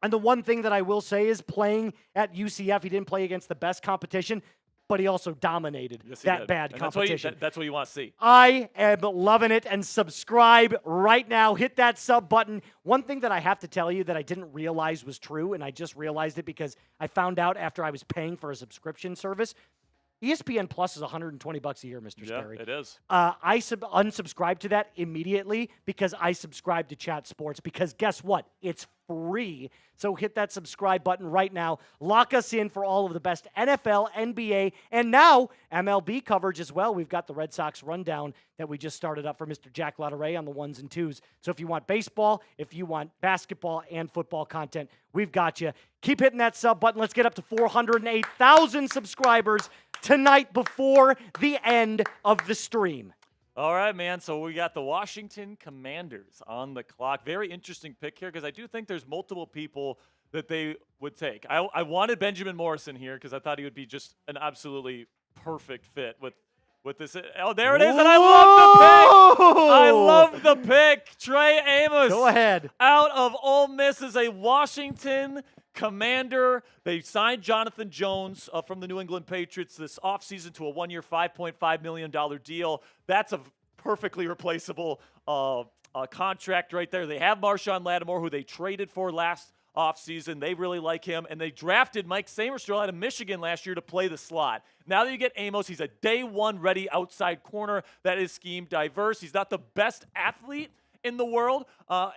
And the one thing that I will say is playing at UCF, he didn't play against the best competition, but he also dominated that bad and competition. That's what you want to see. I am loving it, and subscribe right now. Hit that sub button. One thing that I have to tell you that I didn't realize was true, and I just realized it because I found out after I was paying for a subscription service. ESPN Plus is $120 a year, Mr. Sperry. Yeah, it is. I unsubscribed to that immediately because I subscribed to Chat Sports because guess what? It's free. So hit that subscribe button right now. Lock us in for all of the best NFL, NBA, and now MLB coverage as well. We've got the Red Sox rundown that we just started up for Mr. Jack Lotteray on the 1s and 2s. So if you want baseball, if you want basketball and football content, we've got you. Keep hitting that sub button. Let's get up to 408,000 subscribers tonight before the end of the stream. All right, man. So we got the Washington Commanders on the clock. Very interesting pick here because I do think there's multiple people that they would take. I wanted Benjamin Morrison here because I thought he would be just an absolutely perfect fit with this. Oh, there it is, and I love the pick. I love the pick. Trey Amos. Go ahead. Out of Ole Miss is a Washington Commander. They signed Jonathan Jones from the New England Patriots this offseason to a 1-year, $5.5 million deal. That's a perfectly replaceable contract right there. They have Marshawn Lattimore, who they traded for last offseason. They really like him, and they drafted Mike Samerstroll out of Michigan last year to play the slot. Now that you get Amos, he's a day one ready outside corner that is scheme diverse. He's not the best athlete in the world,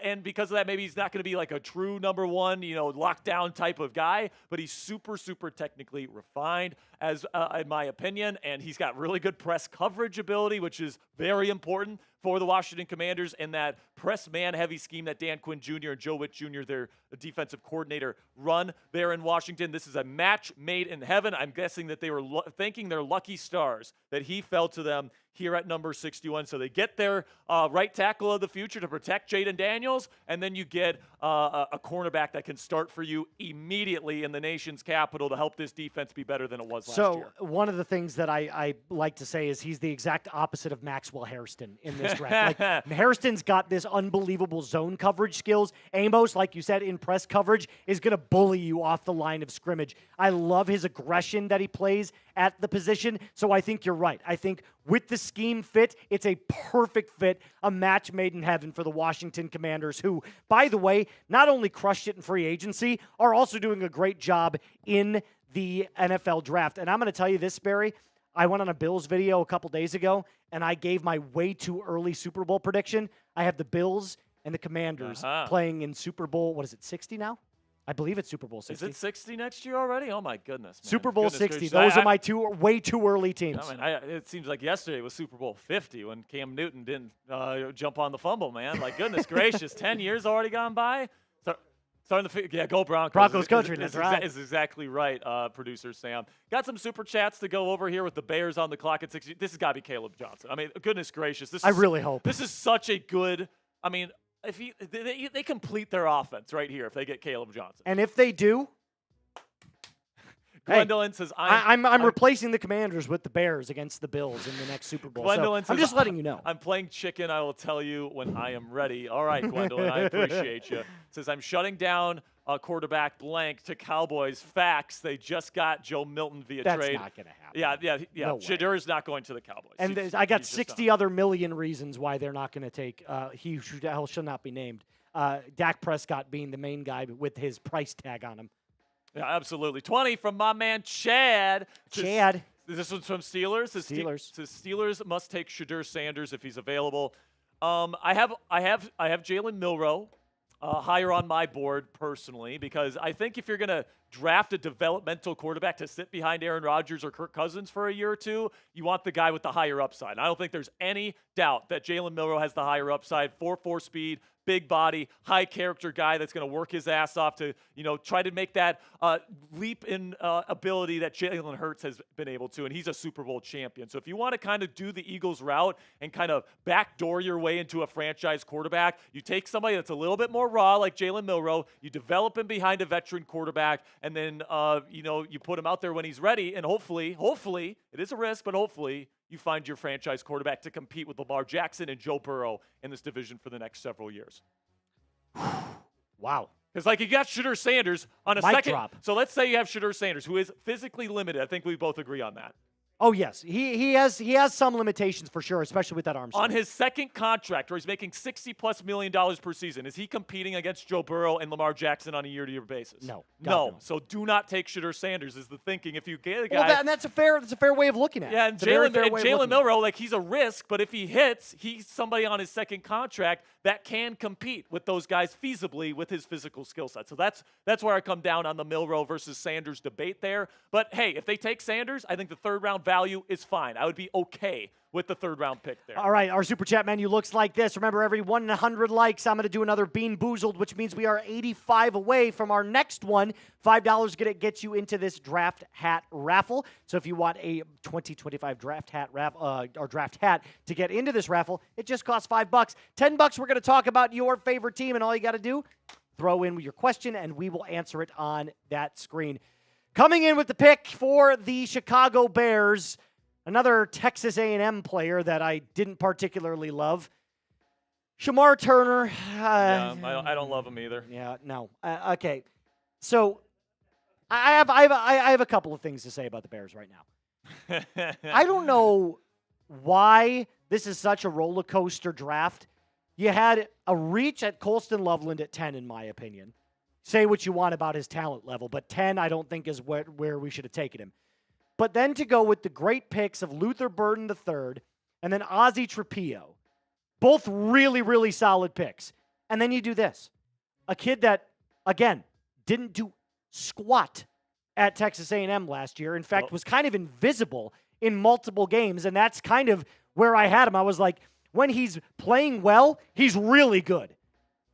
and because of that, maybe he's not going to be like a true number one, lockdown type of guy, but he's super, super technically refined, as in my opinion, and he's got really good press coverage ability, which is very important for the Washington Commanders in that press man-heavy scheme that Dan Quinn Jr. and Joe Witt Jr., their defensive coordinator, run there in Washington. This is a match made in heaven. I'm guessing that they were thanking their lucky stars that he fell to them here at number 61. So they get their right tackle of the future to protect Jaden Daniels, and then you get a cornerback that can start for you immediately in the nation's capital to help this defense be better than it was last year. So one of the things that I like to say is he's the exact opposite of Maxwell Hairston in this draft. Like, Hairston's got this unbelievable zone coverage skills. Amos, like you said, in press coverage, is going to bully you off the line of scrimmage. I love his aggression that he plays at the position, so I think you're right. I think with the scheme fit, it's a perfect fit, a match made in heaven for the Washington Commanders, who, by the way, not only crushed it in free agency, are also doing a great job in the NFL draft. And I'm going to tell you this, Barry, I went on a Bills video a couple days ago, and I gave my way too early Super Bowl prediction. I have the Bills and the Commanders playing in Super Bowl, what is it, 60 now? I believe it's Super Bowl 60. Is it 60 next year already? Oh, my goodness. Man. Super Bowl 60. Those are my way too early teams. I mean, it seems like yesterday was Super Bowl 50 when Cam Newton didn't jump on the fumble, man. Like, goodness gracious, 10 years already gone by? Starting to go Broncos. Broncos country, that's right. Is exactly right, producer Sam. Got some super chats to go over here with the Bears on the clock at 60. This has got to be Caleb Johnson. I mean, goodness gracious. I really hope. This is such a good, I mean, if they complete their offense right here if they get Caleb Johnson. And if they do, Gwendolyn says, I'm replacing the Commanders with the Bears against the Bills in the next Super Bowl. Gwendolyn so I'm just letting you know. I'm playing chicken. I will tell you when I am ready. All right, Gwendolyn, I appreciate you. Says, I'm shutting down quarterback blank to Cowboys. Facts. They just got Joe Milton via That's trade. That's not going to happen. Yeah. No Shadur is not going to the Cowboys. And I got 60 other million reasons why they're not going to take he shall not be named. Dak Prescott being the main guy with his price tag on him. Yeah, absolutely. 20 from my man Chad. This one's from Steelers. Steelers must take Shadur Sanders if he's available. I have Jalen Milroe higher on my board personally because I think if you're going to draft a developmental quarterback to sit behind Aaron Rodgers or Kirk Cousins for a year or two, you want the guy with the higher upside. I don't think there's any doubt that Jalen Milroe has the higher upside, 4.4 speed, big body, high character guy that's going to work his ass off to, try to make that leap in ability that Jalen Hurts has been able to, and he's a Super Bowl champion. So if you want to kind of do the Eagles route and kind of backdoor your way into a franchise quarterback, you take somebody that's a little bit more raw like Jalen Milroe, you develop him behind a veteran quarterback, and then, you put him out there when he's ready, and hopefully, it is a risk, but hopefully you find your franchise quarterback to compete with Lamar Jackson and Joe Burrow in this division for the next several years. Wow. Because, you got Shadur Sanders on a Mic second. drop. So let's say you have Shadur Sanders, who is physically limited. I think we both agree on that. Oh, yes. He has some limitations for sure, especially with that arm strength. On his second contract, where he's making $60+ million per season, is he competing against Joe Burrow and Lamar Jackson on a year-to-year basis? No. So do not take Shadur Sanders is the thinking. If you get a guy, and that's a fair way of looking at it. Yeah, and Jalen Milroe, he's a risk, but if he hits, he's somebody on his second contract that can compete with those guys feasibly with his physical skill set. So that's where I come down on the Milroe versus Sanders debate there. But hey, if they take Sanders, I think the third-round value is fine. I would be okay with the third-round pick there. All right, our Super Chat menu looks like this. Remember, every 100 likes, I'm going to do another Bean Boozled, which means we are 85 away from our next one. $5 going to get you into this draft hat raffle. So if you want a 2025 draft hat or draft hat to get into this raffle, it just costs $5. $10, we're going to talk about your favorite team, and all you got to do, throw in your question, and we will answer it on that screen. Coming in with the pick for the Chicago Bears, another Texas A&M player that I didn't particularly love, Shamar Turner. I don't love him either. Yeah, no. Okay, so I have a couple of things to say about the Bears right now. I don't know why this is such a roller coaster draft. You had a reach at Colston Loveland at 10, in my opinion. Say what you want about his talent level, but 10 I don't think is where we should have taken him. But then to go with the great picks of Luther Burden III and then Ozzie Trapillo, both really, really solid picks. And then you do this. A kid that, again, didn't do squat at Texas A&M last year. In fact, was kind of invisible in multiple games, and that's kind of where I had him. I was like, when he's playing well, he's really good.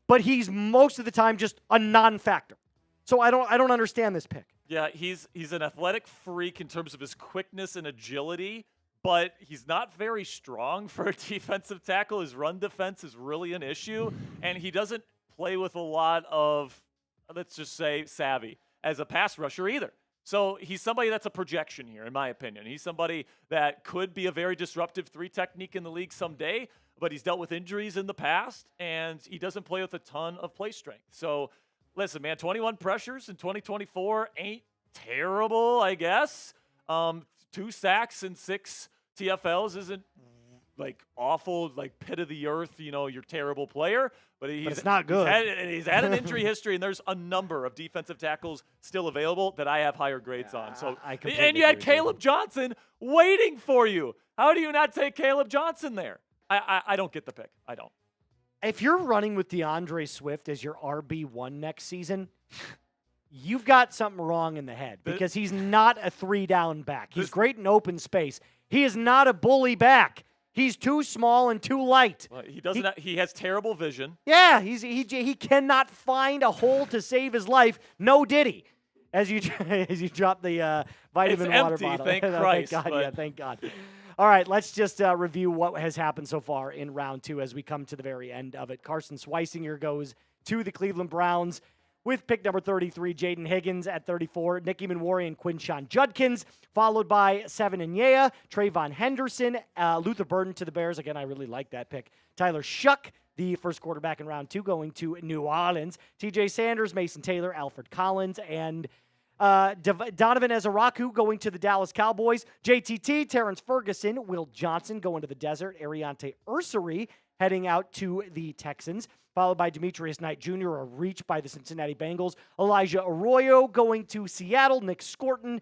But he's most of the time just a non-factor. So I don't understand this pick. Yeah, he's an athletic freak in terms of his quickness and agility, but he's not very strong for a defensive tackle. His run defense is really an issue, and he doesn't play with a lot of, let's just say, savvy as a pass rusher either. So he's somebody that's a projection here, in my opinion. He's somebody that could be a very disruptive 3 technique in the league someday, but he's dealt with injuries in the past, and he doesn't play with a ton of play strength. So, listen, man, 21 pressures in 2024 ain't terrible, I guess. 2 sacks and 6 TFLs isn't like awful, like pit of the earth, you're terrible player. But it's not good. He's had an injury history, and there's a number of defensive tackles still available that I have higher grades on. So, and you had Caleb Johnson waiting for you. How do you not take Caleb Johnson there? I don't get the pick. I don't. If you're running with DeAndre Swift as your RB1 next season, you've got something wrong in the head because he's not a 3-down back. He's great in open space. He is not a bully back. He's too small and too light. Well, he has terrible vision. Yeah, he cannot find a hole to save his life. No diddy. As you drop the vitamin water bottle. Thank Christ. Thank God, yeah, thank God. All right, let's just review what has happened so far in round 2 as we come to the very end of it. Carson Schweisinger goes to the Cleveland Browns with pick number 33, Jaden Higgins at 34, Nicky Manwari and Quinshon Judkins, followed by Seven Nyea, Trayvon Henderson, Luther Burden to the Bears. Again, I really like that pick. Tyler Shuck, the first quarterback in round 2, going to New Orleans. TJ Sanders, Mason Taylor, Alfred Collins, and Donovan Ezaraku going to the Dallas Cowboys. JTT, Terrence Ferguson, Will Johnson going to the desert. Ariante Ursary heading out to the Texans, followed by Demetrius Knight Jr., a reach by the Cincinnati Bengals. Elijah Arroyo going to Seattle. Nick Scorton.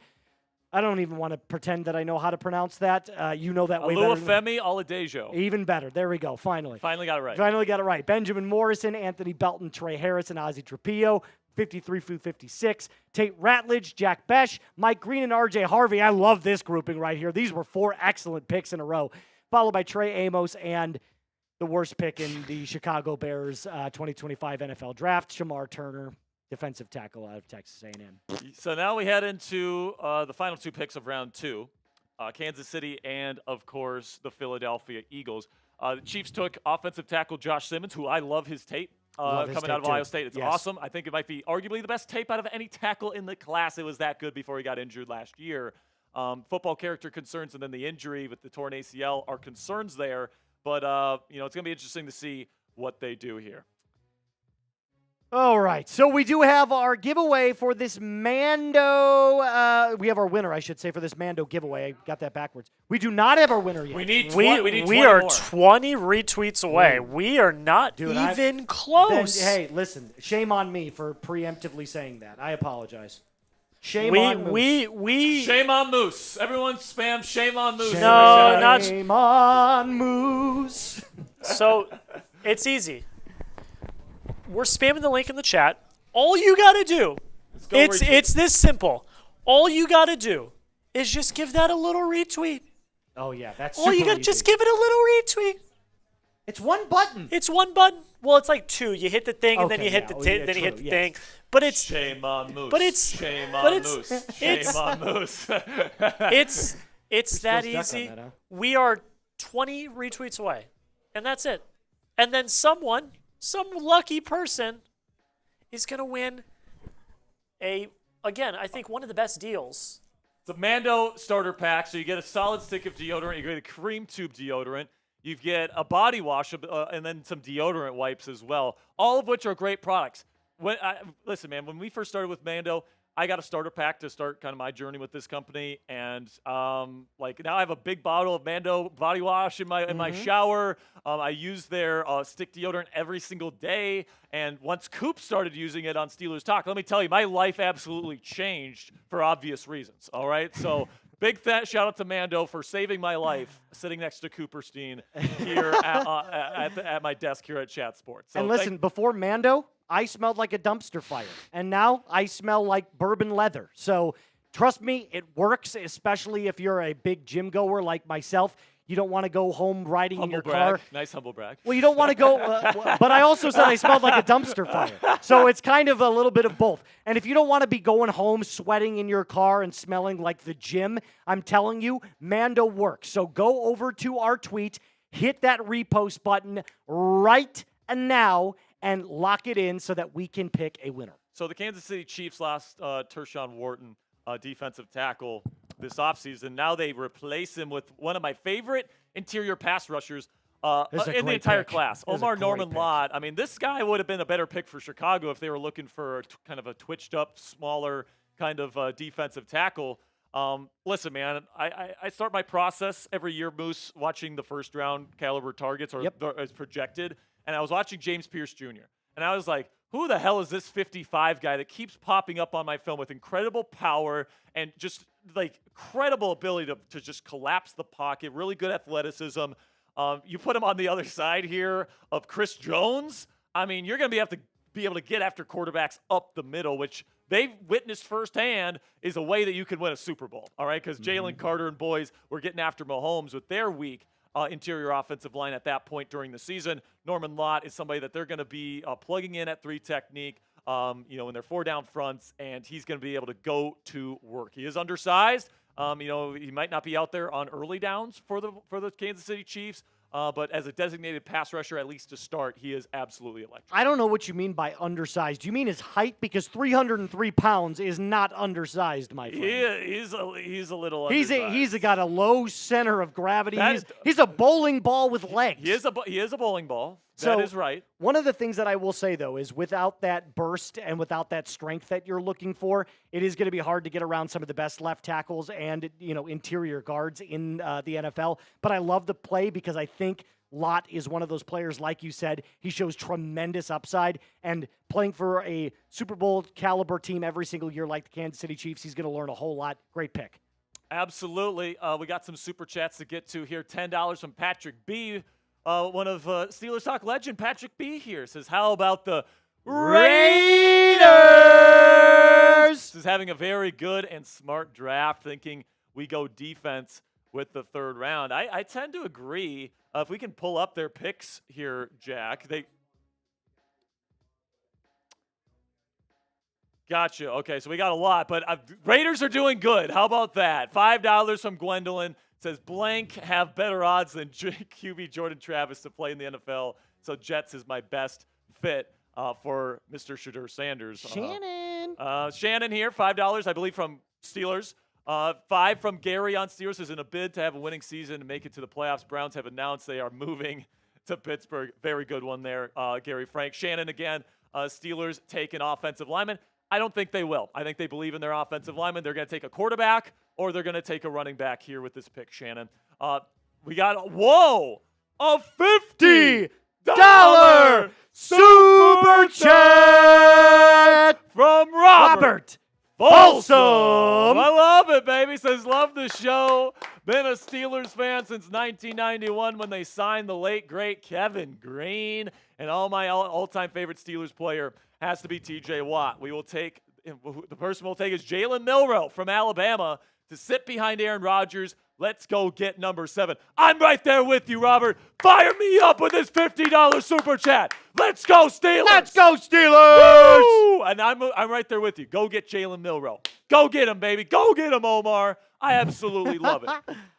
I don't even want to pretend that I know how to pronounce that. You know that way better. Oluwafemi Oladejo. Even better. There we go. Finally got it right. Finally got it right. Benjamin Morrison, Anthony Belton, Trey Harris, and Ozzie Trapillo. 53 through 56. Tate Ratledge, Jack Besh, Mike Green, and R.J. Harvey. I love this grouping right here. These were 4 excellent picks in a row, followed by Trey Amos and the worst pick in the Chicago Bears 2025 NFL Draft, Shamar Turner, defensive tackle out of Texas A&M. So now we head into the final 2 picks of round 2, Kansas City and, of course, the Philadelphia Eagles. The Chiefs took offensive tackle Josh Simmons, who I love his tape. Coming out of Ohio State. It's awesome. I think it might be arguably the best tape out of any tackle in the class. It was that good before he got injured last year. Football character concerns and then the injury with the torn ACL are concerns there. But, it's going to be interesting to see what they do here. All right. So we do have our giveaway for this Mando. We have our winner, I should say, for this Mando giveaway. I got that backwards. We do not have our winner yet. We need 20 we are more. 20 retweets away. We are not even close. Hey, listen. Shame on me for preemptively saying that. I apologize. Shame on Moose. Shame on Moose. Everyone spam shame on Moose. Shame on Moose. So, it's easy. We're spamming the link in the chat. All you got to do, it's this simple. All you got to do is just give that a little retweet. Oh, yeah. That's all you got to just give it a little retweet. It's one button. It's one button. Well, it's like 2. You hit the thing, and then you hit the thing. But it's shame on Moose. But it's shame on Moose. Shame on Moose. It's that easy. That, huh? We are 20 retweets away, and that's it. And then some lucky person is going to win again, I think one of the best deals. It's a Mando starter pack, so you get a solid stick of deodorant. You get a cream tube deodorant. You get a body wash and then some deodorant wipes as well, all of which are great products. Listen, man, when we first started with Mando, I got a starter pack to start kind of my journey with this company, and now I have a big bottle of Mando body wash in my shower. I use their stick deodorant every single day, and once Coop started using it on Steelers Talk, let me tell you, my life absolutely changed for obvious reasons. All right, so big shout out to Mando for saving my life sitting next to Cooperstein here at my desk here at Chat Sports. So and listen, before Mando, I smelled like a dumpster fire, and now I smell like bourbon leather. So trust me, it works, especially if you're a big gym goer like myself. You don't want to go home riding in Humble your brag. car. Nice humble brag. Well, you don't want to go, but I also said I smelled like a dumpster fire. So it's kind of a little bit of both. And if you don't want to be going home sweating in your car and smelling like the gym, I'm telling you, Mando works. So go over to our tweet, hit that repost button right now, and lock it in so that we can pick a winner. So the Kansas City Chiefs lost Tershawn Wharton, defensive tackle, this offseason. Now they replace him with one of my favorite interior pass rushers in the entire class, Omar Norman-Lott. I mean, this guy would have been a better pick for Chicago if they were looking for kind of a twitched-up, smaller kind of defensive tackle. Listen, man, I start my process every year, Moose, watching the first-round caliber targets or as projected, and I was watching James Pierce Jr., and I was like, who the hell is this 55 guy that keeps popping up on my film with incredible power and just like incredible ability to just collapse the pocket, really good athleticism. You put him on the other side here of Chris Jones. I mean, you're going to have to be able to get after quarterbacks up the middle, which they've witnessed firsthand is a way that you can win a Super Bowl, all right? Because Jalen Carter and boys were getting after Mahomes with their weak interior offensive line at that point during the season. Norman-Lott is somebody that they're going to be plugging in at 3 technique, in their 4-down fronts, and he's going to be able to go to work. He is undersized. He might not be out there on early downs for the Kansas City Chiefs, but as a designated pass rusher, at least to start, he is absolutely electric. I don't know what you mean by undersized. Do you mean his height? Because 303 pounds is not undersized, my friend. He's a little undersized. He's got a low center of gravity. He's a bowling ball with legs. He is a bowling ball. So, that is right. One of the things that I will say, though, is without that burst and without that strength that you're looking for, it is going to be hard to get around some of the best left tackles and, interior guards in the NFL. But I love the play because I think Lott is one of those players, like you said. He shows tremendous upside. And playing for a Super Bowl caliber team every single year like the Kansas City Chiefs, he's going to learn a whole lot. Great pick. Absolutely. We got some super chats to get to here. $10 from Patrick B. One of Steelers Talk legend, Patrick B. here, says, how about the Raiders? This is having a very good and smart draft, thinking we go defense with the 3rd round. I tend to agree. If we can pull up their picks here, Jack. Gotcha. Okay, so we got a lot, but Raiders are doing good. How about that? $5 from Gwendolyn. Says blank have better odds than QB Jordan Travis to play in the NFL. So Jets is my best fit for Mr. Shadur Sanders. Shannon here, $5, I believe, from Steelers. 5 from Gary on Steelers is in a bid to have a winning season and make it to the playoffs. Browns have announced they are moving to Pittsburgh. Very good one there, Gary Frank. Shannon again, Steelers take an offensive lineman. I don't think they will. I think they believe in their offensive lineman. They're going to take a quarterback or they're going to take a running back here with this pick, Shannon. We got, a $50 super chat from Robert Folsom. I love it, baby. Says, love the show. Been a Steelers fan since 1991 when they signed the late, great Kevin Green. And my all-time favorite Steelers player has to be T.J. Watt. The person we'll take is Jalen Milroe from Alabama to sit behind Aaron Rodgers. Let's go get number 7. I'm right there with you, Robert. Fire me up with this $50 super chat. Let's go, Steelers. Let's go, Steelers. Woo! And I'm right there with you. Go get Jalen Milroe. Go get him, baby. Go get him, Omar. I absolutely love it.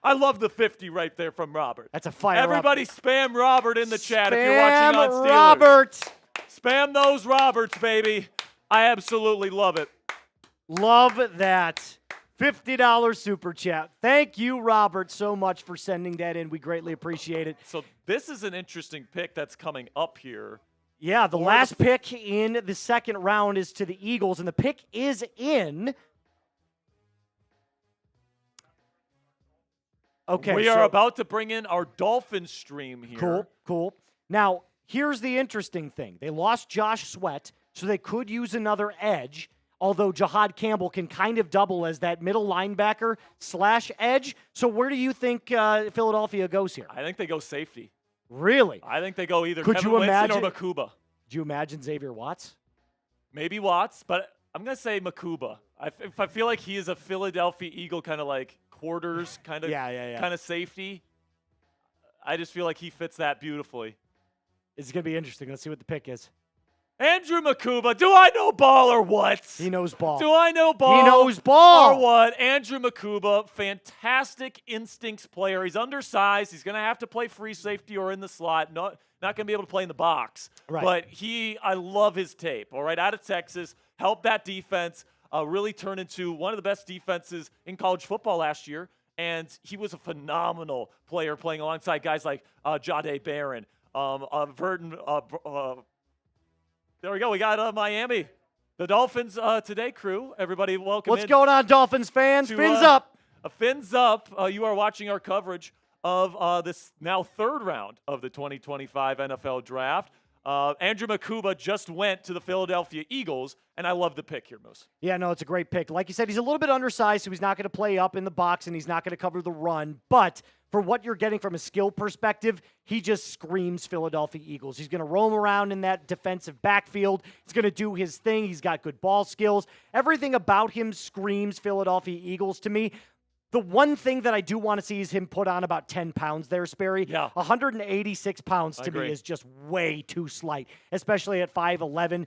I love the 50 right there from Robert. That's a fire. Everybody spam Robert in the chat if you're watching on Steelers. Robert. Spam those Roberts, baby. I absolutely love it. Love that. $50 super chat. Thank you, Robert, so much for sending that in. We greatly appreciate it. So this is an interesting pick that's coming up here. Yeah, the last pick in the 2nd round is to the Eagles, and the pick is in. Okay. We are about to bring in our Dolphins stream here. Cool. Now, here's the interesting thing. They lost Josh Sweat, so they could use another edge, although Jahad Campbell can kind of double as that middle linebacker / edge. So where do you think Philadelphia goes here? I think they go safety. Really? I think they go either Could Kevin you Winston imagine, or Makuba. Do you imagine Xavier Watts? Maybe Watts, but I'm going to say Makuba. I feel like he is a Philadelphia Eagle kind of like quarters kind of safety. I just feel like he fits that beautifully. It's going to be interesting. Let's see what the pick is. Andrew Makuba. Do I know ball or what? He knows ball. Do I know ball? He knows ball. Or what? Andrew Makuba, fantastic instincts player. He's undersized. He's going to have to play free safety or in the slot. Not going to be able to play in the box. Right. But I love his tape. All right, out of Texas, helped that defense really turn into one of the best defenses in college football last year. And he was a phenomenal player playing alongside guys like Jahdae Barron, Verdon. There we go. We got Miami. The Dolphins today, crew. Everybody welcome What's going on, Dolphins fans? Fins up. Fins up. You are watching our coverage of this now third round of the 2025 NFL Draft. Andrew Makuba just went to the Philadelphia Eagles, and I love the pick here, Moose. Yeah, no, it's a great pick. Like you said, he's a little bit undersized, so he's not going to play up in the box, and he's not going to cover the run. But for what you're getting from a skill perspective, he just screams Philadelphia Eagles. He's going to roam around in that defensive backfield. He's going to do his thing. He's got good ball skills. Everything about him screams Philadelphia Eagles to me. The one thing that I do want to see is him put on about 10 pounds there, Sperry. Yeah. 186 pounds to me is just way too slight, especially at 5'11".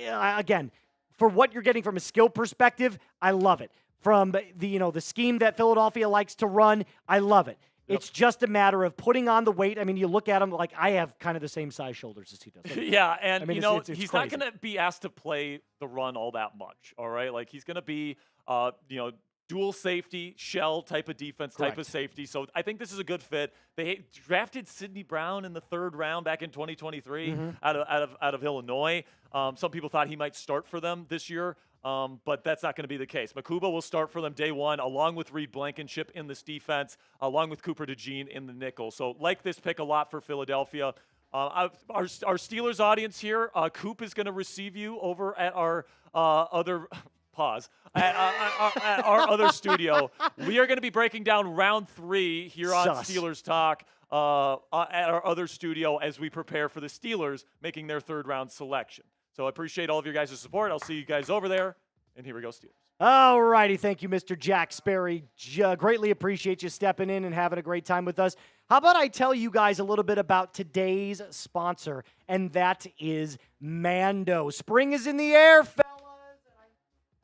Again, for what you're getting from a skill perspective, I love it. From the scheme that Philadelphia likes to run, I love it. Yep. It's just a matter of putting on the weight. I mean, you look at him like I have kind of the same size shoulders as he does. Yeah, and I mean, it's he's not crazy. going to be asked to play the run all that much. All right, like he's going to be, dual safety, shell type of defense, type of safety. So I think this is a good fit. They drafted Sidney Brown in the third round back in 2023 out of Illinois. Some people thought he might start for them this year, but that's not going to be the case. Makuba will start for them day one, along with Reed Blankenship in this defense, along with Cooper DeJean in the nickel. So like this pick a lot for Philadelphia. Our Steelers audience here, Coop is going to receive you over at our other – pause. At our other studio. We are going to be breaking down round 3 here on Steelers Talk at our other studio as we prepare for the Steelers making their third round selection. So I appreciate all of your guys' support. I'll see you guys over there. And here we go, Steelers. All righty. Thank you, Mr. Jack Sperry. Greatly appreciate you stepping in and having a great time with us. How about I tell you guys a little bit about today's sponsor, and that is Mando. Spring is in the air, fellas.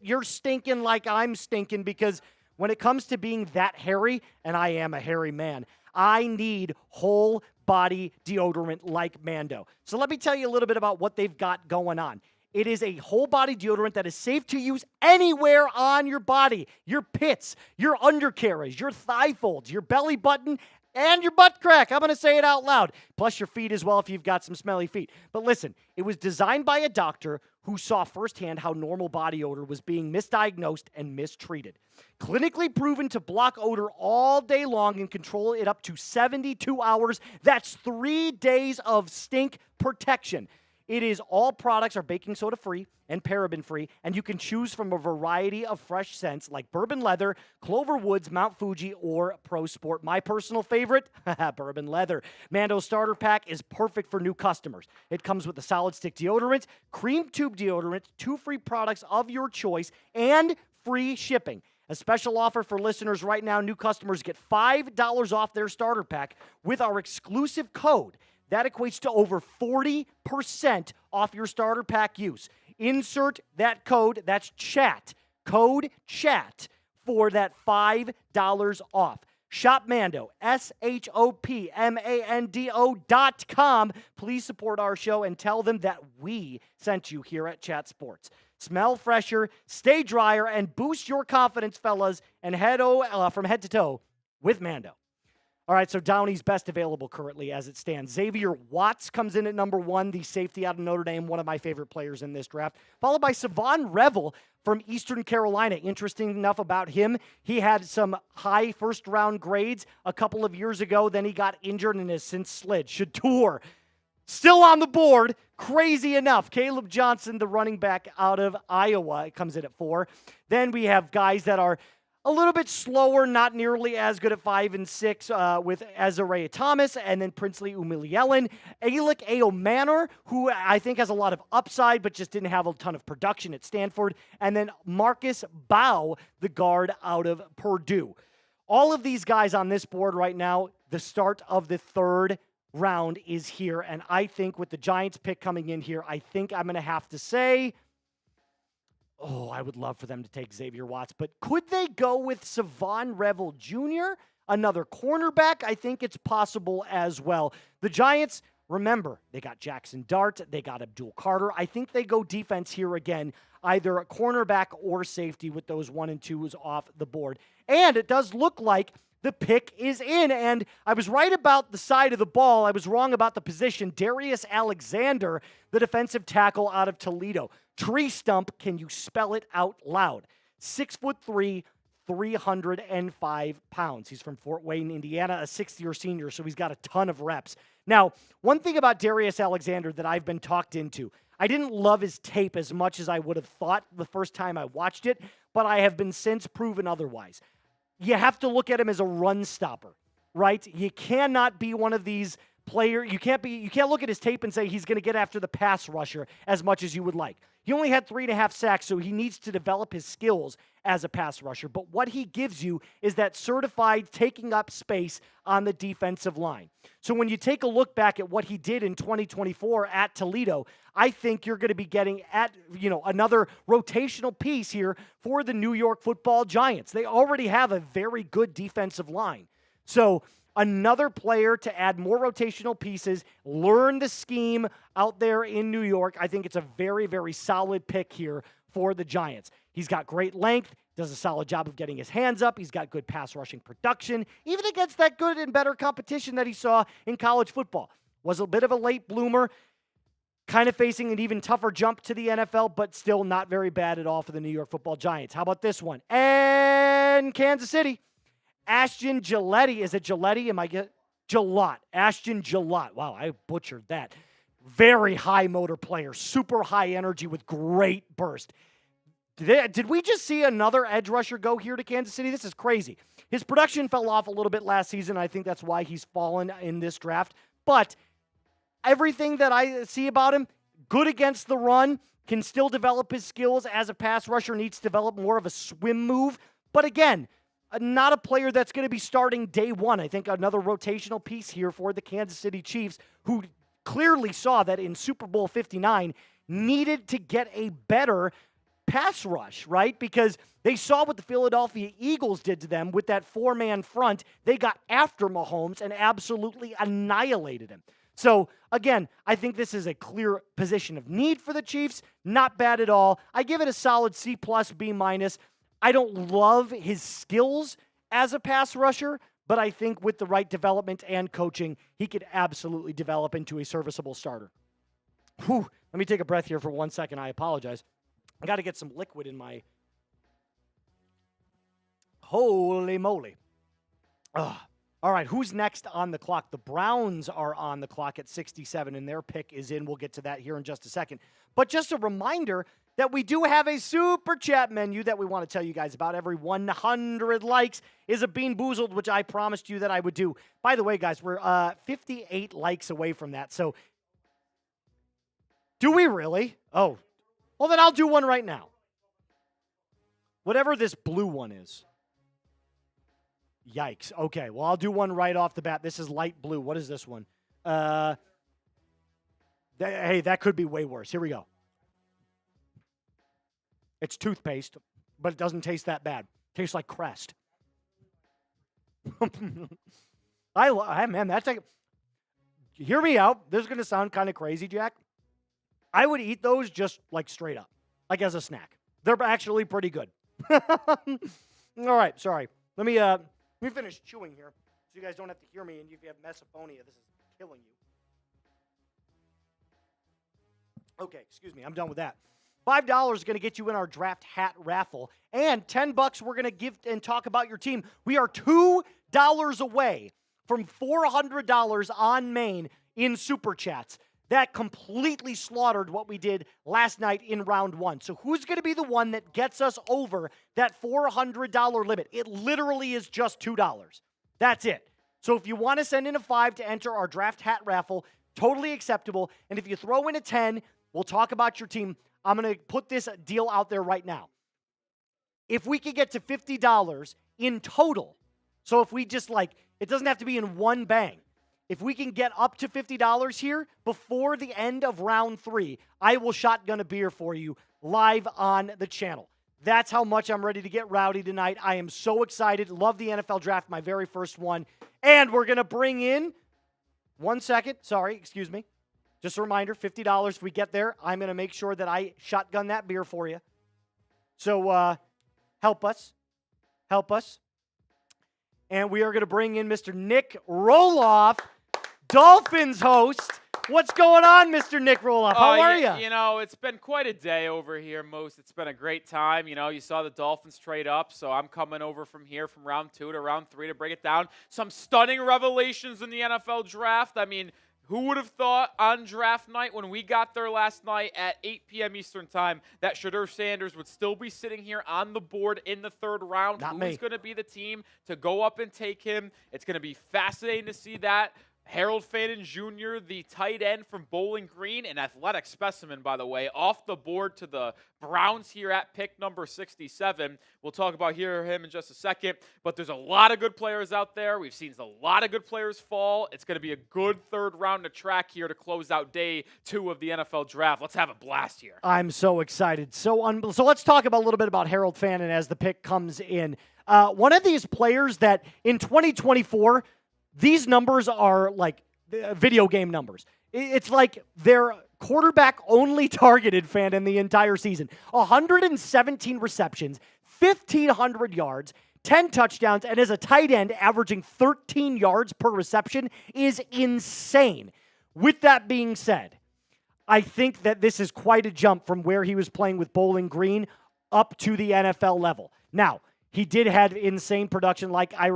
You're stinking like I'm stinking because when it comes to being that hairy, and I am a hairy man, I need whole body deodorant like Mando. So let me tell you a little bit about what they've got going on. It is a whole body deodorant that is safe to use anywhere on your body. Your pits, your undercarriage, your thigh folds, your belly button, and your butt crack. I'm going to say it out loud. Plus your feet as well if you've got some smelly feet. But listen, it was designed by a doctor who saw firsthand how normal body odor was being misdiagnosed and mistreated. Clinically proven to block odor all day long and control it up to 72 hours. That's 3 days of stink protection. It is all products are baking soda free and paraben free, and you can choose from a variety of fresh scents like bourbon leather, Clover Woods, Mount Fuji, or Pro Sport. My personal favorite, bourbon leather. Mando starter pack is perfect for new customers. It comes with a solid stick deodorant, cream tube deodorant, 2 free products of your choice, and free shipping. A special offer for listeners right now. New customers get $5 off their starter pack with our exclusive code. That equates to over 40% off your starter pack use. Insert that code, that's chat, code chat, for that $5 off. Shop Mando, ShopMando.com. Please support our show and tell them that we sent you here at Chat Sports. Smell fresher, stay drier, and boost your confidence, fellas, and from head to toe with Mando. All right, so Downey's best available currently as it stands. Xavier Watts comes in at number 1, the safety out of Notre Dame, one of my favorite players in this draft, followed by Savon Revel from Eastern Carolina. Interesting enough about him, he had some high first-round grades a couple of years ago. Then he got injured and has since slid. Shadur, still on the board. Crazy enough. Caleb Johnson, the running back out of Iowa, comes in at 4. Then we have guys that are a little bit slower, not nearly as good at 5 and 6 with Azariah Thomas, and then Princely Umilyelen. Alec Aomanor, who I think has a lot of upside, but just didn't have a ton of production at Stanford. And then Marcus Bow, the guard out of Purdue. All of these guys on this board right now, the start of the third round is here. And I think with the Giants pick coming in here, I think I'm going to have to say, I would love for them to take Xavier Watts, but could they go with Savon Revel Jr., another cornerback? I think it's possible as well. The Giants, remember, they got Jackson Dart, they got Abdul Carter. I think they go defense here again, either a cornerback or safety with those 1 and 2s off the board. And it does look like the pick is in, and I was right about the side of the ball. I was wrong about the position. Darius Alexander, the defensive tackle out of Toledo. Tree stump, can you spell it out loud? 6'3", 305 pounds. He's from Fort Wayne, Indiana, a sixth-year senior, so he's got a ton of reps. Now, one thing about Darius Alexander that I've been talked into, I didn't love his tape as much as I would have thought the first time I watched it, but I have been since proven otherwise. You have to look at him as a run stopper, right? You cannot be one of these players. You can't look at his tape and say he's going to get after the pass rusher as much as you would like. He only had 3.5 sacks, so he needs to develop his skills as a pass rusher. But what he gives you is that certified taking up space on the defensive line. So when you take a look back at what he did in 2024 at Toledo, I think you're going to be getting at, another rotational piece here for the New York Football Giants. They already have a very good defensive line. So another player to add more rotational pieces, learn the scheme out there in New York. I think it's a very, very solid pick here for the Giants. He's got great length, does a solid job of getting his hands up. He's got good pass rushing production, even against that good and better competition that he saw in college football. Was a bit of a late bloomer, kind of facing an even tougher jump to the NFL, but still not very bad at all for the New York Football Giants. How about this one? And Kansas City. Ashton Gillette. Is it Gillette? Gillott. Ashton Gillott. Wow, I butchered that. Very high motor player. Super high energy with great burst. Did we just see another edge rusher go here to Kansas City? This is crazy. His production fell off a little bit last season. I think that's why he's fallen in this draft. But everything that I see about him, good against the run, can still develop his skills as a pass rusher, needs to develop more of a swim move. But again, not a player that's going to be starting day one. I think another rotational piece here for the Kansas City Chiefs, who clearly saw that in Super Bowl 59 needed to get a better pass rush, right? Because they saw what the Philadelphia Eagles did to them with that four-man front. They got after Mahomes and absolutely annihilated him. So, again, I think this is a clear position of need for the Chiefs. Not bad at all. I give it a solid C+, B-. I don't love his skills as a pass rusher, but I think with the right development and coaching, he could absolutely develop into a serviceable starter. Whew. Let me take a breath here for 1 second. I apologize. I got to get some liquid in my... Holy moly. All right, who's next on the clock? The Browns are on the clock at 67, and their pick is in. We'll get to that here in just a second. But just a reminder that we do have a super chat menu that we want to tell you guys about. Every 100 likes is a Bean Boozled, which I promised you that I would do. By the way, guys, we're 58 likes away from that. So, do we really? Oh, well, then I'll do one right now. Whatever this blue one is. Yikes. Okay, well, I'll do one right off the bat. This is light blue. What is this one? Hey, that could be way worse. Here we go. It's toothpaste, but it doesn't taste that bad. Tastes like Crest. Man, that's like... Hear me out. This is going to sound kind of crazy, Jack. I would eat those just like straight up, like as a snack. They're actually pretty good. All right, sorry. Let me finish chewing here so you guys don't have to hear me, and if you have misophonia, this is killing you. Okay, excuse me. I'm done with that. $5 is going to get you in our draft hat raffle, and $10 we're going to give and talk about your team. We are $2 away from $400 on Maine in Super Chats. That completely slaughtered what we did last night in round one. So who's going to be the one that gets us over that $400 limit? It literally is just $2. That's it. So if you want to send in a $5 to enter our draft hat raffle, totally acceptable. And if you throw in a $10, we'll talk about your team. I'm going to put this deal out there right now. If we could get to $50 in total, so if we just It doesn't have to be in one bang. If we can get up to $50 here before the end of round 3, I will shotgun a beer for you live on the channel. That's how much I'm ready to get rowdy tonight. I am so excited. Love the NFL draft, my very first one. And we're going to bring in, excuse me. Just a reminder, $50 if we get there. I'm going to make sure that I shotgun that beer for you. So help us. And we are going to bring in Mr. Nick Roloff, Dolphins host. What's going on, Mr. Nick Roloff? How are you? You know, it's been quite a day over here, It's been a great time. You know, you saw the Dolphins trade up, so I'm coming over from here from round 2 to round 3 to break it down. Some stunning revelations in the NFL draft. I mean, who would have thought on draft night when we got there last night at 8 p.m. Eastern time that Shadur Sanders would still be sitting here on the board in the 3rd round? Who's going to be the team to go up and take him? It's going to be fascinating to see that. Harold Fannin Jr., the tight end from Bowling Green, an athletic specimen, by the way, off the board to the Browns here at pick number 67. We'll talk about him in just a second, but there's a lot of good players out there. We've seen a lot of good players fall. It's going to be a good 3rd round to track here to close out day 2 of the NFL draft. Let's have a blast here. I'm so excited. So let's talk about a little bit about Harold Fannin as the pick comes in. One of these players that in 2024, these numbers are like video game numbers. It's like they're quarterback-only targeted fan in the entire season. 117 receptions, 1,500 yards, 10 touchdowns, and as a tight end, averaging 13 yards per reception is insane. With that being said, I think that this is quite a jump from where he was playing with Bowling Green up to the NFL level. Now, he did have insane production like I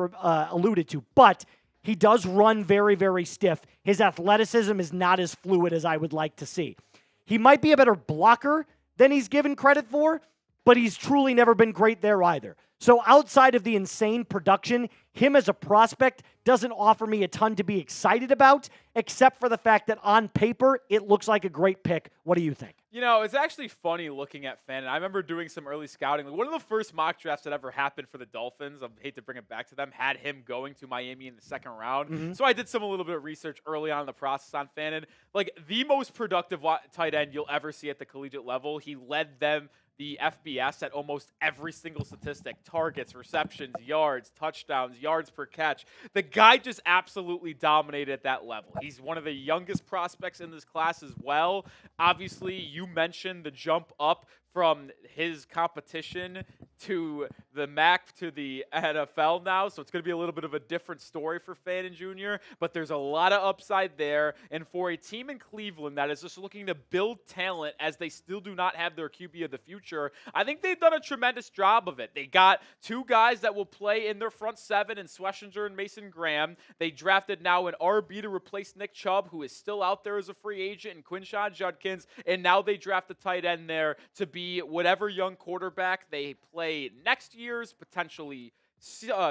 alluded to, but he does run very, very stiff. His athleticism is not as fluid as I would like to see. He might be a better blocker than he's given credit for, but he's truly never been great there either. So outside of the insane production, him as a prospect doesn't offer me a ton to be excited about, except for the fact that on paper, it looks like a great pick. What do you think? You know, it's actually funny looking at Fannin. I remember doing some early scouting. One of the first mock drafts that ever happened for the Dolphins, I hate to bring it back to them, had him going to Miami in the 2nd round. Mm-hmm. So I did a little bit of research early on in the process on Fannin. Like, the most productive tight end you'll ever see at the collegiate level. He led them, the FBS, at almost every single statistic: targets, receptions, yards, touchdowns, yards per catch. The guy just absolutely dominated at that level. He's one of the youngest prospects in this class as well. Obviously, you mentioned the jump up from his competition to the MAC to the NFL now, so it's going to be a little bit of a different story for Fannin Jr., but there's a lot of upside there. And for a team in Cleveland that is just looking to build talent as they still do not have their QB of the future, I think they've done a tremendous job of it. They got 2 guys that will play in their front 7 in Schlesinger and Mason Graham. They drafted now an RB to replace Nick Chubb, who is still out there as a free agent, and Quinshon Judkins, and now they draft a tight end there to be whatever young quarterback they play next year's potentially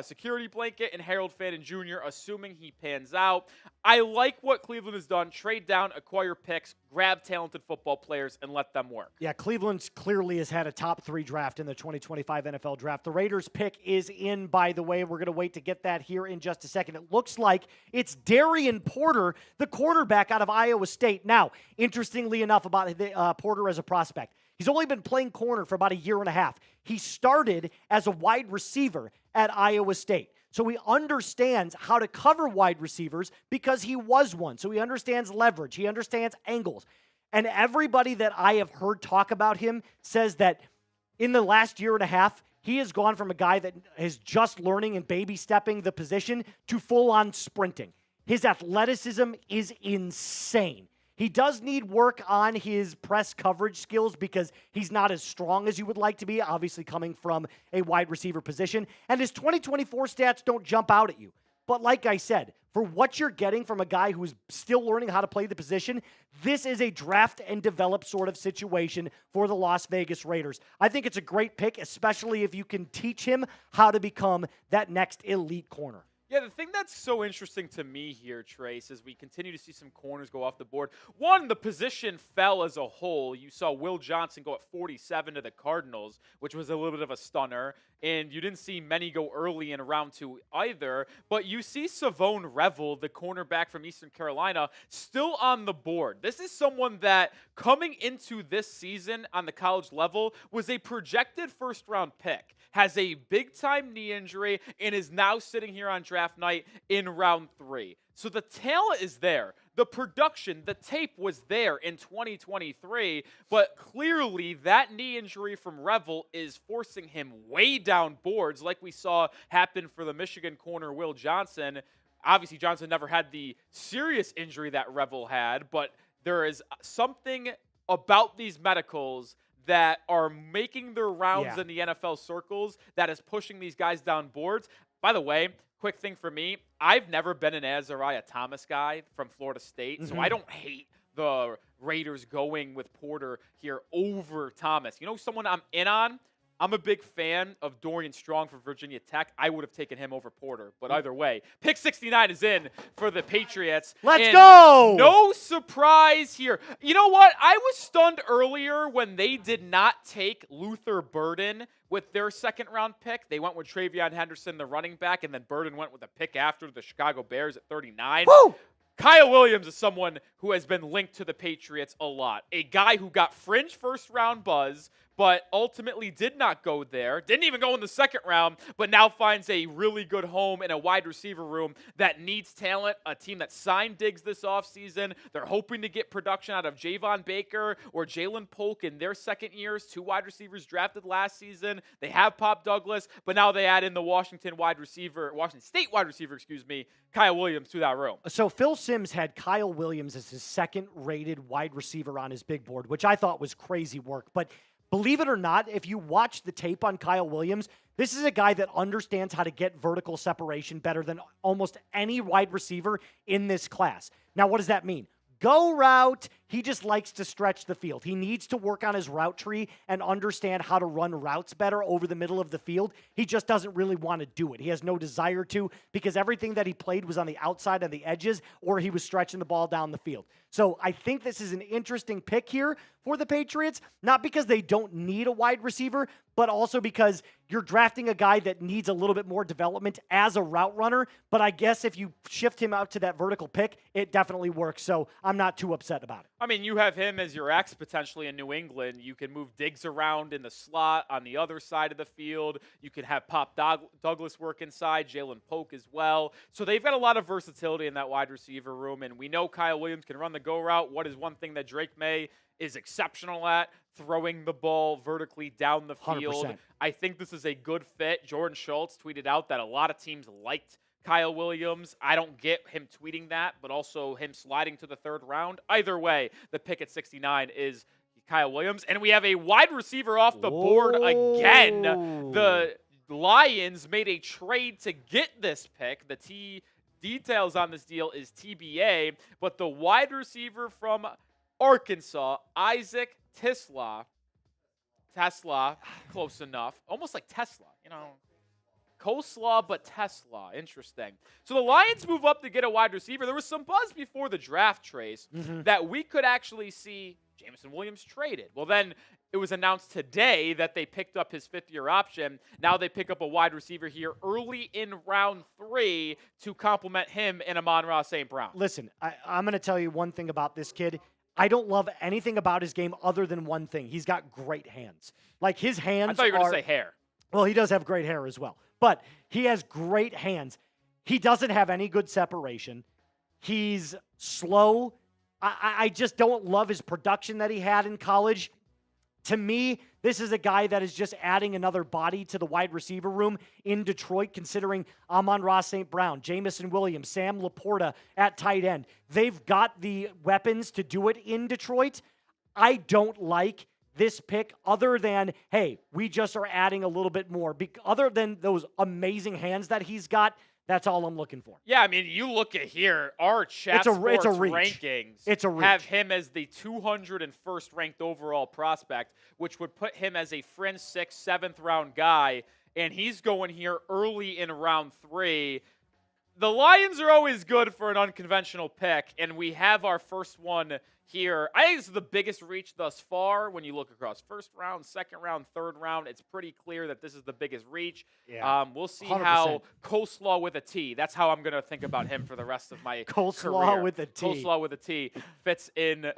security blanket, and Harold Fannin Jr., assuming he pans out. I like what Cleveland has done. Trade down, acquire picks, grab talented football players, and let them work. Yeah, Cleveland clearly has had a top 3 draft in the 2025 NFL draft. The Raiders pick is in, by the way. We're going to wait to get that here in just a second. It looks like it's Darian Porter, the quarterback out of Iowa State. Now, interestingly enough about Porter as a prospect, he's only been playing corner for about a year and a half. He started as a wide receiver at Iowa State. So he understands how to cover wide receivers because he was one. So he understands leverage. He understands angles. And everybody that I have heard talk about him says that in the last year and a half, he has gone from a guy that is just learning and baby stepping the position to full-on sprinting. His athleticism is insane. He does need work on his press coverage skills because he's not as strong as you would like to be, obviously coming from a wide receiver position. And his 2024 stats don't jump out at you. But like I said, for what you're getting from a guy who's still learning how to play the position, this is a draft and develop sort of situation for the Las Vegas Raiders. I think it's a great pick, especially if you can teach him how to become that next elite corner. Yeah, the thing that's so interesting to me here, Trace, is we continue to see some corners go off the board. One, the position fell as a whole. You saw Will Johnson go at 47 to the Cardinals, which was a little bit of a stunner. And you didn't see many go early in round 2 either. But you see Savone Revel, the cornerback from Eastern Carolina, still on the board. This is someone that, coming into this season on the college level, was a projected first-round pick, has a big-time knee injury, and is now sitting here on draft night in round 3. So the talent is there. The production, the tape was there in 2023, but clearly that knee injury from Revel is forcing him way down boards like we saw happen for the Michigan corner Will Johnson. Obviously, Johnson never had the serious injury that Revel had, but there is something about these medicals that are making their rounds in the NFL circles that is pushing these guys down boards. By the way, quick thing for me, I've never been an Azariah Thomas guy from Florida State, so I don't hate the Raiders going with Porter here over Thomas. You know someone I'm in on? I'm a big fan of Dorian Strong for Virginia Tech. I would have taken him over Porter, but either way, pick 69 is in for the Patriots. Let's go! No surprise here. You know what? I was stunned earlier when they did not take Luther Burden with their second-round pick. They went with Travion Henderson, the running back, and then Burden went with a pick after the Chicago Bears at 39. Woo! Kyle Williams is someone who has been linked to the Patriots a lot. A guy who got fringe first-round buzz, but ultimately did not go there. Didn't even go in the second round, but now finds a really good home in a wide receiver room that needs talent. A team that signed Diggs this offseason. They're hoping to get production out of Javon Baker or Jalen Polk in their second years. 2 wide receivers drafted last season. They have Pop Douglas, but now they add in the Washington State wide receiver, Kyle Williams to that room. So Phil Simms had Kyle Williams as his second-rated wide receiver on his big board, which I thought was crazy work. But believe it or not, if you watch the tape on Kyle Williams, this is a guy that understands how to get vertical separation better than almost any wide receiver in this class. Now, what does that mean? Go route. He just likes to stretch the field. He needs to work on his route tree and understand how to run routes better over the middle of the field. He just doesn't really want to do it. He has no desire to because everything that he played was on the outside and the edges or he was stretching the ball down the field. So I think this is an interesting pick here for the Patriots, not because they don't need a wide receiver, but also because you're drafting a guy that needs a little bit more development as a route runner. But I guess if you shift him out to that vertical pick, it definitely works. So I'm not too upset about it. I mean, you have him as your X potentially in New England. You can move Diggs around in the slot on the other side of the field. You can have Pop Douglas work inside, Jalen Polk as well. So they've got a lot of versatility in that wide receiver room. And we know Kyle Williams can run the go route. What is one thing that Drake May is exceptional at? Throwing the ball vertically down the field. 100%. I think this is a good fit. Jordan Schultz tweeted out that a lot of teams liked Kyle Williams. I don't get him tweeting that, but also him sliding to the third round. Either way, the pick at 69 is Kyle Williams. And we have a wide receiver off the board again. The Lions made a trade to get this pick. The details on this deal is TBA, but the wide receiver from Arkansas, Isaac Tesla, close enough. Almost like Tesla, Coleslaw, but Tesla. Interesting. So the Lions move up to get a wide receiver. There was some buzz before the draft, Trace, that we could actually see Jameson Williams traded. Well, then it was announced today that they picked up his 5th-year option. Now they pick up a wide receiver here early in round 3 to complement him and Amon-Ra St. Brown. Listen, I'm going to tell you one thing about this kid. I don't love anything about his game other than one thing. He's got great hands. Like his hands I thought you were going to say hair. Well, he does have great hair as well. But he has great hands. He doesn't have any good separation. He's slow. I just don't love his production that he had in college. To me, this is a guy that is just adding another body to the wide receiver room in Detroit, considering Amon-Ra St. Brown, Jameson Williams, Sam Laporta at tight end. They've got the weapons to do it in Detroit. I don't like this pick other than, hey, we just are adding a little bit more. Other than those amazing hands that he's got, that's all I'm looking for. Yeah, I mean, you look at here, our chat sports rankings have him as the 201st ranked overall prospect, which would put him as a fringe 6th, 7th round guy, and he's going here early in round 3. the Lions are always good for an unconventional pick, and we have our first one here. I think this is the biggest reach thus far when you look across first round, second round, third round. It's pretty clear that this is the biggest reach. Yeah. We'll see 100%. how Coleslaw with a T, that's how I'm going to think about him for the rest of my Coleslaw career. with a T. Coleslaw with a T fits in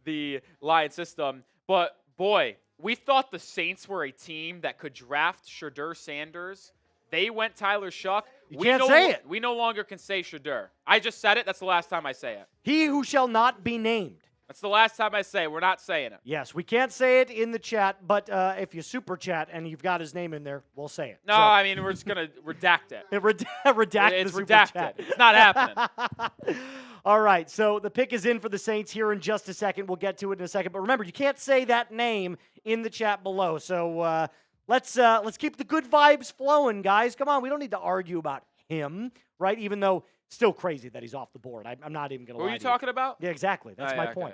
the Lion system. But, boy, we thought the Saints were a team that could draft Shadur Sanders. They went Tyler Shuck. You can't say it. We no longer can say Shadur. I just said it. That's the last time I say it. He who shall not be named. That's the last time I say it. We're not saying it. Yes, we can't say it in the chat, but if you super chat and you've got his name in there, we'll say it. No, So, I mean, we're just going to redact it. redact It's the super redacted. chat. It's not happening. All right, so the pick is in for the Saints here in just a second. We'll get to it in a second. But remember, you can't say that name in the chat below. So let's keep the good vibes flowing, guys. Come on, we don't need to argue about him, right? Even though still crazy that he's off the board. I'm not even going to lie. What were you talking about? Yeah, exactly. That's my point.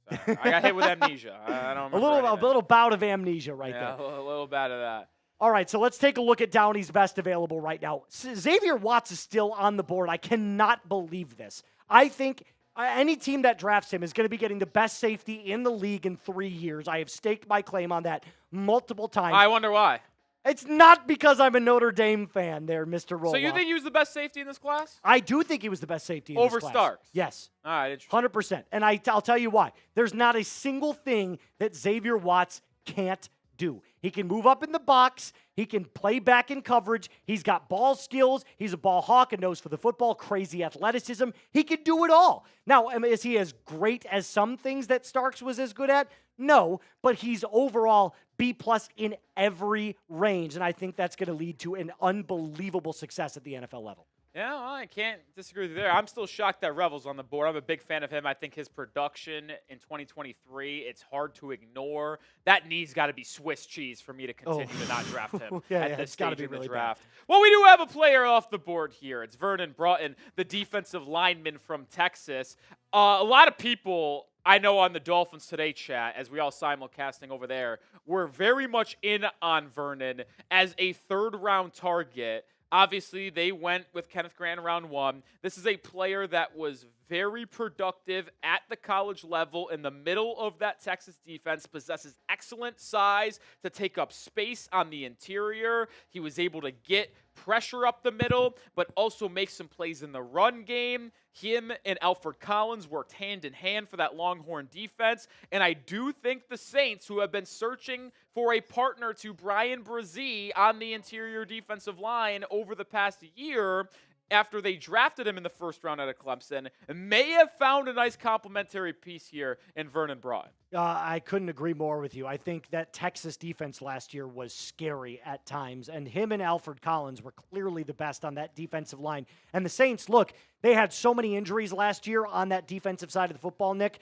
Sorry. I got hit with amnesia. I don't remember A little bout of amnesia right yeah, there. a little bit of that. All right, so let's take a look at Downey's best available right now. Xavier Watts is still on the board. I cannot believe this. I think any team that drafts him is going to be getting the best safety in the league in 3 years. I have staked my claim on that multiple times. I wonder why. It's not because I'm a Notre Dame fan there, Mr. Roloff. So you think he was the best safety in this class? I do think he was the best safety in Over this class. Starks? Yes. All right, interesting. 100%. And I'll tell you why. There's not a single thing that Xavier Watts can't do. He can move up in the box. He can play back in coverage. He's got ball skills. He's a ball hawk, a nose for the football, crazy athleticism. He can do it all. Now, is he as great as some things that Starks was as good at? No, but he's overall B+ in every range, and I think that's going to lead to an unbelievable success at the NFL level. Yeah, well, I can't disagree with you there. I'm still shocked that Revel's on the board. I'm a big fan of him. I think his production in 2023, it's hard to ignore. That knee's got to be Swiss cheese for me to continue to not draft him at this stage in the draft. Well, we do have a player off the board here. It's Vernon Broughton, the defensive lineman from Texas. A lot of people I know on the Dolphins Today chat, as we all simulcasting over there, were very much in on Vernon as a third-round target. Obviously, they went with Kenneth Grant in round 1. This is a player that was very productive at the college level in the middle of that Texas defense, possesses excellent size to take up space on the interior. He was able to get pressure up the middle, but also make some plays in the run game. Him and Alfred Collins worked hand in hand for that Longhorn defense. And I do think the Saints, who have been searching for a partner to Brian Brzee on the interior defensive line over the past year, after they drafted him in the first round out of Clemson, may have found a nice complementary piece here in Vernon Broughton. I couldn't agree more with you. I think that Texas defense last year was scary at times, and him and Alfred Collins were clearly the best on that defensive line. And the Saints, look, they had so many injuries last year on that defensive side of the football, Nick.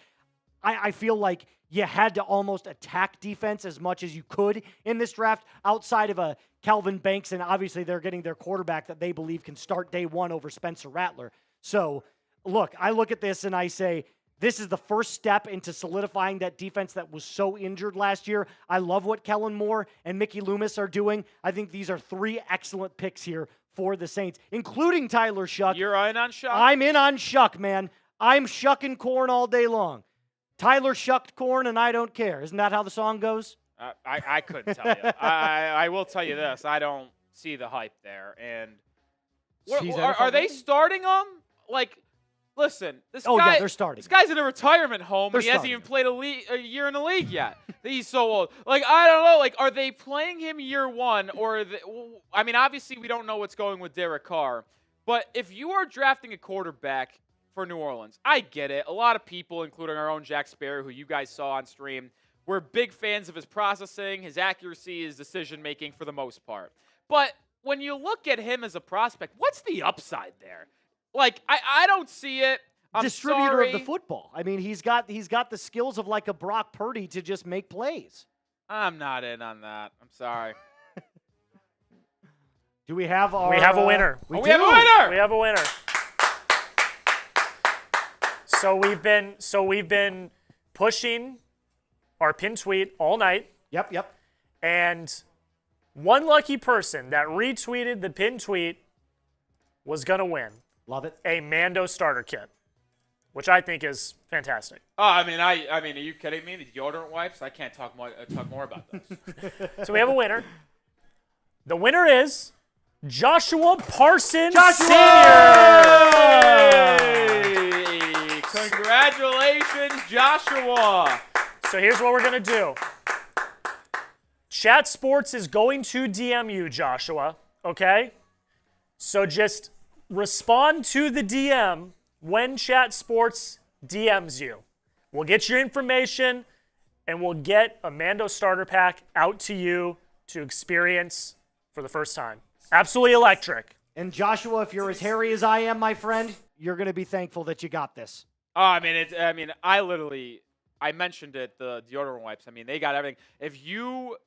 I feel like you had to almost attack defense as much as you could in this draft outside of a Calvin Banks, and obviously they're getting their quarterback that they believe can start day one over Spencer Rattler. So, look, I look at this and I say, this is the first step into solidifying that defense that was so injured last year. I love what Kellen Moore and Mickey Loomis are doing. I think these are 3 excellent picks here for the Saints, including Tyler Shuck. You're in on Shuck? I'm in on Shuck, man. I'm shucking corn all day long. Tyler shucked corn and I don't care. Isn't that how the song goes? I couldn't tell you. I will tell you this. I don't see the hype there. And are they starting him? Like, listen, this guy. Yeah, they're starting. This guy's in a retirement home, and he hasn't even played a year in the league yet. He's so old. Like, I don't know. Like, are they playing him year one? Or, I mean, obviously we don't know what's going with Derek Carr. But if you are drafting a quarterback for New Orleans, I get it. A lot of people, including our own Jack Sparrow, who you guys saw on stream, we're big fans of his processing, his accuracy, his decision-making for the most part. But when you look at him as a prospect, what's the upside there? Like, I don't see it. I'm distributor sorry. of the football. I mean, he's got the skills of like a Brock Purdy to just make plays. I'm not in on that. I'm sorry. Do we have our... We have a winner. We have a winner! We have a winner. So we've been pushing our pin tweet all night. Yep. And one lucky person that retweeted the pin tweet was going to win Love it. a Mando starter kit, which I think is fantastic. Oh, I mean, are you kidding me? The deodorant wipes? I can't talk more about those. So we have a winner. The winner is Joshua Parsons Sr. Hey! Congratulations, Joshua. So here's what we're going to do. Chat Sports is going to DM you, Joshua, okay? So just respond to the DM when Chat Sports DMs you. We'll get your information, and we'll get a Mando starter pack out to you to experience for the first time. Absolutely electric. And Joshua, if you're as hairy as I am, my friend, you're going to be thankful that you got this. Oh, I mentioned it, the deodorant wipes. I mean, they got everything. If you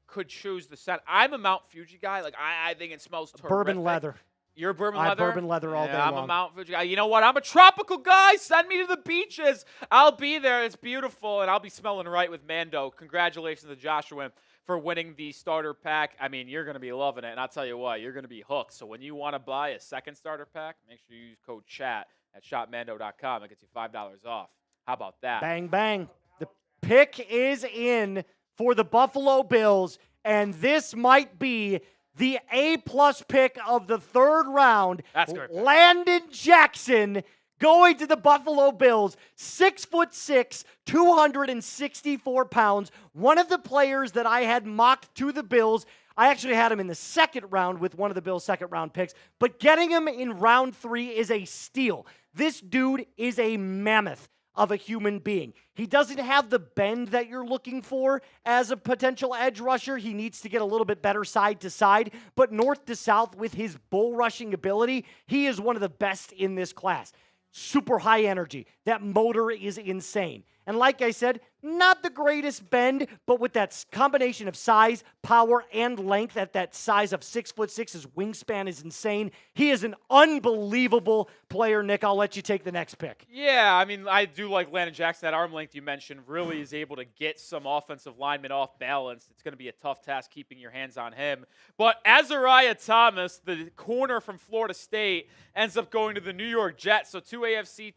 could choose the scent, I'm a Mount Fuji guy. Like, I think it smells terrific. Bourbon leather. You're bourbon leather? Bourbon leather all day I'm long. a Mount Fuji guy. You know what? I'm a tropical guy. Send me to the beaches. I'll be there. It's beautiful, and I'll be smelling right with Mando. Congratulations to Joshua for winning the starter pack. I mean, you're going to be loving it, and I'll tell you what, you're going to be hooked. So when you want to buy a second starter pack, make sure you use code CHAT at shopmando.com. It gets you $5 off. How about that? Bang, bang. The pick is in for the Buffalo Bills, and this might be the A-plus pick of the third round. That's good. Landon Jackson going to the Buffalo Bills, 6'6", 264 pounds. One of the players that I had mocked to the Bills. I actually had him in the second round with one of the Bills' second-round picks, but getting him in round 3 is a steal. This dude is a mammoth of a human being. He doesn't have the bend that you're looking for as a potential edge rusher. He needs to get a little bit better side to side, but north to south with his bull rushing ability, he is one of the best in this class. Super high energy. That motor is insane. And like I said, not the greatest bend, but with that combination of size, power, and length at that size of 6'6", his wingspan is insane. He is an unbelievable player, Nick. I'll let you take the next pick. Yeah, I mean, I do like Landon Jackson. That arm length you mentioned really is able to get some offensive linemen off balance. It's going to be a tough task keeping your hands on him. But Azariah Thomas, the corner from Florida State, ends up going to the New York Jets. So two AFC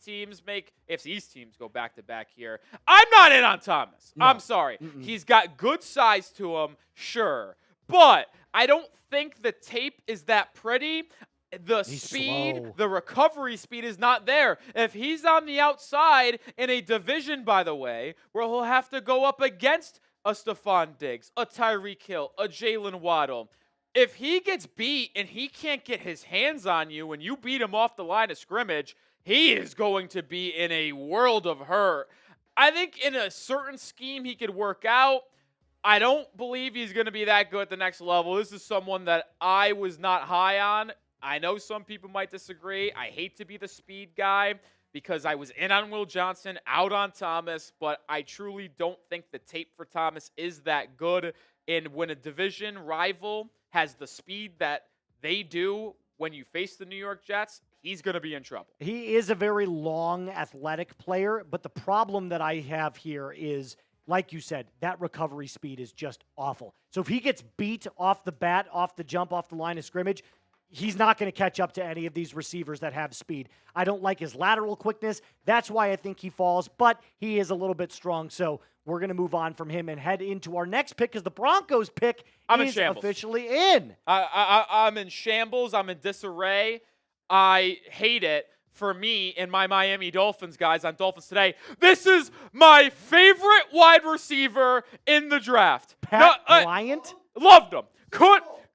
East teams go back-to-back here. I'm not in on Thomas. No. I'm sorry. He's got good size to him, sure. But I don't think the tape is that pretty. He's speed, the recovery speed is not there. If he's on the outside in a division, by the way, where he'll have to go up against a Stephon Diggs, a Tyreek Hill, a Jalen Waddle, if he gets beat and he can't get his hands on you and you beat him off the line of scrimmage, he is going to be in a world of hurt. I think in a certain scheme he could work out. I don't believe he's going to be that good at the next level. This is someone that I was not high on. I know some people might disagree. I hate to be the speed guy because I was in on Will Johnson, out on Thomas, but I truly don't think the tape for Thomas is that good. And when a division rival has the speed that they do when you face the New York Jets, he's going to be in trouble. He is a very long, athletic player, but the problem that I have here is, like you said, that recovery speed is just awful. So if he gets beat off the bat, off the jump, off the line of scrimmage, he's not going to catch up to any of these receivers that have speed. I don't like his lateral quickness. That's why I think he falls, but he is a little bit strong. So we're going to move on from him and head into our next pick because the Broncos pick is officially in. I'm in shambles. I'm in disarray. I hate it. For me and my Miami Dolphins guys on Dolphins Today, this is my favorite wide receiver in the draft. Pat Bryant? Loved him.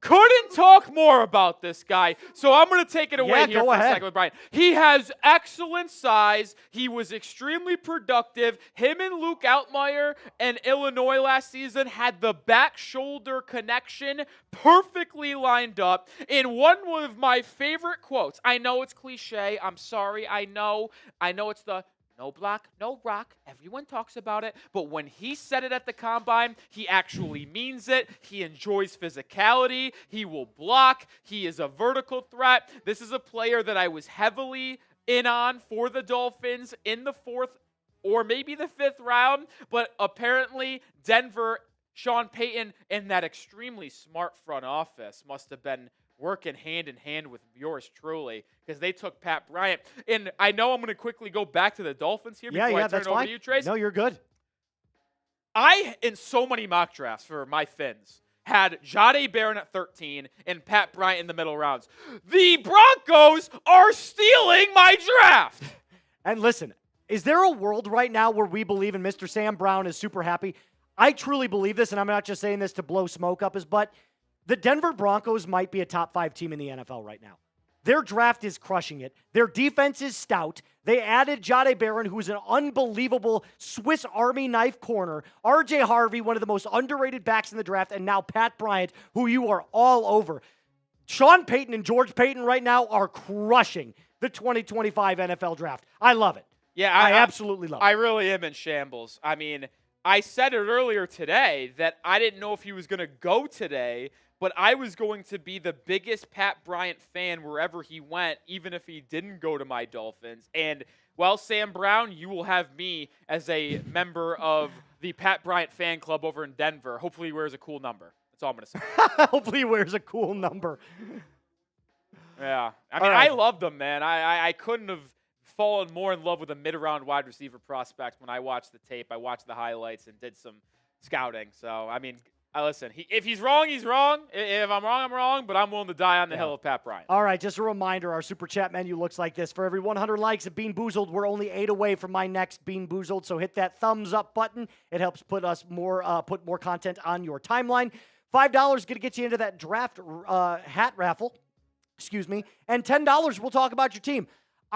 Couldn't talk more about this guy, so I'm going to take it away here for a second with Brian. He has excellent size. He was extremely productive. Him and Luke Altmaier and Illinois last season had the back-shoulder connection perfectly lined up. In one of my favorite quotes, I know it's cliche. I'm sorry. I know it's the no block, no rock. Everyone talks about it. But when he said it at the combine, he actually means it. He enjoys physicality. He will block. He is a vertical threat. This is a player that I was heavily in on for the Dolphins in the 4th or maybe the 5th round. But apparently Denver, Sean Payton, and that extremely smart front office must have been working hand in hand with yours truly because they took Pat Bryant. And I know I'm going to quickly go back to the Dolphins here before I turn that's it over fine. to you, Trace. No, you're good. In so many mock drafts for my Fins, had Jahdae Barron at 13 and Pat Bryant in the middle rounds. The Broncos are stealing my draft. And listen, is there a world right now where we believe in Mr. Sam Brown is super happy? I truly believe this, and I'm not just saying this to blow smoke up his butt. The Denver Broncos might be a top 5 team in the NFL right now. Their draft is crushing it. Their defense is stout. They added Jahdae Barron, who's an unbelievable Swiss Army knife corner. R.J. Harvey, one of the most underrated backs in the draft, and now Pat Bryant, who you are all over. Sean Payton and George Payton right now are crushing the 2025 NFL draft. I love it. Yeah, I absolutely love it. I really am in shambles. I mean, I said it earlier today that I didn't know if he was going to go today, but I was going to be the biggest Pat Bryant fan wherever he went, even if he didn't go to my Dolphins. And, well, Sam Brown, you will have me as a member of the Pat Bryant fan club over in Denver. Hopefully he wears a cool number. That's all I'm going to say. Hopefully he wears a cool number. Yeah. I mean, right. I loved him, man. I couldn't have fallen more in love with a mid-round wide receiver prospect when I watched the tape. I watched the highlights and did some scouting. So, I mean, listen, if he's wrong, he's wrong. If I'm wrong, I'm wrong. But I'm willing to die on the hill of Pat Bryant. All right, just a reminder, our Super Chat menu looks like this. For every 100 likes at Bean Boozled, we're only 8 away from my next Bean Boozled. So hit that thumbs up button. It helps put more content on your timeline. $5 going to get you into that draft hat raffle. Excuse me. And $10, we'll talk about your team.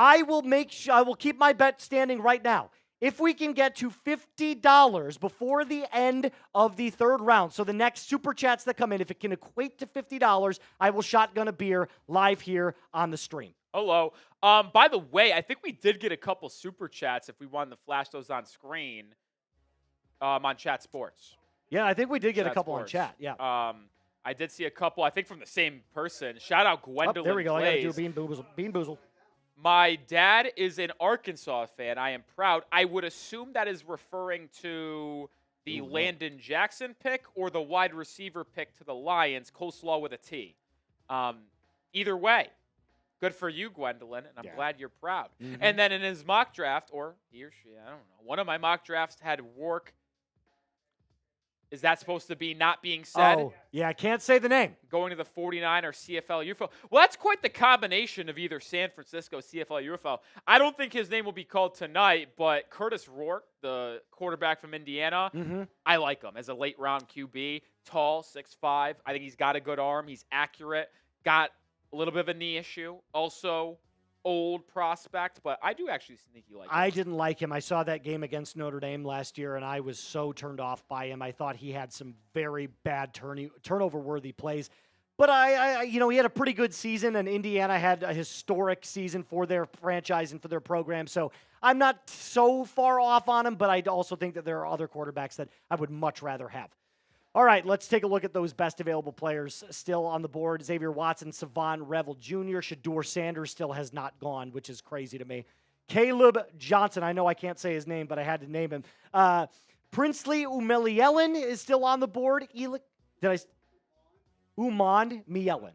I will keep my bet standing right now. If we can get to $50 before the end of the third round, so the next Super Chats that come in, if it can equate to $50, I will shotgun a beer live here on the stream. Hello. By the way, I think we did get a couple Super Chats if we wanted to flash those on screen on Chat Sports. Yeah, I think we did get a couple Sports. on chat. Yeah. I did see a couple, I think from the same person. Shout out Gwendolyn. There we go. Plays. I got to do Bean Boozled. My dad is an Arkansas fan. I am proud. I would assume that is referring to the Landon Jackson pick or the wide receiver pick to the Lions, coleslaw with a T. Either way, good for you, Gwendolyn, and I'm glad you're proud. Mm-hmm. And then in his mock draft, or he or she, I don't know, one of my mock drafts had Rourke. Is that supposed to be not being said? Oh, yeah, I can't say the name. Going to the 49 or CFL UFO. Well, that's quite the combination of either San Francisco, CFL, UFO. I don't think his name will be called tonight, but Curtis Rourke, the quarterback from Indiana, I like him as a late-round QB. Tall, 6'5". I think he's got a good arm. He's accurate. Got a little bit of a knee issue. Also, old prospect, but I do actually sneaky like him. I didn't like him. I saw that game against Notre Dame last year, and I was so turned off by him. I thought he had some very bad turnover-worthy plays. But he had a pretty good season, and Indiana had a historic season for their franchise and for their program. So I'm not so far off on him, but I also think that there are other quarterbacks that I would much rather have. All right, let's take a look at those best available players still on the board. Xavier Watson, Savon Revel Jr., Shadur Sanders still has not gone, which is crazy to me. Caleb Johnson, I know I can't say his name, but I had to name him. Princely Umelielen is still on the board. Uman Mielen.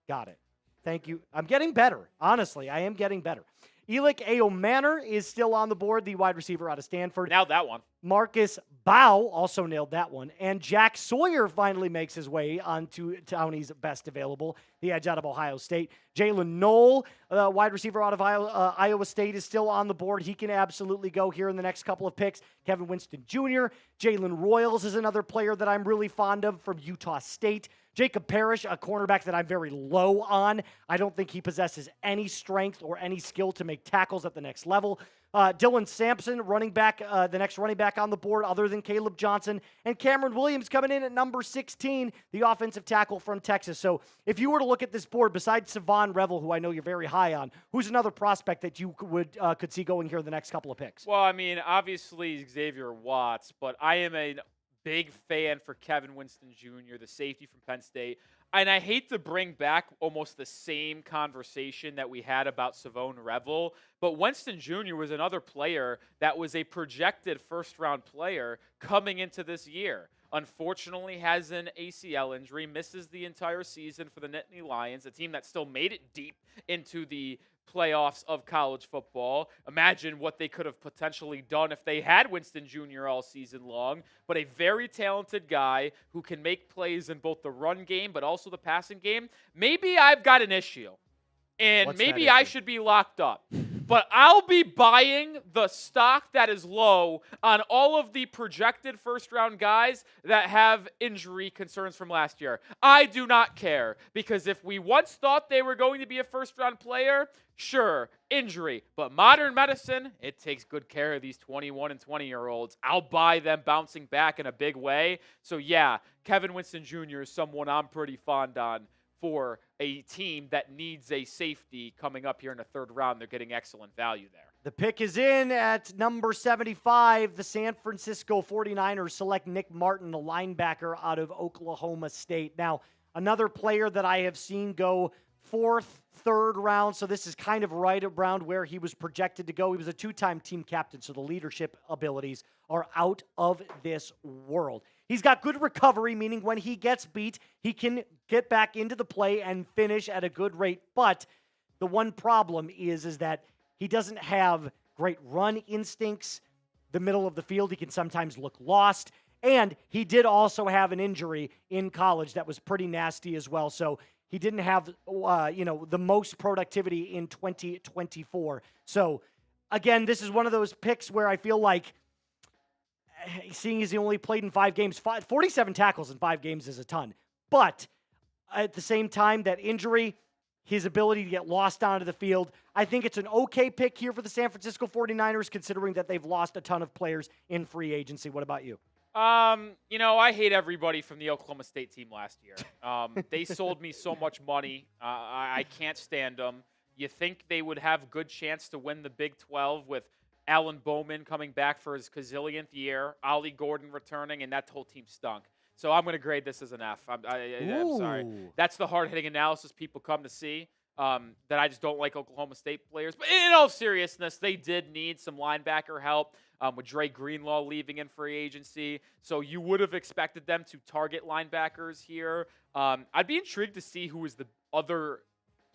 Got it. Thank you. I'm getting better. Honestly, I am getting better. Elick Aomanor is still on the board, the wide receiver out of Stanford. Nailed that one. Marcus Bow also nailed that one. And Jack Sawyer finally makes his way onto Downey's best available, the edge out of Ohio State. Jalen Knoll, wide receiver out of Iowa State, is still on the board. He can absolutely go here in the next couple of picks. Kevin Winston Jr., Jalen Royals is another player that I'm really fond of from Utah State. Jacob Parrish, a cornerback that I'm very low on. I don't think he possesses any strength or any skill to make tackles at the next level. Dylan Sampson, running back, the next running back on the board other than Caleb Johnson. And Cameron Williams coming in at number 16, the offensive tackle from Texas. So if you were to look at this board, besides Savon Revel, who I know you're very high on, who's another prospect that you could see going here in the next couple of picks? Well, I mean, obviously Xavier Watts, but I am a big fan for Kevin Winston Jr., the safety from Penn State. And I hate to bring back almost the same conversation that we had about Savon Revel, but Winston Jr. was another player that was a projected first-round player coming into this year. unfortunately has an ACL injury, misses the entire season for the Nittany Lions, a team that still made it deep into the playoffs of college football. Imagine what they could have potentially done if they had Winston Jr. all season long, but a very talented guy who can make plays in both the run game but also the passing game. Maybe I've got an issue, and maybe I should be locked up. But I'll be buying the stock that is low on all of the projected first-round guys that have injury concerns from last year. I do not care, because if we once thought they were going to be a first-round player, sure, injury. But modern medicine, it takes good care of these 21 and 20-year-olds. I'll buy them bouncing back in a big way. So, yeah, Kevin Winston Jr. is someone I'm pretty fond on for a team that needs a safety coming up here in the third round. They're getting excellent value there. The pick is in at number 75. The San Francisco 49ers select Nick Martin, the linebacker out of Oklahoma State. Now, another player that I have seen go fourth, third round, so this is kind of right around where he was projected to go. He was a two-time team captain, so the leadership abilities are out of this world. He's got good recovery, meaning when he gets beat, he can get back into the play and finish at a good rate. But the one problem is that he doesn't have great run instincts. The middle of the field, he can sometimes look lost. And he did also have an injury in college that was pretty nasty as well. So he didn't have, the most productivity in 2024. So, again, this is one of those picks where I feel like, seeing as he only played in 5 games, 47 tackles in 5 games is a ton. But at the same time, that injury, his ability to get lost onto the field, I think it's an okay pick here for the San Francisco 49ers, considering that they've lost a ton of players in free agency. What about you? I hate everybody from the Oklahoma State team last year. They sold me so much money. I can't stand them. You think they would have good chance to win the Big 12 with Alan Bowman coming back for his gazillionth year, Ollie Gordon returning, and that whole team stunk. So I'm going to grade this as an F. I'm sorry. That's the hard-hitting analysis people come to see, that I just don't like Oklahoma State players. But in all seriousness, they did need some linebacker help with Dre Greenlaw leaving in free agency. So you would have expected them to target linebackers here. I'd be intrigued to see who is the other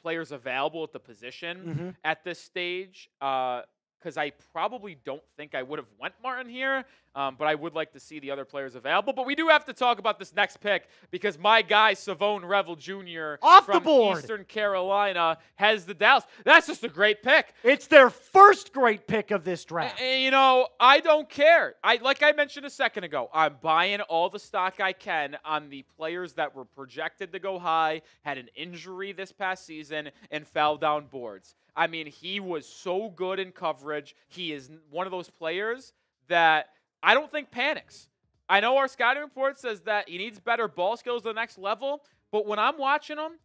players available at the position at this stage. Because I probably don't think I would have went Martin here, but I would like to see the other players available. But we do have to talk about this next pick, because my guy, Savone Revel Jr. Off from the board. Eastern Carolina has the Dallas. That's just a great pick. It's their first great pick of this draft. I don't care. Like I mentioned a second ago, I'm buying all the stock I can on the players that were projected to go high, had an injury this past season, and fell down boards. I mean, he was so good in coverage. He is one of those players that I don't think panics. I know our scouting report says that he needs better ball skills to the next level, but when I'm watching him,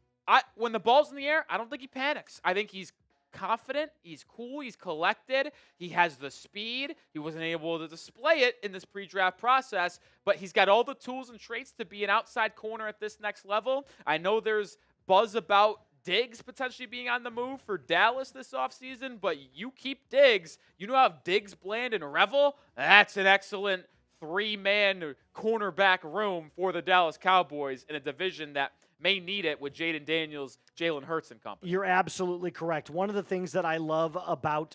when the ball's in the air, I don't think he panics. I think he's confident, he's cool, he's collected, he has the speed. He wasn't able to display it in this pre-draft process, but he's got all the tools and traits to be an outside corner at this next level. I know there's buzz about Diggs potentially being on the move for Dallas this offseason, but you keep Diggs. You know how Diggs, Bland, and Revel? That's an excellent 3-man cornerback room for the Dallas Cowboys in a division that may need it with Jaden Daniels, Jalen Hurts, and company. You're absolutely correct. One of the things that I love about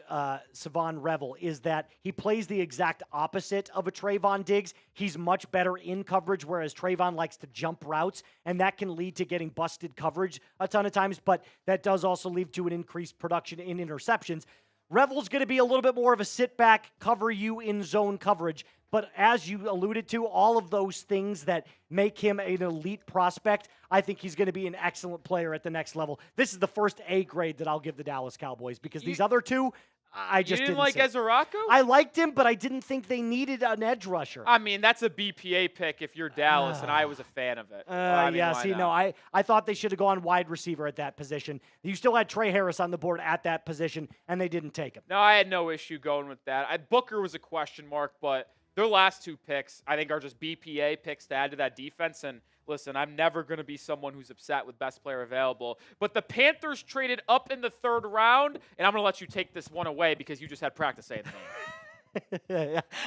Savon Revel is that he plays the exact opposite of a Trayvon Diggs. He's much better in coverage, whereas Trayvon likes to jump routes, and that can lead to getting busted coverage a ton of times, but that does also lead to an increased production in interceptions. Revel's going to be a little bit more of a sit-back, cover you in zone coverage. But as you alluded to, all of those things that make him an elite prospect, I think he's going to be an excellent player at the next level. This is the first A grade that I'll give the Dallas Cowboys, because these other two, I just didn't like Ezerako? I liked him, but I didn't think they needed an edge rusher. I mean, that's a BPA pick if you're Dallas, and I was a fan of it. I thought they should have gone wide receiver at that position. You still had Trey Harris on the board at that position, and they didn't take him. No, I had no issue going with that. Booker was a question mark, but their last 2 picks, I think, are just BPA picks to add to that defense. And listen, I'm never going to be someone who's upset with best player available. But the Panthers traded up in the 3rd round, and I'm going to let you take this one away because you just had practice saying the name.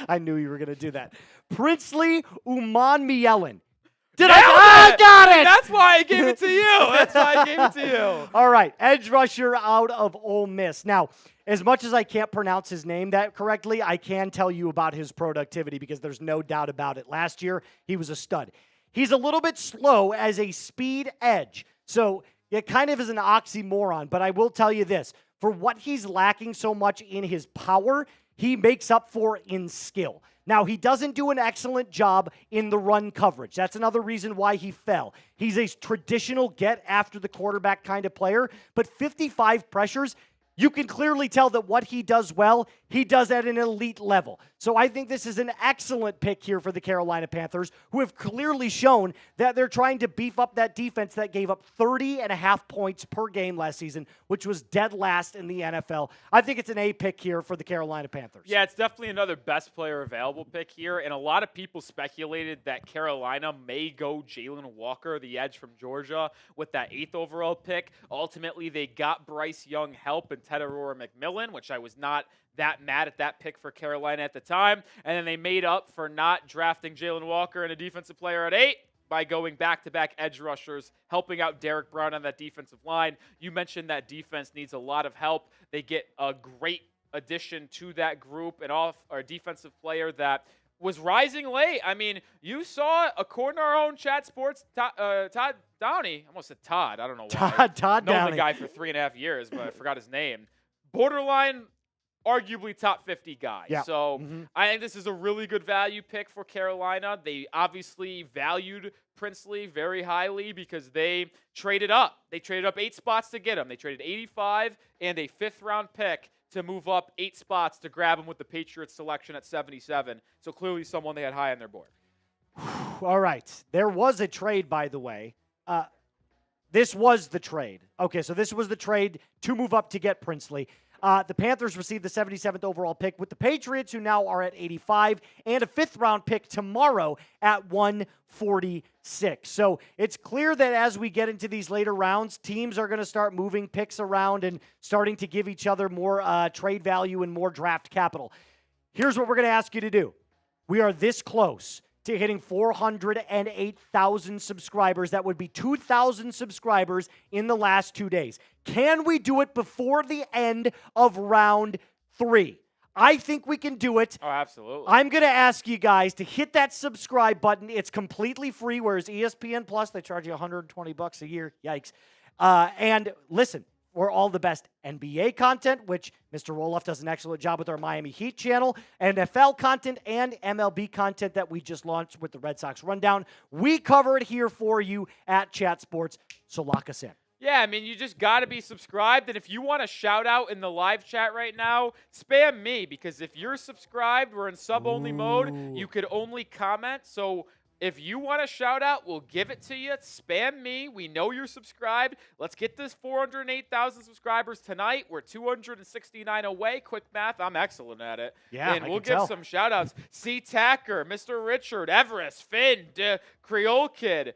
I knew you were going to do that. Princely Umanmielen. I got it! That's why I gave it to you. All right, edge rusher out of Ole Miss. Now, as much as I can't pronounce his name that correctly, I can tell you about his productivity because there's no doubt about it. Last year, he was a stud. He's a little bit slow as a speed edge, so it kind of is an oxymoron, but I will tell you this. For what he's lacking so much in his power, he makes up for in skill. Now, he doesn't do an excellent job in the run coverage. That's another reason why he fell. He's a traditional get after the quarterback kind of player, but 55 pressures, you can clearly tell that what he does well, he does at an elite level. So I think this is an excellent pick here for the Carolina Panthers, who have clearly shown that they're trying to beef up that defense that gave up 30.5 points per game last season, which was dead last in the NFL. I think it's an A pick here for the Carolina Panthers. Yeah, it's definitely another best player available pick here, and a lot of people speculated that Carolina may go Jalen Walker, the edge from Georgia, with that 8th overall pick. Ultimately, they got Bryce Young help and Ted Aurora McMillan, which I was not that mad at that pick for Carolina at the time. And then they made up for not drafting Jalen Walker and a defensive player at 8 by going back-to-back edge rushers, helping out Derek Brown on that defensive line. You mentioned that defense needs a lot of help. They get a great addition to that group, a defensive player that was rising late. I mean, you saw, according to our own Chat Sports, Todd Downey, I almost said Todd, I don't know why. Todd Known Downey. the guy for 3.5 years, but I forgot his name. Borderline, arguably top 50 guy. Yeah. So I think this is a really good value pick for Carolina. They obviously valued Princely very highly because they traded up. They traded up 8 spots to get him. They traded 85 and a 5th-round pick to move up 8 spots to grab him with the Patriots selection at 77. So clearly someone they had high on their board. All right. There was a trade, by the way. This was the trade. Okay, so this was the trade to move up to get Princely. The Panthers received the 77th overall pick with the Patriots, who now are at 85, and a 5th-round pick tomorrow at 146. So it's clear that as we get into these later rounds, teams are going to start moving picks around and starting to give each other more trade value and more draft capital. Here's what we're going to ask you to do. We are this close to hitting 408,000 subscribers. That would be 2,000 subscribers in the last 2 days. Can we do it before the end of round 3? I think we can do it. Oh, absolutely. I'm going to ask you guys to hit that subscribe button. It's completely free, whereas ESPN Plus, they charge you $120 a year. Yikes. And listen, for all the best NBA content, which Mr. Roloff does an excellent job with our Miami Heat channel, NFL content, and MLB content that we just launched with the Red Sox Rundown. We cover it here for you at Chat Sports, so lock us in. Yeah, I mean, you just got to be subscribed. And if you want a shout out in the live chat right now, spam me, because if you're subscribed, we're in sub-only mode. You could only comment. So if you want a shout out, we'll give it to you. Spam me. We know you're subscribed. Let's get this 408,000 subscribers tonight. We're 269 away. Quick math. I'm excellent at it. Yeah, and I we'll can give tell. some shout outs. C. Tacker, Mr. Richard, Everest, Finn, Creole Kid,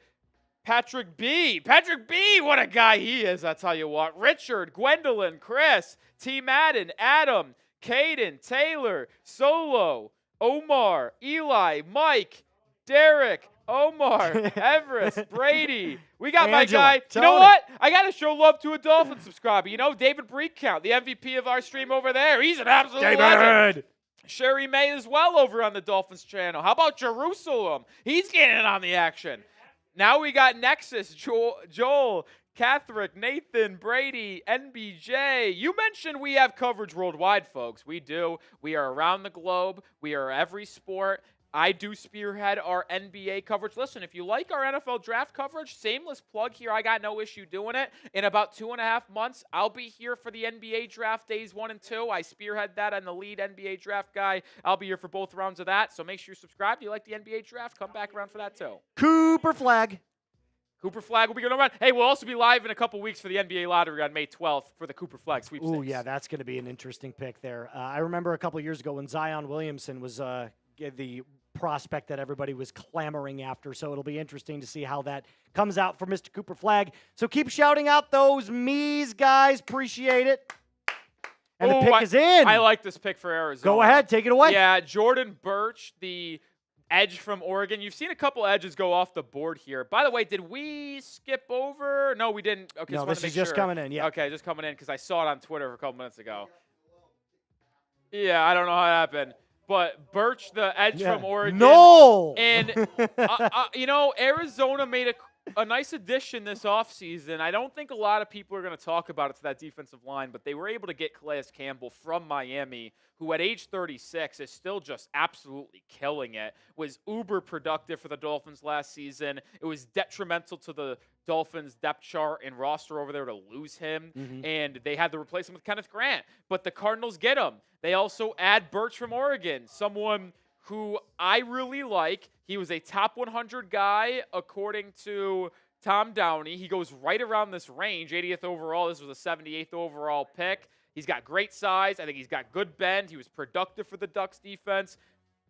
Patrick B. Patrick B. What a guy he is, I'll tell you what. Richard, Gwendolyn, Chris, T. Madden, Adam, Caden, Taylor, Solo, Omar, Eli, Mike, Derek, Omar, Everest, Brady. We got my Angela, guy. You Tony. know what? I got to show love to a Dolphins subscriber. You know, David Breakcount, the MVP of our stream over there. He's an absolute legend. Sherry May as well over on the Dolphins channel. How about Jerusalem? He's getting in on the action. Now we got Nexus, Joel, Catherine, Nathan, Brady, NBJ. You mentioned we have coverage worldwide, folks. We do. We are around the globe. We are every sport. I do spearhead our NBA coverage. Listen, if you like our NFL draft coverage, shameless plug here. I got no issue doing it. In about 2.5 months, I'll be here for the NBA draft days 1 and 2. I spearhead that. I'm the lead NBA draft guy. I'll be here for both rounds of that. So make sure you subscribe. If you like the NBA draft, come back around for that too. Cooper Flag. Cooper Flag will be going around. Hey, we'll also be live in a couple weeks for the NBA lottery on May 12th for the Cooper Flag sweepstakes. Oh, yeah, that's going to be an interesting pick there. I remember a couple years ago when Zion Williamson was the prospect that everybody was clamoring after, so it'll be interesting to see how that comes out for Mr. Cooper Flag. So keep shouting out those me's, guys. Appreciate it. And the pick is in. I like this pick for Arizona. Go ahead. Take it away. Yeah, Jordan Birch, the edge from Oregon. You've seen a couple edges go off the board here. By the way, did we skip over? No, we didn't. Okay, no, this is just coming in. Yeah. Okay, just coming in because I saw it on Twitter a couple minutes ago. Yeah, I don't know how it happened. But Birch, the edge from Oregon. No! And, Arizona made a nice addition this offseason. I don't think a lot of people are going to talk about it to that defensive line, but they were able to get Calais Campbell from Miami, who at age 36 is still just absolutely killing it, was uber productive for the Dolphins last season. It was detrimental to the Dolphins' depth chart and roster over there to lose him, and they had to replace him with Kenneth Grant. But the Cardinals get him. They also add Birch from Oregon, someone who I really like. He was a top 100 guy, according to Tom Downey. He goes right around this range, 80th overall. This was a 78th overall pick. He's got great size. I think he's got good bend. He was productive for the Ducks defense.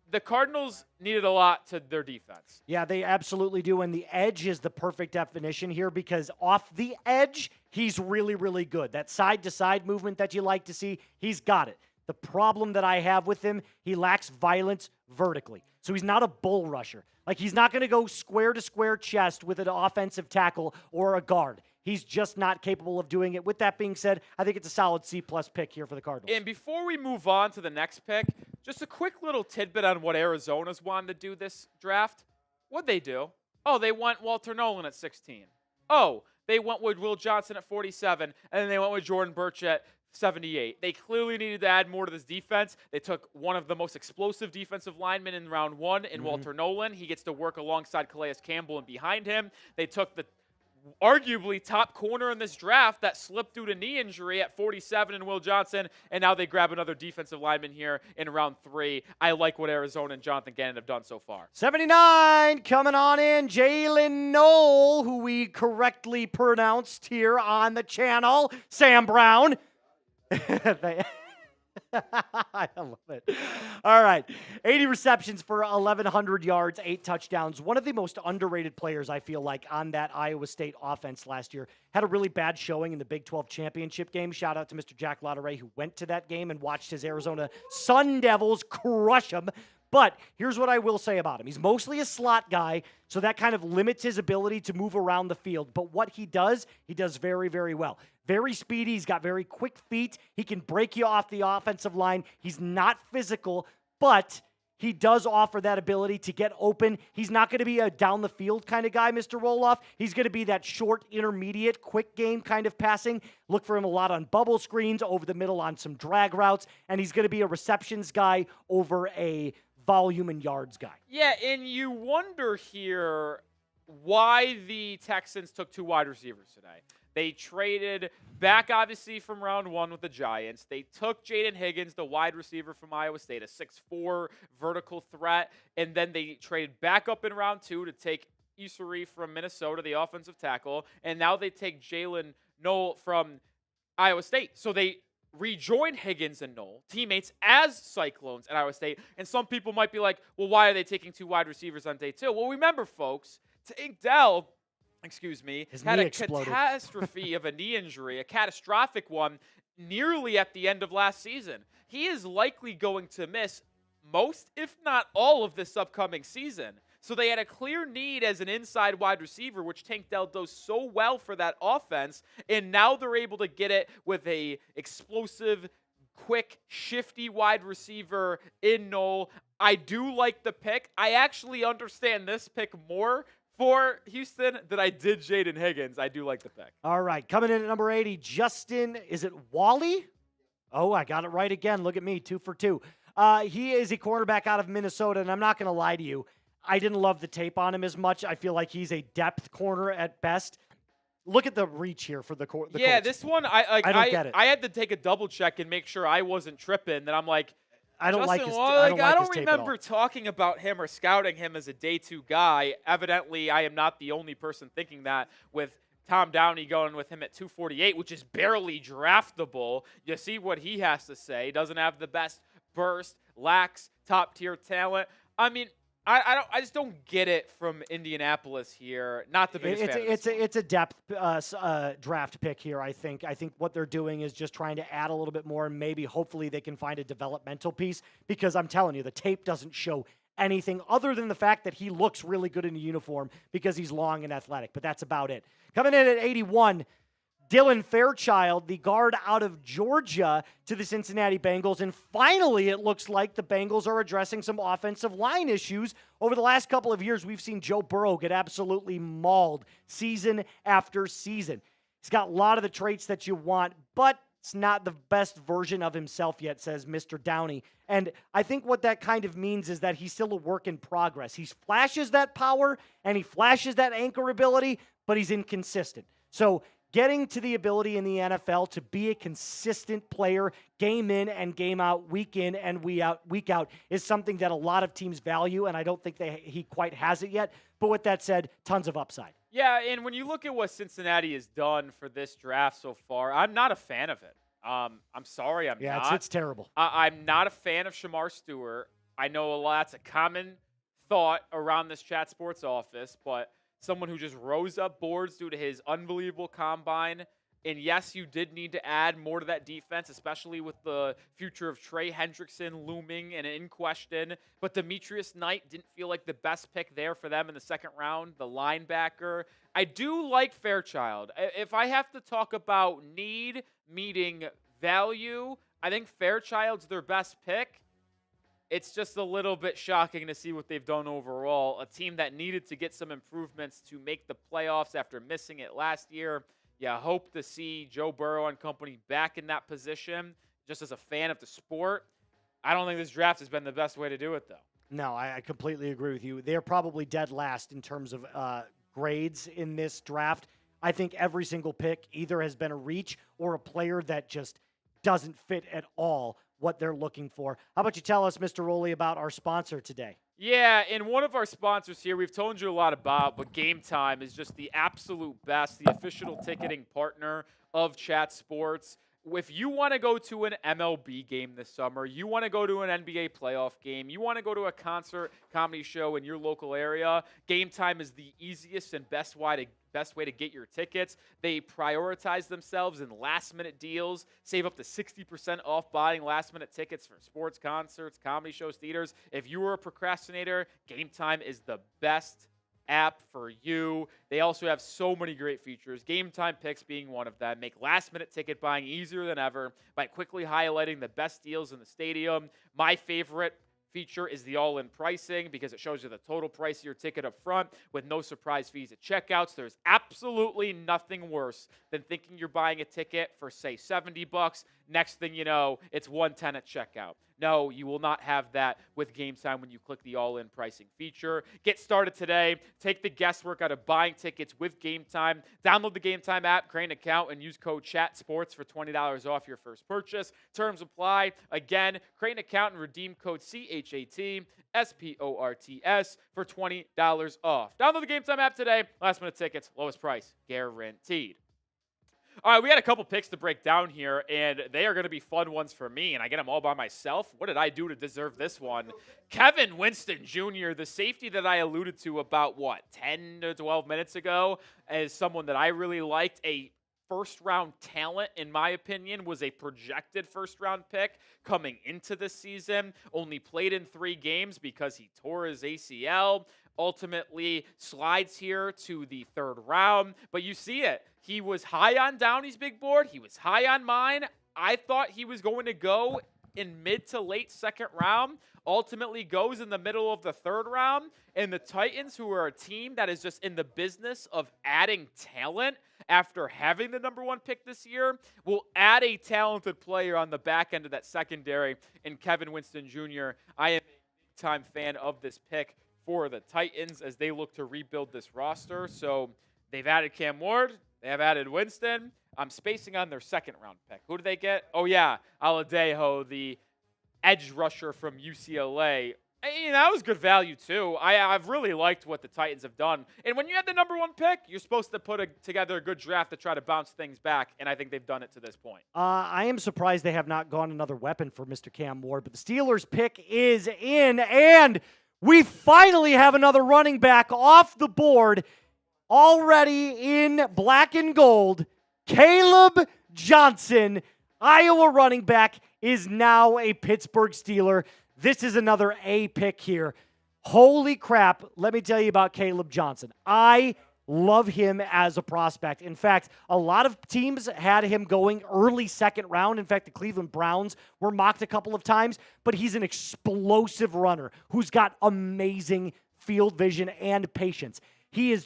The Cardinals needed a lot to their defense. Yeah, they absolutely do. And the edge is the perfect definition here because off the edge, he's really, really good. That side-to-side movement that you like to see, he's got it. The problem that I have with him, he lacks violence vertically. So he's not a bull rusher. Like, he's not going to go square-to-square chest with an offensive tackle or a guard. He's just not capable of doing it. With that being said, I think it's a solid C-plus pick here for the Cardinals. And before we move on to the next pick, just a quick little tidbit on what Arizona's wanted to do this draft. What'd they do? Oh, they went Walter Nolan at 16. Oh, they went with Will Johnson at 47, and then they went with Jordan Birch at 78. They clearly needed to add more to this defense. They took one of the most explosive defensive linemen in round one in Walter Nolan. He gets to work alongside Calais Campbell and behind him. They took the arguably top corner in this draft that slipped due to knee injury at 47 in Will Johnson, and now they grab another defensive lineman here in round 3. I like what Arizona and Jonathan Gannon have done so far. 79 coming on in, Jalen Knoll, who we correctly pronounced here on the channel, Sam Brown. I love it. All right. 80 receptions for 1,100 yards, 8 touchdowns. One of the most underrated players, I feel like, on that Iowa State offense last year. Had a really bad showing in the Big 12 championship game. Shout out to Mr. Jack Lauderay, who went to that game and watched his Arizona Sun Devils crush him. But here's what I will say about him. He's mostly a slot guy, so that kind of limits his ability to move around the field. But what he does very, very well. Very speedy. He's got very quick feet. He can break you off the offensive line. He's not physical, but he does offer that ability to get open. He's not going to be a down-the-field kind of guy, Mr. Roloff. He's going to be that short, intermediate, quick game kind of passing. Look for him a lot on bubble screens, over the middle on some drag routes, and he's going to be a receptions guy over a volume and yards guy. Yeah, and you wonder here why the Texans took 2 wide receivers today. They traded back, obviously, from round 1 with the Giants. They took Jaden Higgins, the wide receiver from Iowa State, a 6'4" vertical threat, and then they traded back up in round 2 to take Isuri from Minnesota, the offensive tackle, and now they take Jalen Knoll from Iowa State. So they rejoin Higgins and Knoll, teammates as Cyclones at Iowa State. And some people might be like, well, why are they taking 2 wide receivers on day 2? Well, remember, folks, Tank Dell, had a catastrophe of a knee injury, a catastrophic one, nearly at the end of last season. He is likely going to miss most, if not all, of this upcoming season. So they had a clear need as an inside wide receiver, which Tank Dell does so well for that offense, and now they're able to get it with a explosive, quick, shifty wide receiver in Knoll. I do like the pick. I actually understand this pick more for Houston than I did Jaden Higgins. I do like the pick. All right, coming in at number 80, Justin, is it Wally? Oh, I got it right again. Look at me, 2 for 2. He is a cornerback out of Minnesota, and I'm not going to lie to you. I didn't love the tape on him as much. I feel like he's a depth corner at best. Look at the reach here for the Colts. This one, I don't get it. I had to take a double check and make sure I wasn't tripping. That I'm like, I don't like his. I don't remember talking about him or scouting him as a day 2 guy. Evidently, I am not the only person thinking that, with Tom Downey going with him at 248, which is barely draftable. You see what he has to say. Doesn't have the best burst, lacks top-tier talent. I mean, I just don't get it from Indianapolis here. Not the biggest fan of this one. It's a depth draft pick here, I think. I think what they're doing is just trying to add a little bit more, and maybe hopefully they can find a developmental piece, because I'm telling you, the tape doesn't show anything other than the fact that he looks really good in a uniform because he's long and athletic, but that's about it. Coming in at 81, Dylan Fairchild, the guard out of Georgia, to the Cincinnati Bengals. And finally, it looks like the Bengals are addressing some offensive line issues. Over the last couple of years, we've seen Joe Burrow get absolutely mauled season after season. He's got a lot of the traits that you want, but it's not the best version of himself yet, says Mr. Downey. And I think what that kind of means is that he's still a work in progress. He flashes that power and he flashes that anchor ability, but he's inconsistent. So getting to the ability in the NFL to be a consistent player, game in and game out, week in and week out, is something that a lot of teams value, and I don't think he quite has it yet. But with that said, tons of upside. Yeah, and when you look at what Cincinnati has done for this draft so far, I'm not a fan of it. I'm sorry, I'm not. Yeah, it's terrible. I'm not a fan of Shamar Stewart. I know that's a common thought around this Chat Sports office, but someone who just rose up boards due to his unbelievable combine. And yes, you did need to add more to that defense, especially with the future of Trey Hendrickson looming and in question. But Demetrius Knight didn't feel like the best pick there for them in the second round, the linebacker. I do like Fairchild. If I have to talk about need meeting value, I think Fairchild's their best pick. It's just a little bit shocking to see what they've done overall. A team that needed to get some improvements to make the playoffs after missing it last year. Yeah, hope to see Joe Burrow and company back in that position. Just as a fan of the sport, I don't think this draft has been the best way to do it, though. No, I completely agree with you. They're probably dead last in terms of grades in this draft. I think every single pick either has been a reach or a player that just doesn't fit at all what they're looking for. How about you tell us, Mr. Rowley, about our sponsor today? Yeah, and one of our sponsors here we've told you a lot about, but Game Time is just the absolute best, the official ticketing partner of Chat Sports. If you want to go to an MLB game this summer, you want to go to an NBA playoff game, you want to go to a concert, comedy show in your local area, Game Time is the easiest and best way to get your tickets. They prioritize themselves in last-minute deals, save up to 60% off buying last-minute tickets for sports, concerts, comedy shows, theaters. If you are a procrastinator, Game Time is the best app for you. They also have so many great features, Game Time Picks being one of them. Make last-minute ticket buying easier than ever by quickly highlighting the best deals in the stadium. My favorite feature is the all-in pricing because it shows you the total price of your ticket up front with no surprise fees at checkouts. There's absolutely nothing worse than thinking you're buying a ticket for, say, $70. Next thing you know, it's $110 at checkout. No, you will not have that with Game Time when you click the all-in pricing feature. Get started today. Take the guesswork out of buying tickets with Game Time. Download the Game Time app, create an account, and use code CHATSPORTS for $20 off your first purchase. Terms apply. Again, create an account and redeem code CHATSPORTS for $20 off. Download the Game Time app today. Last-minute tickets, lowest price, guaranteed. All right, we got a couple picks to break down here, and they are going to be fun ones for me, and I get them all by myself. What did I do to deserve this one? Kevin Winston Jr., the safety that I alluded to about, 10 to 12 minutes ago, as someone that I really liked, a first-round talent, in my opinion, was a projected first-round pick coming into the season. Only played in 3 games because he tore his ACL. Ultimately slides here to the 3rd round, but you see it. He was high on Downey's big board. He was high on mine. I thought he was going to go in mid to late 2nd round. Ultimately goes in the middle of the 3rd round. And the Titans, who are a team that is just in the business of adding talent after having the number 1 pick this year, will add a talented player on the back end of that secondary in Kevin Winston Jr. I am a big-time fan of this pick for the Titans as they look to rebuild this roster. So they've added Cam Ward. They have added Winston. I'm spacing on their 2nd round pick. Who do they get? Oh, yeah, Aladejo, the edge rusher from UCLA. That was good value, too. I've really liked what the Titans have done. And when you have the number 1 pick, you're supposed to put together a good draft to try to bounce things back, and I think they've done it to this point. I am surprised they have not gone another weapon for Mr. Cam Ward, but the Steelers' pick is in, and We finally have another running back off the board, already in black and gold. Caleb Johnson, Iowa running back, is now a Pittsburgh Steeler. This is another A pick here. Holy crap, let me tell you about Caleb Johnson. I love him as a prospect. In fact, a lot of teams had him going early second round. In fact, the Cleveland Browns were mocked a couple of times, but he's an explosive runner who's got amazing field vision and patience. He is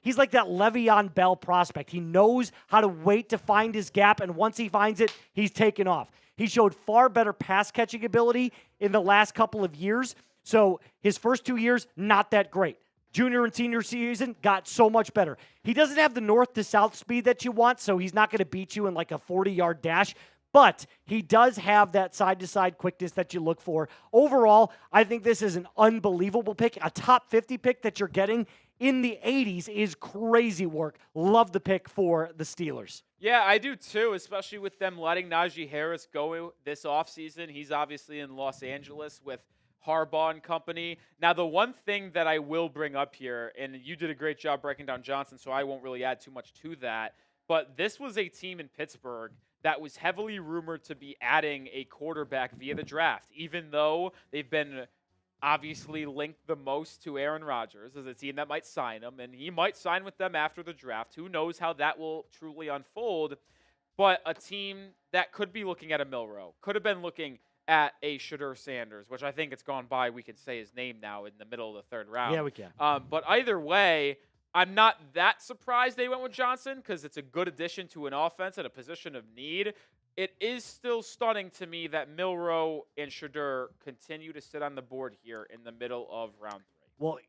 he's like that Le'Veon Bell prospect. He knows how to wait to find his gap, and once he finds it, he's taken off. He showed far better pass catching ability in the last couple of years. So his first 2 years, not that great. Junior and senior season got so much better. He doesn't have the north to south speed that you want, so he's not going to beat you in like a 40-yard dash, but he does have that side-to-side quickness that you look for. Overall, I think this is an unbelievable pick. A top 50 pick that you're getting in the 80s is crazy work. Love the pick for the Steelers. Yeah, I do too, especially with them letting Najee Harris go this offseason. He's obviously in Los Angeles with Harbaugh and company. Now, the one thing that I will bring up here, and you did a great job breaking down Johnson, so I won't really add too much to that, but this was a team in Pittsburgh that was heavily rumored to be adding a quarterback via the draft, even though they've been obviously linked the most to Aaron Rodgers as a team that might sign him, and he might sign with them after the draft. Who knows how that will truly unfold, but a team that could be looking at a Milroe, could have been looking at a Shadur Sanders, which I think it's gone by. We can say his name now in the middle of the third round. Yeah, we can. But either way, I'm not that surprised they went with Johnson because it's a good addition to an offense at a position of need. It is still stunning to me that Milroe and Shadur continue to sit on the board here in the middle of round 3. Well,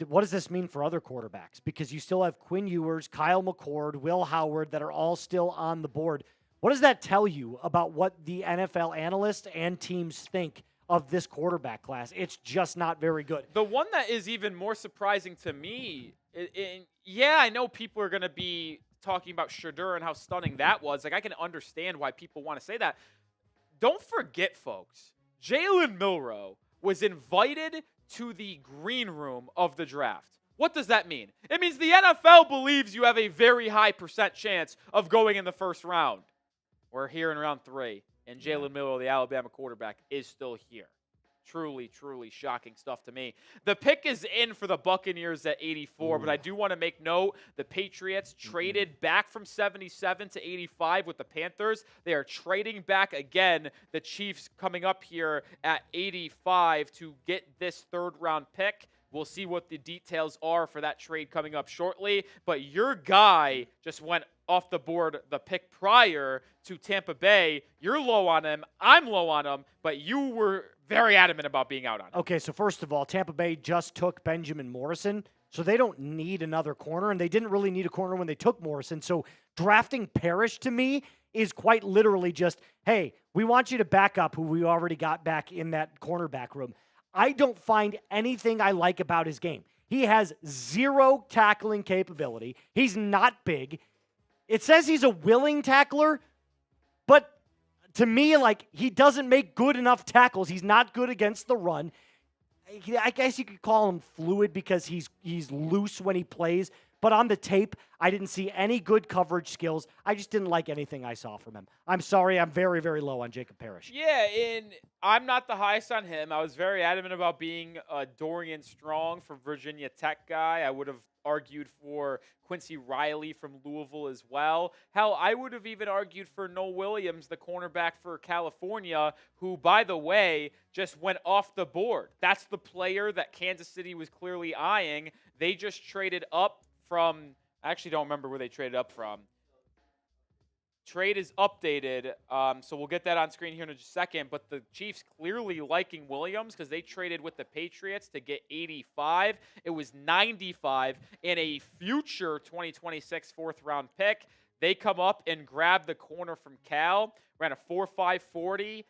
what does this mean for other quarterbacks? Because you still have Quinn Ewers, Kyle McCord, Will Howard that are all still on the board. What does that tell you about what the NFL analysts and teams think of this quarterback class? It's just not very good. The one that is even more surprising to me, I know people are going to be talking about Shadur and how stunning that was. Like, I can understand why people want to say that. Don't forget, folks, Jalen Milroe was invited to the green room of the draft. What does that mean? It means the NFL believes you have a very high % chance of going in the first round. We're here in round 3, and Jalen Milroe, the Alabama quarterback, is still here. Truly, truly shocking stuff to me. The pick is in for the Buccaneers at 84, but I do want to make note the Patriots traded back from 77 to 85 with the Panthers. They are trading back again. The Chiefs coming up here at 85 to get this third-round pick. We'll see what the details are for that trade coming up shortly. But your guy just went off the board the pick prior to Tampa Bay. You're low on him. I'm low on him. But you were very adamant about being out on him. Okay, so first of all, Tampa Bay just took Benjamin Morrison, so they don't need another corner, and they didn't really need a corner when they took Morrison. So drafting Parrish to me is quite literally just, hey, we want you to back up who we already got back in that cornerback room. I don't find anything I like about his game. He has zero tackling capability. He's not big. It says he's a willing tackler, but to me, he doesn't make good enough tackles. He's not good against the run. I guess you could call him fluid because he's loose when he plays. But on the tape, I didn't see any good coverage skills. I just didn't like anything I saw from him. I'm sorry. I'm very, very low on Jacob Parrish. Yeah, and I'm not the highest on him. I was very adamant about being a Dorian Strong from Virginia Tech guy. I would have argued for Quincy Riley from Louisville as well. Hell, I would have even argued for Noel Williams, the cornerback for California, who, by the way, just went off the board. That's the player that Kansas City was clearly eyeing. They just traded up from, I actually don't remember where they traded up from. Trade is updated, so we'll get that on screen here in a second. But the Chiefs clearly liking Williams because they traded with the Patriots to get 85. It was 95 and a future 2026 fourth-round pick. They come up and grab the corner from Cal, ran a 4.5 40,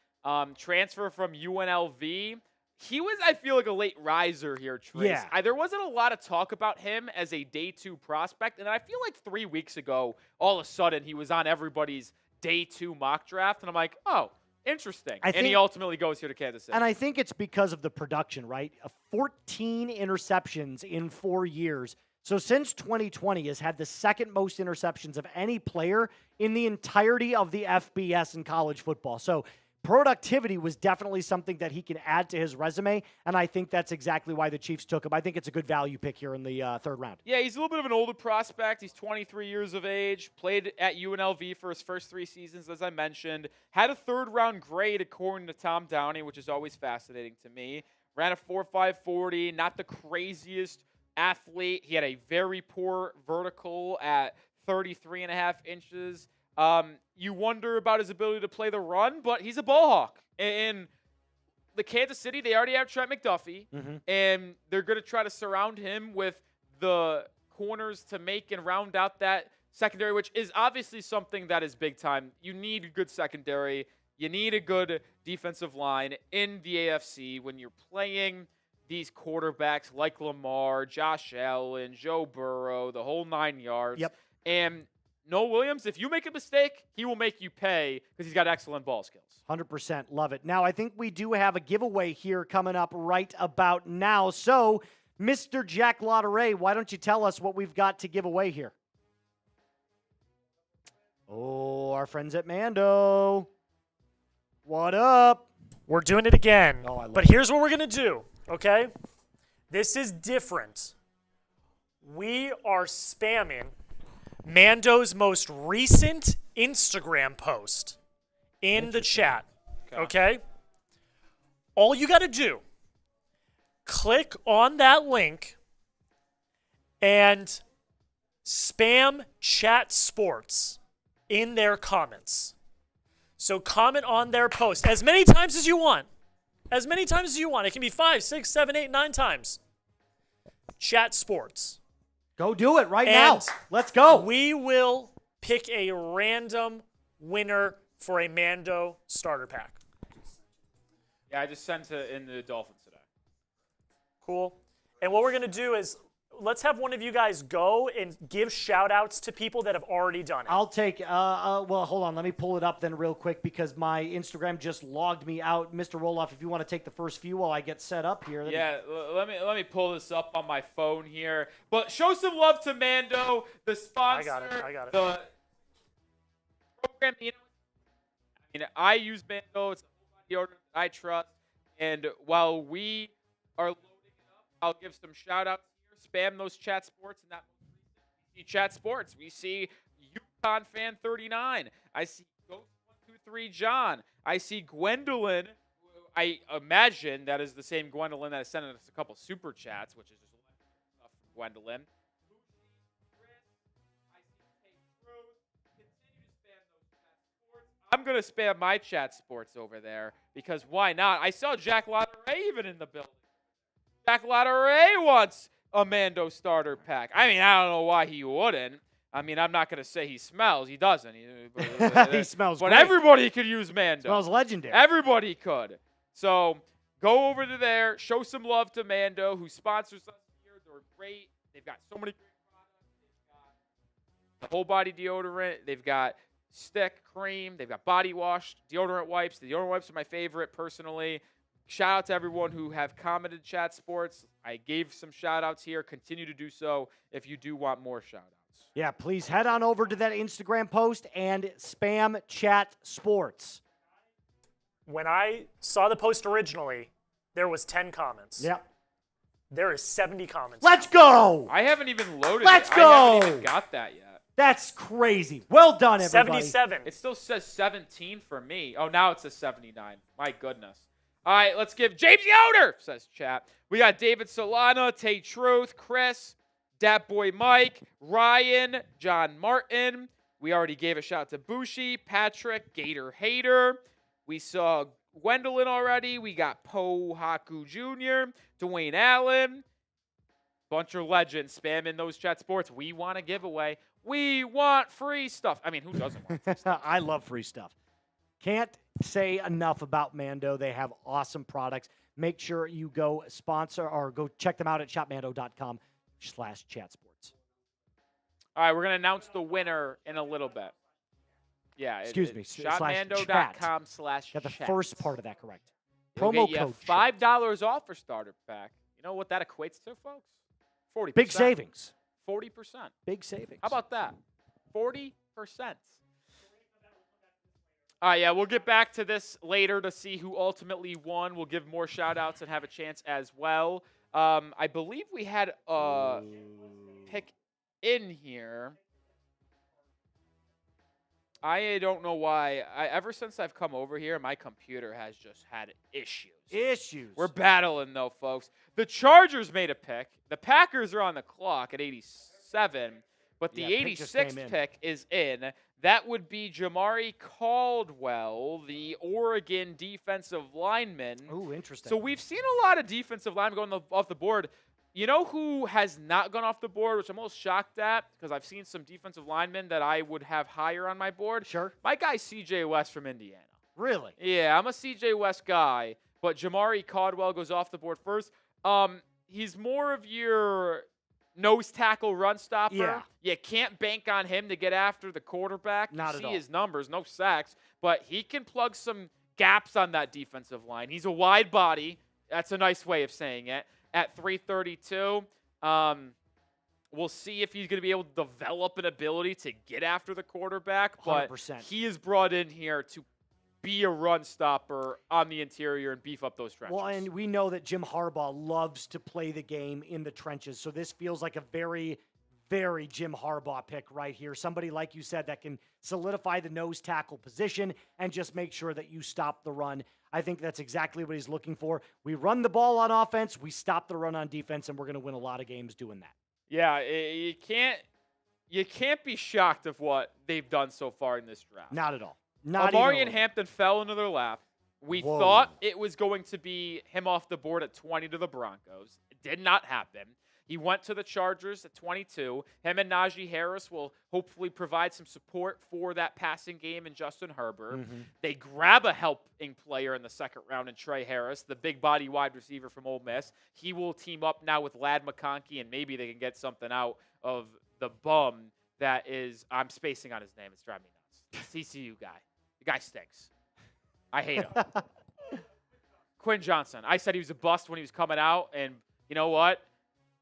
transfer from UNLV. He was, I feel like, a late riser here, Trace. Yeah. There wasn't a lot of talk about him as a day 2 prospect, and I feel like 3 weeks ago, all of a sudden, he was on everybody's day 2 mock draft, and I'm like, oh, Interesting. I And he think- ultimately goes here to Kansas City. And I think it's because of the production, right? 14 interceptions in 4 years. So since 2020 has had the second most interceptions of any player in the entirety of the FBS in college football. So productivity was definitely something that he can add to his resume, and I think that's exactly why the Chiefs took him. I think it's a good value pick here in the third round. Yeah, he's a little bit of an older prospect. He's 23 years of age, played at UNLV for his first 3 seasons, as I mentioned. Had a third-round grade according to Tom Downey, which is always fascinating to me. Ran a 4.5 40, not the craziest athlete. He had a very poor vertical at 33.5 inches. You wonder about his ability to play the run, but he's a ball hawk. And the Kansas City, they already have Trent McDuffie, and they're going to try to surround him with the corners to make and round out that secondary, which is obviously something that is big time. You need a good secondary. You need a good defensive line in the AFC when you're playing these quarterbacks like Lamar, Josh Allen, Joe Burrow, the whole 9 yards. Yep. And Noah Williams, if you make a mistake, he will make you pay because he's got excellent ball skills. 100%. Love it. Now, I think we do have a giveaway here coming up right about now. So, Mr. Jack Lotteray, why don't you tell us what we've got to give away here? Oh, our friends at Mando. What up? We're doing it again. Oh, I love but here's what we're going to do, okay? This is different. We are spamming Mando's most recent Instagram post in the chat, okay? All you got to do, click on that link and spam Chat Sports in their comments. So comment on their post as many times as you want. As many times as you want. It can be 5, 6, 7, 8, 9 times. Chat Sports. Go do it right now. Let's go. We will pick a random winner for a Mando starter pack. Yeah, I just sent it in the Dolphins today. Cool. And what we're going to do is let's have one of you guys go and give shout-outs to people that have already done it. I'll take, well, hold on. Let me pull it up then real quick because my Instagram just logged me out. Mr. Roloff, if you want to take the first few while I get set up here. Yeah, let me pull this up on my phone here. But show some love to Mando, the sponsor. I got it. The program. I use Mando. It's a deodorant that I trust. And while we are loading it up, I'll give some shout-outs. Spam those Chat Sports and that. We see Chat Sports. We see UConn Fan 39. I see Ghost 123 John. I see Gwendolyn. I imagine that is the same Gwendolyn that has sent us a couple super chats, which is just stuff from Gwendolyn. I'm going to spam my Chat Sports over there because why not? I saw Jack Lotteray even in the building. Jack Lotteray wants a Mando starter pack. I mean, I don't know why he wouldn't. I mean, I'm not going to say he smells. He doesn't. He smells But great. everybody could use Mando. Smells legendary. Everybody could. So go over to there. Show some love to Mando, who sponsors us here. They're great. They've got so many great products. They've got the whole body deodorant. They've got stick cream. They've got body wash, deodorant wipes. The deodorant wipes are my favorite personally. Shout out to everyone who have commented Chat Sports. I gave some shout outs here. Continue to do so if you do want more shout outs. Yeah, please head on over to that Instagram post and spam Chat Sports. When I saw the post originally, there was 10 comments. Yep. There is 70 comments. Let's go. I haven't even loaded Let's it. go. I haven't even got that yet. That's crazy. Well done, everybody. 77. It still says 17 for me. Oh, now it says 79. My goodness. All right, let's give James Yoder, says chat. We got David Solana, Tay Truth, Chris, Dat Boy Mike, Ryan, John Martin. We already gave a shout out to Bushi, Patrick, Gator Hater. We saw Gwendolyn already. We got Poe Haku Jr., Dwayne Allen. Bunch of legends spamming those Chat Sports. We want a giveaway. We want free stuff. I mean, who doesn't want free stuff? I love free stuff. Can't say enough about Mando. They have awesome products. Make sure you go sponsor or go check them out at shopmando.com/chatsports. All right, we're going to announce the winner in a little bit. Yeah. Excuse me. Shotmando.com/chat. Got the first part of that correct. You'll Promo get code $5 off for starter pack. You know what that equates to, folks? 40%. Big savings. 40%. Big savings. How about that? 40%. All right, yeah, we'll get back to this later to see who ultimately won. We'll give more shout-outs and have a chance as well. I believe we had a pick in here. I don't know why. Ever since I've come over here, my computer has just had issues. We're battling, though, folks. The Chargers made a pick. The Packers are on the clock at 87, but the 86th pick is in. That would be Jamari Caldwell, the Oregon defensive lineman. Ooh, interesting. So we've seen a lot of defensive linemen going off the board. You know who has not gone off the board, which I'm almost shocked at, because I've seen some defensive linemen that I would have higher on my board? Sure. My guy, C.J. West from Indiana. Really? Yeah, I'm a C.J. West guy, but Jamari Caldwell goes off the board first. He's more of your nose tackle run stopper. Yeah. You can't bank on him to get after the quarterback. Not you at see all. his numbers, no sacks, but he can plug some gaps on that defensive line. He's a wide body. That's a nice way of saying it. At 332, we'll see if he's going to be able to develop an ability to get after the quarterback. But 100%. he is brought in here to be a run stopper on the interior and beef up those trenches. Well, and we know that Jim Harbaugh loves to play the game in the trenches, so this feels like a very, very Jim Harbaugh pick right here. Somebody, like you said, that can solidify the nose tackle position and just make sure that you stop the run. I think that's exactly what he's looking for. We run the ball on offense, we stop the run on defense, and we're going to win a lot of games doing that. Yeah, you can't be shocked of what they've done so far in this draft. Not at all. Not Amari even and Hampton fell into their lap. We thought it was going to be him off the board at 20 to the Broncos. It did not happen. He went to the Chargers at 22. Him and Najee Harris will hopefully provide some support for that passing game in Justin Herbert. Mm-hmm. They grab a helping player in the second round in Trey Harris, the big body wide receiver from Ole Miss. He will team up now with Ladd McConkey, and maybe they can get something out of the bum that is, I'm spacing on his name. It's driving me nuts. TCU guy. The guy stinks. I hate him. Quinn Johnson. I said he was a bust when he was coming out, and you know what?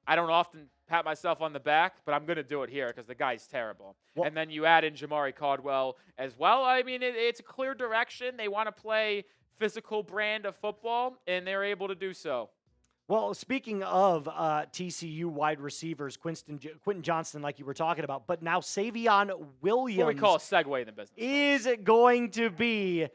I don't often pat myself on the back, but I'm going to do it here because the guy's terrible. Well, and then you add in Jamari Caldwell as well. I mean, it's a clear direction. They want to play physical brand of football, and they're able to do so. Well, speaking of TCU wide receivers, Quentin Johnston, like you were talking about, but now Savion Williams. What we call a segue in the business. Is going to be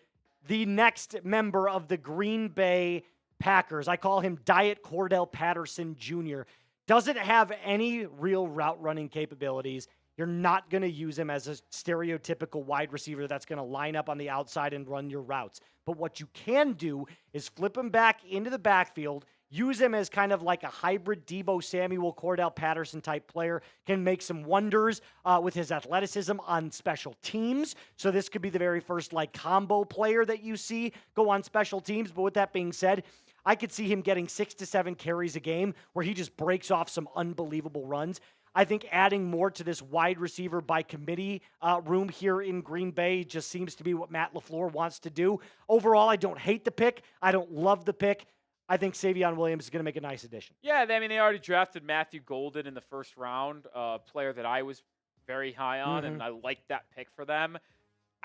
the next member of the Green Bay Packers. I call him Diet Cordell Patterson Jr. Doesn't have any real route running capabilities. You're not going to use him as a stereotypical wide receiver that's going to line up on the outside and run your routes. But what you can do is flip him back into the backfield, use him as kind of like a hybrid Deebo Samuel, Cordell Patterson type player, can make some wonders with his athleticism on special teams. So this could be the very first like combo player that you see go on special teams. But with that being said, I could see him getting 6 to 7 carries a game where he just breaks off some unbelievable runs. I think adding more to this wide receiver by committee room here in Green Bay just seems to be what Matt LaFleur wants to do. Overall, I don't hate the pick. I don't love the pick. I think Savion Williams is going to make a nice addition. Yeah, I mean, they already drafted Matthew Golden in the first round, a player that I was very high on, and I like that pick for them.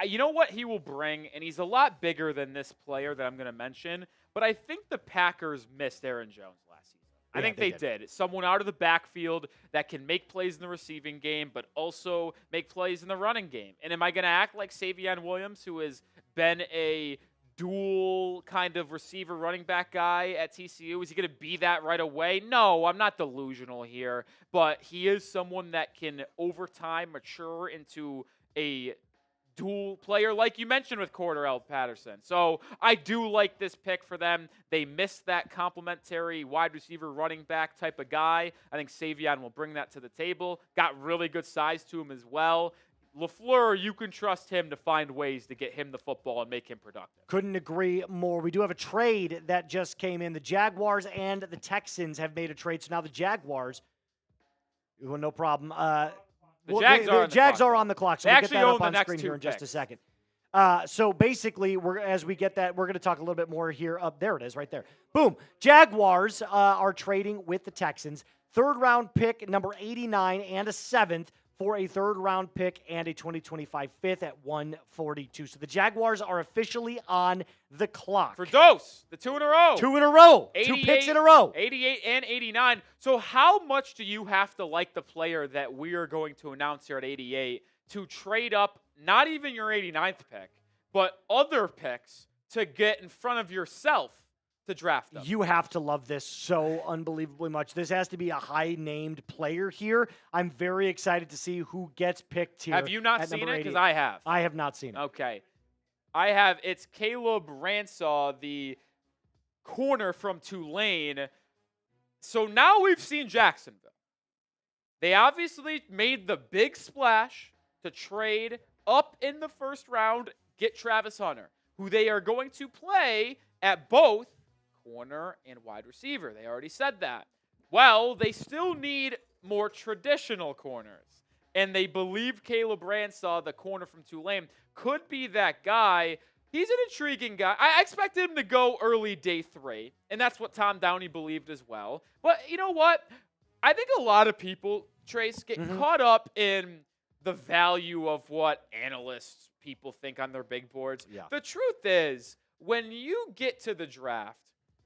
You know what he will bring, and he's a lot bigger than this player that I'm going to mention, but I think the Packers missed Aaron Jones last season. I think they did. Someone out of the backfield that can make plays in the receiving game, but also make plays in the running game. And am I going to act like Savion Williams, who has been a dual kind of receiver running back guy at TCU? Is he going to be that right away? No, I'm not delusional here, but he is someone that can over time mature into a dual player, like you mentioned with Cordell Patterson. So I do like this pick for them. They missed that complementary wide receiver running back type of guy. I think Savion will bring that to the table. Got really good size to him as well. LaFleur, you can trust him to find ways to get him the football and make him productive. Couldn't agree more. We do have a trade that just came in. The Jaguars and the Texans have made a trade. So now the Jaguars, well, no problem. The Jags are on the clock. So They we'll get actually that own up the on next screen here two in just a picks. second. So basically, as we get that, we're going to talk a little bit more here. There it is, right there. Boom. Jaguars are trading with the Texans. 3rd round pick, number 89, and a 7th for a 3rd round pick and a 2025 5th at 142. So the Jaguars are officially on the clock. For Dose, the 2 in a row. 2 in a row. 2 picks in a row. 88 and 89. So how much do you have to like the player that we are going to announce here at 88 to trade up, not even your 89th pick, but other picks to get in front of yourself to draft them? You have to love this so unbelievably much. This has to be a high-named player here. I'm very excited to see who gets picked here. Have you not seen it? Because I have. I have not seen it. Okay. I have. It's Caleb Ransaw, the corner from Tulane. So now we've seen Jacksonville. They obviously made the big splash to trade up in the 1st round, get Travis Hunter, who they are going to play at both corner and wide receiver. They already said that. Well, they still need more traditional corners. And they believe Caleb Ransaw, the corner from Tulane, could be that guy. He's an intriguing guy. I expected him to go early day 3, and that's what Tom Downey believed as well. But you know what? I think a lot of people, Trace, get caught up in the value of what analysts, people think on their big boards. Yeah. The truth is, when you get to the draft,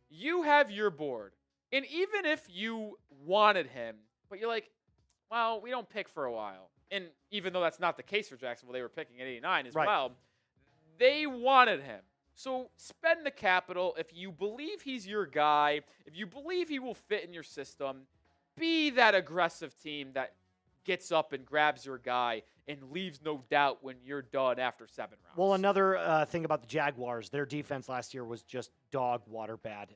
you have your board. And even if you wanted him, but you're like, well, we don't pick for a while. And even though that's not the case for Jacksonville, they were picking at 89 as well. They wanted him. So spend the capital. If you believe he's your guy, if you believe he will fit in your system, be that aggressive team that gets up and grabs your guy and leaves no doubt when you're done after 7 rounds. Well, another thing about the Jaguars, their defense last year was just dog water bad.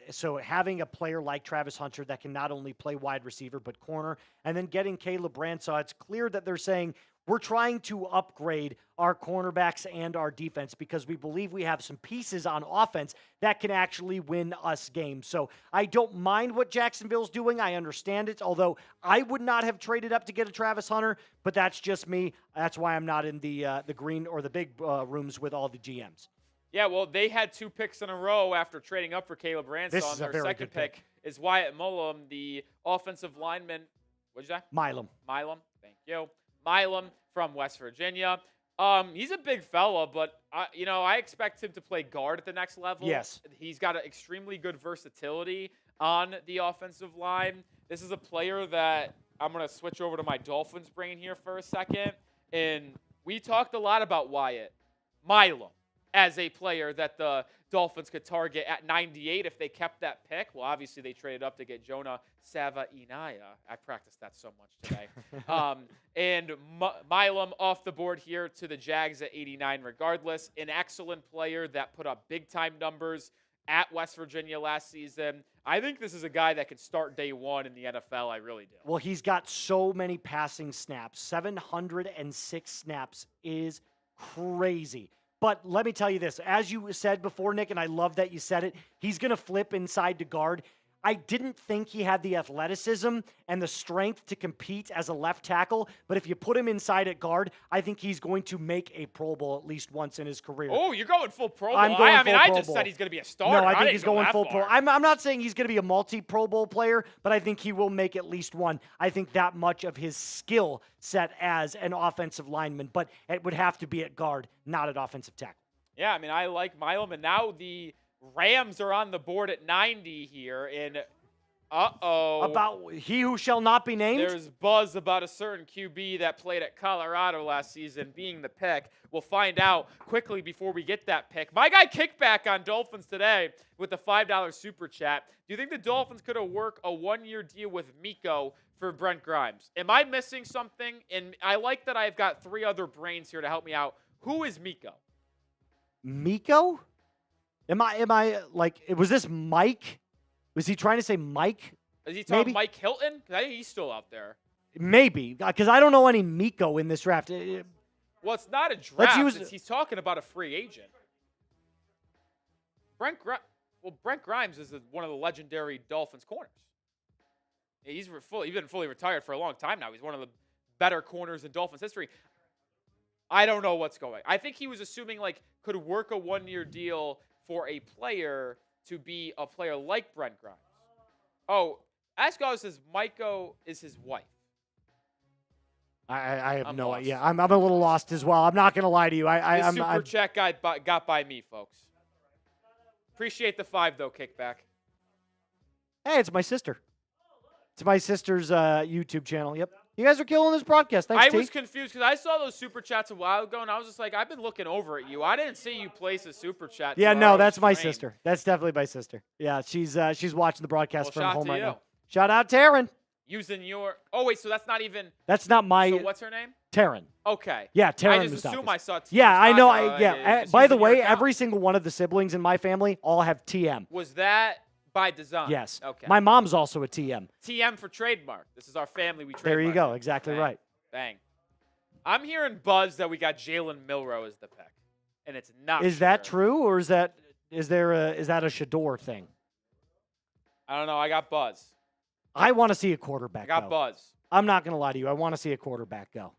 So having a player like Travis Hunter that can not only play wide receiver but corner, and then getting Caleb Ransaw, it's clear that they're saying we're trying to upgrade our cornerbacks and our defense because we believe we have some pieces on offense that can actually win us games. So I don't mind what Jacksonville's doing. I understand it, although I would not have traded up to get a Travis Hunter, but that's just me. That's why I'm not in the green or the big rooms with all the GMs. Yeah, well, they had 2 picks in a row after trading up for Caleb Ransaw. This is and a their very second good pick. is Wyatt Mullum, the offensive lineman. What'd you say? Milam. Thank you. Milam from West Virginia. He's a big fella, but I expect him to play guard at the next level. Yes. He's got an extremely good versatility on the offensive line. This is a player that I'm going to switch over to my Dolphins brain here for a second. And we talked a lot about Wyatt Milam as a player that the Dolphins could target at 98 if they kept that pick. Well, obviously they traded up to get Jonah Sava-Inaya. I practiced that so much today. And Milam off the board here to the Jags at 89 regardless. An excellent player that put up big-time numbers at West Virginia last season. I think this is a guy that could start day 1 in the NFL. I really do. Well, he's got so many passing snaps. 706 snaps is crazy. But let me tell you this. As you said before, Nick, and I love that you said it, he's going to flip inside to guard. I didn't think he had the athleticism and the strength to compete as a left tackle, but if you put him inside at guard, I think he's going to make a Pro Bowl at least once in his career. Oh, you're going full Pro Bowl. I'm going I full I Pro just Bowl. said he's going to be a starter. No, I think didn't he's go going that full far. Pro. I'm not saying he's going to be a multi-Pro Bowl player, but I think he will make at least one. I think that much of his skill set as an offensive lineman, but it would have to be at guard, not at offensive tackle. Yeah, I mean, I like Milam, and now the Rams are on the board at 90 here, and About he who shall not be named? there's buzz about a certain QB that played at Colorado last season being the pick. We'll find out quickly before we get that pick. My guy Kickback on Dolphins today with a $5 super chat. Do you think the Dolphins could have worked a 1-year deal with Miko for Brent Grimes? Am I missing something? And I like that I've got 3 other brains here to help me out. Who is Miko? Miko? Am I like, was this Mike? Was he trying to say Mike? Is he talking Maybe. Mike Hilton? Because I think he's still out there. Maybe, because I don't know any Miko in this draft. Well, it's not a Let's draft. use- He's talking about a free agent. Brent Grimes is one of the legendary Dolphins corners. He's been fully retired for a long time now. He's one of the better corners in Dolphins history. I don't know what's going. I think he was assuming like could work a 1-year deal for a player to be a player like Brent Grimes. Oh, Asco says Maiko is his wife. I have no idea. I'm a little lost as well. I'm not going to lie to you. I'm super chat guy got by me, folks. Appreciate the 5 though, kickback. Hey, it's my sister. It's my sister's YouTube channel. Yep. You guys are killing this broadcast. Thanks, I T. was confused because I saw those super chats a while ago, and I was just like, I've been looking over at you. I didn't see you place a super chat. Yeah, no, that's my sister. That's definitely my sister. Yeah, she's watching the broadcast from home right now. Shout out Taryn. Using your. Oh wait, so that's not even. That's not my. So what's her name? Taryn. Okay. Yeah, Taryn. I just assume I saw TM. Yeah, I know. Stock, By the way, every single one of the siblings in my family all have TM. Was that by design? Yes. Okay. My mom's also a TM. TM for trademark. This is our family. We trademark. There you go. Exactly Bang. right. Bang. I'm hearing buzz that we got Jalen Milroe as the pick, and it's not. Is that true, or is that a Shadur thing? I don't know. I got buzz. I want to see a quarterback. I got buzz. I'm not going to lie to you. I want to see a quarterback go.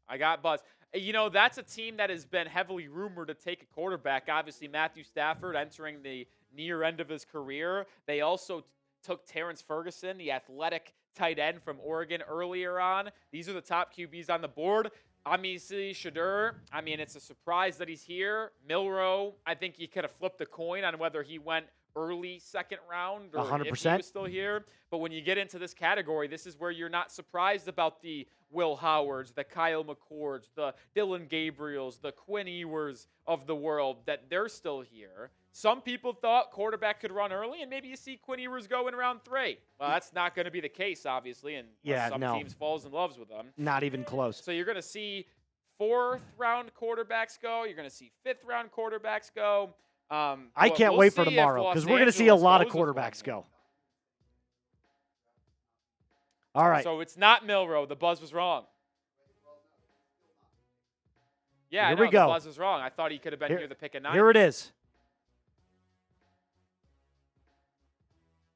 I got buzz. You know, that's a team that has been heavily rumored to take a quarterback. Obviously, Matthew Stafford entering the near end of his career. They also took Terrence Ferguson, the athletic tight end from Oregon, earlier on. These are the top QBs on the board. Obviously, Shadur, I mean, it's a surprise that he's here. Milroe, I think you could have flipped a coin on whether he went early second round or 100%. if he was still here. But when you get into this category, this is where you're not surprised about the Will Howards, the Kyle McCords, the Dylan Gabriels, the Quinn Ewers of the world, that they're still here. Some people thought quarterback could run early, and maybe you see Quinn Ewers go in round 3. Well, that's not going to be the case, obviously, and some teams falls in love with them. Not even close. So you're going to see 4th-round quarterbacks go. You're going to see 5th-round quarterbacks go. I can't wait for tomorrow because we're going to see a lot of quarterbacks go. All right. So it's not Milroe. The buzz was wrong. Yeah, Here I know, we go. The buzz was wrong. I thought he could have been near the pick at 9. Here it is.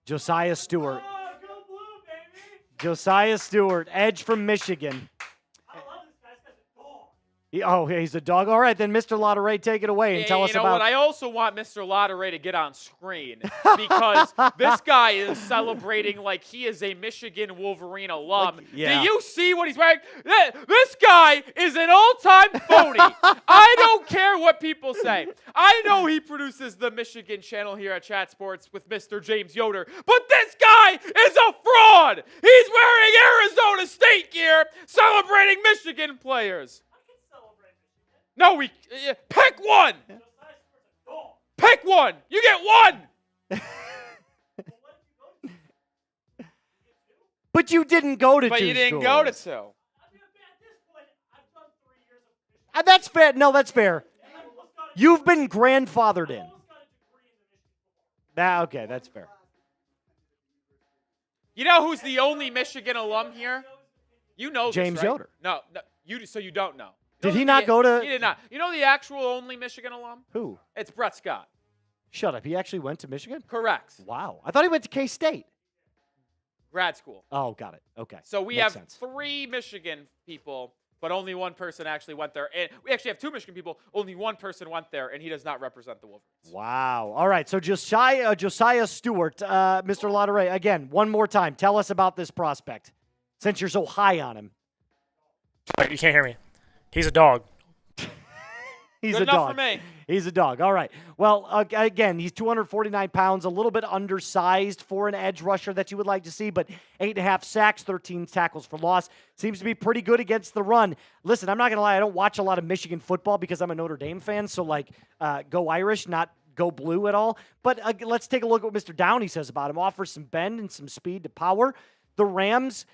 Josiah Stewart. Oh, go blue, baby! Josiah Stewart, edge from Michigan. I love this guy. This guy's a dog. He's a dog. All right, then, Mr. Lotteray, take it away and tell us You know about. what? I also want Mr. Lotteray to get on screen because this guy is celebrating like he is a Michigan Wolverine alum. yeah. Do you see what he's wearing? This guy is an all-time phony. I don't care what people say. I know he produces the Michigan channel here at Chat Sports with Mr. James Yoder, but this guy is a fraud. He's wearing Arizona State gear celebrating Michigan players. No, pick one. Pick one. You get one. But you didn't go to But two you didn't schools. go to 2. That's fair. No, that's fair. You've been grandfathered in. Okay, that's fair. You know who's the only Michigan alum here? You know James this, right? Yoder. No, so you don't know. Did he not go to? He did not. You know the actual only Michigan alum? Who? It's Brett Scott. Shut up. He actually went to Michigan? Correct. Wow. I thought he went to K-State. Grad school. Oh, got it. Okay. So we Makes have sense. 3 Michigan people, but only one person actually went there. And we actually have 2 Michigan people. Only one person went there, and he does not represent the Wolverines. Wow. All right. So Josiah Stewart, Mr. Lotteray, again, one more time. Tell us about this prospect, since you're so high on him. Wait, you can't hear me. He's a dog. He's Good a enough dog. for me. He's a dog. All right. Well, again, he's 249 pounds, a little bit undersized for an edge rusher that you would like to see, but 8.5 sacks, 13 tackles for loss. Seems to be pretty good against the run. Listen, I'm not going to lie. I don't watch a lot of Michigan football because I'm a Notre Dame fan, so, go Irish, not go blue at all. But let's take a look at what Mr. Downey says about him. Offers some bend and some speed to power. The Rams,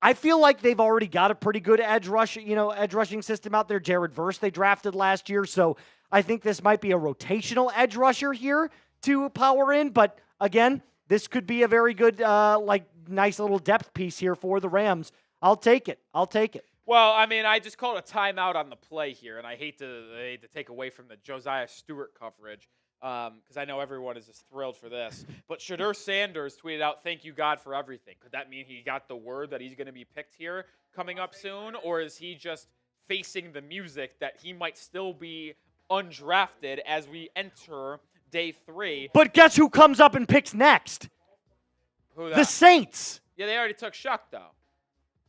I feel like they've already got a pretty good edge rushing system out there. Jared Verse they drafted last year, so I think this might be a rotational edge rusher here to power in. But again, this could be a very good, nice little depth piece here for the Rams. I'll take it. Well, I mean, I just called a timeout on the play here, and I hate to take away from the Josiah Stewart coverage. because I know everyone is just thrilled for this. But Shadur Sanders tweeted out, "Thank you, God, for everything." Could that mean he got the word that he's going to be picked here coming up soon? Or is he just facing the music that he might still be undrafted as we enter day 3? But guess who comes up and picks next? Who The that? Saints. Yeah, they already took Shuck, though.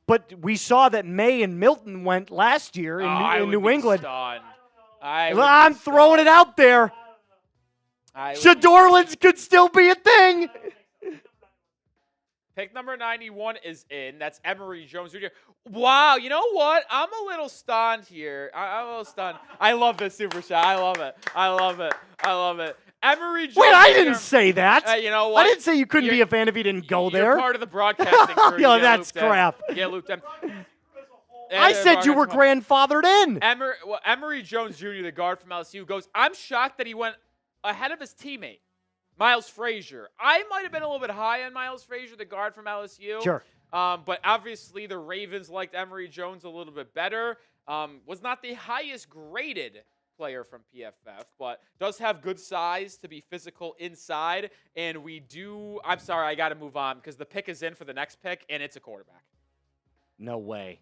But we saw that May and Milton went last year in New England. I'm throwing it out there. Shadorlins could still be a thing. Pick number 91 is in. That's Emory Jones Jr. Wow, you know what? I'm a little stunned here. I'm a little stunned. I love this super shot. I love it. I love it. I love it. Emory Jones Wait, I Jr. didn't say that. You know what? I didn't say you couldn't be a fan if you didn't go there. You're part of the broadcasting crew. Yo, that's crap. Yeah, Luke. I said you were grandfathered in. Emory Jones Jr., the guard from LSU, goes, "I'm shocked that he went ahead of his teammate, Miles Frazier." I might have been a little bit high on Miles Frazier, the guard from LSU. Sure. But obviously the Ravens liked Emory Jones a little bit better. Was not the highest graded player from PFF, but does have good size to be physical inside. And I'm sorry, I got to move on because the pick is in for the next pick, and it's a quarterback. No way.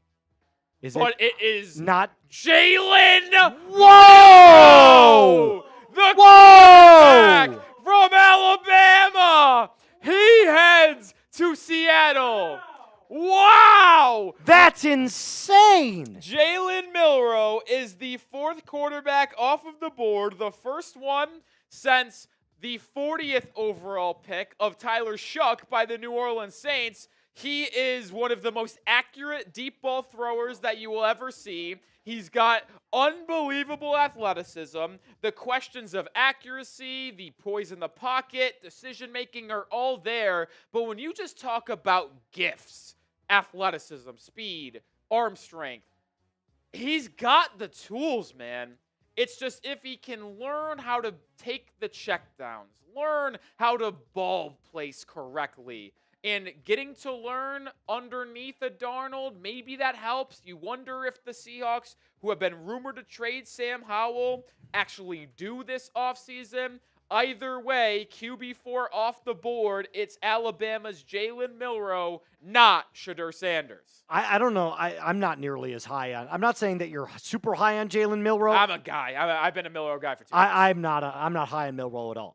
But it is not Jalen. Whoa! The Whoa! quarterback from Alabama. He heads to Seattle. Wow! That's insane. Jalen Milroe is the 4th quarterback off of the board, the first one since the 40th overall pick of Tyler Shuck by the New Orleans Saints. He is one of the most accurate deep ball throwers that you will ever see. He's got unbelievable athleticism. The questions of accuracy, the poise in the pocket, decision-making are all there. But when you just talk about gifts, athleticism, speed, arm strength, he's got the tools, man. It's just if he can learn how to take the checkdowns, learn how to ball place correctly, and getting to learn underneath a Darnold, maybe that helps. You wonder if the Seahawks, who have been rumored to trade Sam Howell, actually do this offseason. Either way, QB4 off the board, it's Alabama's Jalen Milroe, not Shadur Sanders. I don't know. I'm not nearly as high on. I'm not saying that you're super high on Jalen Milroe. I'm a guy. I've been a Milroe guy for 2 years. I'm not high on Milroe at all.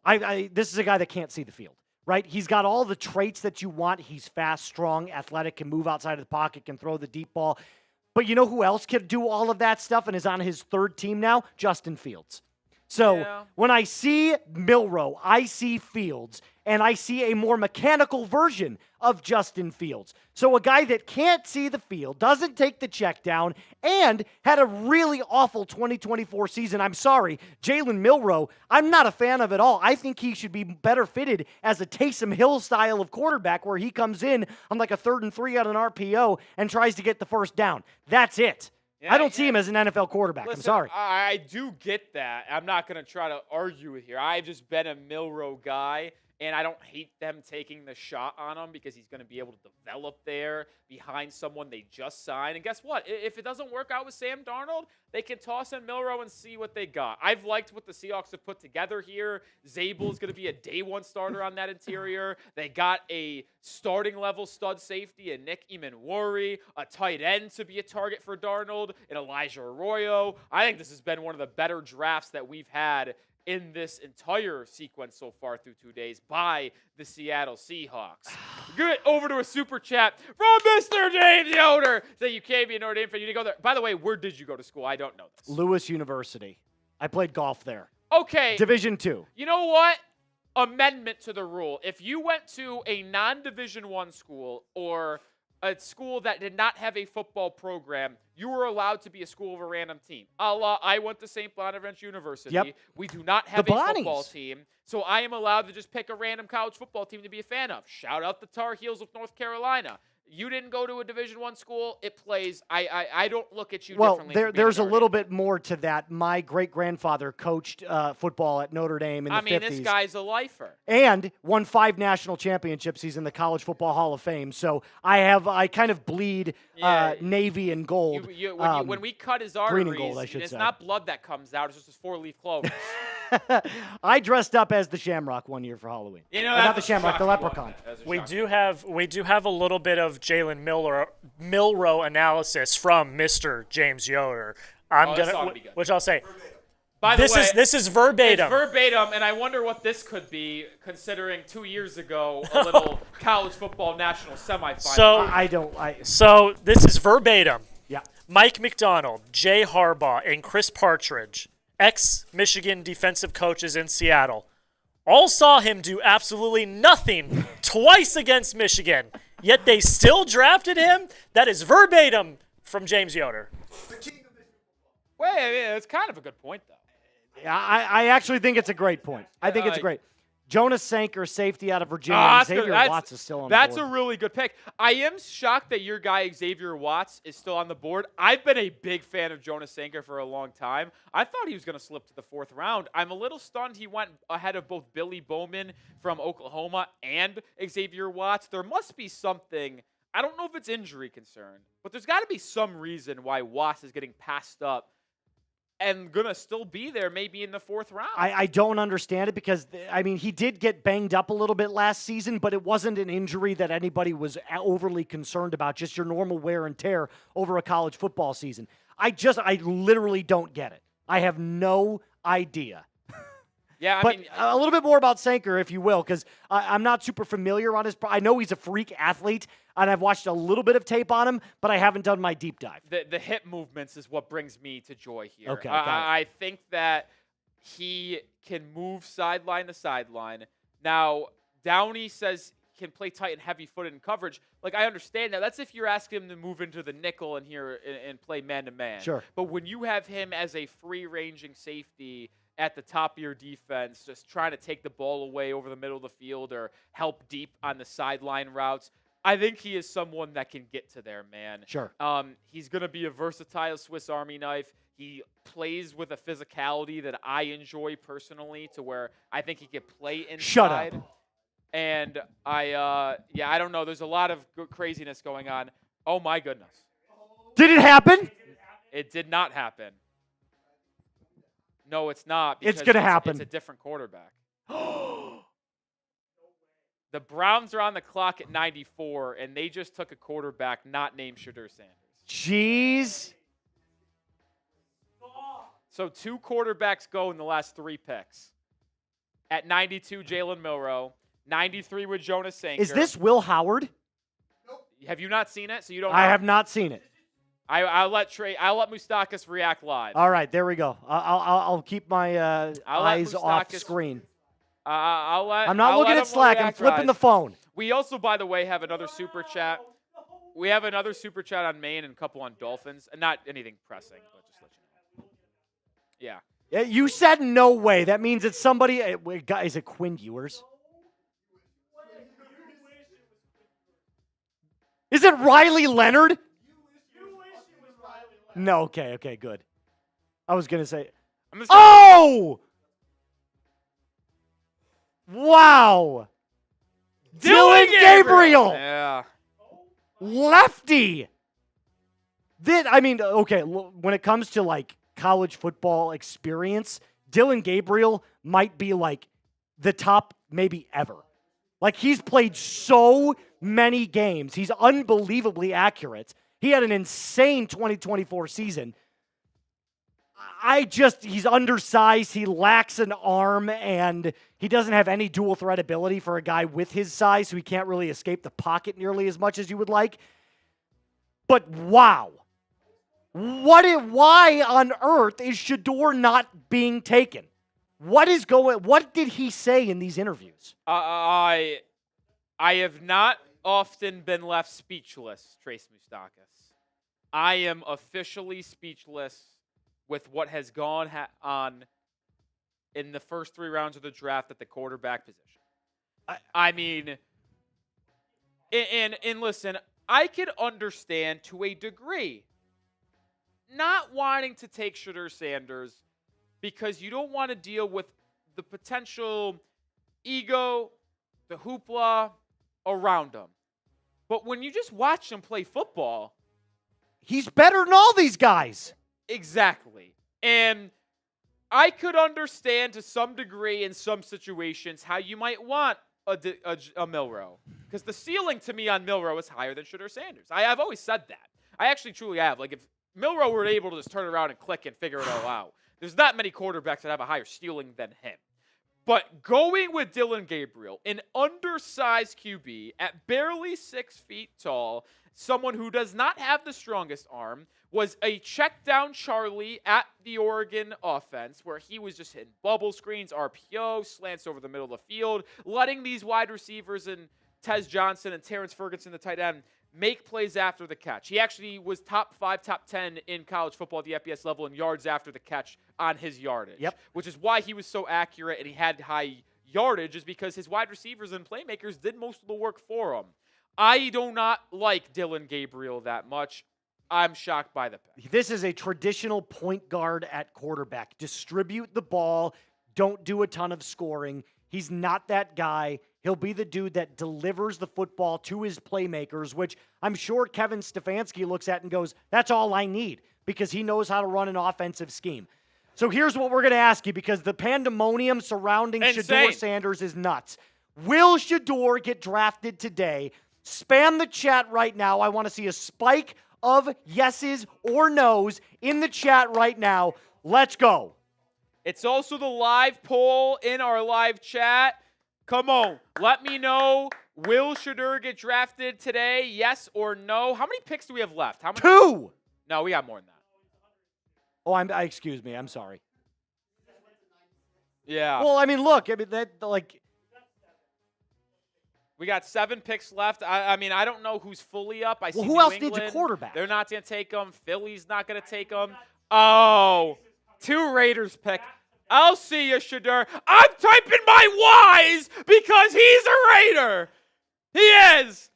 This is a guy that can't see the field. Right? He's got all the traits that you want. He's fast, strong, athletic, can move outside of the pocket, can throw the deep ball. But you know who else can do all of that stuff and is on his 3rd team now? Justin Fields. So when I see Milroe, I see Fields, and I see a more mechanical version of Justin Fields. So a guy that can't see the field, doesn't take the check down, and had a really awful 2024 season. I'm sorry, Jalen Milroe, I'm not a fan of at all. I think he should be better fitted as a Taysom Hill style of quarterback where he comes in on like a 3rd and 3 on an RPO and tries to get the first down. That's it. Yeah, I don't see him as an NFL quarterback. Listen, I'm sorry. I do get that. I'm not going to try to argue with here. I've just been a Milroe guy, and I don't hate them taking the shot on him because he's going to be able to develop there behind someone they just signed. And guess what? If it doesn't work out with Sam Darnold, they can toss in Milroe and see what they got. I've liked what the Seahawks have put together here. Zabel is going to be a day 1 starter on that interior. They got a starting level stud safety in Nick Emanwari, a tight end to be a target for Darnold, and Elijah Arroyo. I think this has been one of the better drafts that we've had in this entire sequence so far through 2 days by the Seattle Seahawks. Good. Over to a super chat from Mr. James Yoder. Say you can't be a Notre Dame fan. You need to go there. By the way, where did you go to school? I don't know this. Lewis University. I played golf there. Okay. Division II. You know what? Amendment to the rule. If you went to a non-Division I school or a school that did not have a football program, you were allowed to be a school of a random team. I went to St. Bonaventure University. Yep. We do not have a football team, so I am allowed to just pick a random college football team to be a fan of. Shout out the Tar Heels of North Carolina. You didn't go to a Division I school. It plays. I don't look at you differently. Well, there's a little bit more to that. My great-grandfather coached football at Notre Dame in the 50s. This guy's a lifer. And won 5 national championships. He's in the College Football Hall of Fame. So I kind of bleed navy and gold. When we cut his arteries, green and gold, I should it's say. not blood that comes out. It's just his 4-leaf clover. I dressed up as the Shamrock one year for Halloween. Not the Shamrock, the Leprechaun. We do have a little bit of Jalen Milroe analysis from Mr. James Yoder. Which I'll say. By the way, this is verbatim. It's verbatim, and I wonder what this could be, considering 2 years ago a little college football national semifinal. So this is verbatim. Yeah. Mike McDonald, Jay Harbaugh, and Chris Partridge, ex-Michigan defensive coaches in Seattle, all saw him do absolutely nothing twice against Michigan, yet they still drafted him. That is verbatim from James Yoder. Wait, I mean, it's kind of a good point, though. Yeah, I actually think it's a great point. I think it's great. Jonas Sanker, safety out of Virginia. Xavier Watts is still on the board. That's a really good pick. I am shocked that your guy Xavier Watts is still on the board. I've been a big fan of Jonas Sanker for a long time. I thought he was going to slip to the 4th round. I'm a little stunned he went ahead of both Billy Bowman from Oklahoma and Xavier Watts. There must be something. I don't know if it's injury concern, but there's got to be some reason why Watts is getting passed up and going to still be there maybe in the 4th round. I don't understand it because, I mean, he did get banged up a little bit last season, but it wasn't an injury that anybody was overly concerned about, just your normal wear and tear over a college football season. I literally don't get it. I have no idea. Yeah, but a little bit more about Sanker, if you will, because I'm not super familiar on his. I know he's a freak athlete, and I've watched a little bit of tape on him, but I haven't done my deep dive. The hip movements is what brings me to joy here. Okay, I think that he can move sideline to sideline. Now, Downey says he can play tight and heavy-footed in coverage. Like, I understand that. That's if you're asking him to move into the nickel and play man-to-man. Sure. But when you have him as a free-ranging safety at the top of your defense, just trying to take the ball away over the middle of the field or help deep on the sideline routes, I think he is someone that can get to there, man. Sure. He's going to be a versatile Swiss Army knife. He plays with a physicality that I enjoy personally, to where I think he could play inside. Shut up. And I don't know. There's a lot of craziness going on. Oh, my goodness. Did it happen? It did not happen. No, it's not. It's going to happen. It's a different quarterback. The Browns are on the clock at 94, and they just took a quarterback not named Shadur Sanders. Jeez. So 2 quarterbacks go in the last 3 picks. At 92, Jalen Milroe. 93 with Jonas Sanker. Is this Will Howard? Nope. Have you not seen it? So you don't. I have not seen it. I'll let Moustakis react live. All right, there we go. I'll keep my eyes off screen. I'm not looking at Slack. I'm flipping the phone. We also, by the way, have another super chat. We have another super chat on Maine and a couple on Dolphins. Not anything pressing, but just let you know. Yeah. You said no way. That means it's somebody. Is it Quinn Ewers? Is it Riley Leonard? No, okay, good. I was going to say, oh! Wow! Dylan Gabriel! Yeah. Lefty! When it comes to, like, college football experience, Dylan Gabriel might be, like, the top maybe ever. Like, he's played so many games. He's unbelievably accurate. He had an insane 2024 season. He's undersized. He lacks an arm, and he doesn't have any dual threat ability for a guy with his size, so he can't really escape the pocket nearly as much as you would like. But wow. Why on earth is Shadur not being taken? What did he say in these interviews? I have not often been left speechless, Trace Moustakis. I am officially speechless with what has gone on in the first 3 rounds of the draft at the quarterback position. I mean, and listen, I could understand to a degree not wanting to take Shadur Sanders because you don't want to deal with the potential ego, the hoopla around him. But when you just watch him play football, he's better than all these guys. Exactly. And I could understand to some degree in some situations how you might want a Milroe. Because the ceiling to me on Milroe is higher than Shadur Sanders. I've always said that. I actually truly have. Like, if Milroe were able to just turn around and click and figure it all out, there's not many quarterbacks that have a higher ceiling than him. But going with Dillon Gabriel, an undersized QB at barely 6 feet tall, someone who does not have the strongest arm, was a check down Charlie at the Oregon offense where he was just hitting bubble screens, RPO, slants over the middle of the field, letting these wide receivers and Tez Johnson and Terrence Ferguson, the tight end, make plays after the catch. He actually was top 5, top 10 in college football at the FBS level in yards after the catch on his yardage, which is why he was so accurate and he had high yardage, is because his wide receivers and playmakers did most of the work for him. I do not like Dillon Gabriel that much. I'm shocked by the pick. This is a traditional point guard at quarterback. Distribute the ball. Don't do a ton of scoring. He's not that guy. He'll be the dude that delivers the football to his playmakers, which I'm sure Kevin Stefanski looks at and goes, that's all I need, because he knows how to run an offensive scheme. So here's what we're going to ask you, because the pandemonium surrounding Shadur Sanders is nuts. Will Shadur get drafted today? Spam the chat right now. I want to see a spike of yeses or nos in the chat right now. Let's go. It's also the live poll in our live chat. Come on, let me know. Will Shadur get drafted today? Yes or no? How many picks do we have left? How many? 2. No, we got more than that. Oh, excuse me. I'm sorry. Yeah. Well, I mean, look. I mean, we got 7 picks left. I mean, I don't know who's fully up. I see who New else England. needs a quarterback? They're not going to take them. Philly's not going to take them. Oh, 2 Raiders pick. I'll see you, Shadur. I'm typing my Y's because he's a Raider. He is.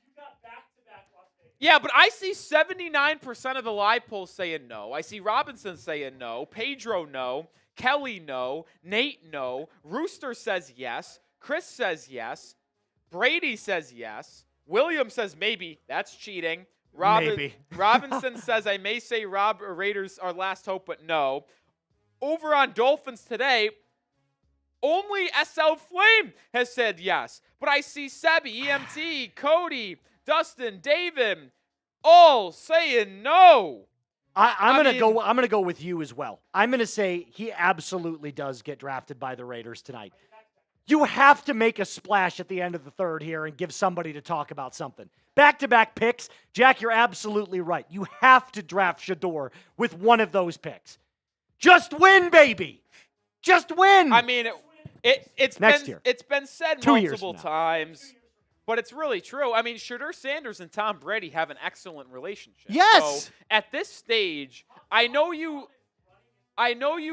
Yeah, but I see 79% of the live polls saying no. I see Robinson saying no. Pedro, no. Kelly, no. Nate, no. Rooster says yes. Chris says yes. Brady says yes. William says maybe. That's cheating. Maybe. Robinson says I may say Raiders are last hope, but no. Over on Dolphins today, only SL Flame has said yes. But I see Sebi, EMT, Cody, Dustin, David, all saying no. I'm gonna go with you as well. I'm gonna say he absolutely does get drafted by the Raiders tonight. You have to make a splash at the end of the third here and give somebody to talk about something. Back-to-back picks. Jack, you're absolutely right. You have to draft Shadur with one of those picks. Just win, baby. Just win. I mean, it's been said 2 years multiple times, but it's really true. I mean, Shadur Sanders and Tom Brady have an excellent relationship. Yes. So at this stage, I know you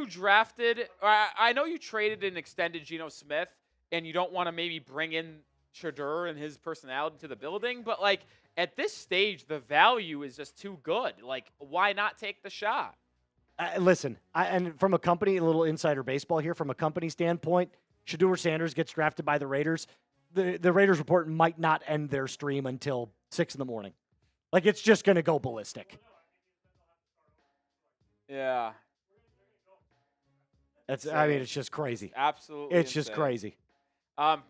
drafted, or I know you traded and extended Geno Smith, and you don't want to maybe bring in Shadur and his personality to the building, but like at this stage, the value is just too good. Like, why not take the shot? Listen, and from a company, a little insider baseball here, from a company standpoint, Shadur Sanders gets drafted by the Raiders. The Raiders report might not end their stream until 6 in the morning. Like, it's just going to go ballistic. Yeah. I mean, it's just crazy. Absolutely. It's just crazy.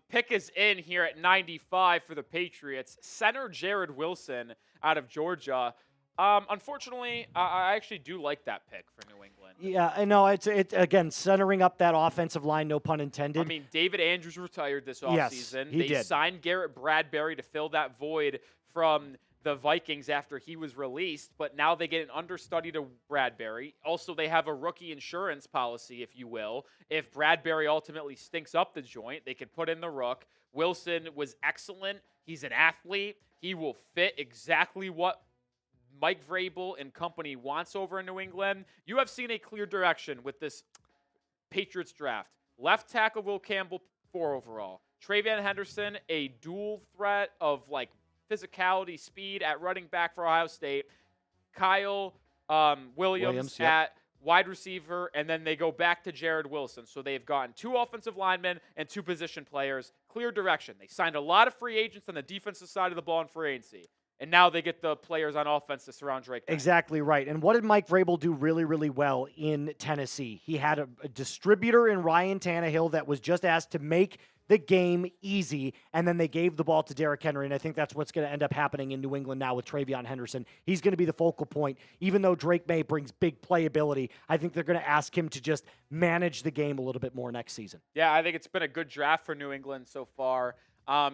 Pick is in here at 95 for the Patriots. Center Jared Wilson out of Georgia. Unfortunately, I actually do like that pick for New England. Yeah, I know. It's again, centering up that offensive line, no pun intended. I mean, David Andrews retired this offseason. Yes, They signed Garrett Bradbury to fill that void from the Vikings after he was released, but now they get an understudy to Bradbury. Also, they have a rookie insurance policy, if you will. If Bradbury ultimately stinks up the joint, they can put in the rook. Wilson was excellent. He's an athlete. He will fit exactly what Mike Vrabel and company wants over in New England. You have seen a clear direction with this Patriots draft. Left tackle Will Campbell, 4 overall. Travion Henderson, a dual threat of like physicality, speed at running back for Ohio State. Kyle Williams at wide receiver, and then they go back to Jared Wilson. So they've gotten 2 offensive linemen and 2 position players. Clear direction. They signed a lot of free agents on the defensive side of the ball in free agency. And now they get the players on offense to surround Drake May. Exactly right. And what did Mike Vrabel do really, really well in Tennessee? He had a distributor in Ryan Tannehill that was just asked to make the game easy, and then they gave the ball to Derrick Henry, and I think that's what's going to end up happening in New England now with Travion Henderson. He's going to be the focal point. Even though Drake May brings big playability, I think they're going to ask him to just manage the game a little bit more next season. Yeah, I think it's been a good draft for New England so far.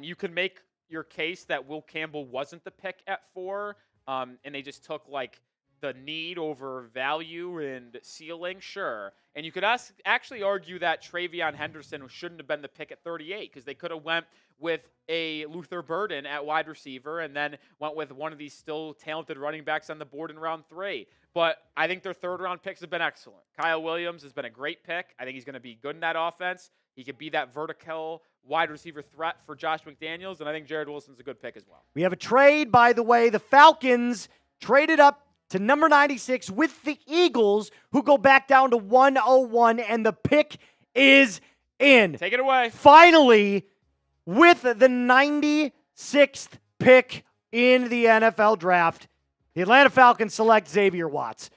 You can make your case that Will Campbell wasn't the pick at 4, and they just took like the need over value and ceiling, sure. And you could actually argue that Travion Henderson shouldn't have been the pick at 38 because they could have went with a Luther Burden at wide receiver and then went with one of these still talented running backs on the board in round 3. But I think their third-round picks have been excellent. Kyle Williams has been a great pick. I think he's going to be good in that offense. He could be that vertical wide receiver threat for Josh McDaniels, and I think Jared Wilson's a good pick as well. We have a trade, by the way. The Falcons traded up to number 96 with the Eagles, who go back down to 101, and the pick is in. Take it away. Finally, with the 96th pick in the NFL draft, the Atlanta Falcons select Xavier Watts.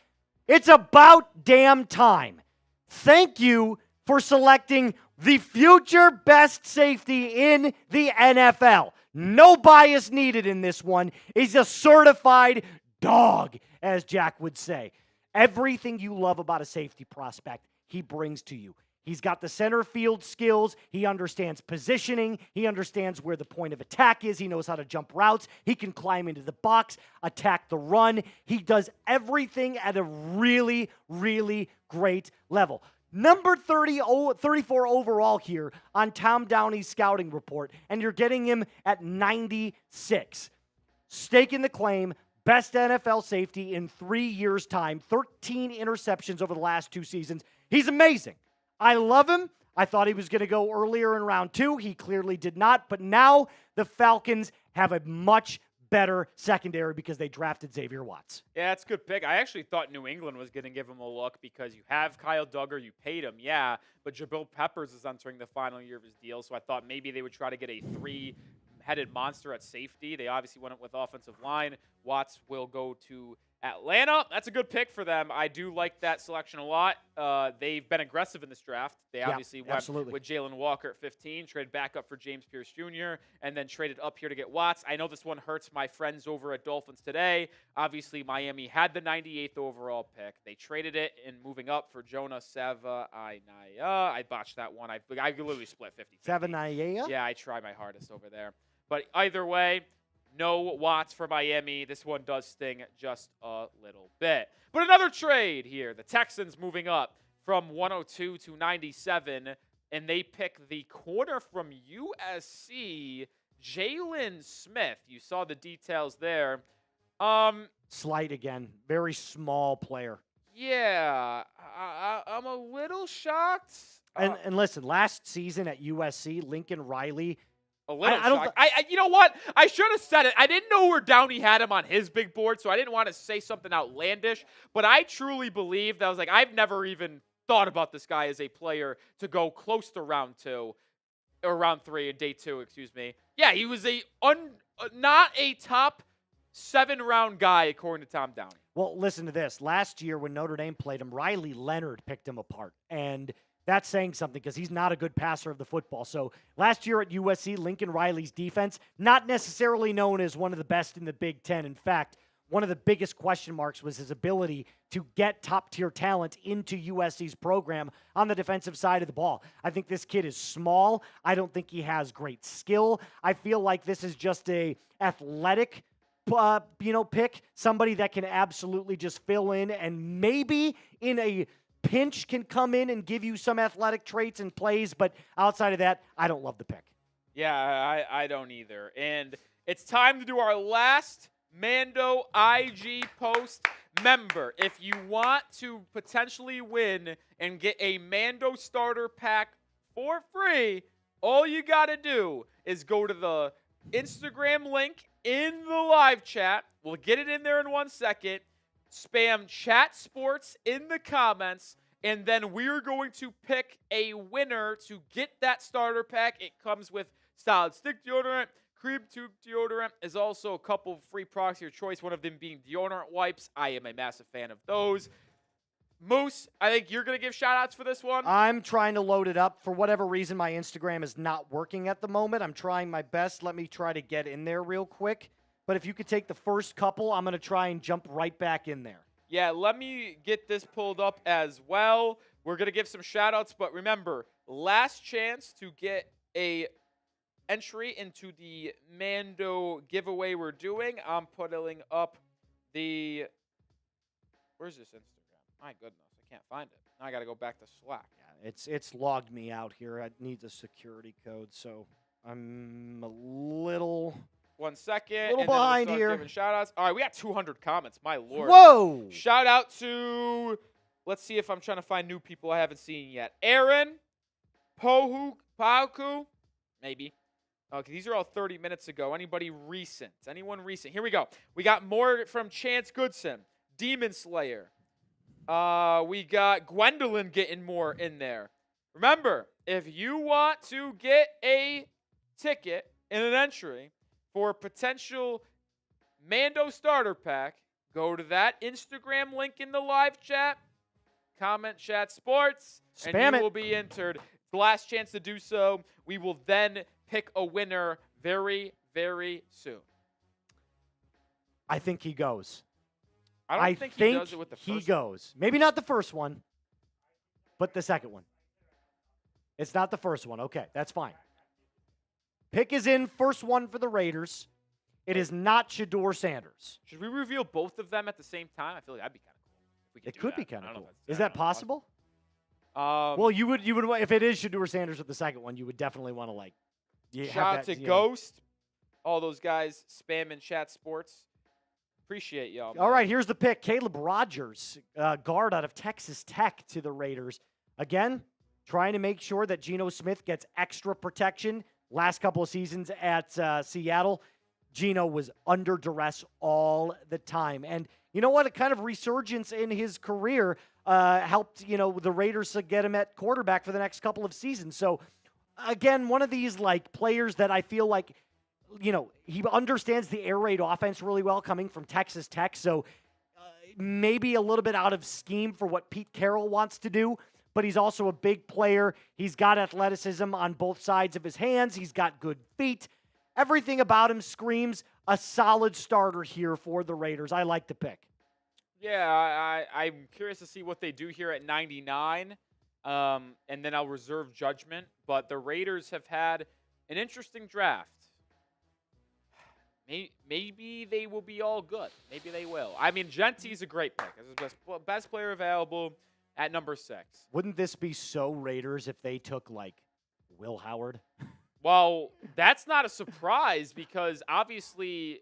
It's about damn time. Thank you for selecting the future best safety in the NFL. No bias needed in this one. He's a certified dog, as Jack would say. Everything you love about a safety prospect, he brings to you. He's got the center field skills. He understands positioning. He understands where the point of attack is. He knows how to jump routes. He can climb into the box, attack the run. He does everything at a really, really great level. Number 34 overall here on Tom Downey's scouting report, and you're getting him at 96. Staking the claim, best NFL safety in 3 years' time, 13 interceptions over the last 2 seasons. He's amazing. I love him. I thought he was going to go earlier in round 2. He clearly did not, but now the Falcons have a much better secondary because they drafted Xavier Watts. Yeah, that's a good pick. I actually thought New England was going to give him a look because you have Kyle Duggar, you paid him, yeah, but Jabril Peppers is entering the final year of his deal, so I thought maybe they would try to get a 3-headed monster at safety. They obviously went with offensive line. Watts will go to Atlanta. That's a good pick for them. I do like that selection a lot. They've been aggressive in this draft. They obviously went with Jalen Walker at 15, traded back up for James Pierce Jr., and then traded up here to get Watts. I know this one hurts my friends over at Dolphins today. Obviously, Miami had the 98th overall pick. They traded it in moving up for Jonah Savaiinaea. I botched that one. I literally split 50-50. Savaiinaea? Yeah, I try my hardest over there. But either way, no Watts for Miami. This one does sting just a little bit. But another trade here. The Texans moving up from 102 to 97, and they pick the corner from USC, Jalen Smith. You saw the details there. Slight again. Very small player. Yeah, I'm a little shocked. And listen, last season at USC, Lincoln Riley – A little shocked. You know what? I should have said it. I didn't know where Downey had him on his big board, so I didn't want to say something outlandish. But I truly believe that I was like, I've never even thought about this guy as a player to go close to round 2, or round 3, day 2, excuse me. Yeah, he was not a top 7-round guy according to Tom Downey. Well, listen to this. Last year when Notre Dame played him, Riley Leonard picked him apart, and that's saying something because he's not a good passer of the football. So last year at USC, Lincoln Riley's defense, not necessarily known as one of the best in the Big Ten. In fact, one of the biggest question marks was his ability to get top-tier talent into USC's program on the defensive side of the ball. I think this kid is small. I don't think he has great skill. I feel like this is just a athletic pick, somebody that can absolutely just fill in and maybe in a pinch can come in and give you some athletic traits and plays, but outside of that, I don't love the pick. Yeah, I don't either. And it's time to do our last Mando IG post. Remember, if you want to potentially win and get a Mando starter pack for free, all you got to do is go to the Instagram link in the live chat. We'll get it in there in 1 second. Spam Chat Sports in the comments, and then we're going to pick a winner to get that starter pack. It comes with solid stick deodorant, Cream tube deodorant is also a couple of free products of your choice, one of them being deodorant wipes. I am a massive fan of those. Moose, I think you're going to give shout-outs for this one. I'm trying to load it up. For whatever reason, my Instagram is not working at the moment. I'm trying my best. Let me try to get in there real quick. But if you could take the first couple, I'm going to try and jump right back in there. Yeah, let me get this pulled up as well. We're going to give some shout-outs, but remember, last chance to get a entry into the Mando giveaway we're doing. I'm putting up the – where's this Instagram? My goodness, I can't find it. Now I got to go back to Slack. Yeah, it's logged me out here. I need the security code, so I'm a little – 1 second. Little and then we'll behind start here. giving shout-outs. All right, we got 200 comments. My lord. Whoa! Shout out to, let's see if I'm trying to find new people I haven't seen yet. Aaron, Pauku, maybe. Okay, these are all 30 minutes ago. Anybody recent? Anyone recent? Here we go. We got more from Chance Goodson, Demon Slayer. We got Gwendolyn getting more in there. Remember, if you want to get a ticket and an entry for a potential Mando starter pack, go to that Instagram link in the live chat, comment chat sports, Spam and you it. will be entered. The last chance to do so. We will then pick a winner very, very soon. I think he goes. I don't think he does it with the first he one. goes. Maybe not the first one, but the second one. It's not the first one. Okay, that's fine. Pick is in, first one for the Raiders. It is not Shadur Sanders. Should we reveal both of them at the same time? I feel like that'd be kind of cool. If we It do could that. be kind I of don't know cool. if Is that's- that possible? Well, Well, you would if it is Shadur Sanders with the second one, you would definitely want to have shout out that, to you know. Ghost, all those guys spamming chat sports. Appreciate y'all. All man. right, here's the pick. Caleb Rodgers, guard out of Texas Tech to the Raiders. Again, trying to make sure that Geno Smith gets extra protection. Last couple of seasons at Seattle, Geno was under duress all the time. And you know what? A kind of resurgence in his career helped, the Raiders to get him at quarterback for the next couple of seasons. So, again, one of these, players that I feel like, he understands the air raid offense really well coming from Texas Tech. So, maybe a little bit out of scheme for what Pete Carroll wants to do. But he's also a big player. He's got athleticism on both sides of his hands. He's got good feet. Everything about him screams a solid starter here for the Raiders. I like the pick. Yeah, I'm curious to see what they do here at 99, and then I'll reserve judgment. But the Raiders have had an interesting draft. Maybe they will be all good. Maybe they will. I mean, Gentie's a great pick. He's the best player available at number 6. Wouldn't this be so Raiders if they took, Will Howard? Well, that's not a surprise because obviously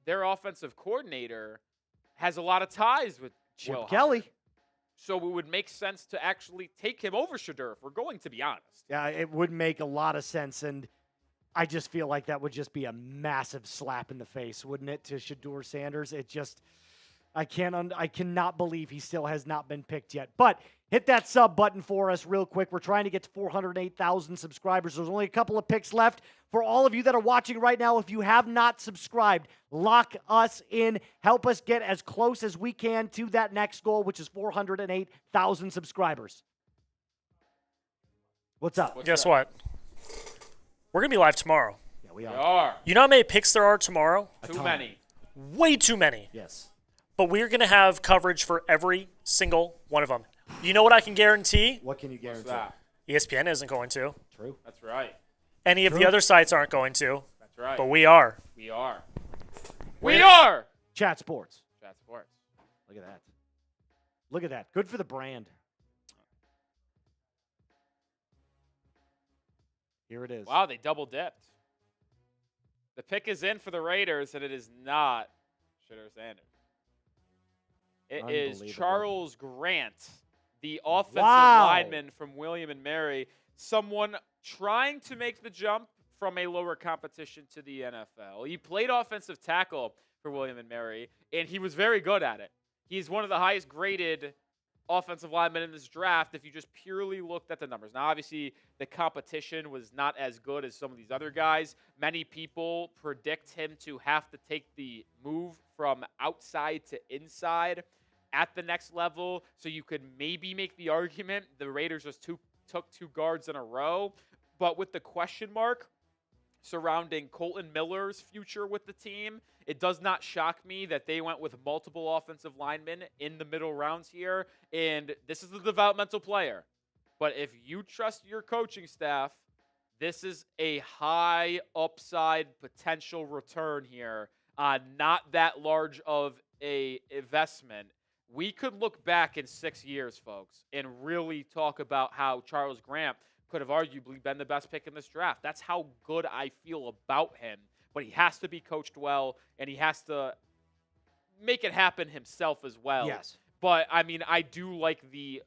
their offensive coordinator has a lot of ties with Chip Will Kelly. Howard. So it would make sense to actually take him over Shadur, if we're going to be honest. Yeah, it would make a lot of sense, and I just feel like that would just be a massive slap in the face, wouldn't it, to Shadur Sanders? It just, I cannot believe he still has not been picked yet. But hit that sub button for us real quick. We're trying to get to 408,000 subscribers. There's only a couple of picks left. For all of you that are watching right now, if you have not subscribed, lock us in. Help us get as close as we can to that next goal, which is 408,000 subscribers. What's up? Guess what? We're going to be live tomorrow. Yeah, we They are. are. You know how many picks there are tomorrow? Too many. Way too many. Yes. But we're going to have coverage for every single one of them. You know what I can guarantee? What can you What's guarantee? that? ESPN isn't going to. True. That's right. Any of the other sites aren't going to. That's right. But we are. We are. We are. Chat Sports. Chat sports. Look at that. Look at that. Good for the brand. Here it is. Wow, they double dipped. The pick is in for the Raiders, and it is not Shadur Sanders. It is Unbelievable. Charles Grant, the offensive Wow. lineman from William and Mary, someone trying to make the jump from a lower competition to the NFL. He played offensive tackle for William and Mary, and he was very good at it. He's one of the highest graded offensive linemen in this draft if you just purely looked at the numbers. Now, obviously, the competition was not as good as some of these other guys. Many people predict him to have to take the move from outside to inside at the next level, so you could maybe make the argument the Raiders just took 2 guards in a row. But with the question mark surrounding Colton Miller's future with the team, it does not shock me that they went with multiple offensive linemen in the middle rounds here. And this is a developmental player. But if you trust your coaching staff, this is a high upside potential return here. Not that large of a investment. We could look back in 6 years, folks, and really talk about how Charles Grant could have arguably been the best pick in this draft. That's how good I feel about him. But he has to be coached well, and he has to make it happen himself as well. Yes. But, I mean, I do like the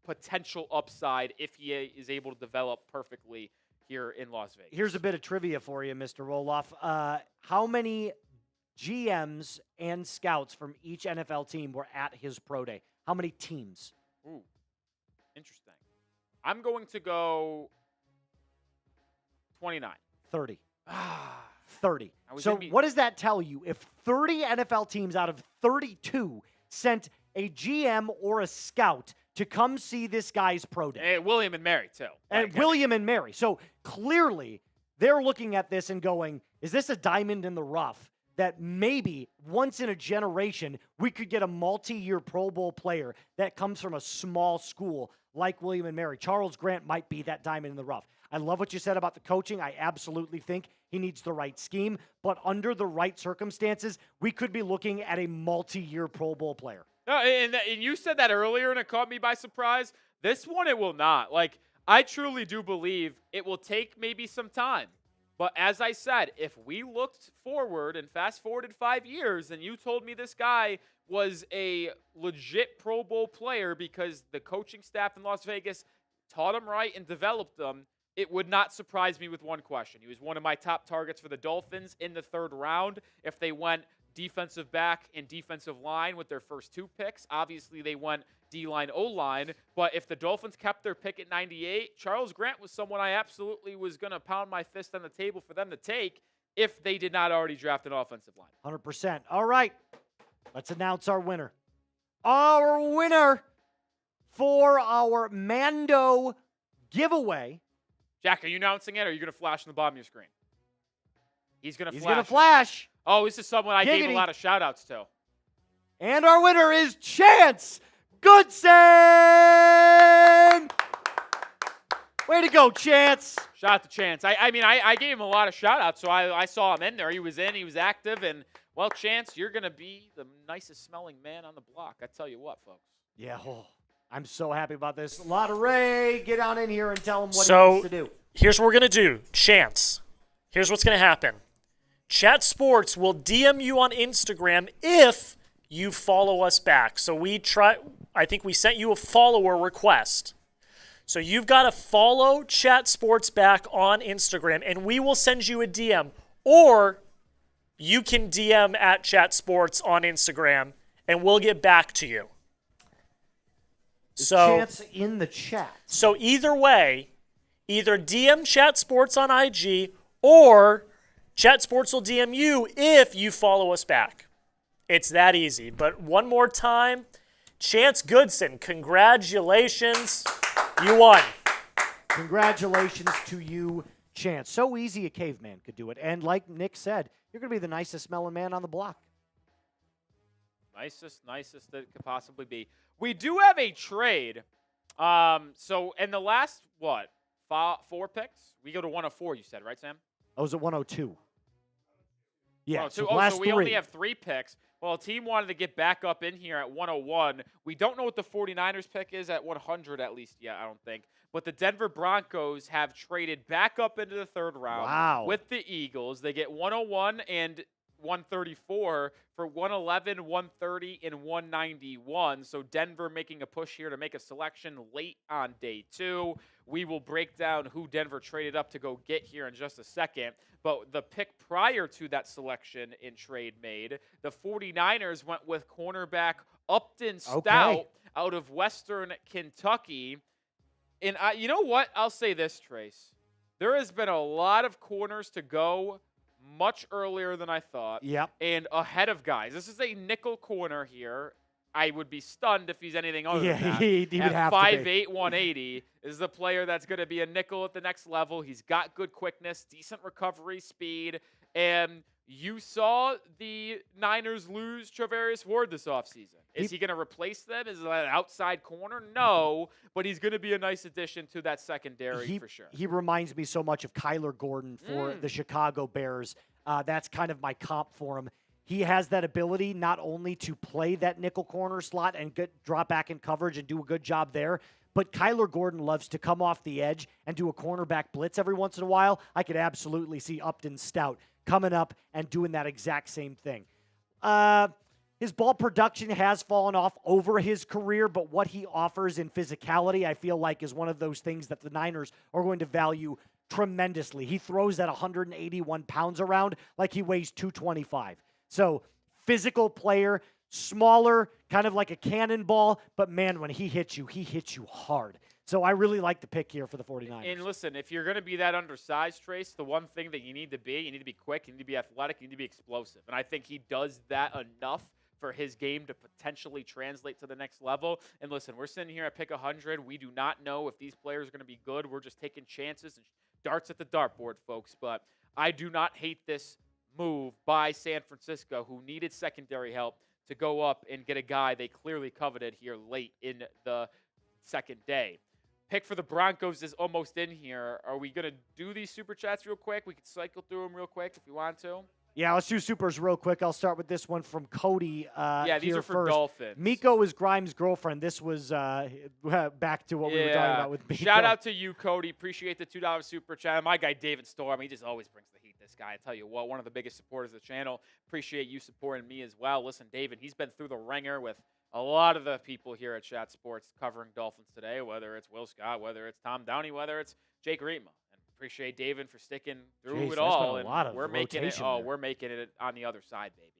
potential upside if he is able to develop perfectly here in Las Vegas. Here's a bit of trivia for you, Mr. Roloff. How many GMs and scouts from each NFL team were at his pro day? How many teams? Ooh, interesting. I'm going to go 29. 30. 30. So what does that tell you? If 30 NFL teams out of 32 sent a GM or a scout to come see this guy's pro day. And William and Mary, too. And William and Mary. So clearly they're looking at this and going, is this a diamond in the rough that maybe once in a generation we could get a multi-year Pro Bowl player that comes from a small school like William and Mary? Charles Grant might be that diamond in the rough. I love what you said about the coaching. I absolutely think he needs the right scheme, but under the right circumstances, we could be looking at a multi-year Pro Bowl player. No, and you said that earlier, and it caught me by surprise. This one, it will not. Like, I truly do believe it will take maybe some time. But as I said, if we looked forward and fast-forwarded 5 years, and you told me this guy was a legit Pro Bowl player because the coaching staff in Las Vegas taught him right and developed him, it would not surprise me with one question. He was one of my top targets for the Dolphins in the 3rd round. If they went defensive back and defensive line with their first 2 picks, obviously they went D-line, O-line. But if the Dolphins kept their pick at 98, Charles Grant was someone I absolutely was going to pound my fist on the table for them to take if they did not already draft an offensive line. 100%. All right. Let's announce our winner. Our winner for our Mando giveaway. Jack, are you announcing it, or are you going to flash on the bottom of your screen? He's going to flash. He's going to flash. Oh, this is someone I gave Giggity. a lot of shout-outs to. And our winner is Chance Goodson. Way to go, Chance. Shout out to Chance. I mean, I gave him a lot of shout-outs, so I saw him in there. He was active, and, well, Chance, you're going to be the nicest-smelling man on the block. I tell you what, folks. Yeah, I'm so happy about this. Lotteray, get on in here and tell him what So, he needs to do. Here's what we're going to do. Chance. Here's what's going to happen. Chat Sports will DM you on Instagram if you follow us back. So I think we sent you a follower request. So you've got to follow Chat Sports back on Instagram, and we will send you a DM. Or you can DM at Chat Sports on Instagram, and we'll get back to you. Chance in the chat. So either way, either DM Chat Sports on IG or Chat Sports will DM you if you follow us back. It's that easy. But one more time, Chance Goodson, congratulations. You won. Congratulations to you, Chance. So easy a caveman could do it. And like Nick said, you're going to be the nicest smelling man on the block. Nicest that it could possibly be. We do have a trade. So in the last, 4 picks? We go to 104, you said, right, Sam? I was at 102. Yeah, so so we only have 3 picks. Well, a team wanted to get back up in here at 101. We don't know what the 49ers pick is at 100 at least yet, I don't think. But the Denver Broncos have traded back up into the 3rd round with the Eagles. They get 101 and 134 for 111, 130, and 191. So Denver making a push here to make a selection late on day 2. We will break down who Denver traded up to go get here in just a second. But the pick prior to that selection in trade made, the 49ers went with cornerback Upton Stout out of Western Kentucky. And you know what? I'll say this, Trace. There has been a lot of corners to go much earlier than I thought. Yep. And ahead of guys. This is a nickel corner here. I would be stunned if he's anything other than that. He would have to be. 5'8", 180 is the player that's going to be a nickel at the next level. He's got good quickness, decent recovery speed, and you saw the Niners lose Travarius Ward this offseason. Is he going to replace them? Is that an outside corner? No, but he's going to be a nice addition to that secondary for sure. He reminds me so much of Kyler Gordon for the Chicago Bears. That's kind of my comp for him. He has that ability not only to play that nickel corner slot and drop back in coverage and do a good job there, but Kyler Gordon loves to come off the edge and do a cornerback blitz every once in a while. I could absolutely see Upton Stout coming up and doing that exact same thing. His ball production has fallen off over his career, but what he offers in physicality, I feel like, is one of those things that the Niners are going to value tremendously. He throws that 181 pounds around like he weighs 225. So, physical player, smaller, kind of like a cannonball, but man, when he hits you hard. So I really like the pick here for the 49ers. And listen, if you're going to be that undersized, Trace, the one thing that you need to be quick, you need to be athletic, you need to be explosive. And I think he does that enough for his game to potentially translate to the next level. And listen, we're sitting here at pick 100. We do not know if these players are going to be good. We're just taking chances and darts at the dartboard, folks. But I do not hate this move by San Francisco, who needed secondary help, to go up and get a guy they clearly coveted here late in the second day. Pick for the Broncos is almost in here. Are we going to do these super chats real quick? We could cycle through them real quick if you want to. Yeah, let's do supers real quick. I'll start with this one from Cody. Yeah, these are for first. Dolphins. Miko is Grimes' girlfriend. This was back to what we were talking about with Miko. Shout out to you, Cody. Appreciate the $2 super chat. My guy, David Storm, he just always brings the heat, this guy. I tell you what, one of the biggest supporters of the channel. Appreciate you supporting me as well. Listen, David, he's been through the ringer with a lot of the people here at Chat Sports covering Dolphins today, whether it's Will Scott, whether it's Tom Downey, whether it's Jake Reitma. Appreciate David for sticking through it all, and we're making it. Oh, we're making it on the other side, baby.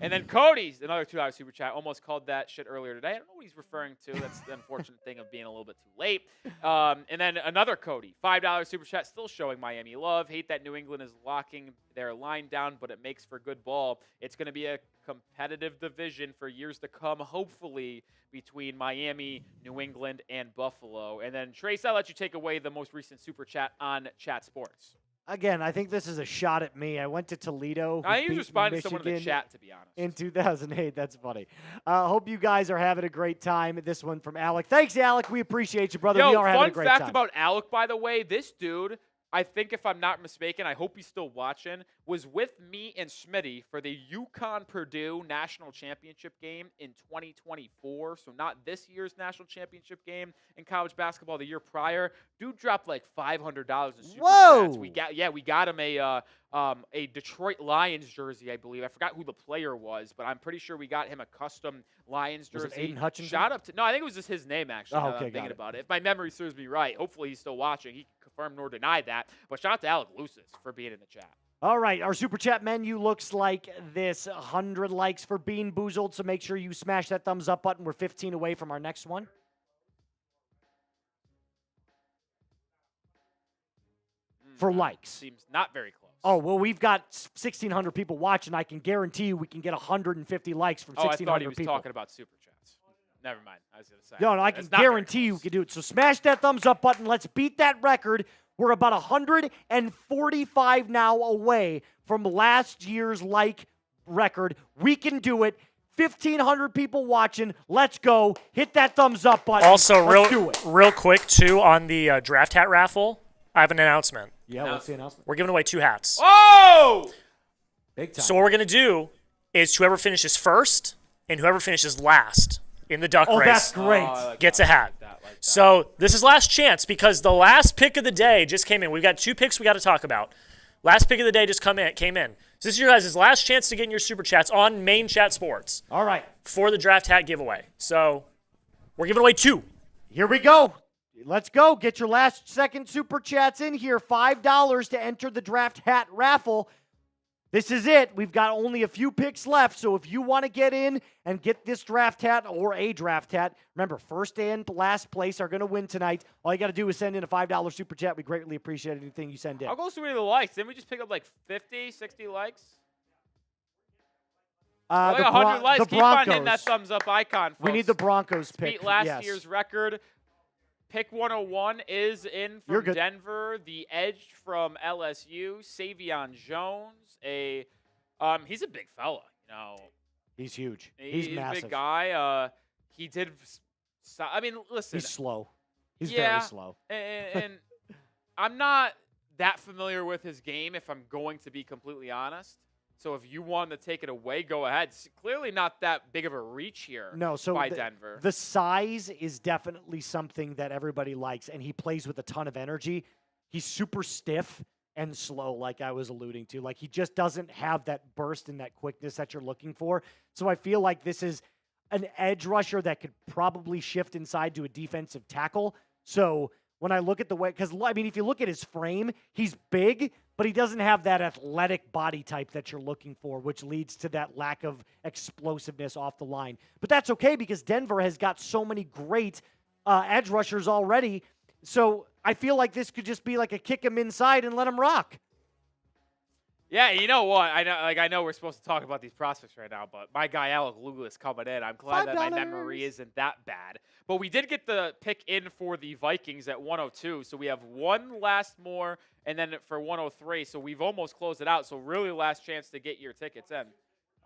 And then Cody's another $2 super chat. Almost called that shit earlier today. I don't know what he's referring to. That's the unfortunate thing of being a little bit too late. And then another Cody, $5 super chat, still showing Miami love. Hate that New England is locking their line down, but it makes for good ball. It's going to be a competitive division for years to come, hopefully, between Miami, New England, and Buffalo. And then, Trace, I'll let you take away the most recent super chat on Chat Sports. Again, I think this is a shot at me. I went to Toledo. I think he was responding to someone in the chat, to be honest. In 2008. That's funny. Hope you guys are having a great time. This one from Alec. Thanks, Alec. We appreciate you, brother. Yo, we are having a great time. Fun fact about Alec, by the way, this dude, I think if I'm not mistaken, I hope he's still watching, was with me and Smitty for the UConn-Purdue National Championship game in 2024. So not this year's National Championship game in college basketball, the year prior. Dude dropped like $500 in super chats. We got him a Detroit Lions jersey, I believe. I forgot who the player was, but I'm pretty sure we got him a custom Lions jersey. Was it Aiden Hutchinson? Shout out to I think it was just his name actually. Oh, okay, I'm thinking about it. If my memory serves me right, hopefully he's still watching. He confirmed nor denied that. But shout out to Alec Lucis for being in the chat. All right, our super chat menu looks like this. 100 likes for Bean Boozled, so make sure you smash that thumbs up button. We're 15 away from our next one. For likes. Seems not very close. Oh, well, we've got 1,600 people watching. I can guarantee you we can get 150 likes from 1,600 people. I thought he was talking about super chats. Never mind. I was going to say. No, I can guarantee you can do it. So smash that thumbs up button. Let's beat that record. We're about 145 now away from last year's like record. We can do it. 1,500 people watching. Let's go. Hit that thumbs up button. Also, Let's do it. real quick, too, on the draft hat raffle, I have an announcement. Yeah, what's the announcement? We're giving away 2 hats. Oh! Big time. So what we're going to do is whoever finishes first and whoever finishes last in the duck race that's great. gets a hat. So this is last chance because the last pick of the day just came in. We've got 2 picks we got to talk about. Last pick of the day just came in. So this is your guys' last chance to get in your super chats on Main Chat Sports. All right. For the draft hat giveaway. So we're giving away 2. Here we go. Let's go. Get your last second super chats in here. $5 to enter the draft hat raffle. This is it. We've got only a few picks left, so if you want to get in and get this draft hat or a draft hat, remember, first and last place are going to win tonight. All you got to do is send in a $5 super chat. We greatly appreciate anything you send in. How close are we to the likes? Didn't we just pick up like 50, 60 likes? Like 100 likes. Keep on hitting that thumbs up icon, folks. We need the Broncos pick. Beat last year's record. Pick 101 is in from Denver. The edge from LSU, Savion Jones. He's a big fella, you know. He's huge. He's massive. A big guy. He did. I mean, listen. He's slow. He's very slow. And I'm not that familiar with his game, if I'm going to be completely honest. So if you want to take it away, go ahead. It's clearly not that big of a reach here by Denver. The size is definitely something that everybody likes, and he plays with a ton of energy. He's super stiff and slow, like I was alluding to. Like, he just doesn't have that burst and that quickness that you're looking for. So I feel like this is an edge rusher that could probably shift inside to a defensive tackle. So when I look at the way, because, I mean, if you look at his frame, he's big, but he doesn't have that athletic body type that you're looking for, which leads to that lack of explosiveness off the line. But that's okay because Denver has got so many great edge rushers already. So I feel like this could just be like a kick him inside and let him rock. Yeah, you know what? I know we're supposed to talk about these prospects right now, but my guy Alec Lewis coming in. I'm glad that my memory isn't that bad. But we did get the pick in for the Vikings at 102, so we have one last more, and then for 103, so we've almost closed it out. So really last chance to get your tickets in.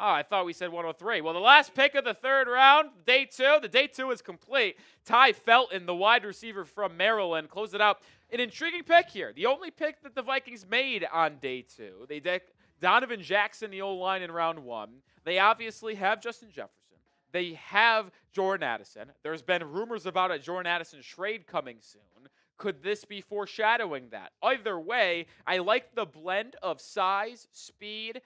Oh, I thought we said 103. Well, the last pick of the third round, day two. The day two is complete. Ty Felton, the wide receiver from Maryland, closed it out. An intriguing pick here. The only pick that the Vikings made on day two. They did Donovan Jackson, the O-line, in round one. They obviously have Justin Jefferson. They have Jordan Addison. There's been rumors about a Jordan Addison trade coming soon. Could this be foreshadowing that? Either way, I like the blend of size, speed,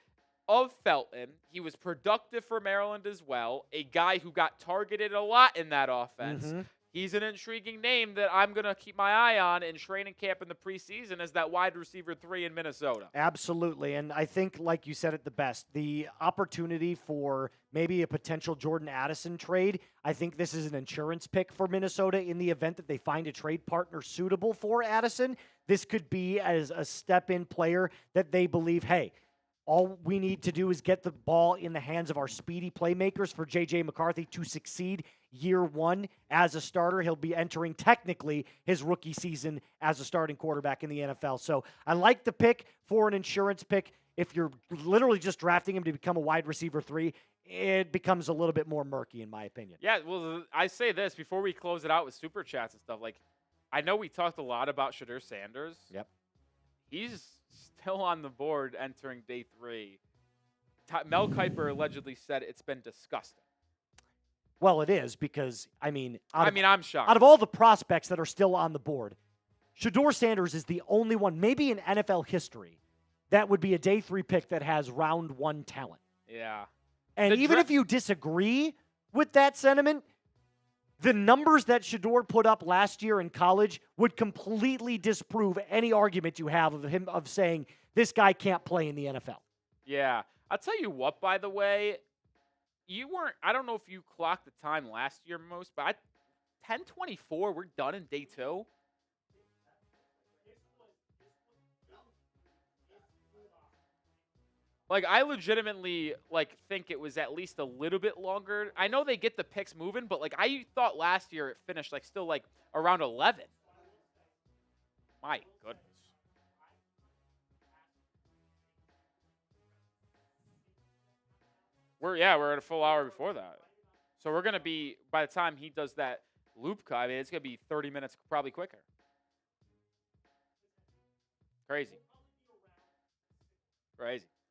of Felton. He was productive for Maryland as well. A guy who got targeted a lot in that offense. Mm-hmm. He's an intriguing name that I'm going to keep my eye on in training camp in the preseason as that wide receiver 3 in Minnesota. Absolutely. And I think, like you said it the best, the opportunity for maybe a potential Jordan Addison trade, I think this is an insurance pick for Minnesota in the event that they find a trade partner suitable for Addison. This could be as a step-in player that they believe, hey, all we need to do is get the ball in the hands of our speedy playmakers for J.J. McCarthy to succeed year one as a starter. He'll be entering technically his rookie season as a starting quarterback in the NFL. So I like the pick for an insurance pick. If you're literally just drafting him to become a wide receiver 3, it becomes a little bit more murky in my opinion. Yeah, well, I say this before we close it out with super chats and stuff. Like, I know we talked a lot about Shadur Sanders. Yep. He's still on the board entering day 3. Mel Kiper allegedly said it's been disgusting. Well, it is because, I'm shocked. Out of all the prospects that are still on the board, Shadur Sanders is the only one, maybe in NFL history, that would be a day 3 pick that has round 1 talent. Yeah. And even if you disagree with that sentiment, the numbers that Shadur put up last year in college would completely disprove any argument you have of him of saying this guy can't play in the NFL. Yeah. I'll tell you what, by the way, I don't know if you clocked the time last year most, but 10:24, we're done in day 2. Like, I legitimately, think it was at least a little bit longer. I know they get the picks moving, but, I thought last year it finished, still, around 11. My goodness. We're at a full hour before that. So we're going to be, by the time he does that loop cut, it's going to be 30 minutes probably quicker. Crazy.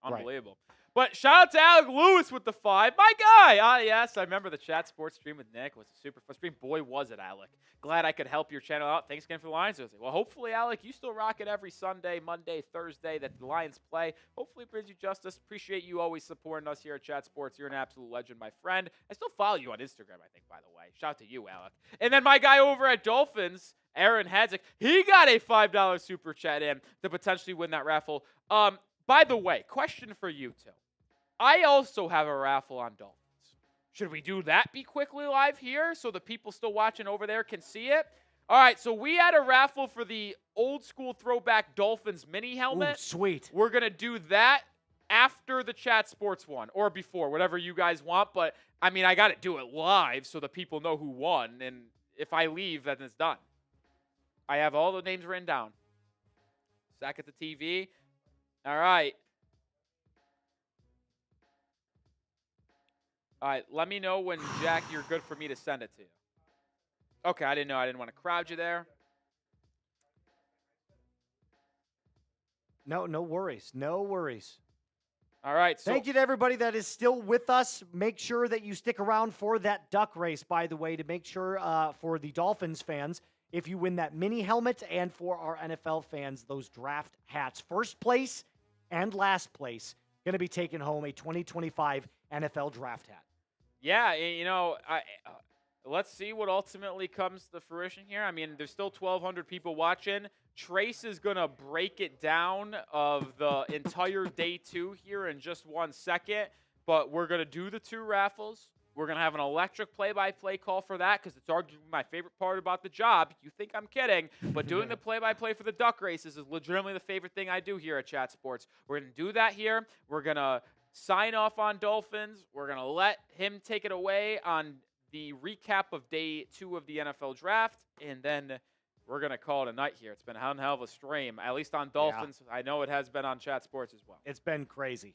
Unbelievable. Right. But shout out to Alec Lewis with the 5. My guy. Yes, I remember the chat sports stream with Nick. It was a super fun stream. Boy, was it, Alec. Glad I could help your channel out. Thanks again for the Lions. Well, hopefully, Alec, you still rock it every Sunday, Monday, Thursday that the Lions play. Hopefully it brings you justice. Appreciate you always supporting us here at Chat Sports. You're an absolute legend, my friend. I still follow you on Instagram, I think, by the way. Shout out to you, Alec. And then my guy over at Dolphins, Aaron Hadzik, he got a $5 super chat in to potentially win that raffle. By the way, question for you two. I also have a raffle on Dolphins. Should we do that be quickly live here so the people still watching over there can see it? All right, so we had a raffle for the old school throwback Dolphins mini helmet. Ooh, sweet. We're going to do that after the Chat Sports one or before, whatever you guys want. But, I mean, I got to do it live so the people know who won. And if I leave, then it's done. I have all the names written down. Sack at the TV. All right. All right, let me know when, Jack, you're good for me to send it to you. Okay, I didn't know. I didn't want to crowd you there. No worries. No worries. All right. So Thank you to everybody that is still with us. Make sure that you stick around for that duck race, by the way, to make sure for the Dolphins fans, if you win that mini helmet, and for our NFL fans, those draft hats. First place and last place going to be taking home a 2025 NFL draft hat. Yeah, let's see what ultimately comes to fruition here. I mean, there's still 1,200 people watching. Trace is going to break it down of the entire day 2 here in just 1 second. But we're going to do the 2 raffles. We're going to have an electric play-by-play call for that because it's arguably my favorite part about the job. You think I'm kidding, but doing the play-by-play for the duck races is legitimately the favorite thing I do here at Chat Sports. We're going to do that here. We're going to sign off on Dolphins. We're going to let him take it away on the recap of day 2 of the NFL draft, and then we're going to call it a night here. It's been a hell of a stream, at least on Dolphins. Yeah. I know it has been on Chat Sports as well. It's been crazy.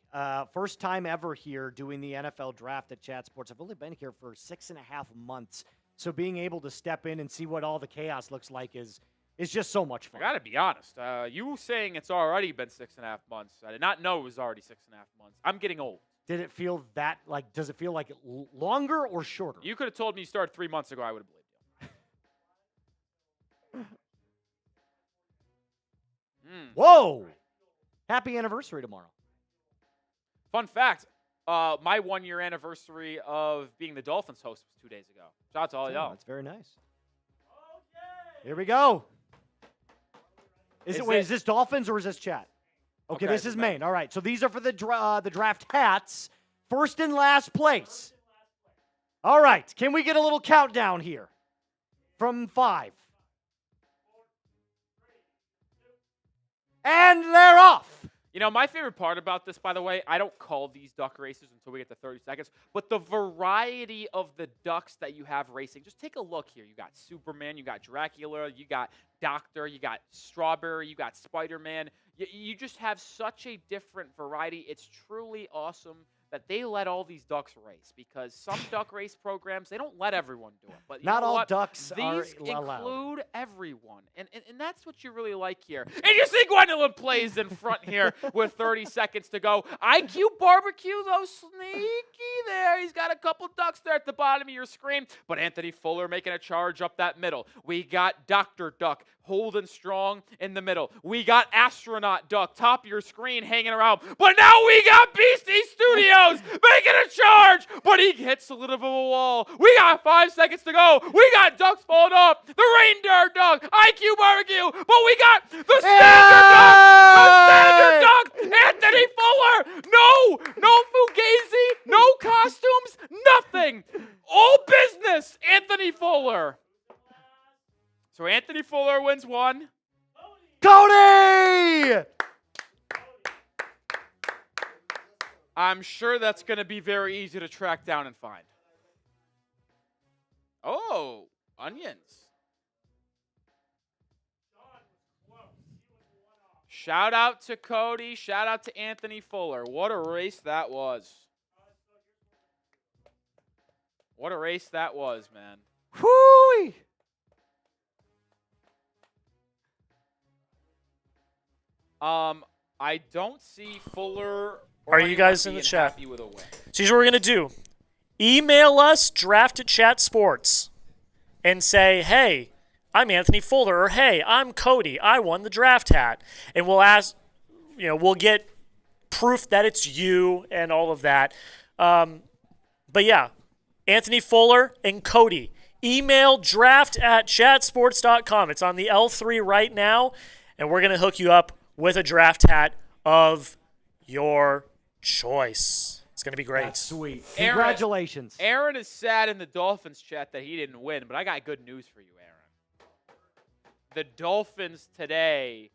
First time ever here doing the NFL draft at Chat Sports. I've only been here for 6.5 months, so being able to step in and see what all the chaos looks like is just so much fun. I got to be honest. You saying it's already been 6.5 months. I did not know it was already 6.5 months. I'm getting old. Did it feel that, does it feel like longer or shorter? You could have told me you started 3 months ago. I would have believed you. Whoa! Happy anniversary tomorrow. Fun fact, my 1-year anniversary of being the Dolphins host was 2 days ago. Shout out to all y'all. That's very nice. Okay. Here we go. Is this Dolphins or is this Chat? Okay, this is Maine. All right, so these are for the draft hats. First and last place. All right, can we get a little countdown here? From 5. And they're off. You know, my favorite part about this, by the way, I don't call these duck races until we get to 30 seconds, but the variety of the ducks that you have racing, just take a look here. You got Superman, you got Dracula, you got Doctor, you got Strawberry, you got Spider-Man. You just have such a different variety. It's truly awesome that they let all these ducks race, because some duck race programs, they don't let everyone do it. But not all ducks are these allowed. include everyone, and that's what you really like here. And you see Gwendolyn plays in front here with 30 seconds to go. IQ Barbecue, though, sneaky there. He's got a couple ducks there at the bottom of your screen, but Anthony Fuller making a charge up that middle. We got Dr. Duck holding strong in the middle. We got Astronaut Duck, top of your screen, hanging around. But now we got Beastie Studios making a charge, but he hits a little bit of a wall. We got 5 seconds to go. We got ducks falling off. The reindeer duck, IQ Barbecue, but we got the standard duck. The standard duck, Anthony Fuller. No Fugazi, no costumes, nothing. All business, Anthony Fuller. So Anthony Fuller wins 1. Cody! I'm sure that's going to be very easy to track down and find. Oh, onions. Shout out to Cody. Shout out to Anthony Fuller. What a race that was. What a race that was, man. Whoo! I don't see Fuller. Are you guys in the chat? Happy with a win. So here's what we're going to do. Email us, draft@chatsports, and say, hey, I'm Anthony Fuller, or hey, I'm Cody. I won the draft hat. And we'll ask, we'll get proof that it's you and all of that. But yeah, Anthony Fuller and Cody. Email draft@chatsports.com. It's on the L3 right now, and we're going to hook you up with a draft hat of your choice. It's going to be great. That's sweet. Aaron- Congratulations. Aaron is sad in the Dolphins chat that he didn't win, but I got good news for you, Aaron. The Dolphins today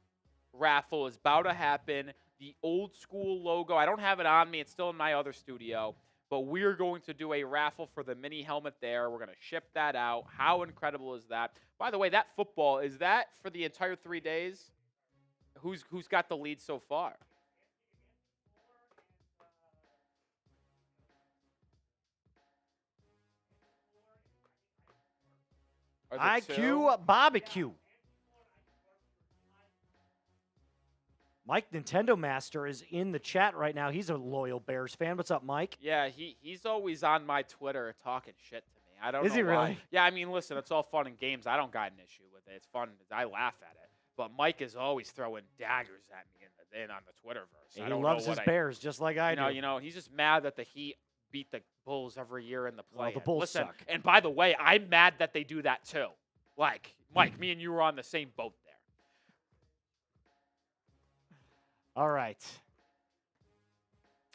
raffle is about to happen. The old school logo, I don't have it on me. It's still in my other studio. But we're going to do a raffle for the mini helmet there. We're going to ship that out. How incredible is that? By the way, that football, is that for the entire 3 days? Who's got the lead so far? Are there two? IQ barbecue. Mike Nintendo Master is in the chat right now. He's a loyal Bears fan. What's up, Mike? Yeah, he's always on my Twitter talking shit to me. I don't know Is he why. really? Yeah, I mean, listen, it's all fun and games. I don't got an issue with it. It's fun. I laugh at it. But Mike is always throwing daggers at me in on the Twitterverse. He loves his Bears just like I do. You know, he's just mad that the Heat beat the Bulls every year in the play. Well, the Bulls Listen, suck. and by the way, I'm mad that they do that too. Like, Mike, me and you were on the same boat there. All right.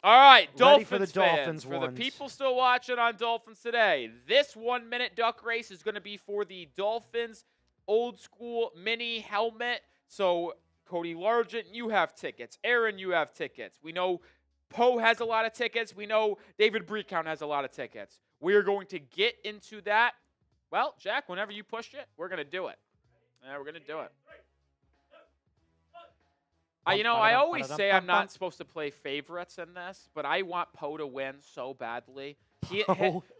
All right, Ready Dolphins for the fans, Dolphins for ones. the people still watching on Dolphins today, this 1 minute duck race is going to be for the Dolphins old school mini helmet. So, Cody Largent, you have tickets. Aaron, you have tickets. We know Poe has a lot of tickets. We know David Breakout has a lot of tickets. We are going to get into that. Well, Jack, whenever you push it, we're going to do it. Yeah, we're going to do it. I always say I'm not supposed to play favorites in this, but I want Poe to win so badly.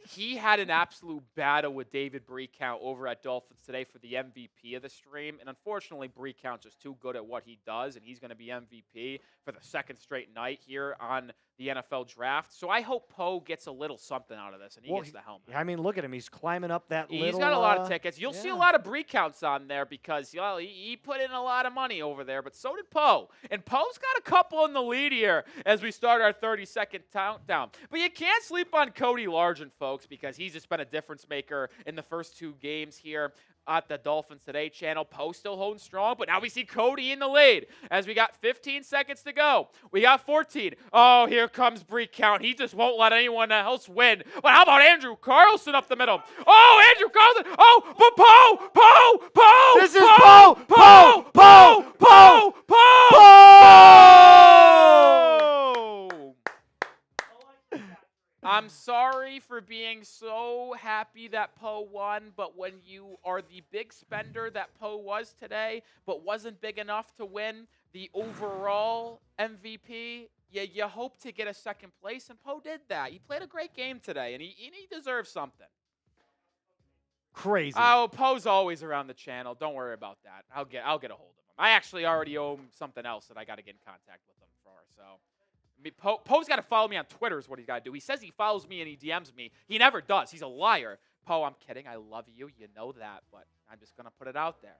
He had an absolute battle with David Breakout over at Dolphins today for the MVP of the stream, and unfortunately, Breakout's just too good at what he does, and he's going to be MVP for the second straight night here on the NFL draft. So I hope Poe gets a little something out of this, and he gets the helmet. I mean, look at him. He's climbing up that little... He's got a lot of tickets. You'll see a lot of Breakouts on there because he put in a lot of money over there, but so did Poe. And Poe's got a couple in the lead here as we start our 30-second countdown. But you can't sleep on Cody Largent, folks, because he's just been a difference maker in the first two games here at the Dolphins Today channel. Poe still holding strong, but now we see Cody in the lead as we got 15 seconds to go. We got 14. Oh, here comes Breakout. He just won't let anyone else win. But how about Andrew Carlson up the middle? Oh, Andrew Carlson. Oh, but Poe. This is Poe. I'm sorry for being so happy that Poe won, but when you are the big spender that Poe was today, but wasn't big enough to win the overall MVP, you hope to get a second place, and Poe did that. He played a great game today, and he deserves something. Crazy. Oh, Poe's always around the channel. Don't worry about that. I'll get a hold of him. I actually already owe him something else that I got to get in contact with him for, so... Poe's got to follow me on Twitter is what he's got to do. He says he follows me and he DMs me. He never does. He's a liar. Poe, I'm kidding. I love you. You know that, but I'm just going to put it out there.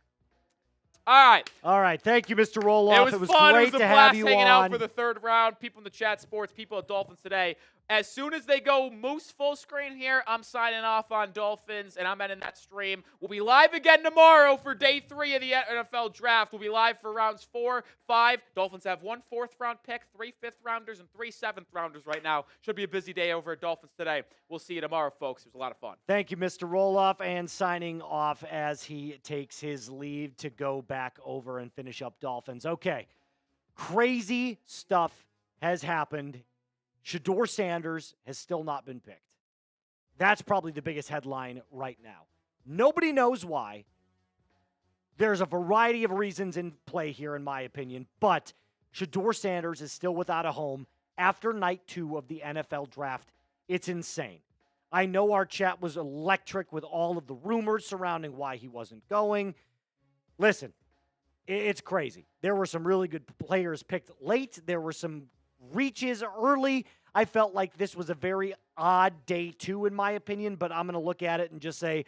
All right. Thank you, Mr. Roloff. It was fun. Great It was a to blast have you hanging on. out for the third round. People in the chat, sports, people at Dolphins Today. As soon as they go Moose full screen here, I'm signing off on Dolphins, and I'm ending that stream. We'll be live again tomorrow for day 3 of the NFL Draft. We'll be live for rounds 4, 5. Dolphins have 1 4th-round pick, 3 5th-rounders, and 3 7th-rounders right now. Should be a busy day over at Dolphins Today. We'll see you tomorrow, folks. It was a lot of fun. Thank you, Mr. Roloff, and signing off as he takes his leave to go back over and finish up Dolphins. Okay, crazy stuff has happened. Shadur Sanders has still not been picked. That's probably the biggest headline right now. Nobody knows why. There's a variety of reasons in play here, in my opinion, but Shadur Sanders is still without a home after night 2 of the NFL Draft. It's insane. I know our chat was electric with all of the rumors surrounding why he wasn't going. Listen, it's crazy. There were some really good players picked late. There were some reaches early. I felt like this was a very odd day 2, in my opinion, but I'm going to look at it and just say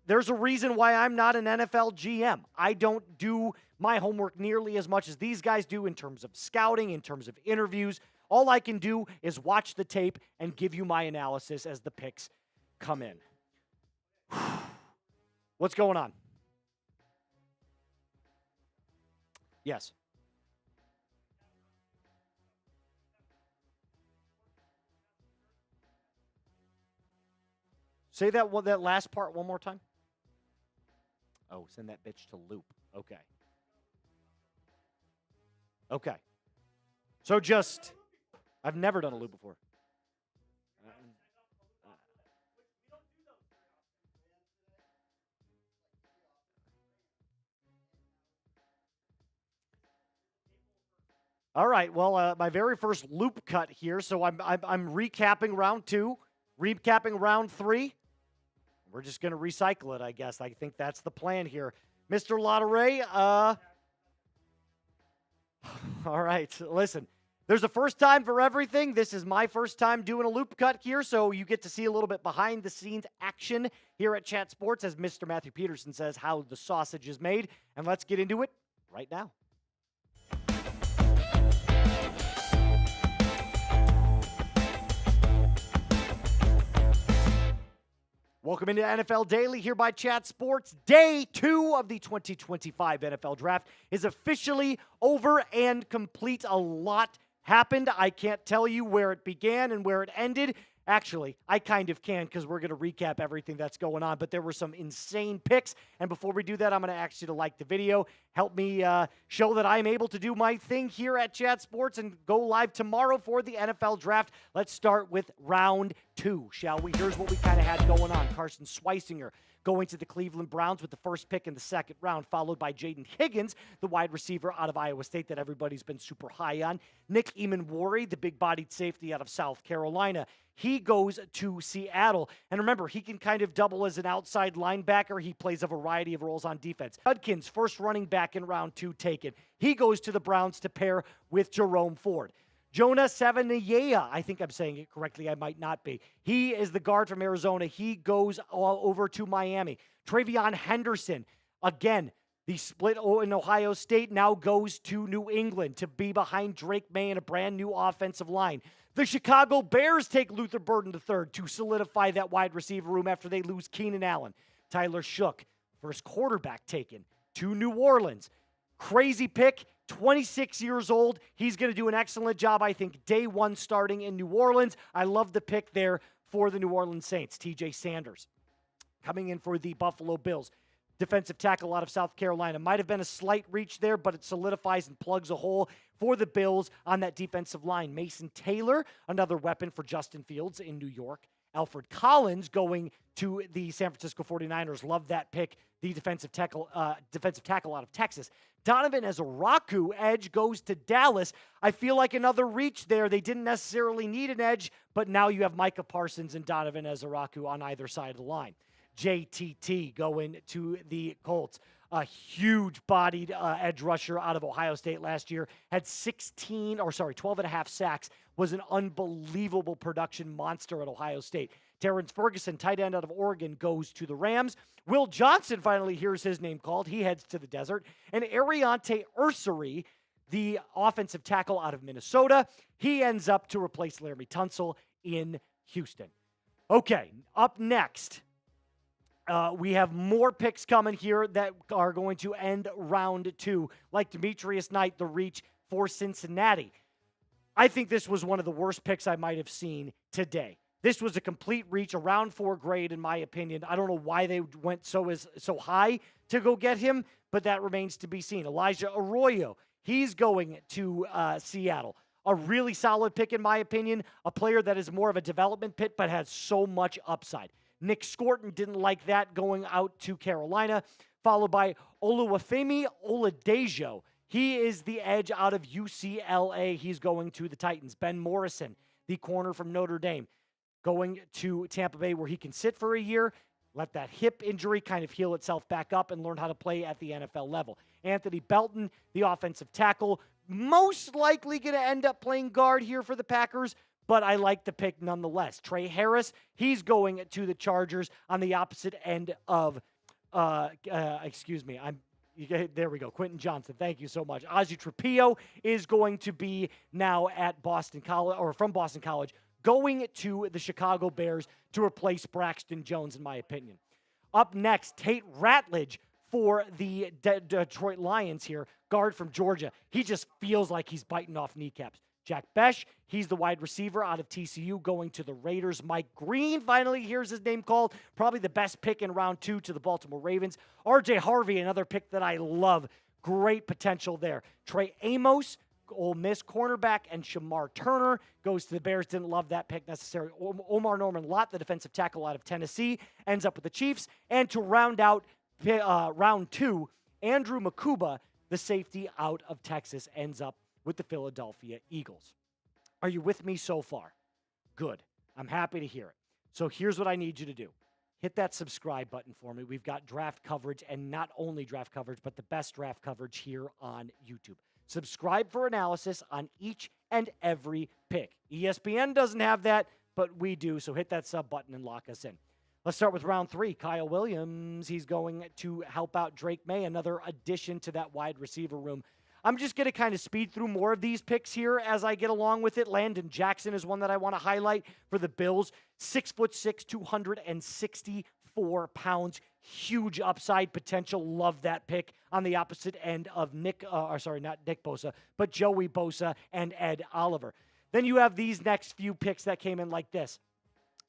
there's a reason why I'm not an NFL GM. I don't do my homework nearly as much as these guys do in terms of scouting, in terms of interviews. All I can do is watch the tape and give you my analysis as the picks come in. What's going on? Yes. Say that last part one more time. Oh, send that bitch to loop. Okay. Okay. So I've never done a loop before. All right. Well, my very first loop cut here. So I'm recapping round 2, recapping round 3. We're just going to recycle it, I guess. I think that's the plan here. Mr. Lotteray, all right, listen, there's a first time for everything. This is my first time doing a loop cut here, so you get to see a little bit behind-the-scenes action here at Chat Sports, as Mr. Matthew Peterson says, how the sausage is made. And let's get into it right now. Welcome into NFL Daily here by Chat Sports. Day 2 of the 2025 NFL Draft is officially over and complete. A lot happened. I can't tell you where it began and where it ended. Actually, I kind of can because we're going to recap everything that's going on, but there were some insane picks. And before we do that, I'm going to ask you to like the video. Help me show that I'm able to do my thing here at Chat Sports and go live tomorrow for the NFL Draft. Let's start with round 2, shall we? Here's what we kind of had going on. Carson Schweisinger going to the Cleveland Browns with the first pick in the second round, followed by Jaden Higgins, the wide receiver out of Iowa State that everybody's been super high on. Nick Eamon-Warry, the big-bodied safety out of South Carolina. He goes to Seattle. And remember, he can kind of double as an outside linebacker. He plays a variety of roles on defense. Judkins, first running back in round 2 taken. He goes to the Browns to pair with Jerome Ford. Jonah Savaniya, I think I'm saying it correctly. I might not be. He is the guard from Arizona. He goes over to Miami. Travion Henderson, again, the split in Ohio State, now goes to New England to be behind Drake May in a brand new offensive line. The Chicago Bears take Luther Burden III to solidify that wide receiver room after they lose Keenan Allen. Tyler Shook, first quarterback taken to New Orleans. Crazy pick, 26 years old. He's going to do an excellent job, I think, day 1 starting in New Orleans. I love the pick there for the New Orleans Saints. TJ Sanders coming in for the Buffalo Bills. Defensive tackle out of South Carolina. Might have been a slight reach there, but it solidifies and plugs a hole for the Bills on that defensive line. Mason Taylor, another weapon for Justin Fields in New York. Alfred Collins going to the San Francisco 49ers. Love that pick. The defensive tackle out of Texas. Donovan Ezeraku, edge, goes to Dallas. I feel like another reach there. They didn't necessarily need an edge, but now you have Micah Parsons and Donovan Ezeraku on either side of the line. JTT going to the Colts. A huge-bodied edge rusher out of Ohio State last year. Had 12 and a half sacks. Was an unbelievable production monster at Ohio State. Terrence Ferguson, tight end out of Oregon, goes to the Rams. Will Johnson finally hears his name called. He heads to the desert. And Ariante Ursary, the offensive tackle out of Minnesota, he ends up to replace Laramie Tunsil in Houston. Okay, up next, we have more picks coming here that are going to end round 2, like Demetrius Knight, the reach for Cincinnati. I think this was one of the worst picks I might have seen today. This was a complete reach, a round 4 grade, in my opinion. I don't know why they went so high to go get him, but that remains to be seen. Elijah Arroyo, he's going to Seattle. A really solid pick, in my opinion. A player that is more of a development pick, but has so much upside. Nick Scorton didn't like that, going out to Carolina, followed by Oluwafemi Oladejo. He is the edge out of UCLA. He's going to the Titans. Ben Morrison, the corner from Notre Dame, going to Tampa Bay, where he can sit for a year, let that hip injury kind of heal itself back up, and learn how to play at the NFL level. Anthony Belton, the offensive tackle, most likely going to end up playing guard here for the Packers, but I like the pick nonetheless. Trey Harris, he's going to the Chargers on the opposite end of, there we go, Quentin Johnson. Thank you so much. Ozzie Trapillo is going to be now at Boston College, or from Boston College, going to the Chicago Bears to replace Braxton Jones, in my opinion. Up next, Tate Ratledge for the Detroit Lions here, guard from Georgia. He just feels like he's biting off kneecaps. Jack Besh, he's the wide receiver out of TCU going to the Raiders. Mike Green finally hears his name called. Probably the best pick in round 2 to the Baltimore Ravens. RJ Harvey, another pick that I love. Great potential there. Trey Amos, Ole Miss cornerback, and Shamar Turner goes to the Bears. Didn't love that pick necessarily. Omar Norman Lott, the defensive tackle out of Tennessee, ends up with the Chiefs. And to round out round 2, Andrew Makuba, the safety out of Texas, ends up with the Philadelphia Eagles. Are you with me so far? Good. I'm happy to hear it. So here's what I need you to do. Hit that subscribe button for me. We've got draft coverage, and not only draft coverage, but the best draft coverage here on YouTube. Subscribe for analysis on each and every pick. ESPN doesn't have that, but we do, so hit that sub button and lock us in. Let's start with round 3. Kyle Williams, he's going to help out Drake May, another addition to that wide receiver room. I'm just going to kind of speed through more of these picks here as I get along with it. Landon Jackson is one that I want to highlight for the Bills. 6'6", 264 pounds. Huge upside potential. Love that pick on the opposite end of not Nick Bosa, but Joey Bosa and Ed Oliver. Then you have these next few picks that came in like this.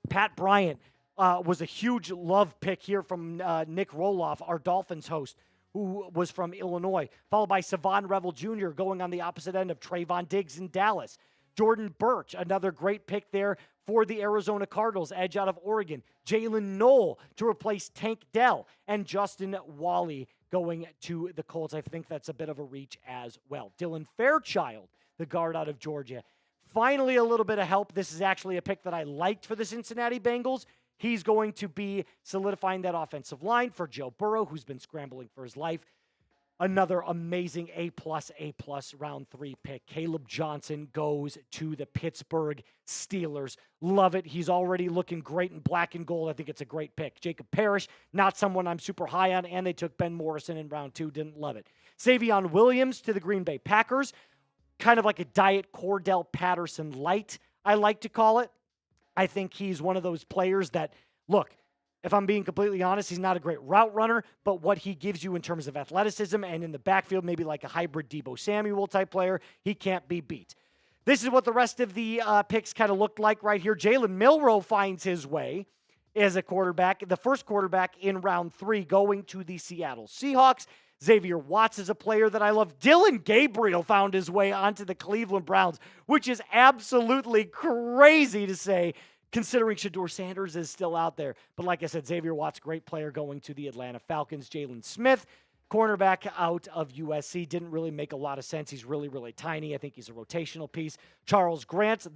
Pat Bryant was a huge love pick here from Nick Roloff, our Dolphins host, who was from Illinois, followed by Savon Revel Jr. going on the opposite end of Trayvon Diggs in Dallas. Jordan Birch, another great pick there for the Arizona Cardinals, edge out of Oregon. Jalen Knoll to replace Tank Dell, and Justin Wally going to the Colts. I think that's a bit of a reach as well. Dylan Fairchild, the guard out of Georgia. Finally, a little bit of help. This is actually a pick that I liked for the Cincinnati Bengals. He's going to be solidifying that offensive line for Joe Burrow, who's been scrambling for his life. Another amazing A+ round 3 pick. Caleb Johnson goes to the Pittsburgh Steelers. Love it. He's already looking great in black and gold. I think it's a great pick. Jacob Parrish, not someone I'm super high on, and they took Ben Morrison in round 2. Didn't love it. Savion Williams to the Green Bay Packers. Kind of like a Diet Cordell Patterson light, I like to call it. I think he's one of those players that, look, if I'm being completely honest, he's not a great route runner, but what he gives you in terms of athleticism and in the backfield, maybe like a hybrid Deebo Samuel type player, he can't be beat. This is what the rest of the picks kind of looked like right here. Jalen Milroe finds his way as a quarterback, the first quarterback in round 3 going to the Seattle Seahawks. Xavier Watts is a player that I love. Dylan Gabriel found his way onto the Cleveland Browns, which is absolutely crazy to say, considering Shadur Sanders is still out there. But like I said, Xavier Watts, great player going to the Atlanta Falcons. Jalen Smith, cornerback out of USC, didn't really make a lot of sense. He's really, really tiny. I think he's a rotational piece. Charles Grant,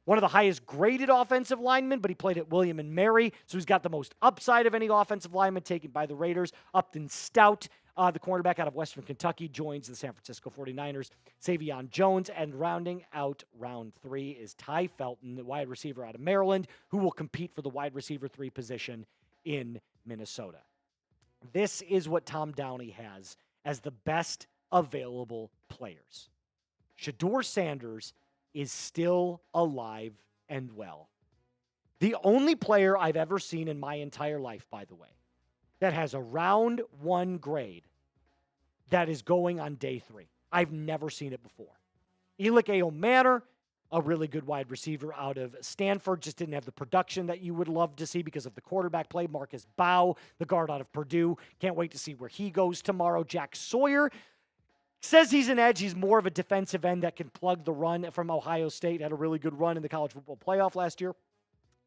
one of the highest graded offensive linemen, but he played at William & Mary, so he's got the most upside of any offensive lineman taken by the Raiders. Upton Stout, the cornerback out of Western Kentucky, joins the San Francisco 49ers. Savion Jones, and rounding out round 3 is Ty Felton, the wide receiver out of Maryland, who will compete for the wide receiver 3 position in Minnesota. This is what Tom Downey has as the best available players. Shadur Sanders is still alive and well. The only player I've ever seen in my entire life, by the way, that has a round 1 grade that is going on day 3. I've never seen it before. Elik Manor, a really good wide receiver out of Stanford, just didn't have the production that you would love to see because of the quarterback play. Marcus Bow, the guard out of Purdue. Can't wait to see where he goes tomorrow. Jack Sawyer says he's an edge. He's more of a defensive end that can plug the run from Ohio State. Had a really good run in the college football playoff last year.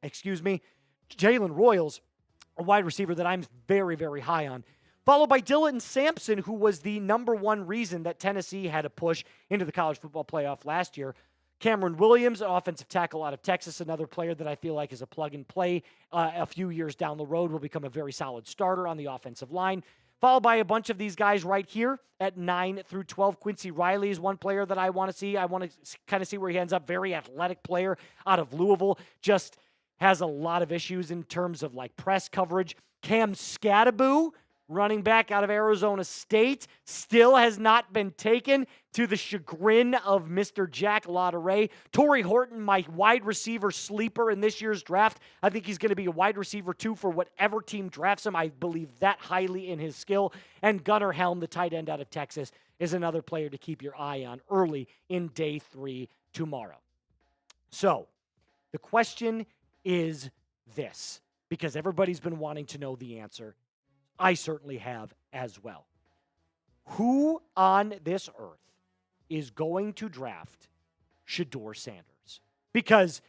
Jalen Royals, a wide receiver that I'm very, very high on. Followed by Dylan Sampson, who was the number 1 reason that Tennessee had a push into the college football playoff last year. Cameron Williams, an offensive tackle out of Texas, another player that I feel like is a plug-and-play. A few years down the road will become a very solid starter on the offensive line. Followed by a bunch of these guys right here at 9 through 12. Quincy Riley is one player that I want to see. I want to kind of see where he ends up. Very athletic player out of Louisville. Just has a lot of issues in terms of like press coverage. Cam Skattebo, running back out of Arizona State, still has not been taken, to the chagrin of Mr. Jack Lotteray. Torrey Horton, my wide receiver sleeper in this year's draft. I think he's going to be a wide receiver 2 for whatever team drafts him. I believe that highly in his skill. And Gunnar Helm, the tight end out of Texas, is another player to keep your eye on early in day 3 tomorrow. So the question is this, because everybody's been wanting to know the answer. I certainly have as well. Who on this earth is going to draft Shadur Sanders? Because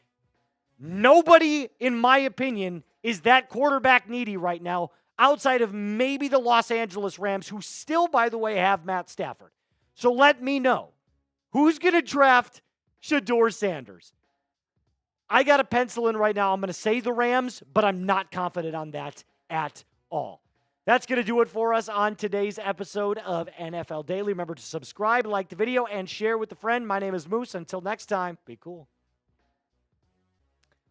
nobody, in my opinion, is that quarterback needy right now, outside of maybe the Los Angeles Rams, who still, by the way, have Matt Stafford. So let me know. Who's going to draft Shadur Sanders? I got a pencil in right now. I'm going to say the Rams, but I'm not confident on that at all. That's going to do it for us on today's episode of NFL Daily. Remember to subscribe, like the video, and share with a friend. My name is Moose. Until next time, be cool.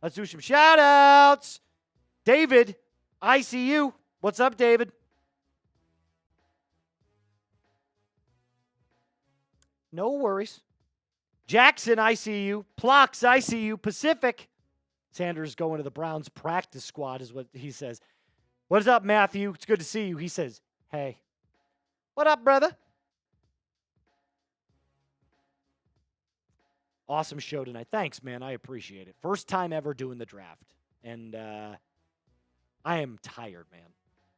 Let's do some shout-outs. David, I see you. What's up, David? No worries. Jackson, I see you. Plox, I see you. Pacific. Sanders going to the Browns practice squad is what he says. What's up, Matthew? It's good to see you. He says, hey. What up, brother? Awesome show tonight. Thanks, man. I appreciate it. First time ever doing the draft. And I am tired, man.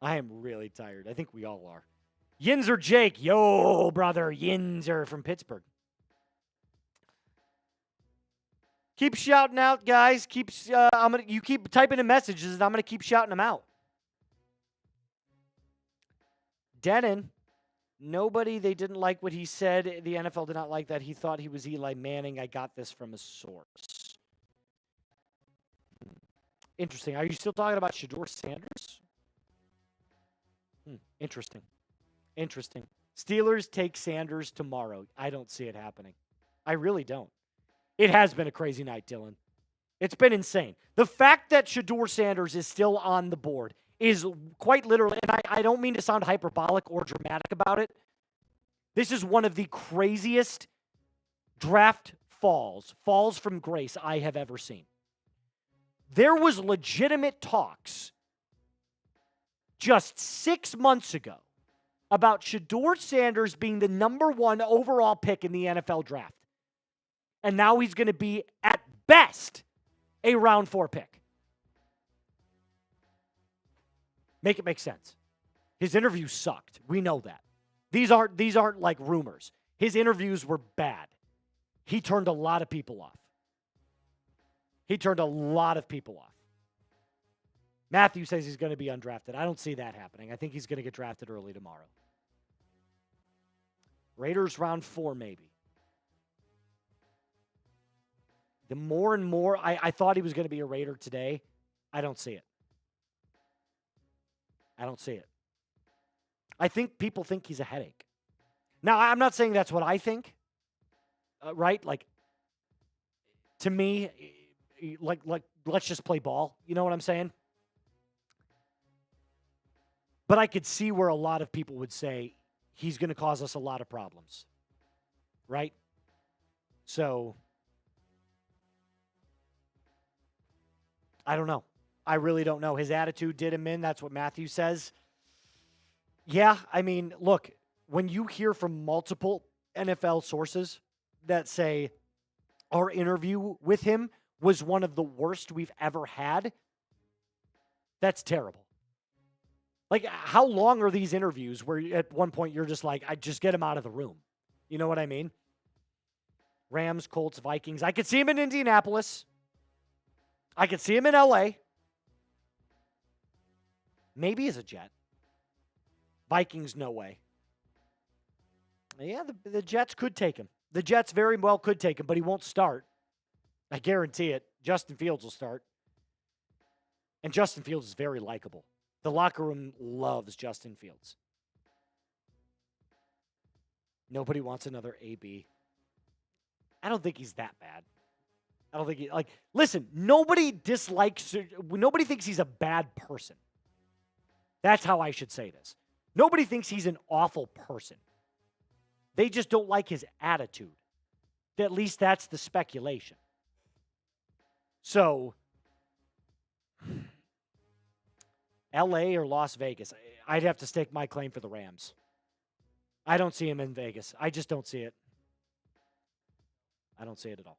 I am really tired. I think we all are. Yinzer Jake. Yo, brother. Yinzer from Pittsburgh. Keep shouting out, guys. You keep typing in messages, and I'm going to keep shouting them out. Denon, nobody, they didn't like what he said. The NFL did not like that. He thought he was Eli Manning. I got this from a source. Interesting. Are you still talking about Shadur Sanders? Interesting. Steelers take Sanders tomorrow. I don't see it happening. I really don't. It has been a crazy night, Dylan. It's been insane. The fact that Shadur Sanders is still on the board is quite literally, and I don't mean to sound hyperbolic or dramatic about it. This is one of the craziest draft falls from grace I have ever seen. There was legitimate talks just 6 months ago about Shadur Sanders being the number 1 overall pick in the NFL draft. And now he's going to be, at best, a round 4 pick. Make it make sense. His interviews sucked. We know that. These aren't like rumors. His interviews were bad. He turned a lot of people off. Matthew says he's going to be undrafted. I don't see that happening. I think he's going to get drafted early tomorrow. Raiders round 4, maybe. The more and more, I thought he was going to be a Raider today. I don't see it. I think people think he's a headache. Now, I'm not saying that's what I think, right? Like, to me, like, let's just play ball. You know what I'm saying? But I could see where a lot of people would say he's going to cause us a lot of problems, right? So, I don't know. I really don't know. His attitude did him in. That's what Matthew says. Yeah, I mean, look, when you hear from multiple NFL sources that say our interview with him was one of the worst we've ever had, that's terrible. Like, how long are these interviews where at one point you're just like, I just get him out of the room? You know what I mean? Rams, Colts, Vikings. I could see him in Indianapolis. I could see him in LA. Maybe as a Jet. Vikings, no way. Yeah, the Jets could take him. The Jets very well could take him, but he won't start. I guarantee it. Justin Fields will start. And Justin Fields is very likable. The locker room loves Justin Fields. Nobody wants another AB. I don't think he's that bad. I don't think he, listen, nobody thinks he's a bad person. That's how I should say this. Nobody thinks he's an awful person. They just don't like his attitude. At least that's the speculation. So, LA or Las Vegas, I'd have to stake my claim for the Rams. I don't see him in Vegas. I just don't see it. I don't see it at all.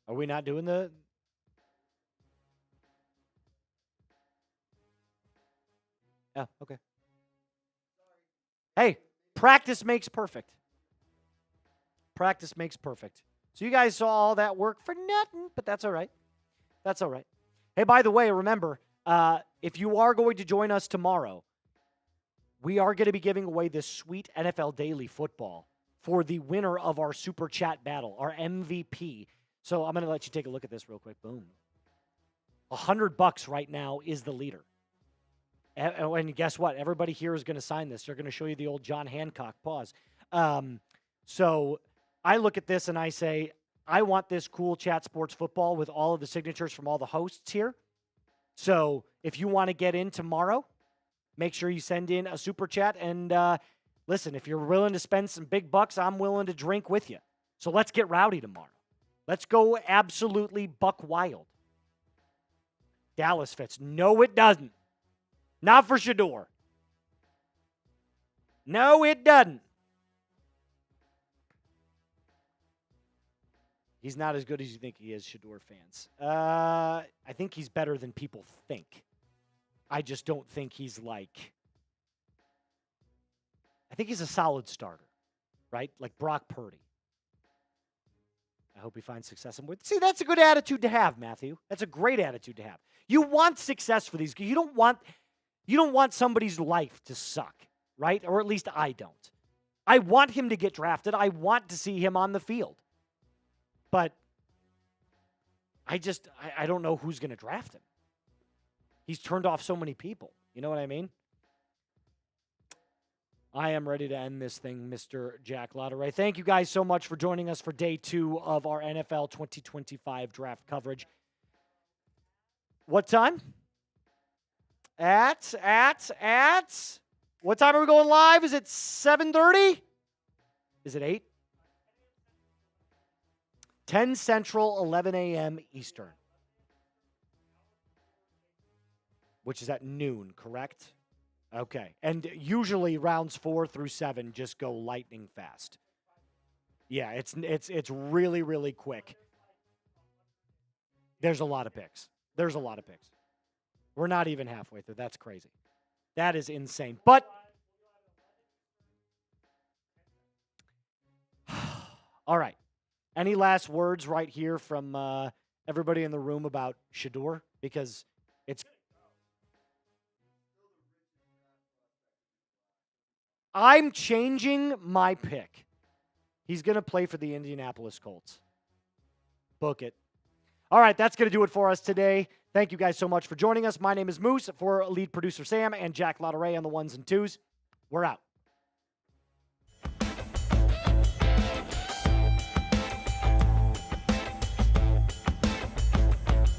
Are we not doing the... Yeah, okay. Hey, practice makes perfect. Practice makes perfect. So you guys saw all that work for nothing, but that's all right. That's all right. Hey, by the way, remember, if you are going to join us tomorrow, we are going to be giving away this sweet NFL Daily football for the winner of our Super Chat battle, our MVP. So I'm going to let you take a look at this real quick. Boom. $100 right now is the leader. And guess what? Everybody here is going to sign this. They're going to show you the old John Hancock pause. So I look at this and I say, I want this cool Chat Sports football with all of the signatures from all the hosts here. So if you want to get in tomorrow, make sure you send in a Super Chat. And listen, if you're willing to spend some big bucks, I'm willing to drink with you. So let's get rowdy tomorrow. Let's go absolutely buck wild. Dallas fits. No, it doesn't. Not for Shadur. No, it doesn't. He's not as good as you think he is, Shadur fans. I think he's better than people think. I just don't think he's like... I think he's a solid starter, right? Like Brock Purdy. I hope he finds success. See, that's a good attitude to have, Matthew. That's a great attitude to have. You want success for these. You don't want somebody's life to suck, right? Or at least I don't. I want him to get drafted. I want to see him on the field. But I don't know who's going to draft him. He's turned off so many people. You know what I mean? I am ready to end this thing, Mr. Jack Lotteray. Thank you guys so much for joining us for day 2 of our NFL 2025 draft coverage. What time? At what time are we going live? Is it 7:30? Is it 8? 10 Central, 11 a.m. Eastern. Which is at noon, correct? Okay. And usually rounds 4 through 7 just go lightning fast. Yeah, it's really, really quick. There's a lot of picks. We're not even halfway through. That's crazy. That is insane. But all right. Any last words right here from everybody in the room about Shadur? Because it's... I'm changing my pick. He's going to play for the Indianapolis Colts. Book it. All right, that's going to do it for us today. Thank you guys so much for joining us. My name is Moose, for lead producer Sam and Jack Lotteray on the ones and twos. We're out.